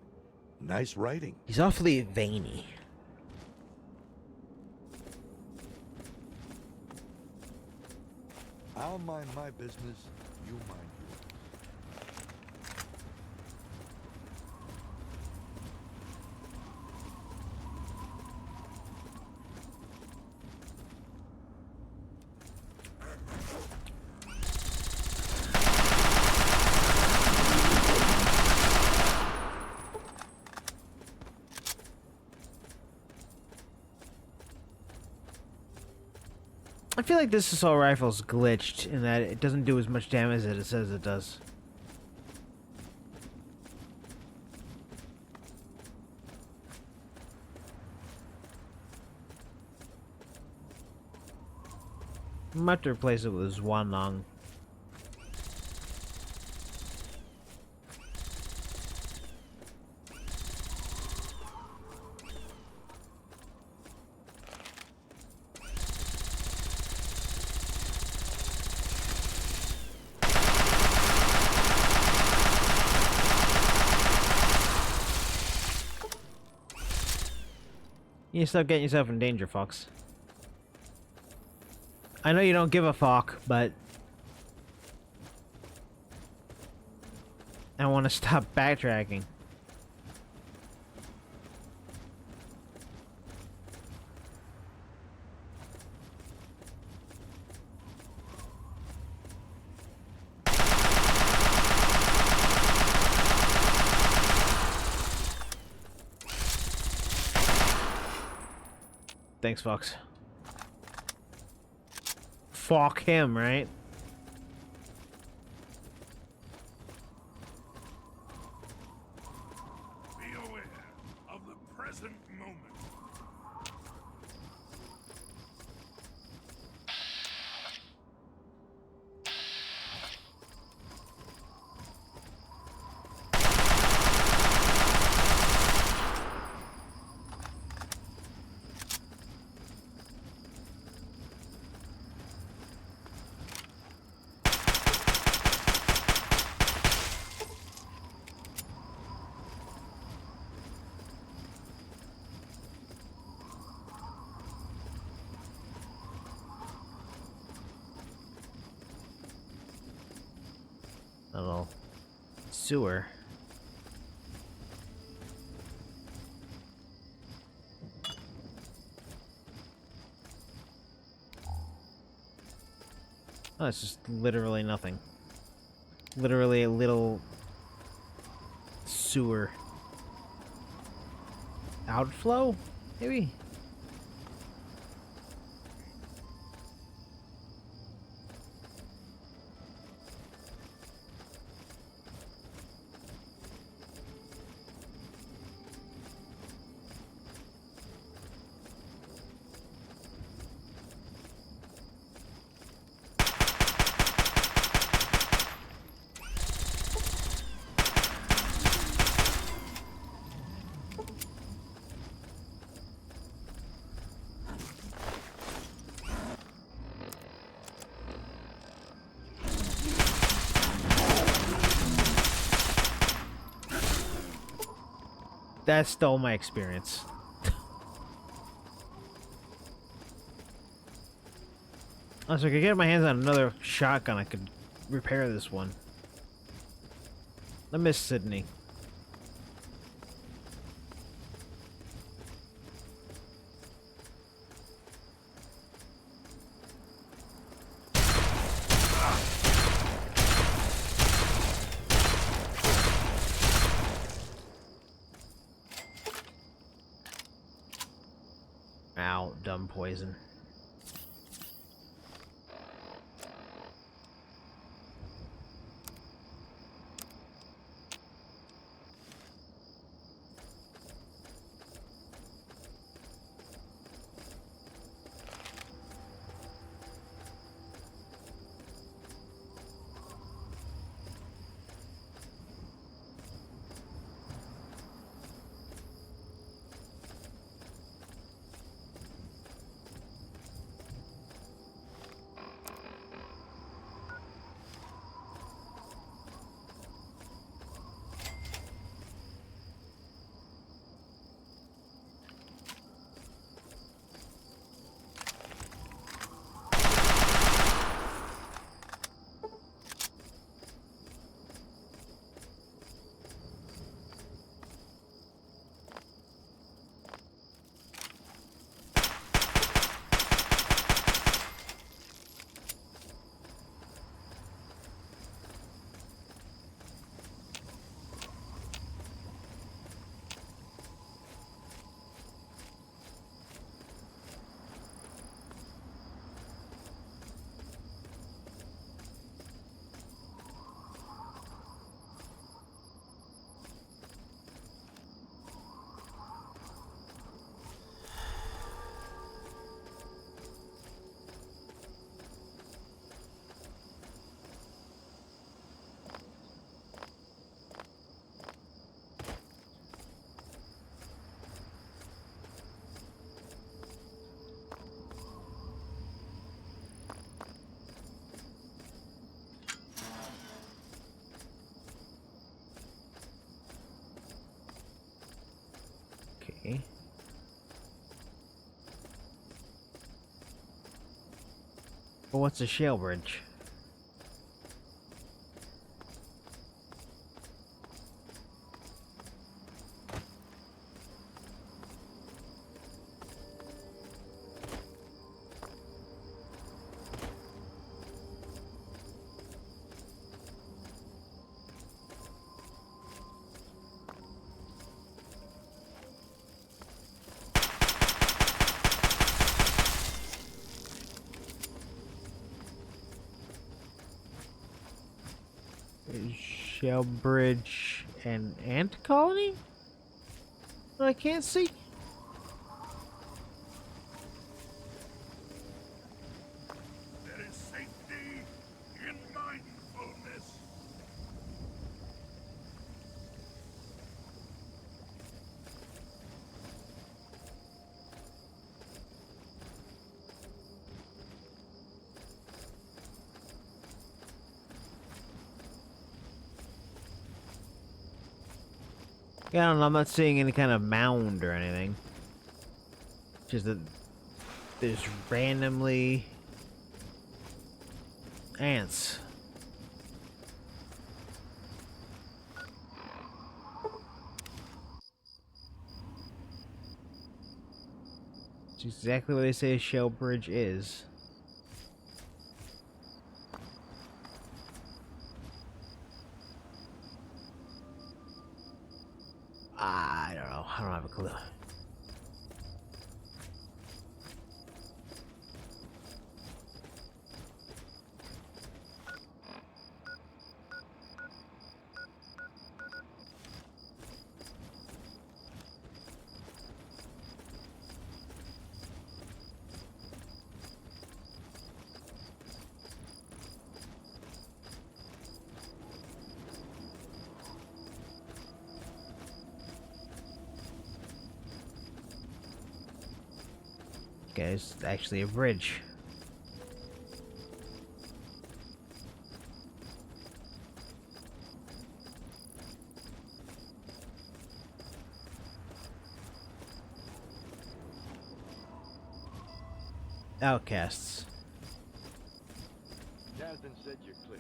Nice writing. He's awfully veiny. I'll mind my business, you mind yours. I feel like this assault rifle's glitched in that it doesn't do as much damage as it says it does. I might have to replace it with Zhuanglong. You need to stop getting yourself in danger, Fox. I know you don't give a fuck, but I want to stop backtracking. Thanks, Fox. Fuck him, right? Be aware of the present moment. Little sewer. Oh, it's just literally nothing. Literally a little sewer outflow, maybe? That stole my experience. Oh, so I could get my hands on another shotgun, I could repair this one. I miss Sydney. dumb poison. Okay. Well, what's a shale bridge? Shell bridge and ant colony? I can't see. There is safety in mindfulness. Yeah, I don't know, I'm not seeing any kind of mound or anything. Just that there's randomly ants. It's exactly what they say a shell bridge is. I don't know. I don't have a clue. Okay, it's actually a bridge. Outcasts. Jasmine said you're clear.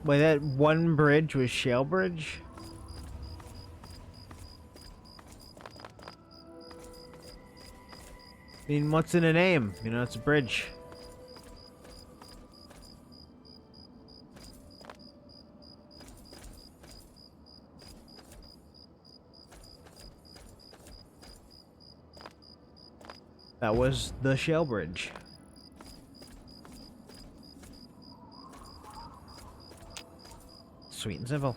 Wait, that one bridge was Shale Bridge? I mean, what's in a name? You know, it's a bridge. That was the Shale Bridge. Sweet and simple.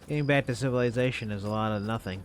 Getting back to civilization is a lot of nothing.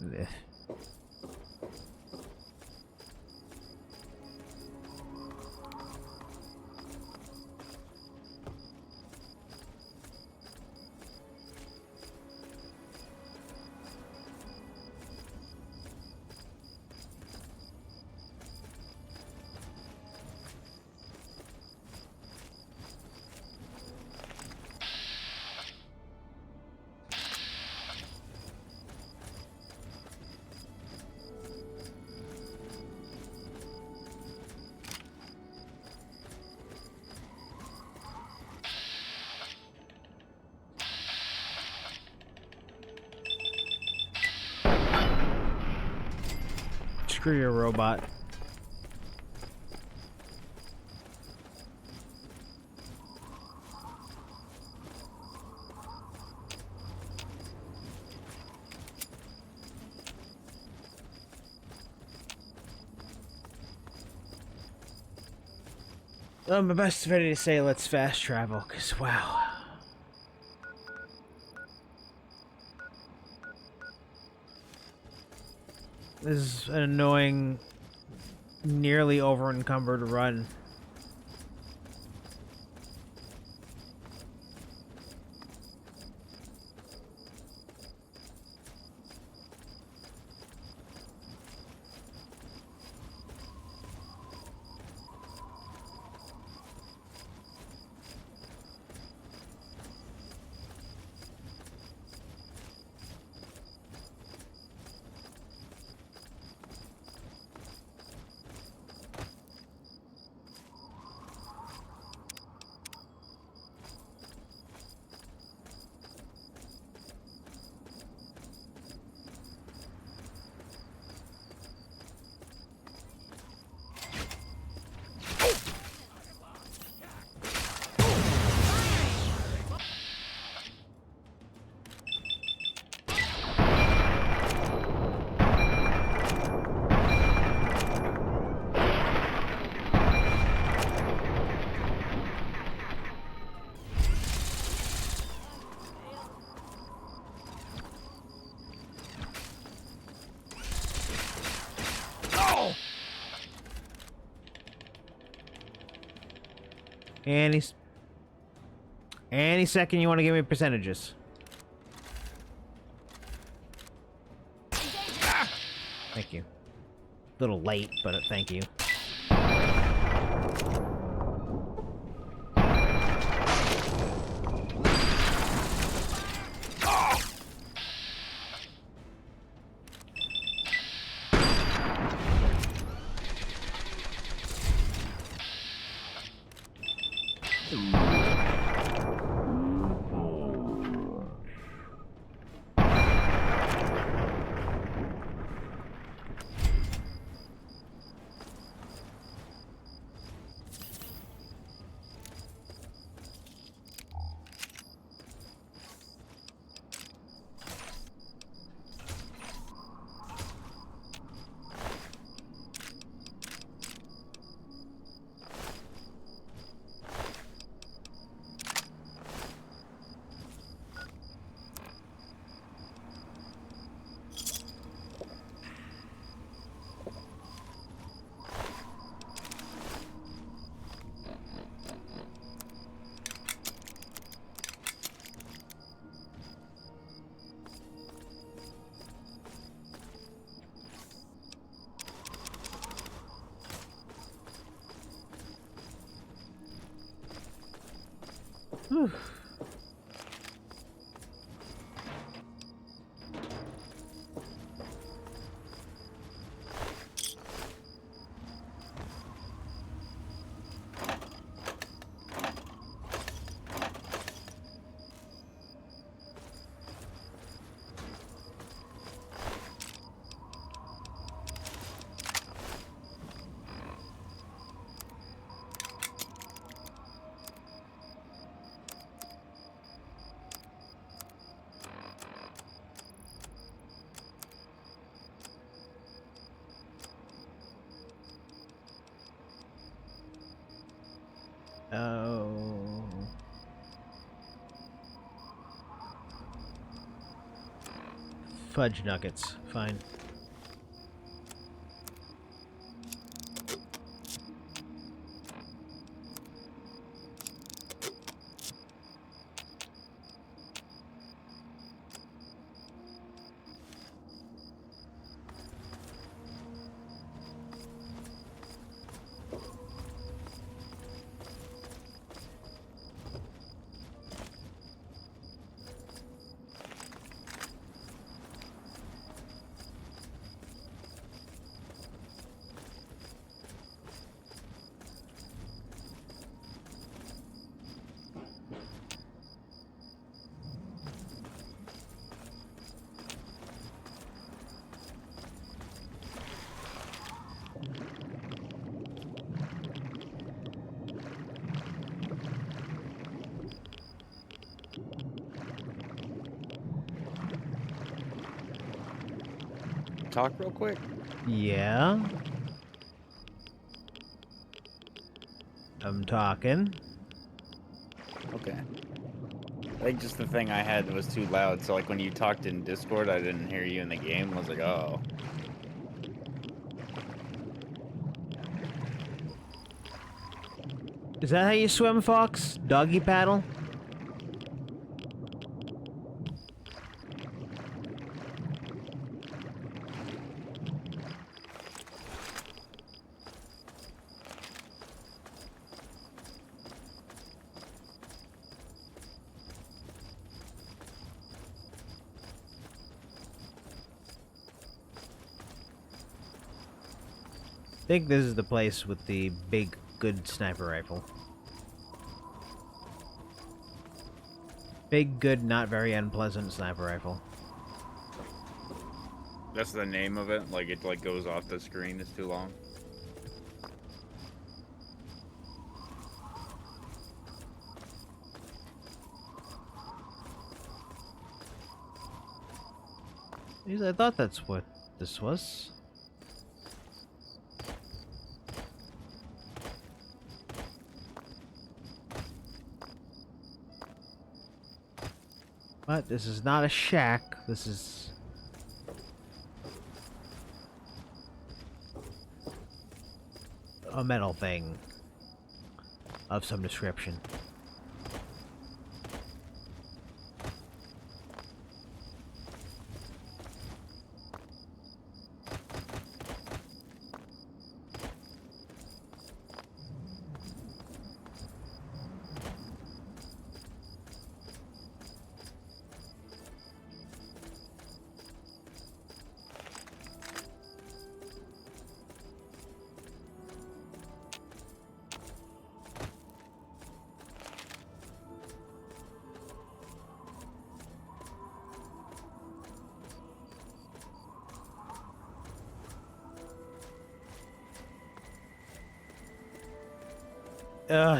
Ugh. Screw your robot. My best ready to say let's fast travel, cause wow. This is an annoying, nearly over-encumbered run. Any second you want to give me percentages. Thank you. A little late, but thank you. Whew. Oh. Fudge nuggets. Fine. Talk real quick? Yeah? I'm talking. Okay. I think just the thing I had was too loud, so like when you talked in Discord, I didn't hear you in the game. I was like, oh. Is that how you swim, Fox? Doggy paddle? I think this is the place with the big, good sniper rifle. Big, good, not very unpleasant sniper rifle. That's the name of it? Like it like goes off the screen, it's too long? I thought that's what this was. But this is not a shack. This is... a metal thing. of some description.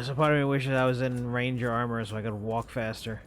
So part of me wishes I was in ranger armor so I could walk faster.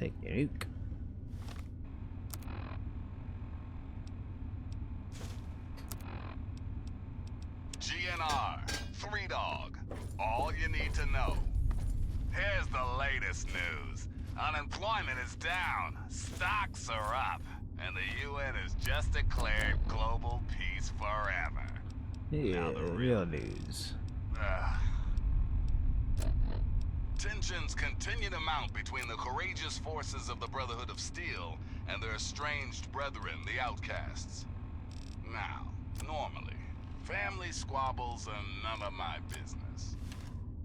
Take your nuke. GNR, 3 Dog. All you need to know. Here's the latest news. Unemployment is down, stocks are up, and the UN has just declared global peace forever. Yeah, the real news. Tensions continue to mount between the courageous forces of the Brotherhood of Steel and their estranged brethren, the Outcasts. Now, normally, family squabbles are none of my business.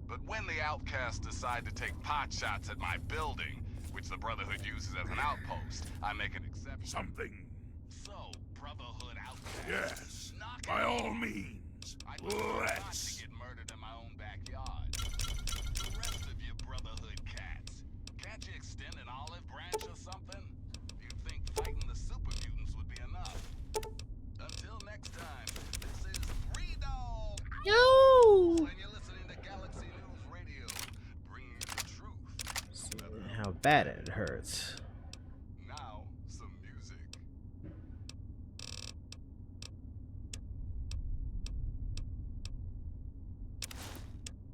But when the Outcasts decide to take pot shots at my building, which the Brotherhood uses as an outpost, I make an exception. Something. So, Brotherhood Outcasts... Yes, by all means, let's... to get murdered in my own backyard. The rest of you Brotherhood cats, can't you extend an olive branch or something? You'd think fighting the super mutants would be enough. Until next time, this is 3 Dog. Yo! And you're listening to Galaxy News Radio, bringing you the truth. See how bad it hurts. Now, some music.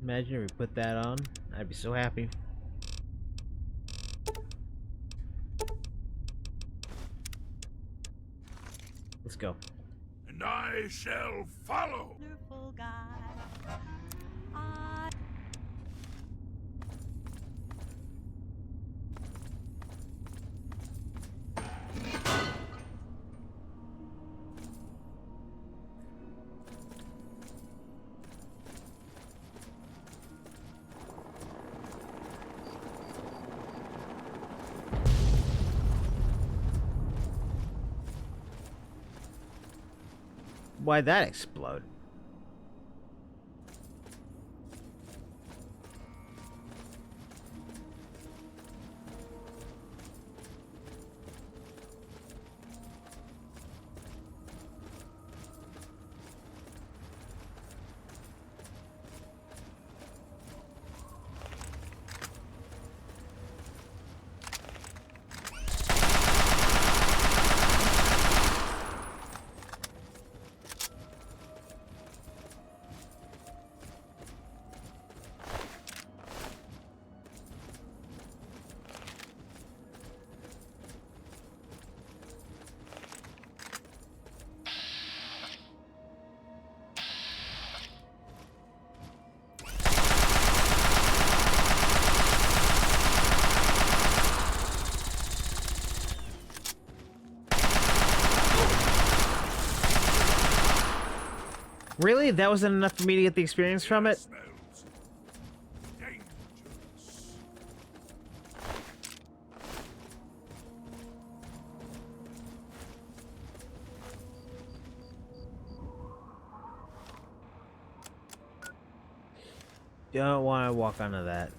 Imagine if we put that on. I'd be so happy. Let's go. And I shall follow. Wonderful guy. Why'd that explode? Really? That wasn't enough for me to get the experience from it? Don't want to walk onto that.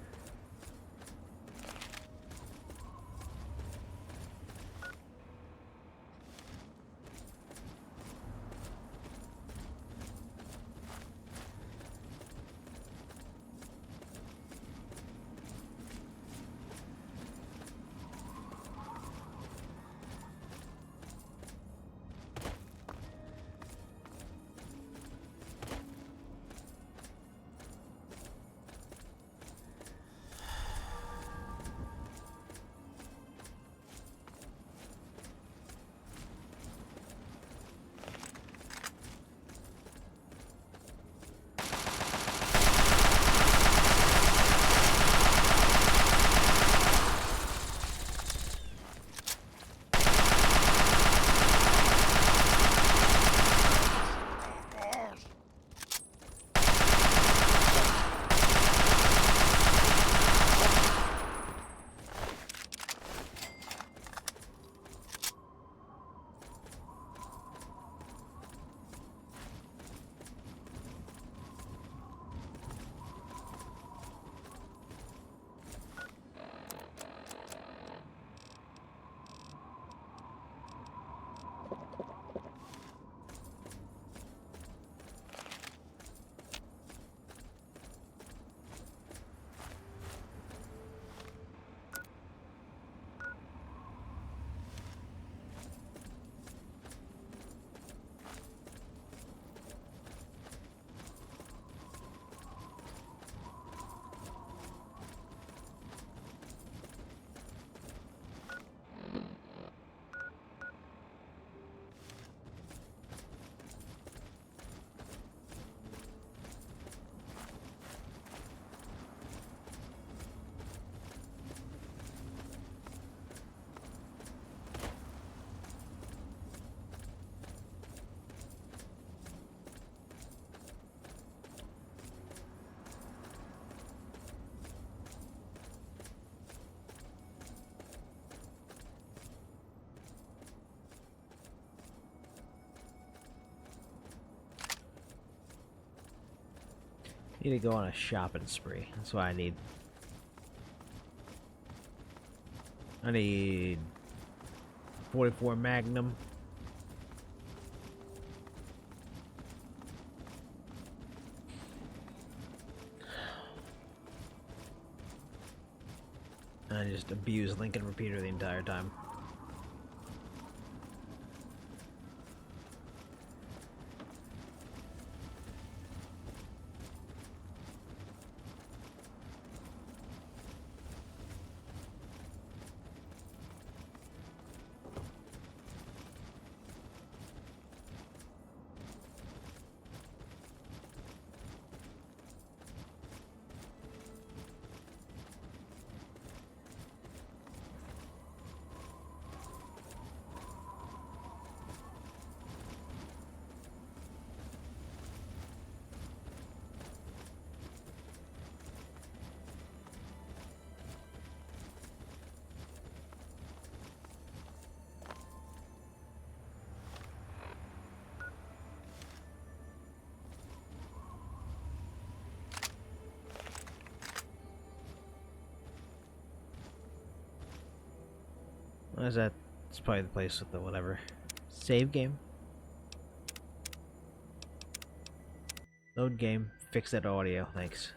Need to go on a shopping spree. That's what I need. I need 44 Magnum. And I just abuse Lincoln Repeater the entire time. What is that? It's probably the place with the whatever. Save game. Load game. Fix that audio. Thanks.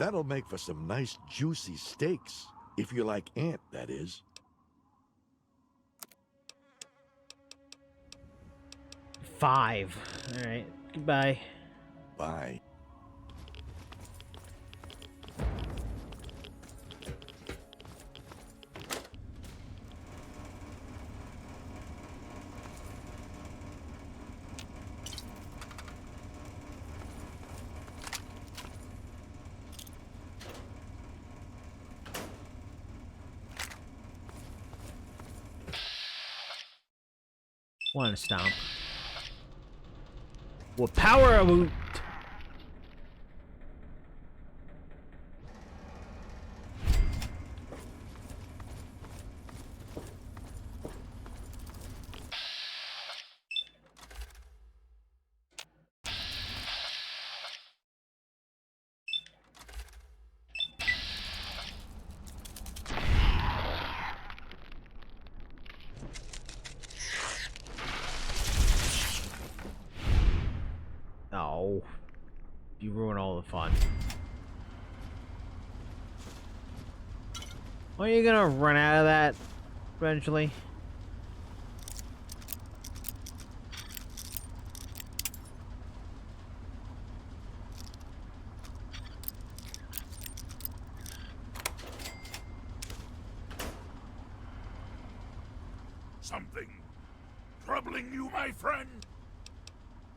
That'll make for some nice juicy steaks. If you like ant, that is. 5. Alright, goodbye. Bye. One stomp. What power of a... Oh. You ruin all the fun. Are you gonna run out of that eventually? Something troubling you, my friend?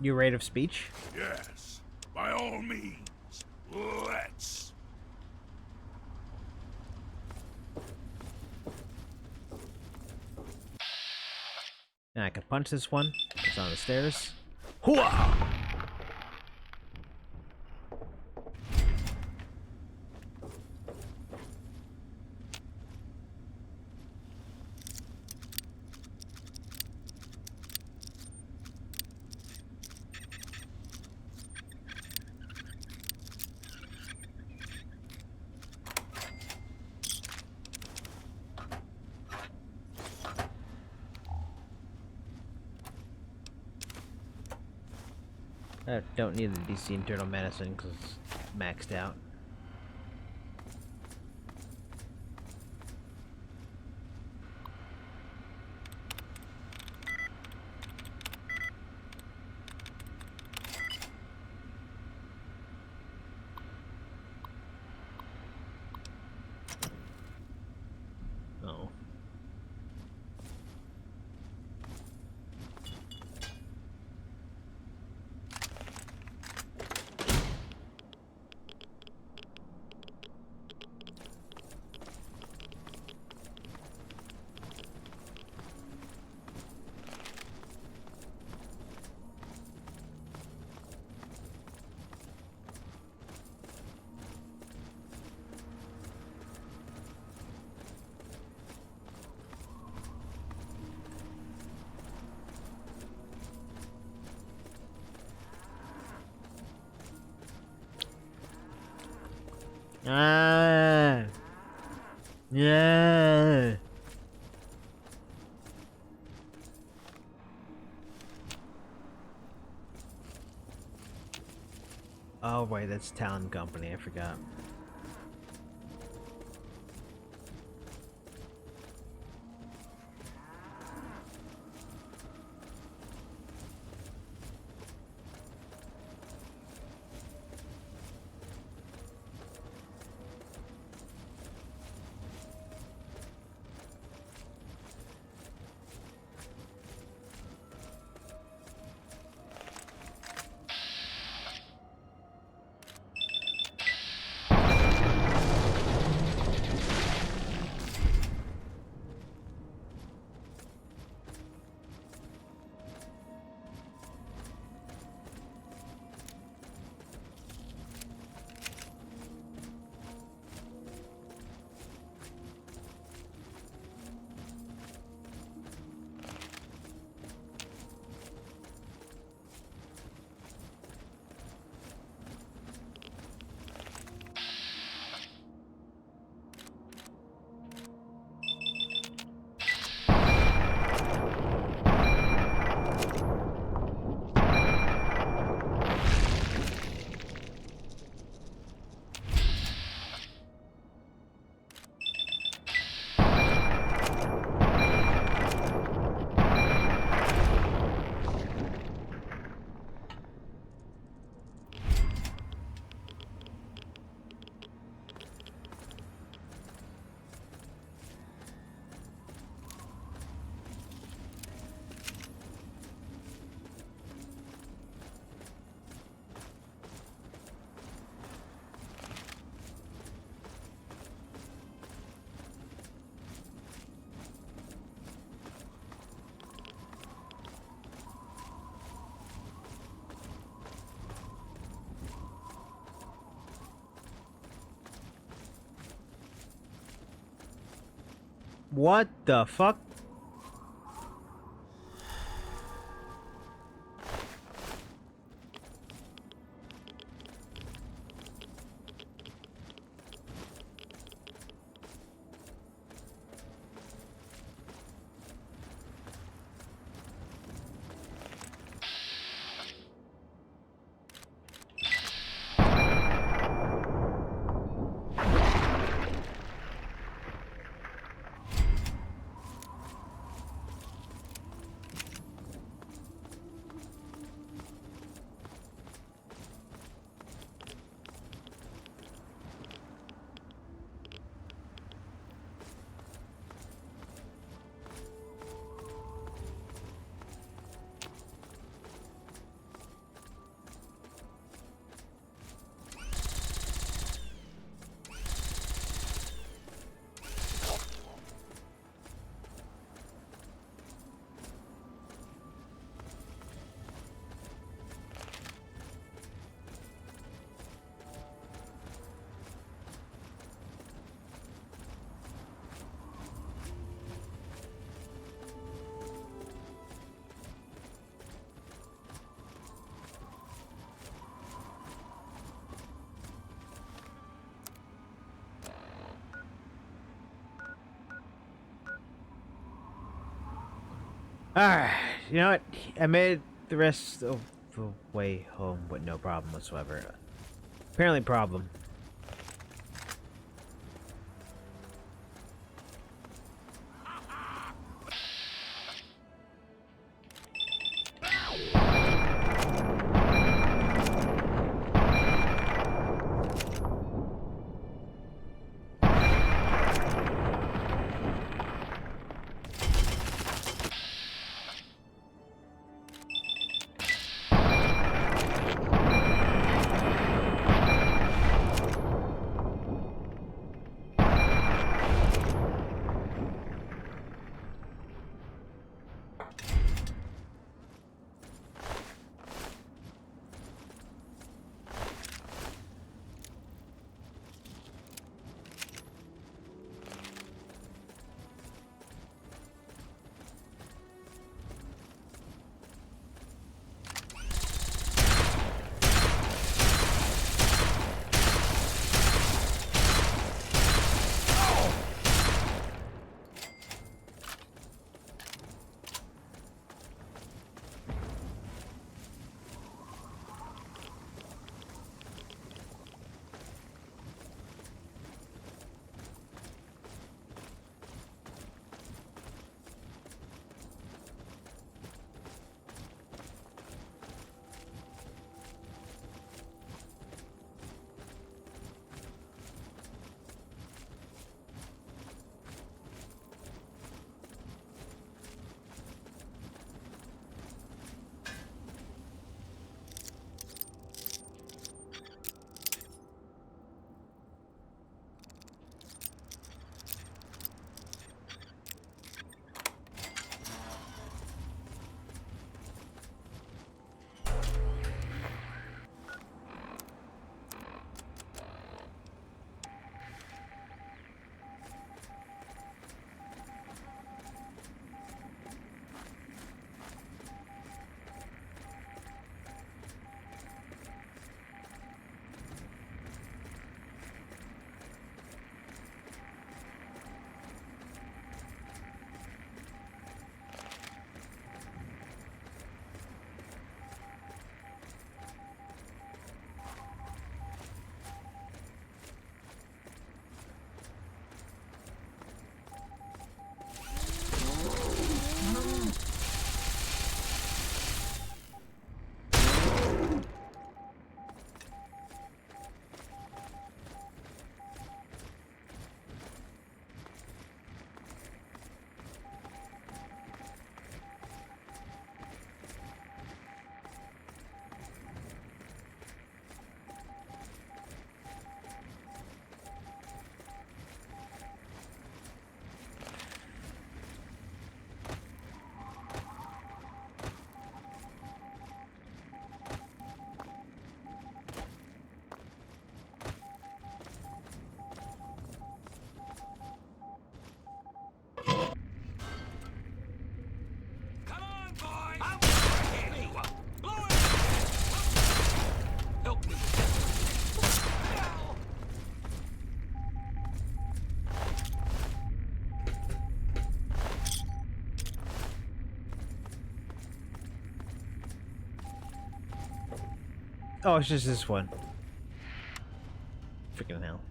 Your rate of speech? Yes, by all means. Let's. Now I can punch this one. It's on the stairs. Hooah! I don't need the DC internal medicine because it's maxed out. Oh. Ah. Yeah. Oh wait, that's Talon Company, I forgot. What the fuck? Alright, you know what? I made the rest of the way home with no problem whatsoever. Apparently problem. Oh, it's just this one. Freaking hell.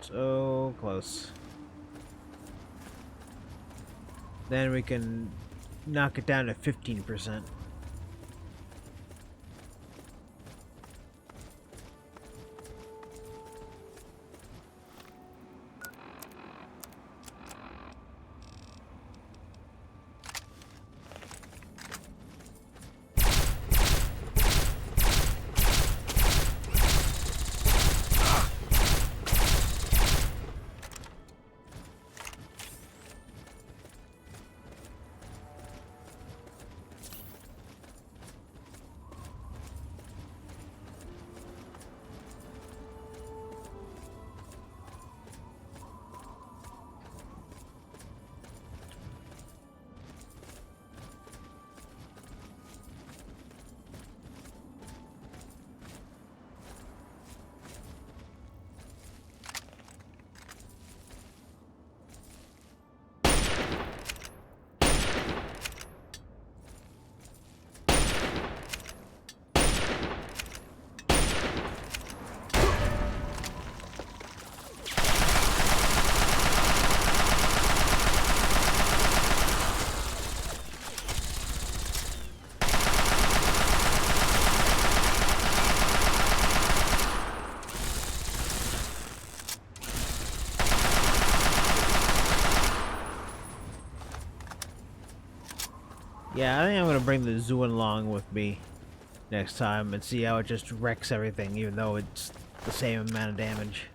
So close. Then we can knock it down to 15%. Yeah, I think I'm gonna bring the zoo along with me next time and see how it just wrecks everything, even though it's the same amount of damage.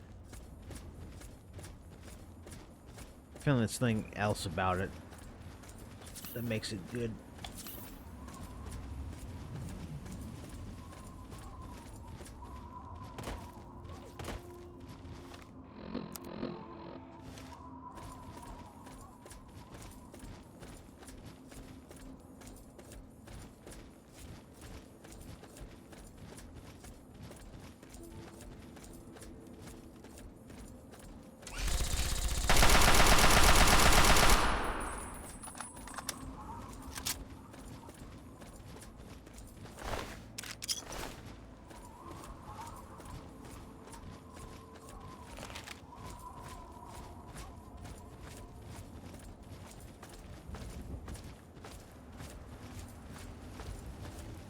Feeling there's something else about it that makes it good.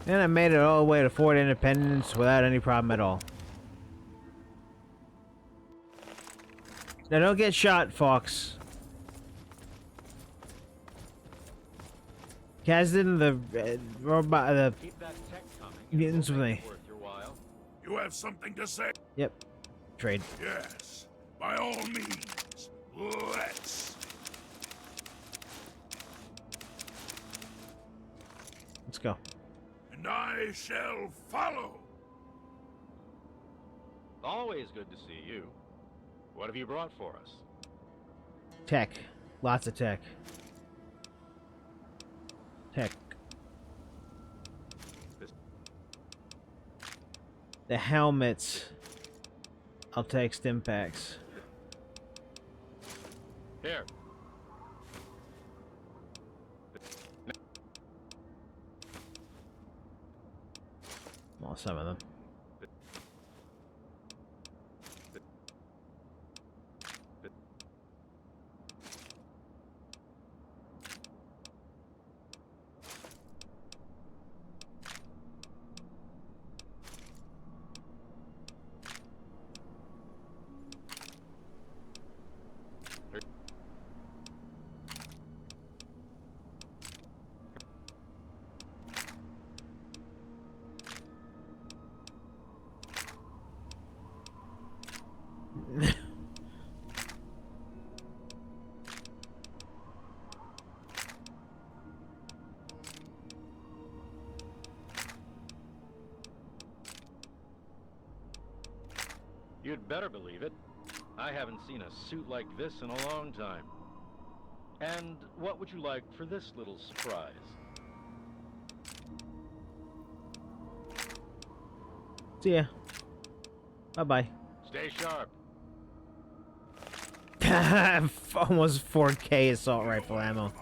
And I made it all the way to Fort Independence without any problem at all. Now don't get shot, Fox. Kazdan, the robot, the mutants with me. You have something to say? Yep. Trade. Yes. By all means. Let's. Let's go. And I shall follow. Always good to see you. What have you brought for us? Tech. Lots of tech. Tech. The helmets. I'll take stim packs. Here. Well, some of them. better believe it. I haven't seen a suit like this in a long time. And what would you like for this little surprise? See ya. Bye-bye. Stay sharp. Almost 4K assault rifle ammo.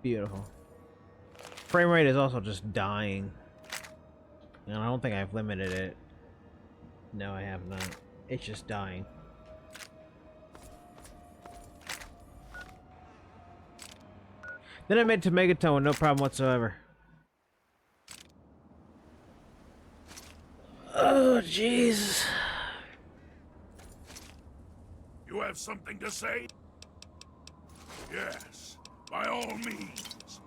Beautiful. Frame rate is also just dying. And I don't think I've limited it. No, I have not. It's just dying. Then I made it to Megaton with no problem whatsoever. Oh, jeez. You have something to say? Yes, by all means.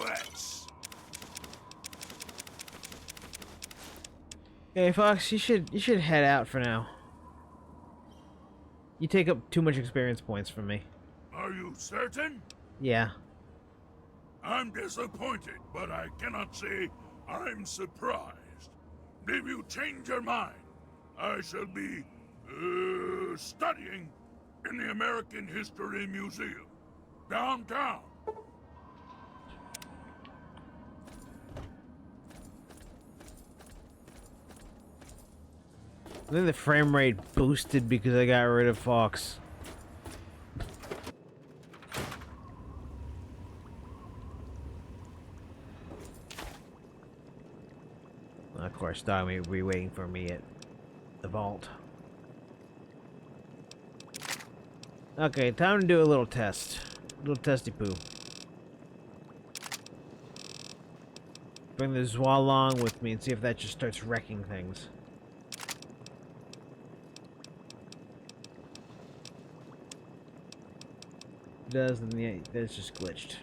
Let's. Hey, Fox, you should head out for now. You take up too much experience points from me. Are you certain? Yeah. I'm disappointed, but I cannot say I'm surprised. If you change your mind, I shall be studying in the American History Museum, downtown. I think the frame rate boosted because I got rid of Fox. Of course, Dog may be waiting for me at the vault. Okay, time to do a little test. A little testy poo. Bring the Zwalong with me and see if that just starts wrecking things. It does, then it's just glitched.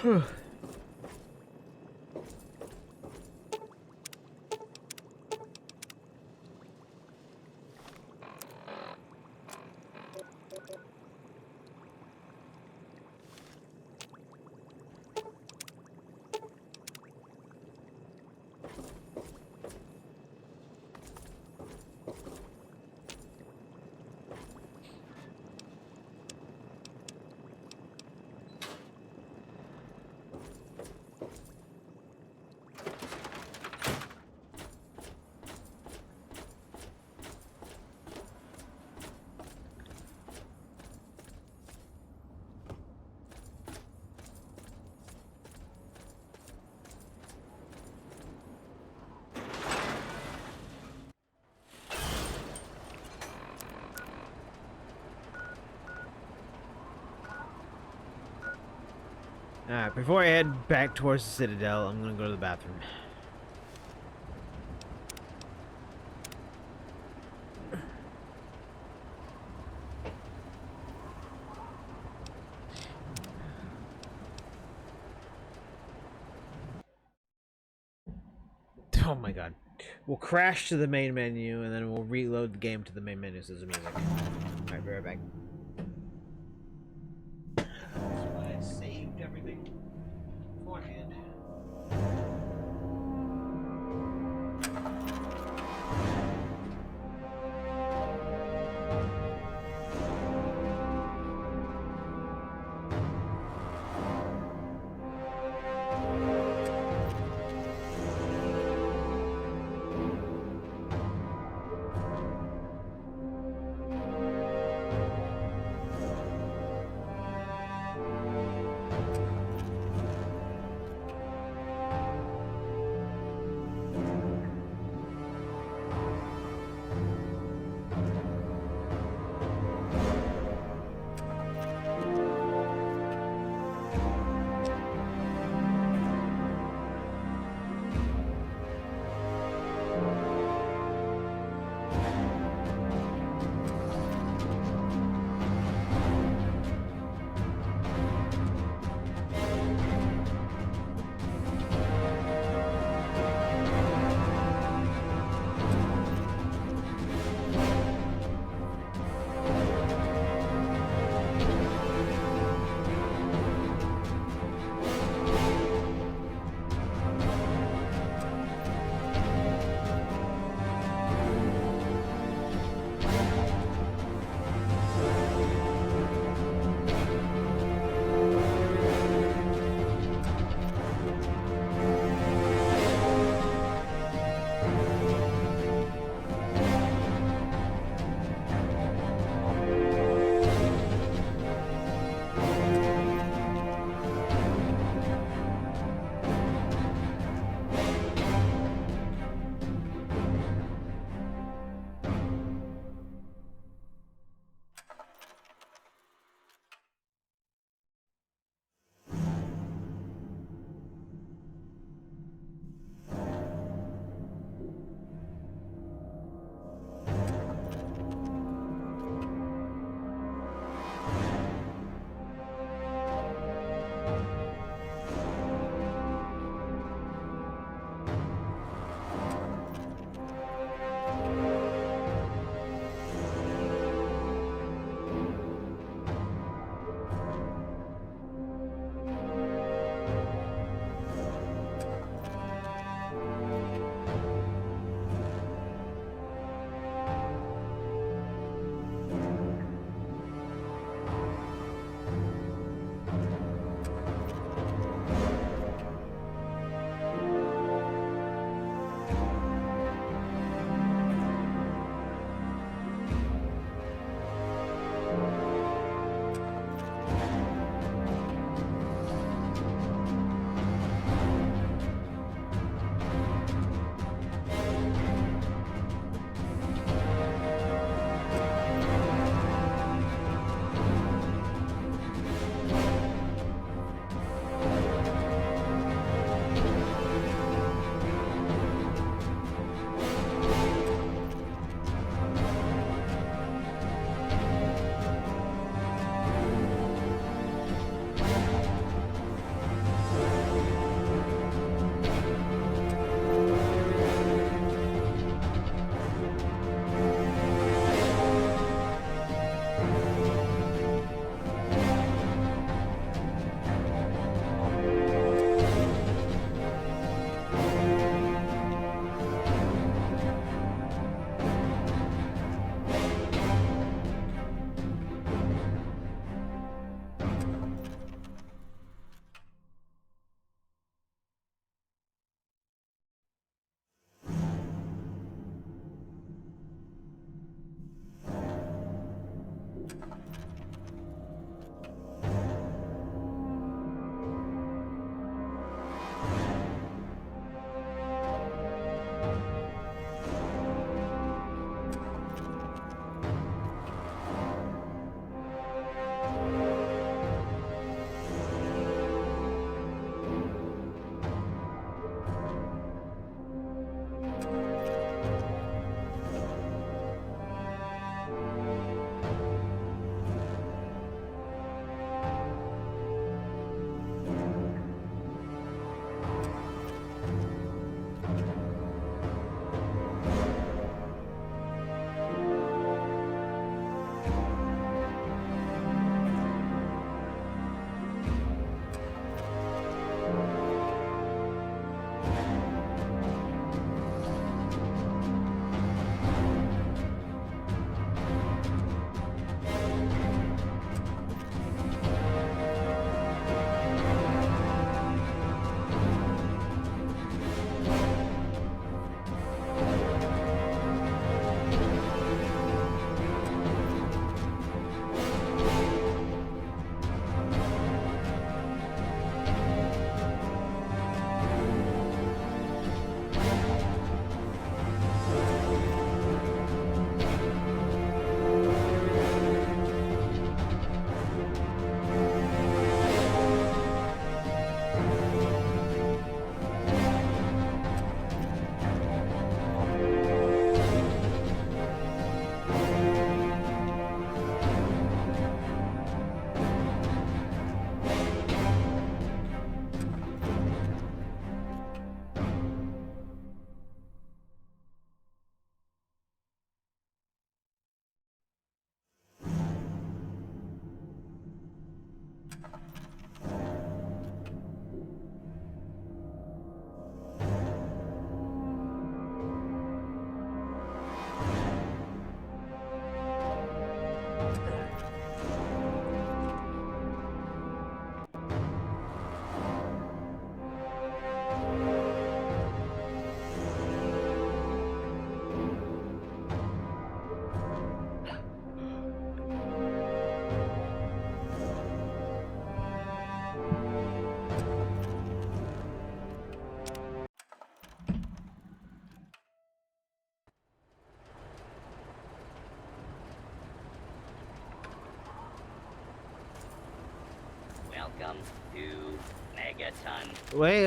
Huh. Alright, before I head back towards the Citadel, I'm gonna go to the bathroom. Oh my god. We'll crash to the main menu and then we'll reload the game to the main menu so there's music. Alright, be right back. I saved everything beforehand. Welcome to Megaton. Wait.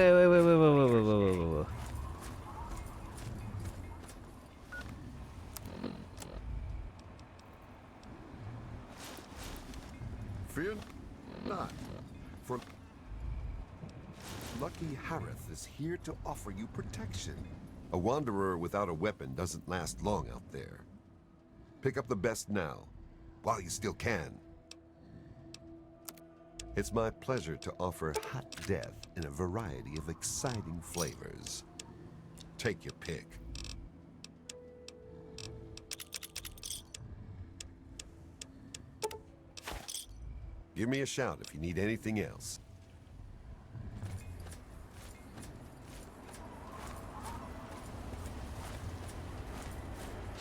Fear not, for Lucky Harith is here to offer you protection. A wanderer without a weapon doesn't last long out there. Pick up the best now, while you still can. It's my pleasure to offer hot death in a variety of exciting flavors. Take your pick. Give me a shout if you need anything else.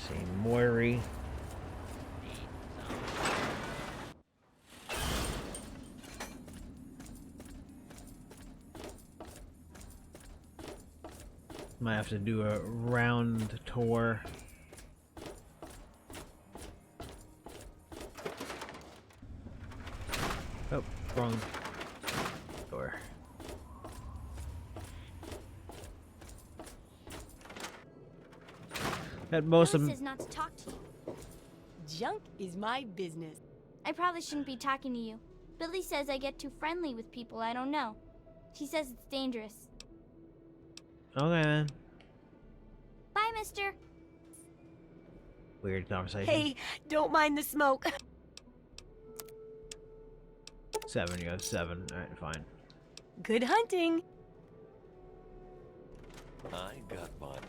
St. Moira. Might have to do a round tour. Oh, wrong door. At most of Billy says not to talk to you. Junk is my business. I probably shouldn't be talking to you. Billy says I get too friendly with people I don't know. She says it's dangerous. Okay then. Bye, mister. Weird conversation. Hey, don't mind the smoke. 7, you got 7. Alright, fine. Good hunting. I got mine.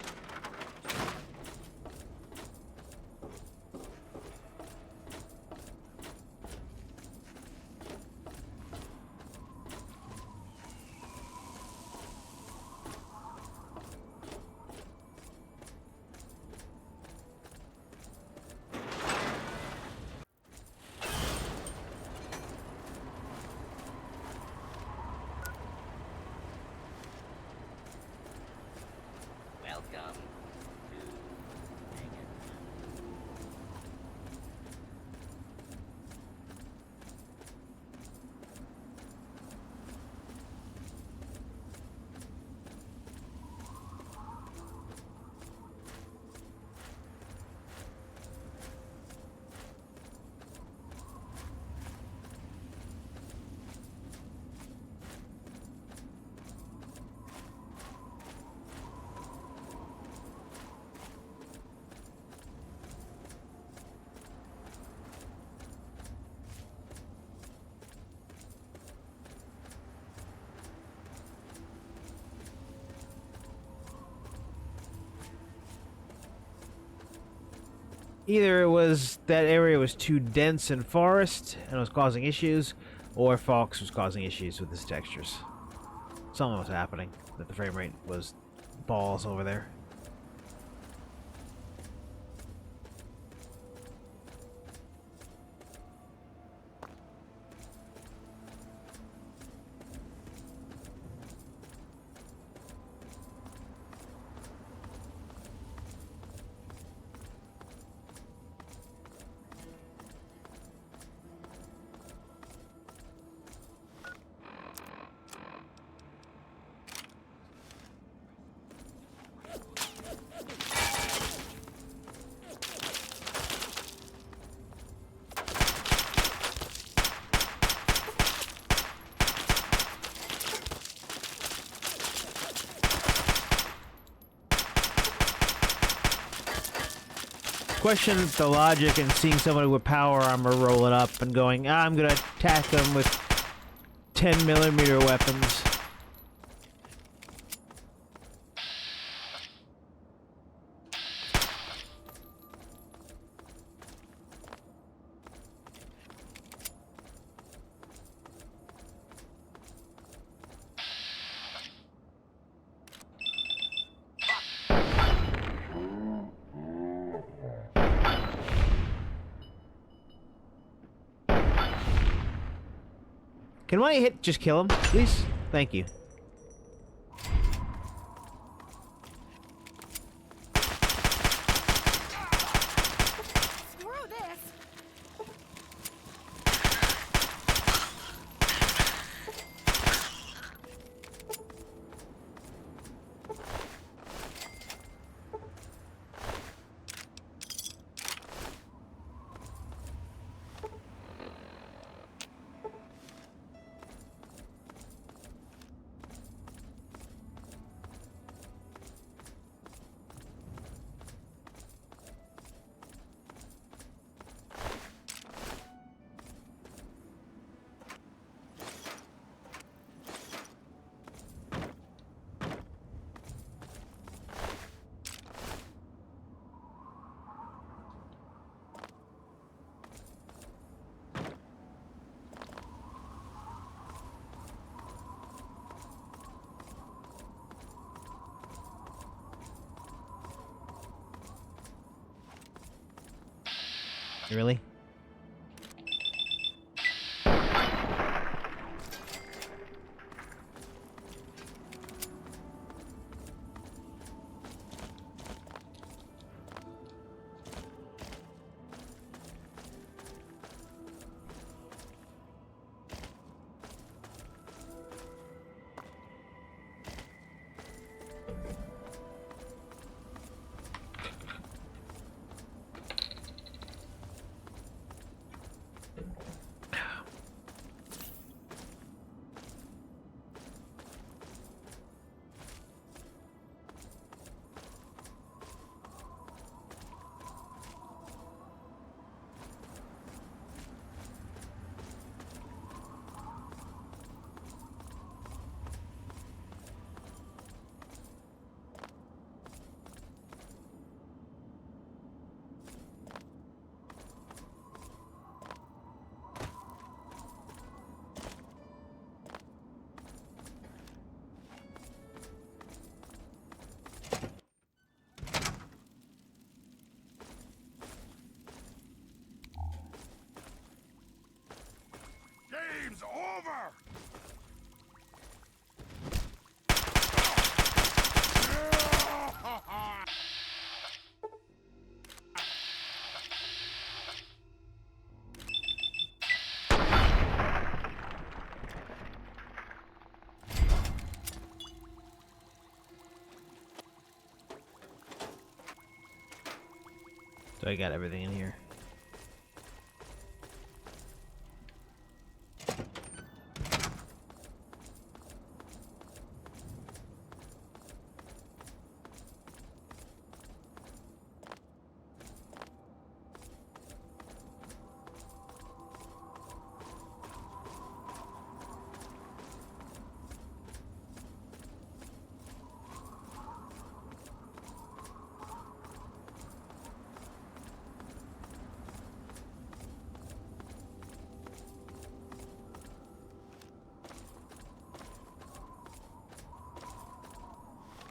Welcome to Either it was that area was too dense in forest and was causing issues, or Fox was causing issues with his textures. Something was happening, that the frame rate was balls over there. Question the logic in seeing somebody with power armor rolling up and going, I'm gonna attack them with 10mm weapons. Can one hit just kill him, please? Thank you. Screw this. Really? Game's over! So I got everything in here.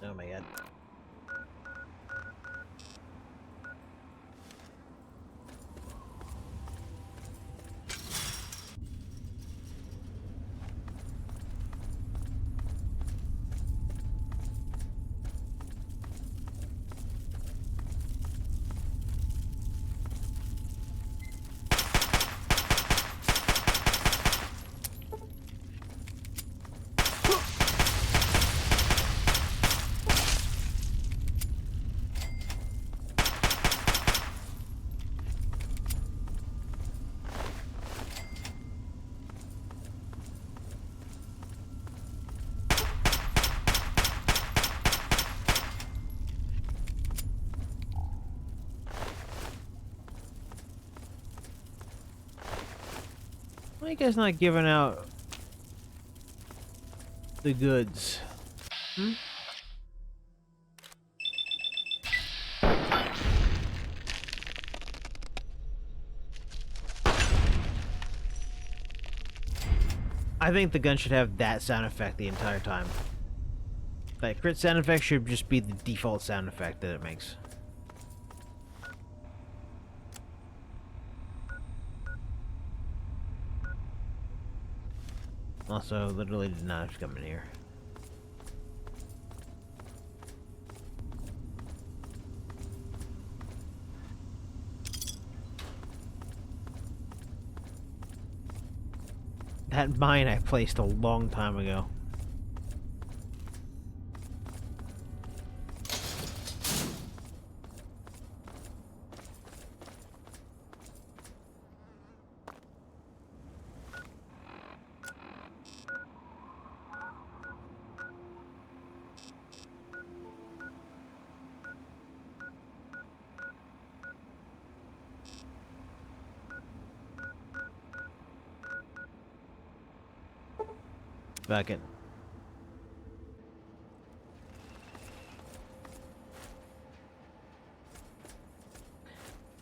Oh my god. Why are you guys not giving out the goods? Hmm? I think the gun should have that sound effect the entire time. Like, crit sound effect should just be the default sound effect that it makes. Also, literally did not have to come in here. That mine I placed a long time ago. Fuck it.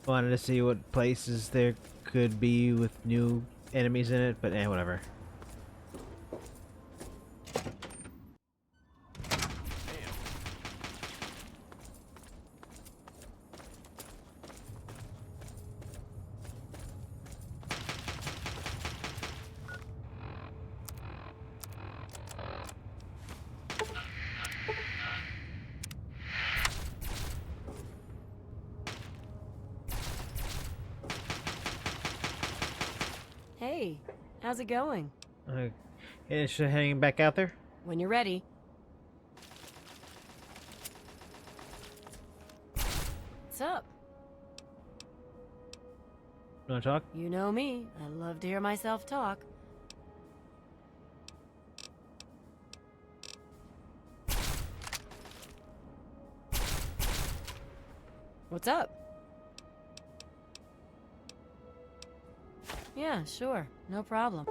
Wanted to see what places there could be with new enemies in it, but whatever. How's it going? Is she hanging back out there? When you're ready. What's up? You wanna talk? You know me. I love to hear myself talk. What's up? Yeah, sure. No problem.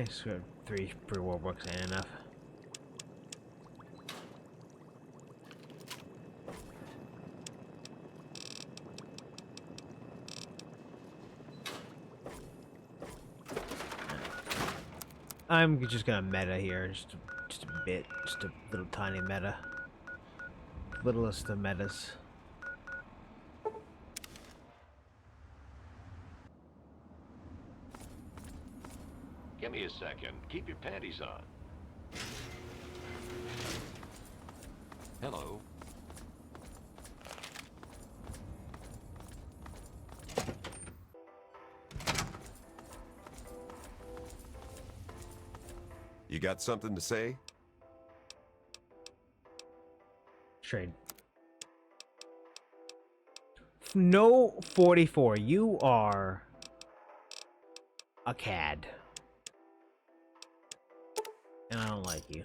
Sort of 3 pre-war books ain't enough. I'm just gonna meta here, just a bit, just a little tiny meta. Littlest of metas. Give me a second. Keep your panties on. Hello. You got something to say? Trade. No 44. You are a cad. And I don't like you.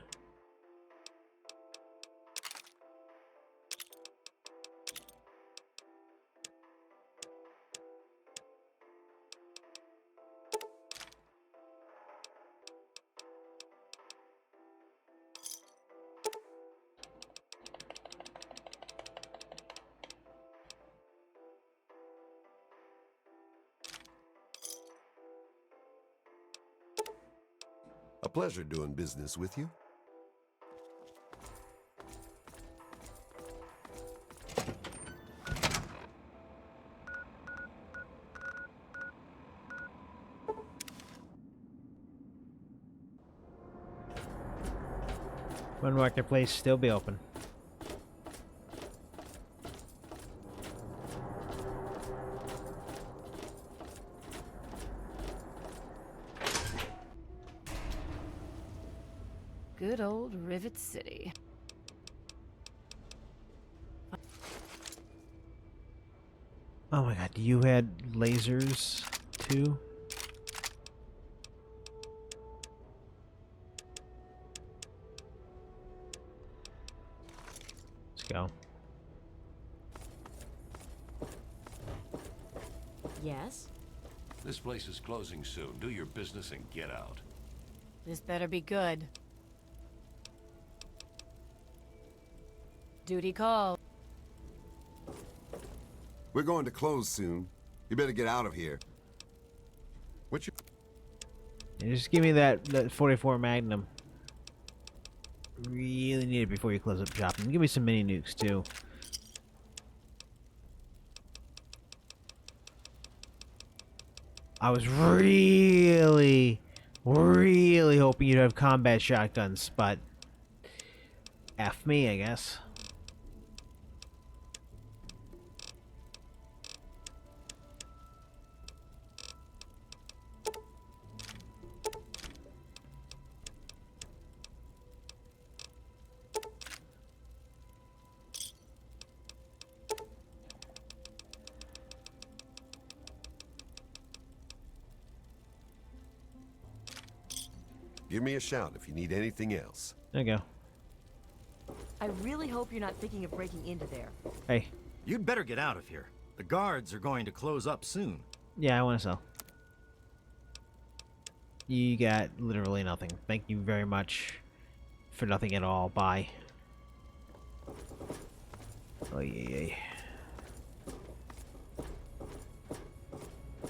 A pleasure doing business with you. When marketplace still be open? Good old Rivet City. Oh my god, you had lasers too? Let's go. Yes? This place is closing soon. Do your business and get out. This better be good. Duty call. We're going to close soon. You better get out of here. What's your... Yeah, just give me that 44 Magnum. Really need it before you close up shop. And give me some mini nukes too. I was really hoping you'd have combat shotguns, but F me, I guess. Give me a shout if you need anything else. There you go. I really hope you're not thinking of breaking into there. Hey. You'd better get out of here. The guards are going to close up soon. Yeah, I want to sell. You got literally nothing. Thank you very much for nothing at all. Bye. Oh, yeah.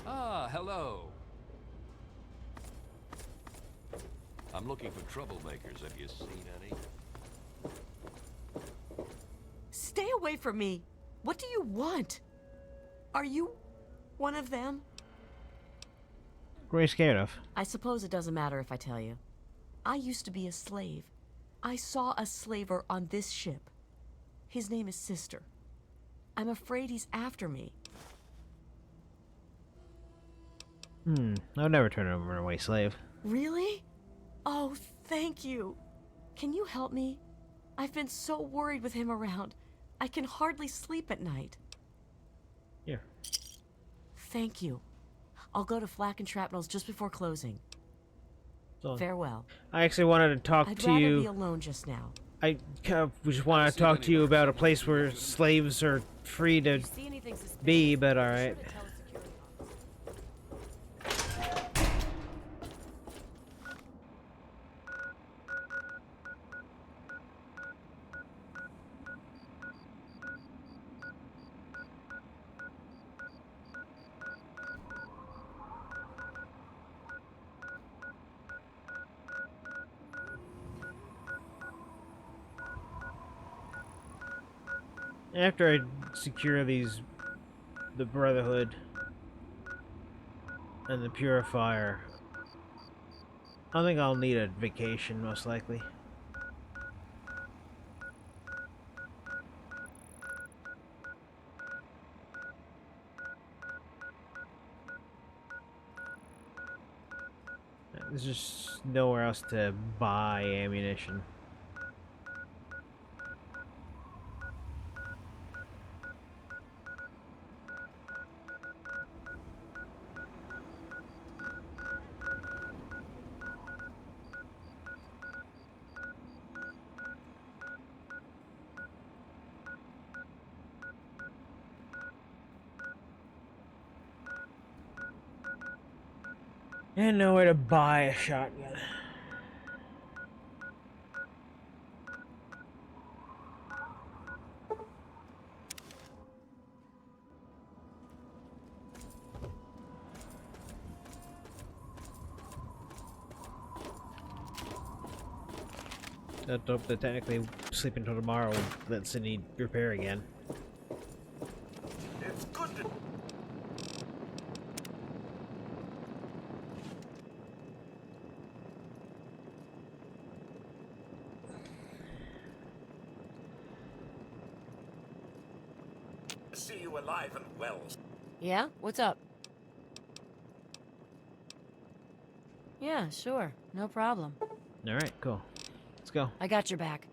Ah, hello. I'm looking for troublemakers. Have you seen any? Stay away from me. What do you want? Are you one of them? What are you scared of? I suppose it doesn't matter if I tell you. I used to be a slave. I saw a slaver on this ship. His name is Sister. I'm afraid he's after me. I'll never turn over an away slave. Really? Oh, thank you. Can you help me? I've been so worried with him around. I can hardly sleep at night. Here. Thank you. I'll go to Flak and Shrapnel's just before closing. Farewell. I actually wanted to talk I'd to rather you. Be alone just now. I just want to talk to you about a place where slaves are free to be, but alright. After I secure the Brotherhood and the Purifier, I think I'll need a vacation, most likely. There's just nowhere else to buy ammunition. And nowhere to buy a shotgun. Let's hope that technically sleep until tomorrow will let Sydney repair again. It's good to... see you alive and well. Yeah? What's up? Yeah, sure. No problem. Alright, cool. Let's go. I got your back.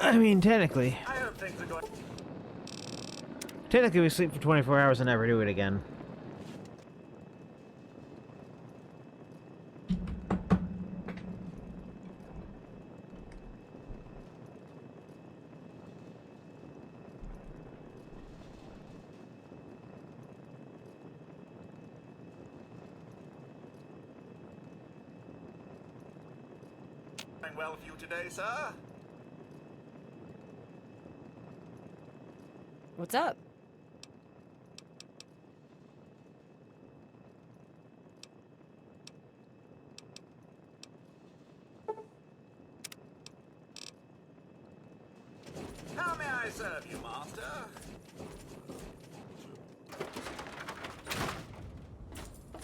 I mean, technically we sleep for 24 hours and never do it again. Going well for you today, sir? What's up? serve you, master?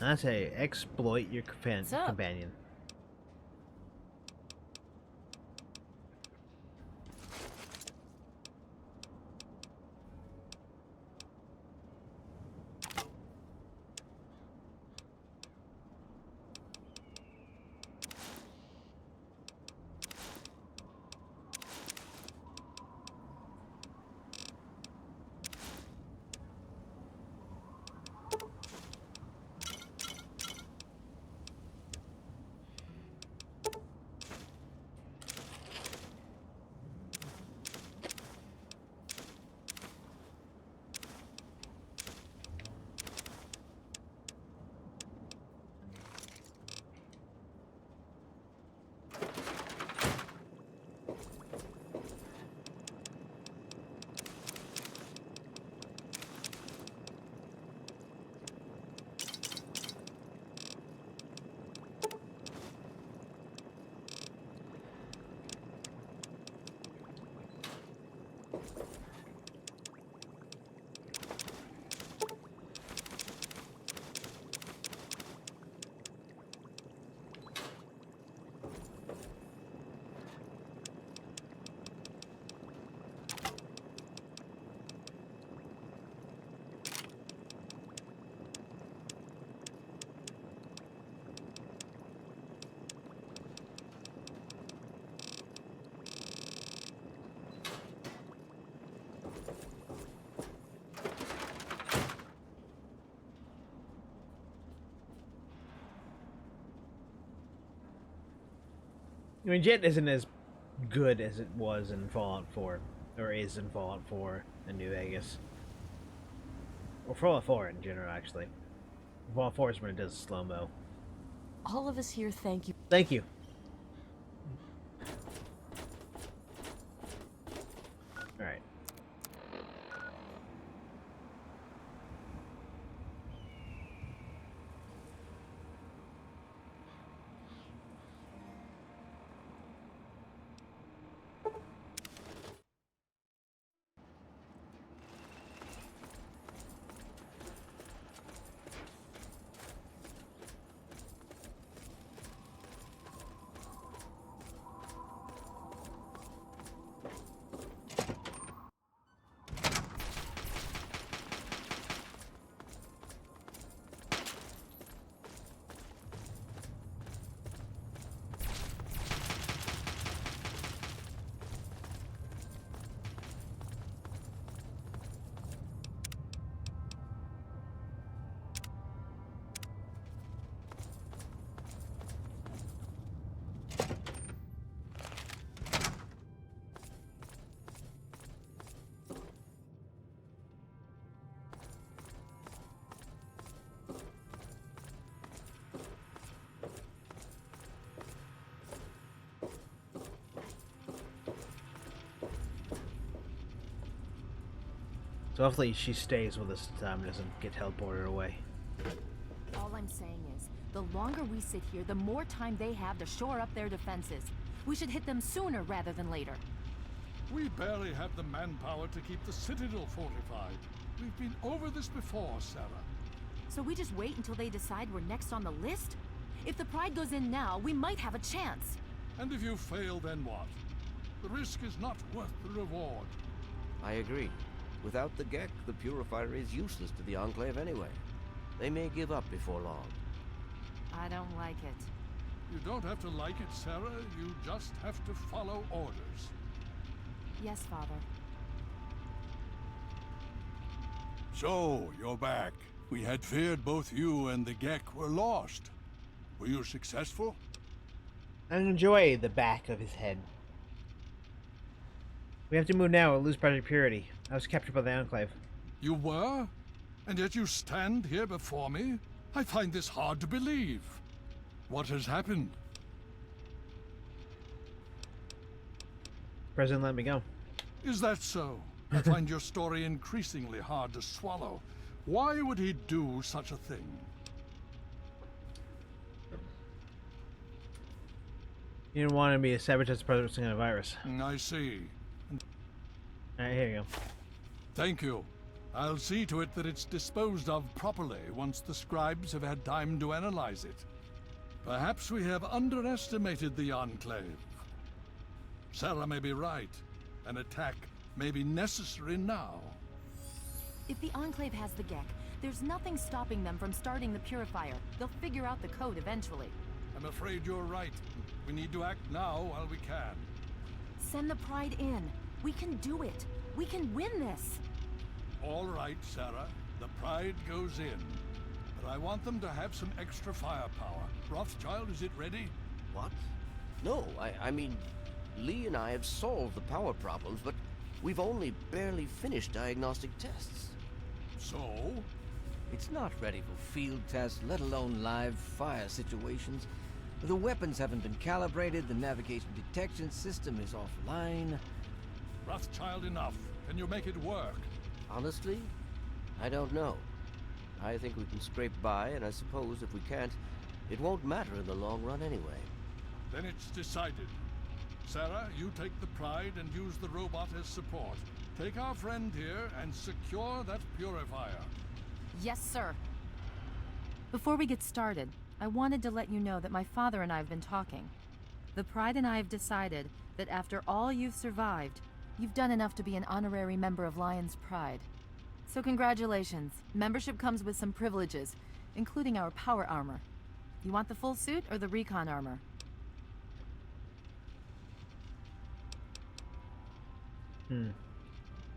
I say, exploit your companion. I mean, Jet isn't as good as it was in Fallout 4, or is in Fallout 4 and New Vegas. Or Fallout 4 in general, actually. Fallout 4 is when it does slow-mo. All of us here thank you. Thank you. Alright. So hopefully she stays with us this time and doesn't get teleported away. All I'm saying is, the longer we sit here, the more time they have to shore up their defenses. We should hit them sooner rather than later. We barely have the manpower to keep the Citadel fortified. We've been over this before, Sarah. So we just wait until they decide we're next on the list? If the Pride goes in now, we might have a chance. And if you fail, then what? The risk is not worth the reward. I agree. Without the Gek, the Purifier is useless to the Enclave anyway. They may give up before long. I don't like it. You don't have to like it, Sarah. You just have to follow orders. Yes, Father. So, you're back. We had feared both you and the Gek were lost. Were you successful? I enjoy the back of his head. We have to move now or lose Project Purity. I was captured by the Enclave. You were? And yet you stand here before me? I find this hard to believe. What has happened? President let me go. Is that so? I find your story increasingly hard to swallow. Why would he do such a thing? He didn't want to be a sabotage the president with a virus. I see. Alright, here you go. Thank you. I'll see to it that it's disposed of properly once the scribes have had time to analyze it. Perhaps we have underestimated the Enclave. Sarah may be right. An attack may be necessary now. If the Enclave has the Gek, there's nothing stopping them from starting the Purifier. They'll figure out the code eventually. I'm afraid you're right. We need to act now while we can. Send the Pride in. We can do it. We can win this. All right, Sarah. The Pride goes in. But I want them to have some extra firepower. Rothschild, is it ready? What? No, I mean, Lee and I have solved the power problems, but we've only barely finished diagnostic tests. So? It's not ready for field tests, let alone live fire situations. The weapons haven't been calibrated, the navigation detection system is offline. Rothschild, enough. Can you make it work? Honestly, I don't know. I think we can scrape by, and I suppose if we can't, it won't matter in the long run anyway. Then it's decided. Sarah, you take the Pride and use the robot as support. Take our friend here and secure that purifier. Yes, sir. Before we get started, I wanted to let you know that my father and I have been talking. The Pride and I have decided that after all you've survived, you've done enough to be an honorary member of Lion's Pride. So congratulations. Membership comes with some privileges, including our power armor. You want the full suit or the recon armor?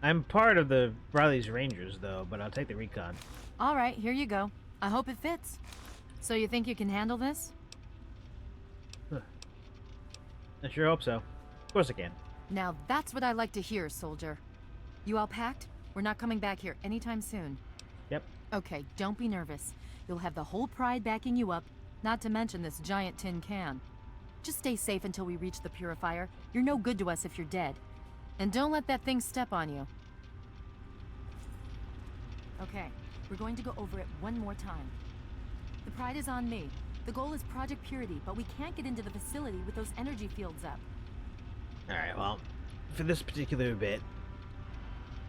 I'm part of the Riley's Rangers, though, but I'll take the recon. All right, here you go. I hope it fits. So you think you can handle this? I sure hope so. Of course I can. Now that's what I like to hear, soldier. You all packed? We're not coming back here anytime soon. Yep. Okay, don't be nervous. You'll have the whole Pride backing you up, not to mention this giant tin can. Just stay safe until we reach the Purifier. You're no good to us if you're dead. And don't let that thing step on you. Okay, we're going to go over it one more time. The Pride is on me. The goal is Project Purity, but we can't get into the facility with those energy fields up. Alright, well, for this particular bit,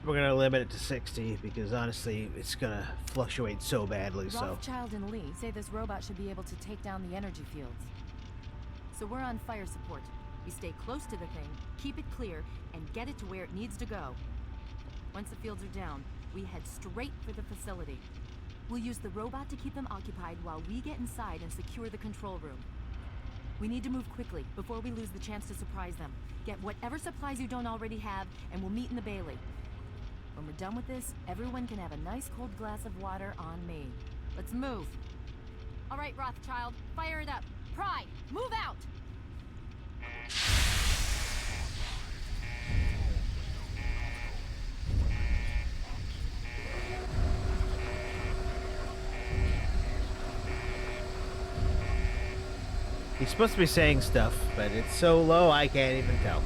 we're gonna limit it to 60 because honestly, it's gonna fluctuate so badly, so... Rothschild and Lee say this robot should be able to take down the energy fields. So we're on fire support. We stay close to the thing, keep it clear, and get it to where it needs to go. Once the fields are down, we head straight for the facility. We'll use the robot to keep them occupied while we get inside and secure the control room. We need to move quickly before we lose the chance to surprise them. Get whatever supplies you don't already have, and we'll meet in the Bailey. When we're done with this, everyone can have a nice cold glass of water on me. Let's move. All right, Rothschild, fire it up. Pride, move out! He's supposed to be saying stuff, but it's so low I can't even tell.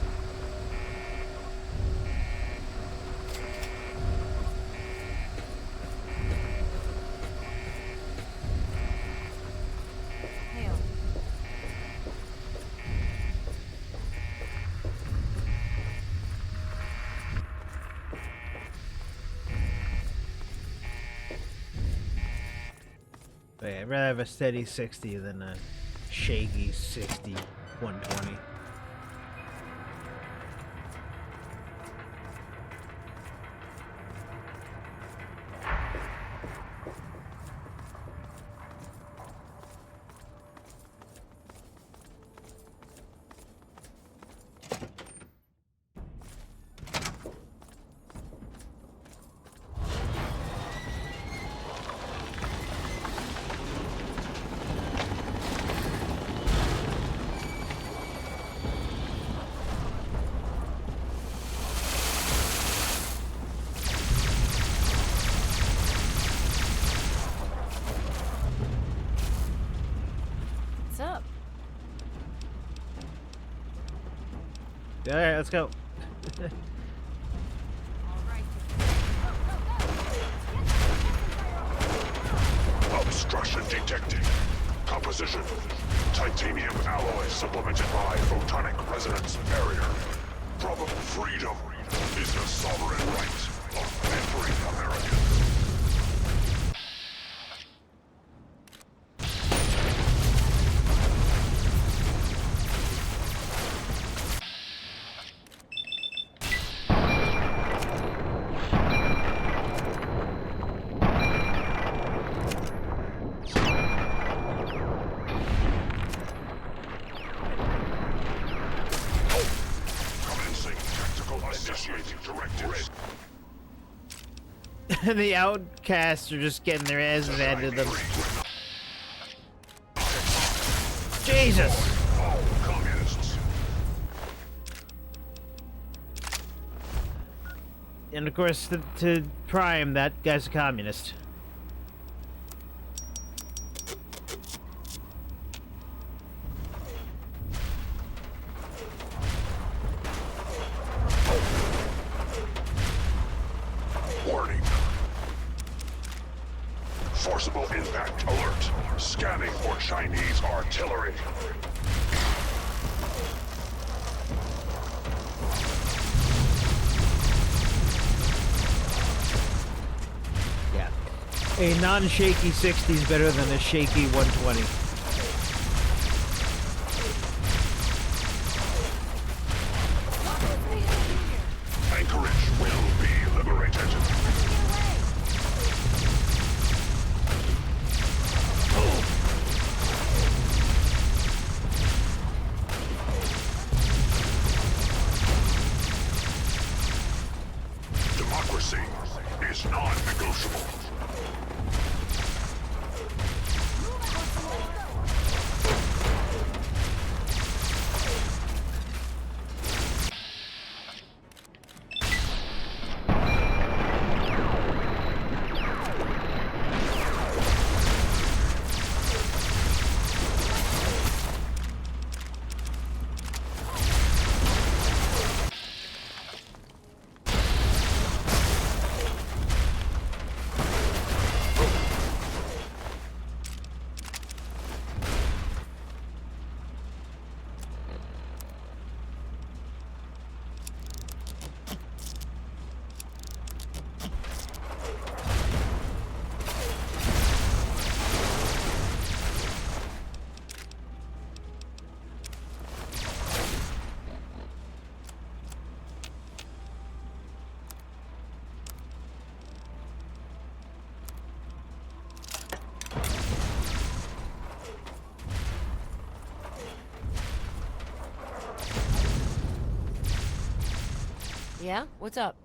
But yeah, I'd rather have a steady 60 than a shaky 60, 120. Alright, let's go. Obstruction detected. Composition: titanium alloy supplemented by photonic resonance barrier. Probable freedom is a sovereign right of every American. And the outcasts are just getting their asses handed to them. Jesus! And of course, to Prime, that guy's a communist. Warning. Forcible impact alert. Scanning for Chinese artillery. Yeah. A non-shaky 60 is better than a shaky 120. Anchorage will be liberated. Democracy is non-negotiable. Yeah? What's up?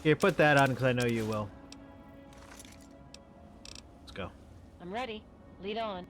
Here, put that on, because I know you will. Let's go. I'm ready. Lead on.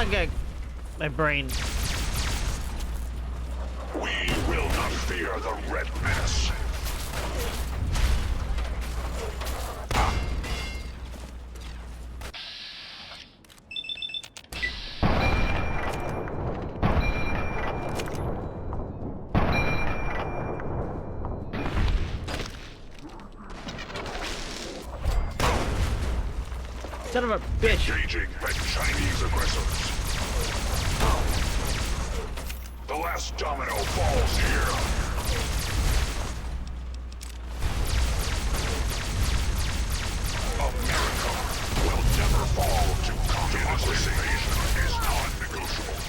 Okay. My brain. We will not fear the Red Menace. Son of a bitch. Engaging red Chinese aggressors. The last domino falls here. America will never fall to communist invasion is non-negotiable.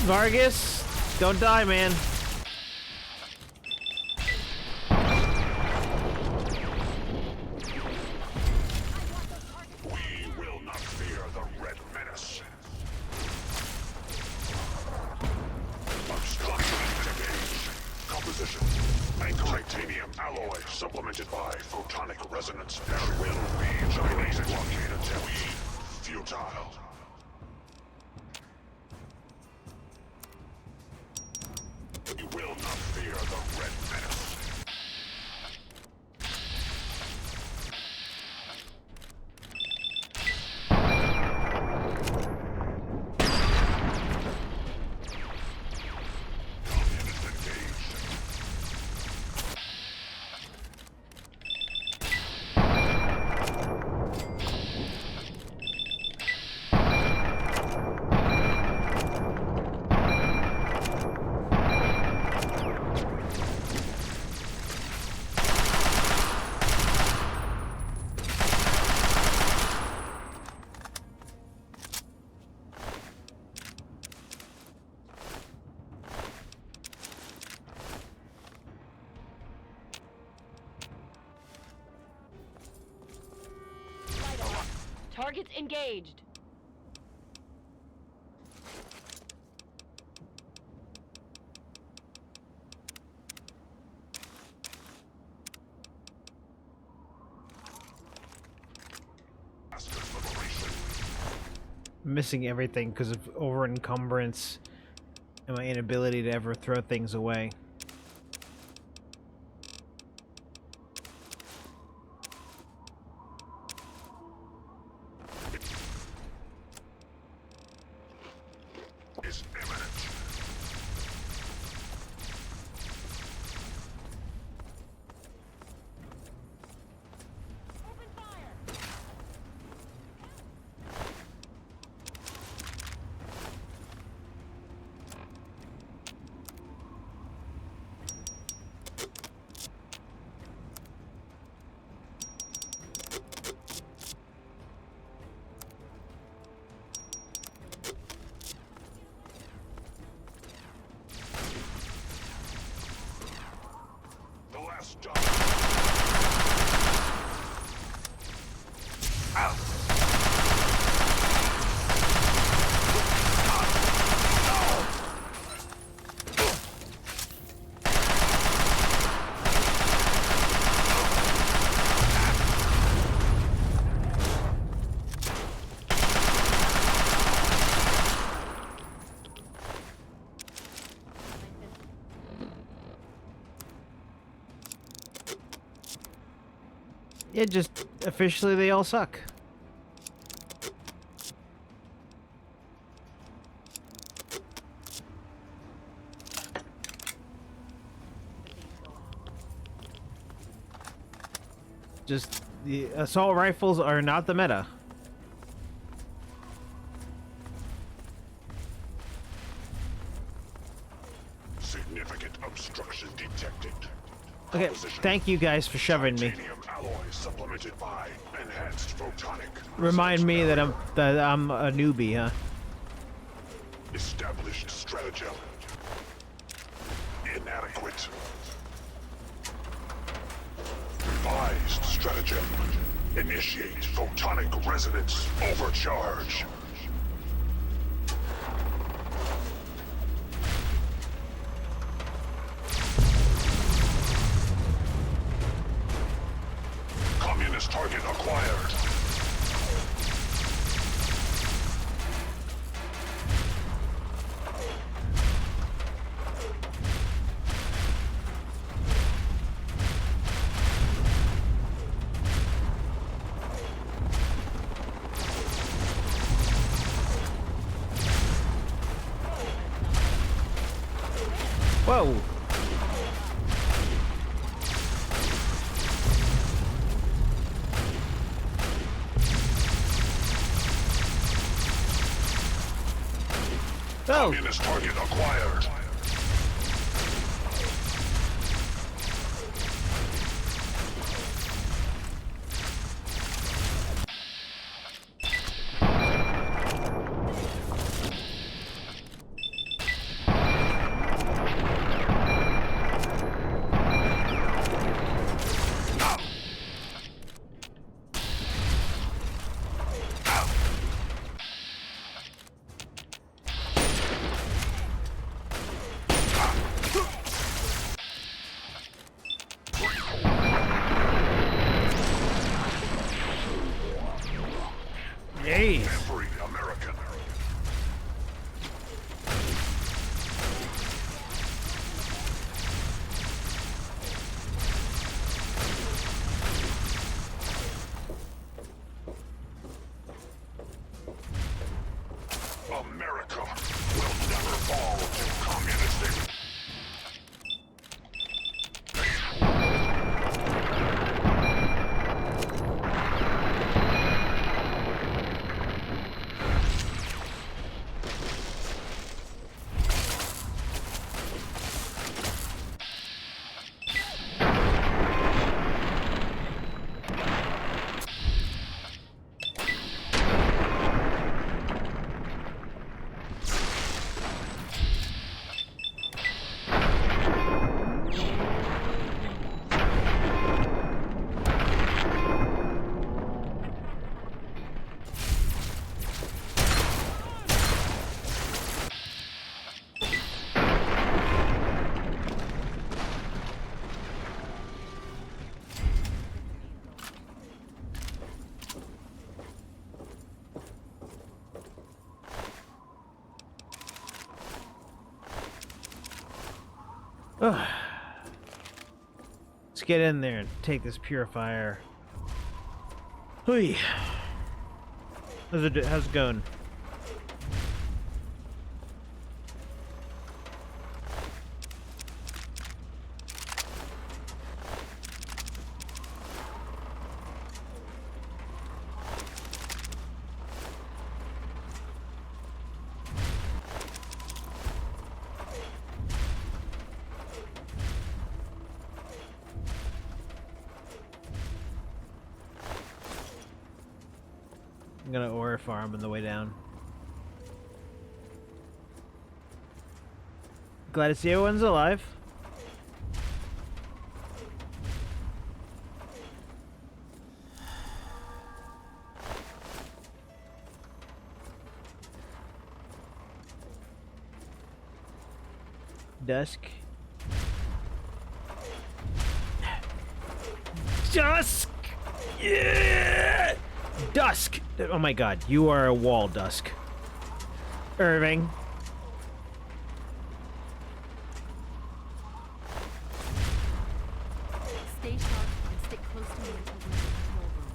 Vargas, don't die, man. We will not fear the Red Menace. supplemented by photonic resonance. There will be Chinese blockade attempts. Futile. You will not fear the Red Menace. Targets engaged. Missing everything because of over encumbrance and my inability to ever throw things away. Is imminent. The last stop. Out. Yeah, just officially they all suck. Just the assault rifles are not the meta. Significant obstruction detected. Okay, thank you guys for shoving me. Titanium alloy supplemented by enhanced photonic. Remind me that I'm a newbie, huh? Established stratagem. Inadequate. Revised stratagem. Initiate photonic resonance overcharge. Communist target acquired. Whoa. Oh. Communist target acquired. Jeez. Every American. America will never fall to communism. Ugh. Let's get in there and take this purifier. Hui. How's it going? I'm gonna ore farm on the way down. Glad to see everyone's alive. Dusk. Dusk! Yeah! Dusk! Oh my god, you are a wall, Dusk. Irving. Stay sharp and stick close to me until we're in the control room.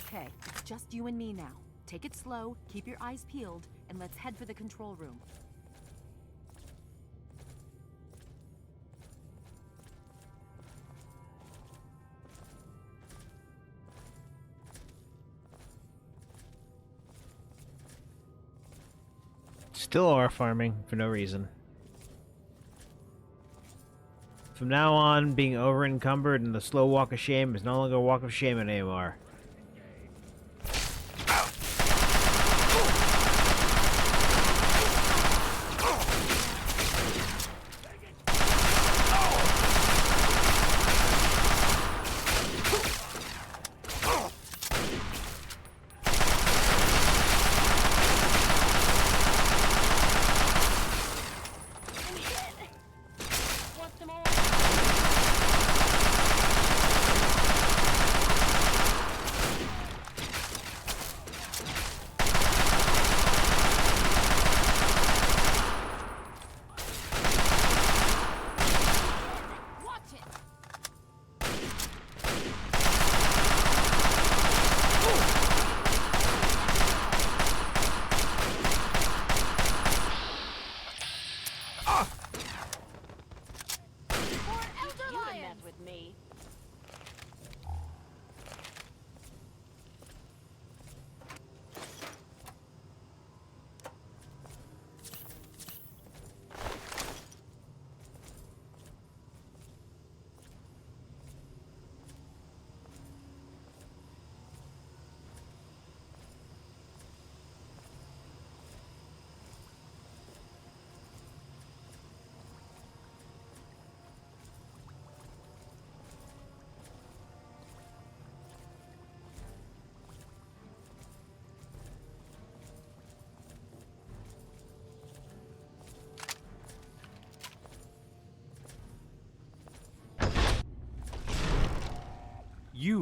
Okay, it's just you and me now. Take it slow, keep your eyes peeled, and let's head for the control room. Still ore farming for no reason. From now on, being over encumbered and the slow walk of shame is no longer a walk of shame anymore.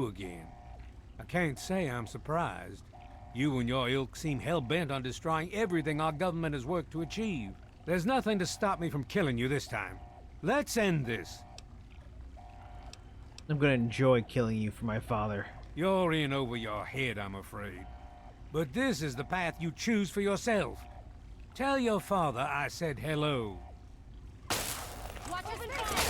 you again. I can't say I'm surprised. You and your ilk seem hell-bent on destroying everything our government has worked to achieve. There's nothing to stop me from killing you this time. Let's end this. I'm gonna enjoy killing you for my father. You're in over your head, I'm afraid. But this is the path you choose for yourself. Tell your father I said hello. Watch your space!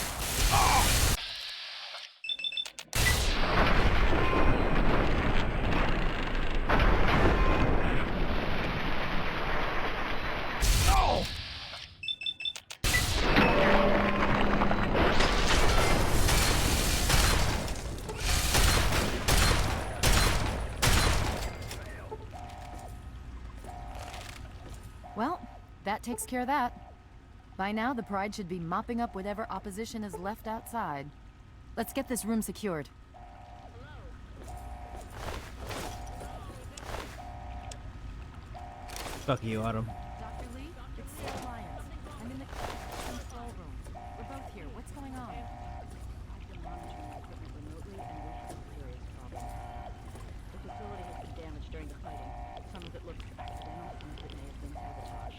Well, that takes care of that. By now, the Pride should be mopping up whatever opposition is left outside. Let's get this room secured. Fuck you, Autumn. Dr. Lee, it's Sarah Lyons. I'm in the control room. We're both here. What's going on? I've been monitoring the equipment remotely, and we have a serious problem. The facility has been damaged during the fighting. Some of it looks accidental, some of it may have been sabotage.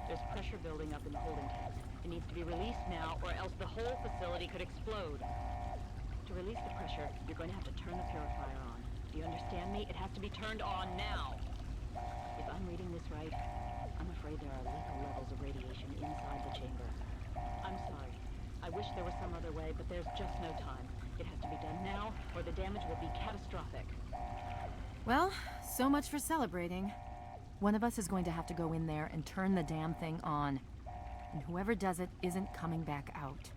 There's pressure building up in the holding tank. It needs to be released now, or else the whole facility could explode. To release the pressure, you're going to have to turn the purifier on. Do you understand me? It has to be turned on now. If I'm reading this right, I'm afraid there are lethal levels of radiation inside the chamber. I'm sorry. I wish there was some other way, but there's just no time. It has to be done now, or the damage will be catastrophic. Well, so much for celebrating. One of us is going to have to go in there and turn the damn thing on. And whoever does it isn't coming back out.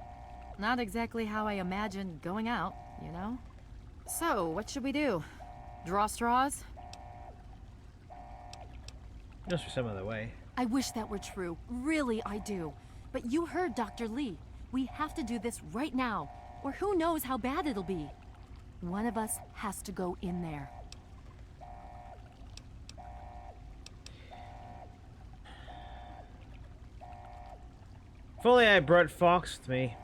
Not exactly how I imagined going out, you know? So, what should we do? Draw straws? Just for some other way. I wish that were true. Really, I do. But you heard Dr. Lee. We have to do this right now, or who knows how bad it'll be. One of us has to go in there. If only I brought Fox with me.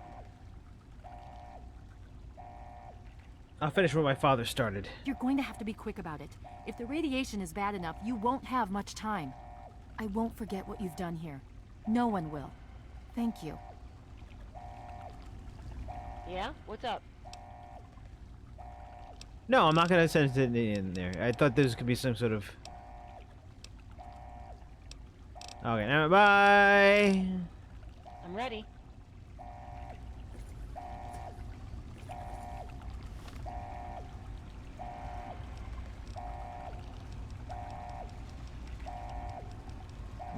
I'll finish what my father started. You're going to have to be quick about it. If the radiation is bad enough, you won't have much time. I won't forget what you've done here. No one will. Thank you. Yeah? What's up? No, I'm not gonna send it in there. I thought this could be some sort of... Okay, now bye! I'm ready.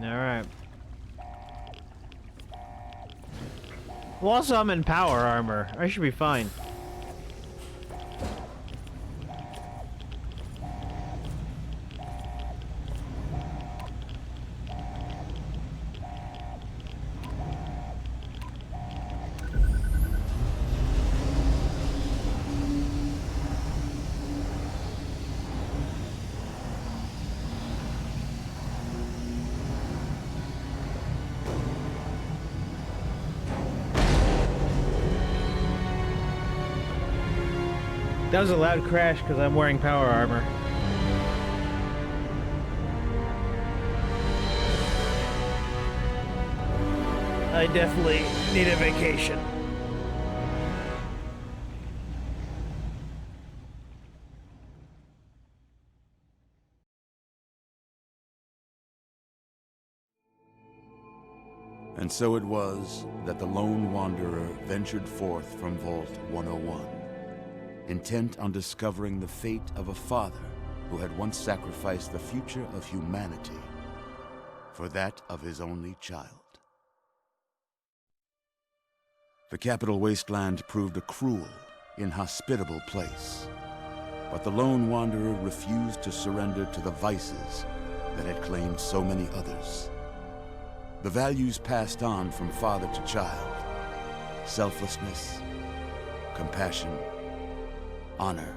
Alright. Well, also I'm in power armor. I should be fine. That was a loud crash because I'm wearing power armor. I definitely need a vacation. And so it was that the lone wanderer ventured forth from Vault 101, intent on discovering the fate of a father who had once sacrificed the future of humanity for that of his only child. The capital wasteland proved a cruel, inhospitable place, but the lone wanderer refused to surrender to the vices that had claimed so many others. The values passed on from father to child: selflessness, compassion, honor,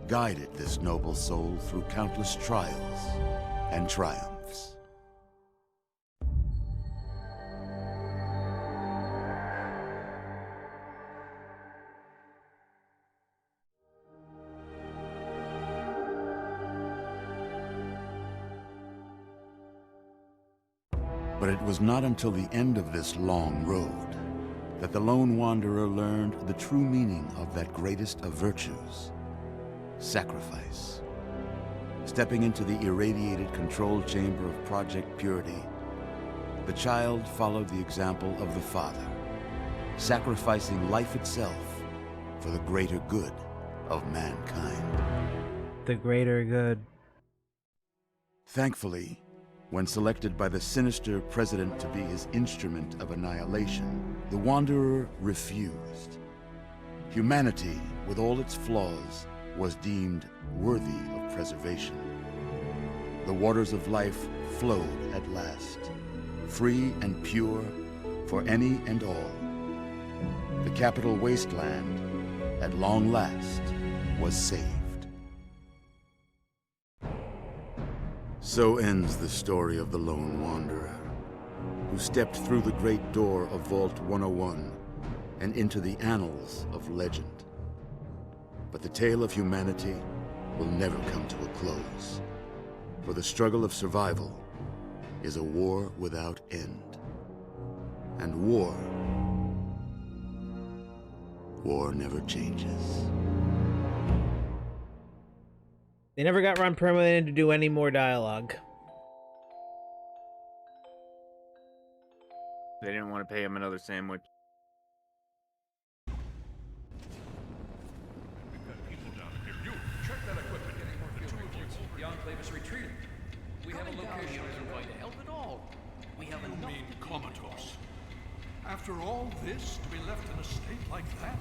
guided this noble soul through countless trials and triumphs. But it was not until the end of this long road that the lone wanderer learned the true meaning of that greatest of virtues, sacrifice. Stepping into the irradiated control chamber of Project Purity, the child followed the example of the father, sacrificing life itself for the greater good of mankind. The greater good. Thankfully, when selected by the sinister president to be his instrument of annihilation, the Wanderer refused. Humanity, with all its flaws, was deemed worthy of preservation. The waters of life flowed at last, free and pure for any and all. The capital wasteland, at long last, was saved. So ends the story of the Lone Wanderer, who stepped through the great door of Vault 101 and into the annals of legend. But the tale of humanity will never come to a close, for the struggle of survival is a war without end. And war never changes. They never got Ron Perlman to do any more dialogue. They didn't want to pay him another sandwich. Check that equipment. The two of you. The Enclave is retreating. We have a location that isn't going to help at all. We have enough. You mean comatose? After all this, to be left in a state like that?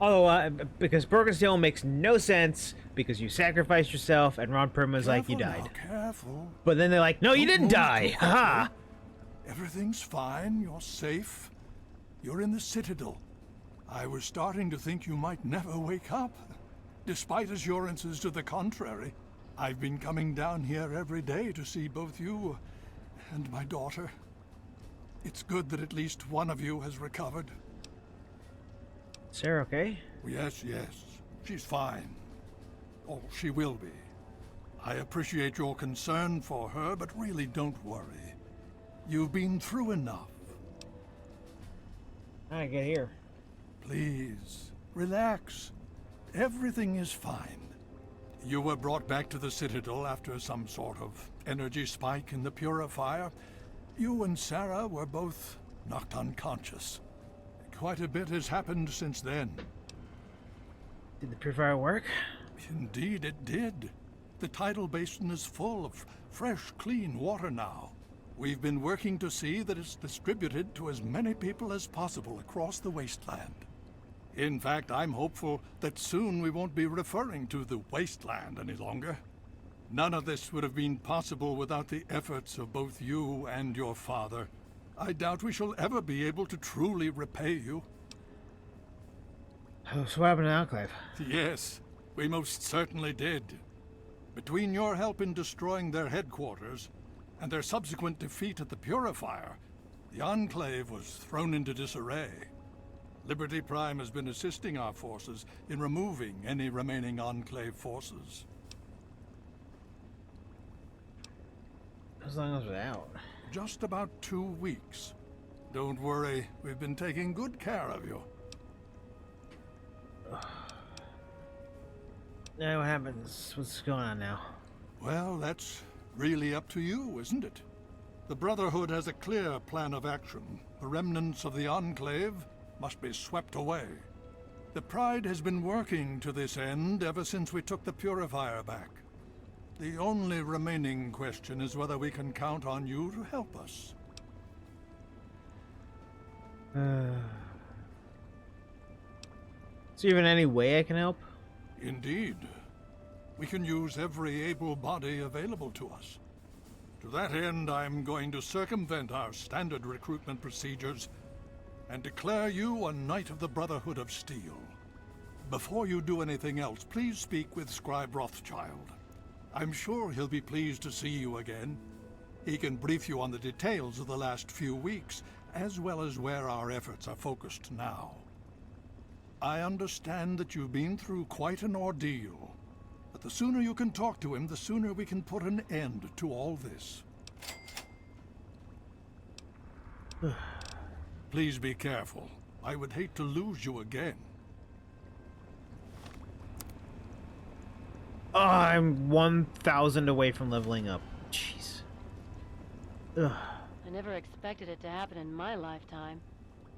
Although, because Bergensteel makes no sense, because you sacrificed yourself, and Ron Perlman's like, you died. Careful. But then they're like, no, you didn't die! Haha! Everything's fine, you're safe. You're in the Citadel. I was starting to think you might never wake up. Despite assurances to the contrary, I've been coming down here every day to see both you and my daughter. It's good that at least one of you has recovered. Sarah, okay? Yes, yes. She's fine. Oh, she will be. I appreciate your concern for her, but really don't worry. You've been through enough. I get here. Please, relax. Everything is fine. You were brought back to the Citadel after some sort of energy spike in the purifier. You and Sarah were both knocked unconscious. Quite a bit has happened since then. Did the purifier work? Indeed it did. The tidal basin is full of fresh, clean water now. We've been working to see that it's distributed to as many people as possible across the wasteland. In fact, I'm hopeful that soon we won't be referring to the wasteland any longer. None of this would have been possible without the efforts of both you and your father. I doubt we shall ever be able to truly repay you. So what happened to Enclave? Yes, we most certainly did. Between your help in destroying their headquarters and their subsequent defeat at the Purifier, the Enclave was thrown into disarray. Liberty Prime has been assisting our forces in removing any remaining Enclave forces. As long as we're out. Just about 2 weeks. Don't worry, we've been taking good care of you. Now what happens? What's going on now? Well, that's really up to you, isn't it? The Brotherhood has a clear plan of action. The remnants of the Enclave must be swept away. The Pride has been working to this end ever since we took the Purifier back. The only remaining question is whether we can count on you to help us. Is there even any way I can help? Indeed. We can use every able body available to us. To that end, I'm going to circumvent our standard recruitment procedures and declare you a Knight of the Brotherhood of Steel. Before you do anything else, please speak with Scribe Rothschild. I'm sure he'll be pleased to see you again. He can brief you on the details of the last few weeks, as well as where our efforts are focused now. I understand that you've been through quite an ordeal, but The sooner you can talk to him, the sooner we can put an end to all this. Please be careful. I would hate to lose you again. Oh, I'm 1,000 away from leveling up. Jeez. Ugh. I never expected it to happen in my lifetime.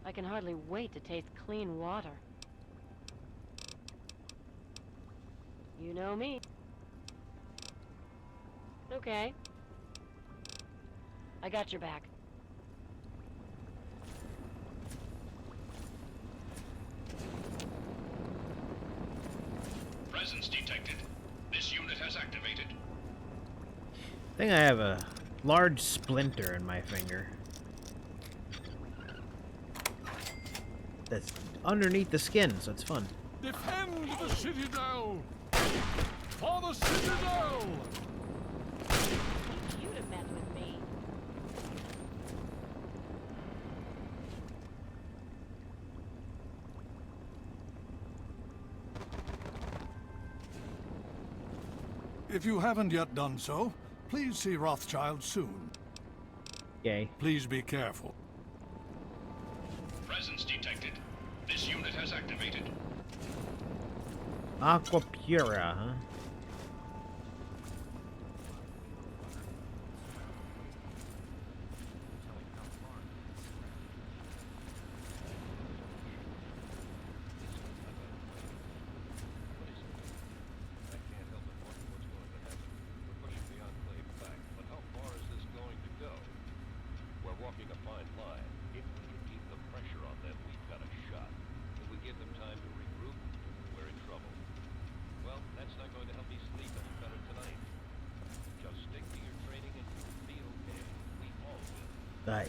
I can hardly wait to taste clean water. You know me. Okay. I got your back. Presence detected. This unit has activated. I think I have a large splinter in my finger. That's underneath the skin, so it's fun. Defend the Citadel! For the Citadel! You to mess with me. If you haven't yet done so, please see Rothschild soon. Yay. Please be careful. Presence detected. This unit has activated. Aqua Pura, huh?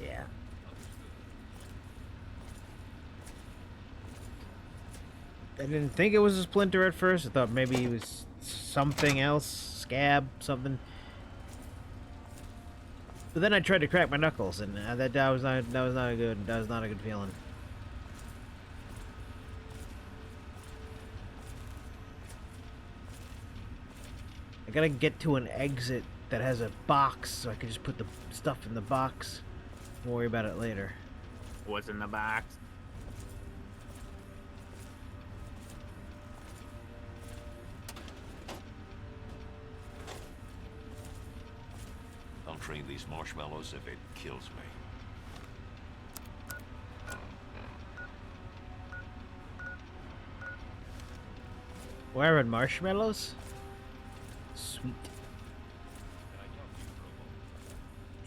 Yeah. I didn't think it was a splinter at first. I thought maybe it was something else, scab, something. But then I tried to crack my knuckles, and that was not a good feeling. I gotta get to an exit that has a box, so I can just put the stuff in the box. We'll worry about it later. What's in the box? I'll train these marshmallows if it kills me. Where are marshmallows? Sweet.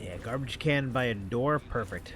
Yeah, garbage can by a door, perfect.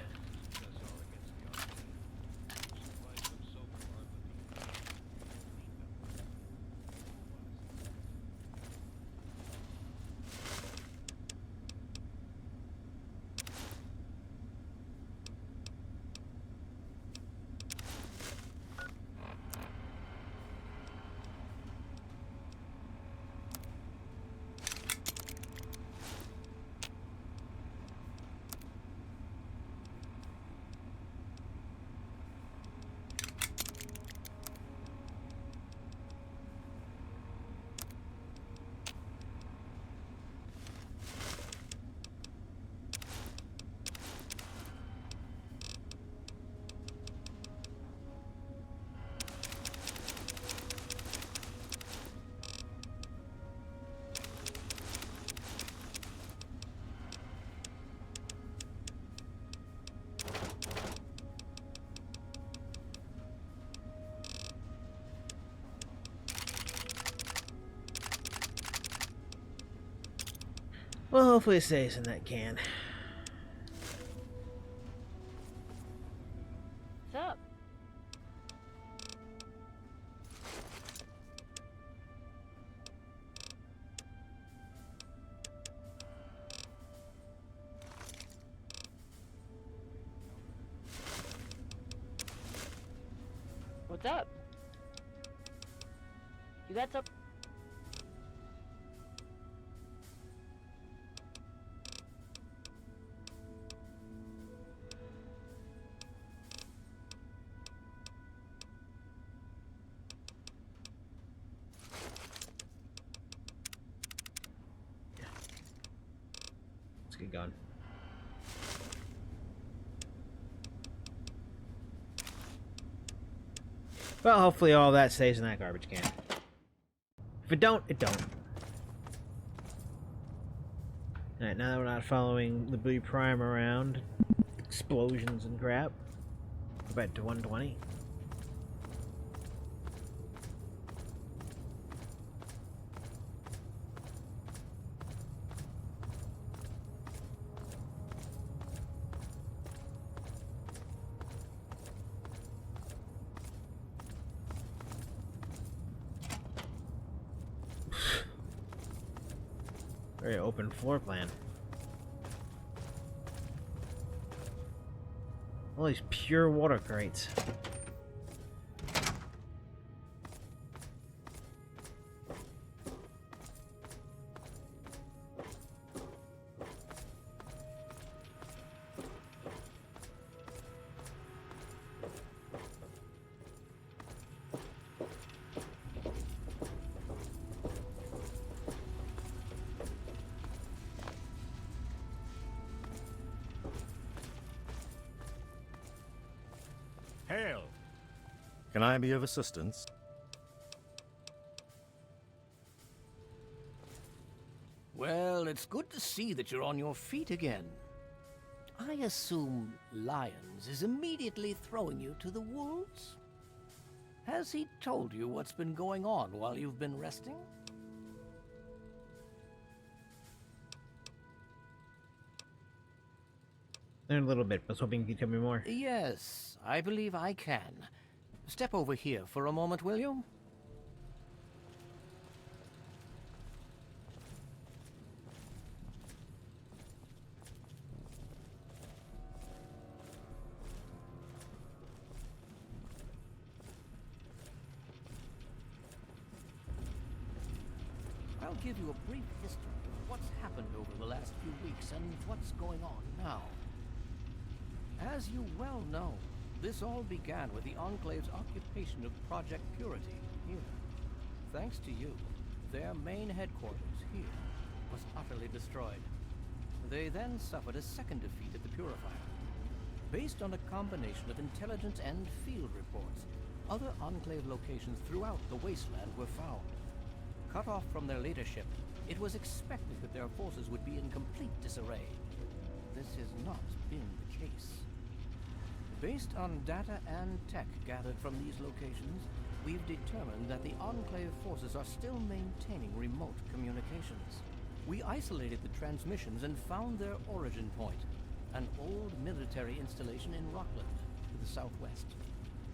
Well, hopefully it stays in that can. What's up? What's up? You got some? keep going. Well, hopefully all that stays in that garbage can. If it don't, it don't. Alright, now that we're not following the blue prime around, explosions and crap, go back to 120. Very open floor plan. All these pure water crates. Hail! Can I be of assistance? Well, it's good to see that you're on your feet again. I assume Lyons is immediately throwing you to the wolves? Has he told you what's been going on while you've been resting? In a little bit, but I was hoping you could tell me more. Yes, I believe I can. Step over here for a moment, will you? I'll give you a brief history of what's happened over the last few weeks and what's going on now. As you well know, this all began with the Enclave's occupation of Project Purity here. Thanks to you, their main headquarters here was utterly destroyed. They then suffered a second defeat at the Purifier. Based on a combination of intelligence and field reports, other Enclave locations throughout the wasteland were found. Cut off from their leadership, it was expected that their forces would be in complete disarray. This has not been the case. Based on data and tech gathered from these locations, we've determined that the Enclave forces are still maintaining remote communications. We isolated the transmissions and found their origin point, an old military installation in Rockland, to the southwest.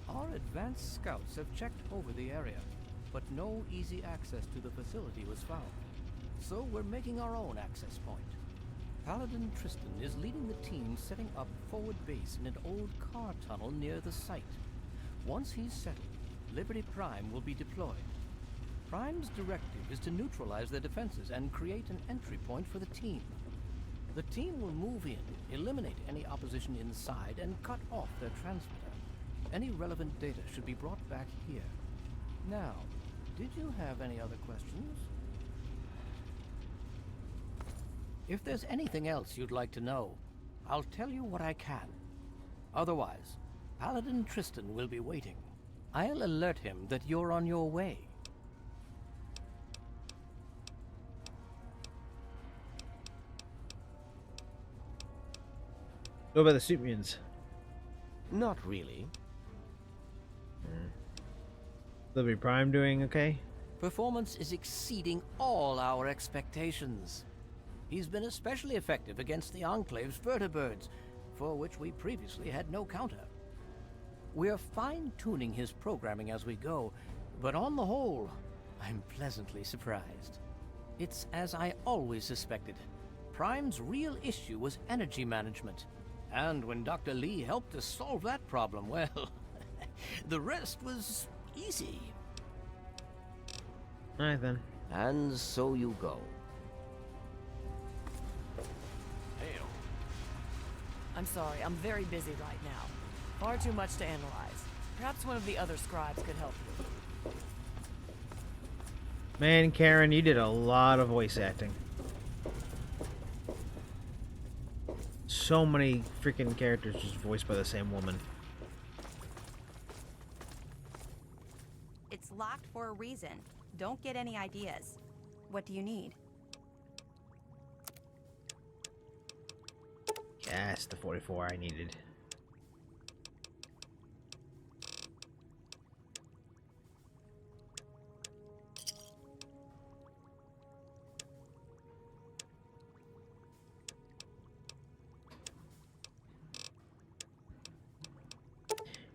Our advanced scouts have checked over the area, but no easy access to the facility was found. So we're making our own access point. Paladin Tristan is leading the team setting up forward base in an old car tunnel near the site. Once he's settled, Liberty Prime will be deployed. Prime's directive is to neutralize their defenses and create an entry point for the team. The team will move in, eliminate any opposition inside, and cut off their transmitter. Any relevant data should be brought back here. Now, did you have any other questions? If there's anything else you'd like to know, I'll tell you what I can. Otherwise, Paladin Tristan will be waiting. I'll alert him that you're on your way. What about the suit mutants? Not really. Liberty Prime doing okay? Performance is exceeding all our expectations. He's been especially effective against the Enclave's vertibirds, for which we previously had no counter. We're fine-tuning his programming as we go, but on the whole, I'm pleasantly surprised. It's as I always suspected. Prime's real issue was energy management. And when Dr. Lee helped us solve that problem, well, the rest was easy. Alright then. And so you go. Hail. I'm sorry, I'm very busy right now. Far too much to analyze. Perhaps one of the other scribes could help you. Man, Karen, you did a lot of voice acting. So many freaking characters just voiced by the same woman. It's locked for a reason. Don't get any ideas. What do you need? Yes, the 44 I needed.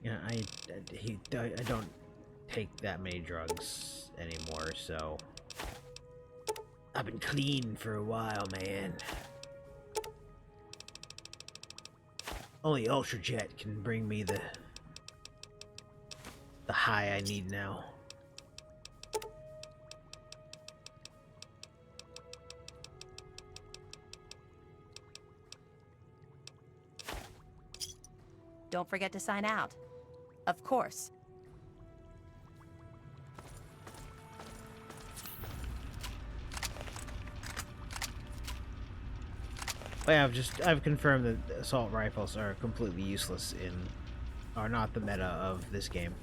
Yeah, I don't take that many drugs anymore, so I've been clean for a while, man. Only Ultra Jet can bring me the high I need now. Don't forget to sign out. Of course. But yeah, I've confirmed that assault rifles are completely useless are not the meta of this game.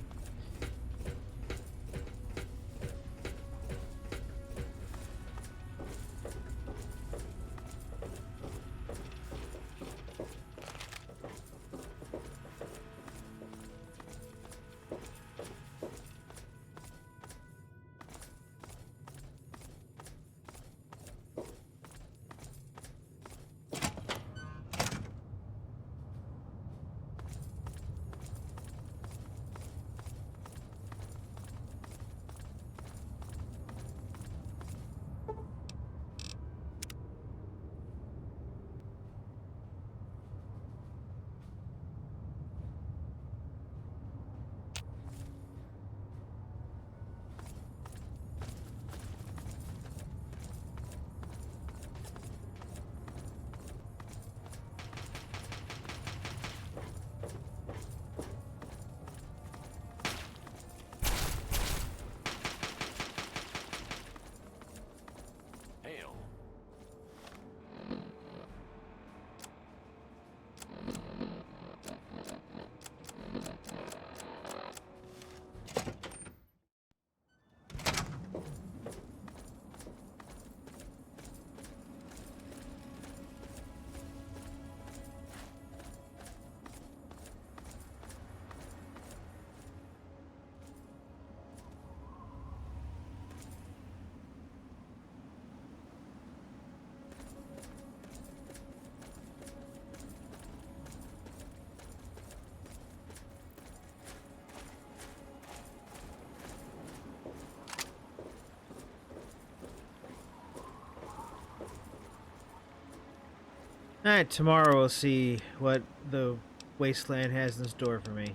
Alright, tomorrow we'll see what the Wasteland has in store for me.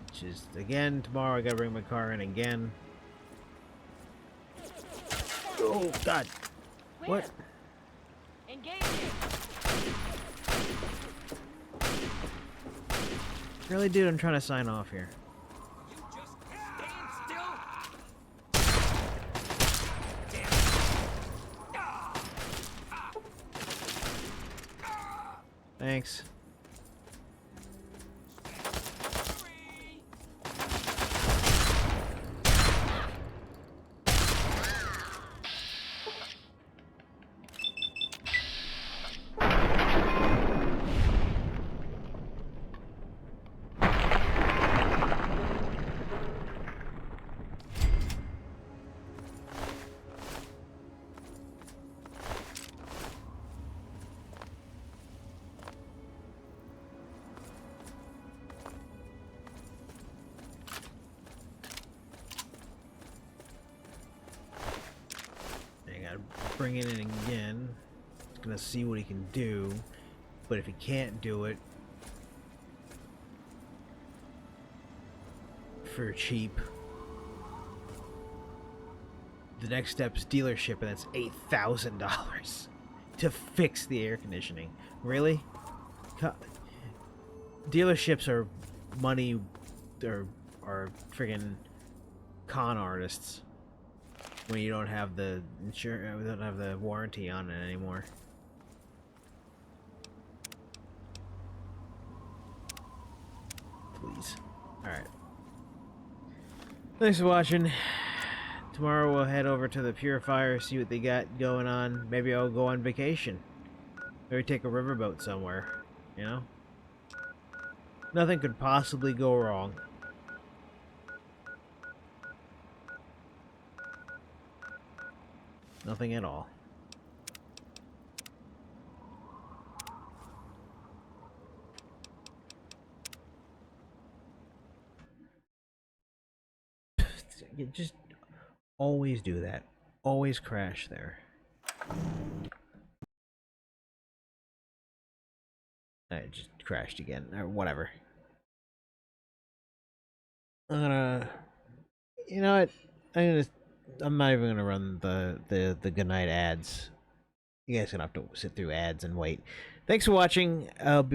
Which is, again, tomorrow I gotta bring my car in again. Oh, God. Where? What? Engage. Really, dude, I'm trying to sign off here. Thanks. Bring it in again. Gonna see what he can do, but if he can't do it for cheap, the next step is dealership, and that's $8,000 to fix the air conditioning. Really? Dealerships are money, are friggin' con artists. When you don't have the don't have the warranty on it anymore. Thanks for watching. Tomorrow we'll head over to the Purifier, see what they got going on. Maybe I'll go on vacation. Maybe take a riverboat somewhere, you know? Nothing could possibly go wrong. Nothing at all. You just always do that. Always crash there. I just crashed again, or whatever. I'm gonna, you know what? I'm not even gonna run the goodnight ads. You guys gonna have to sit through ads and wait. Thanks for watching. I'll be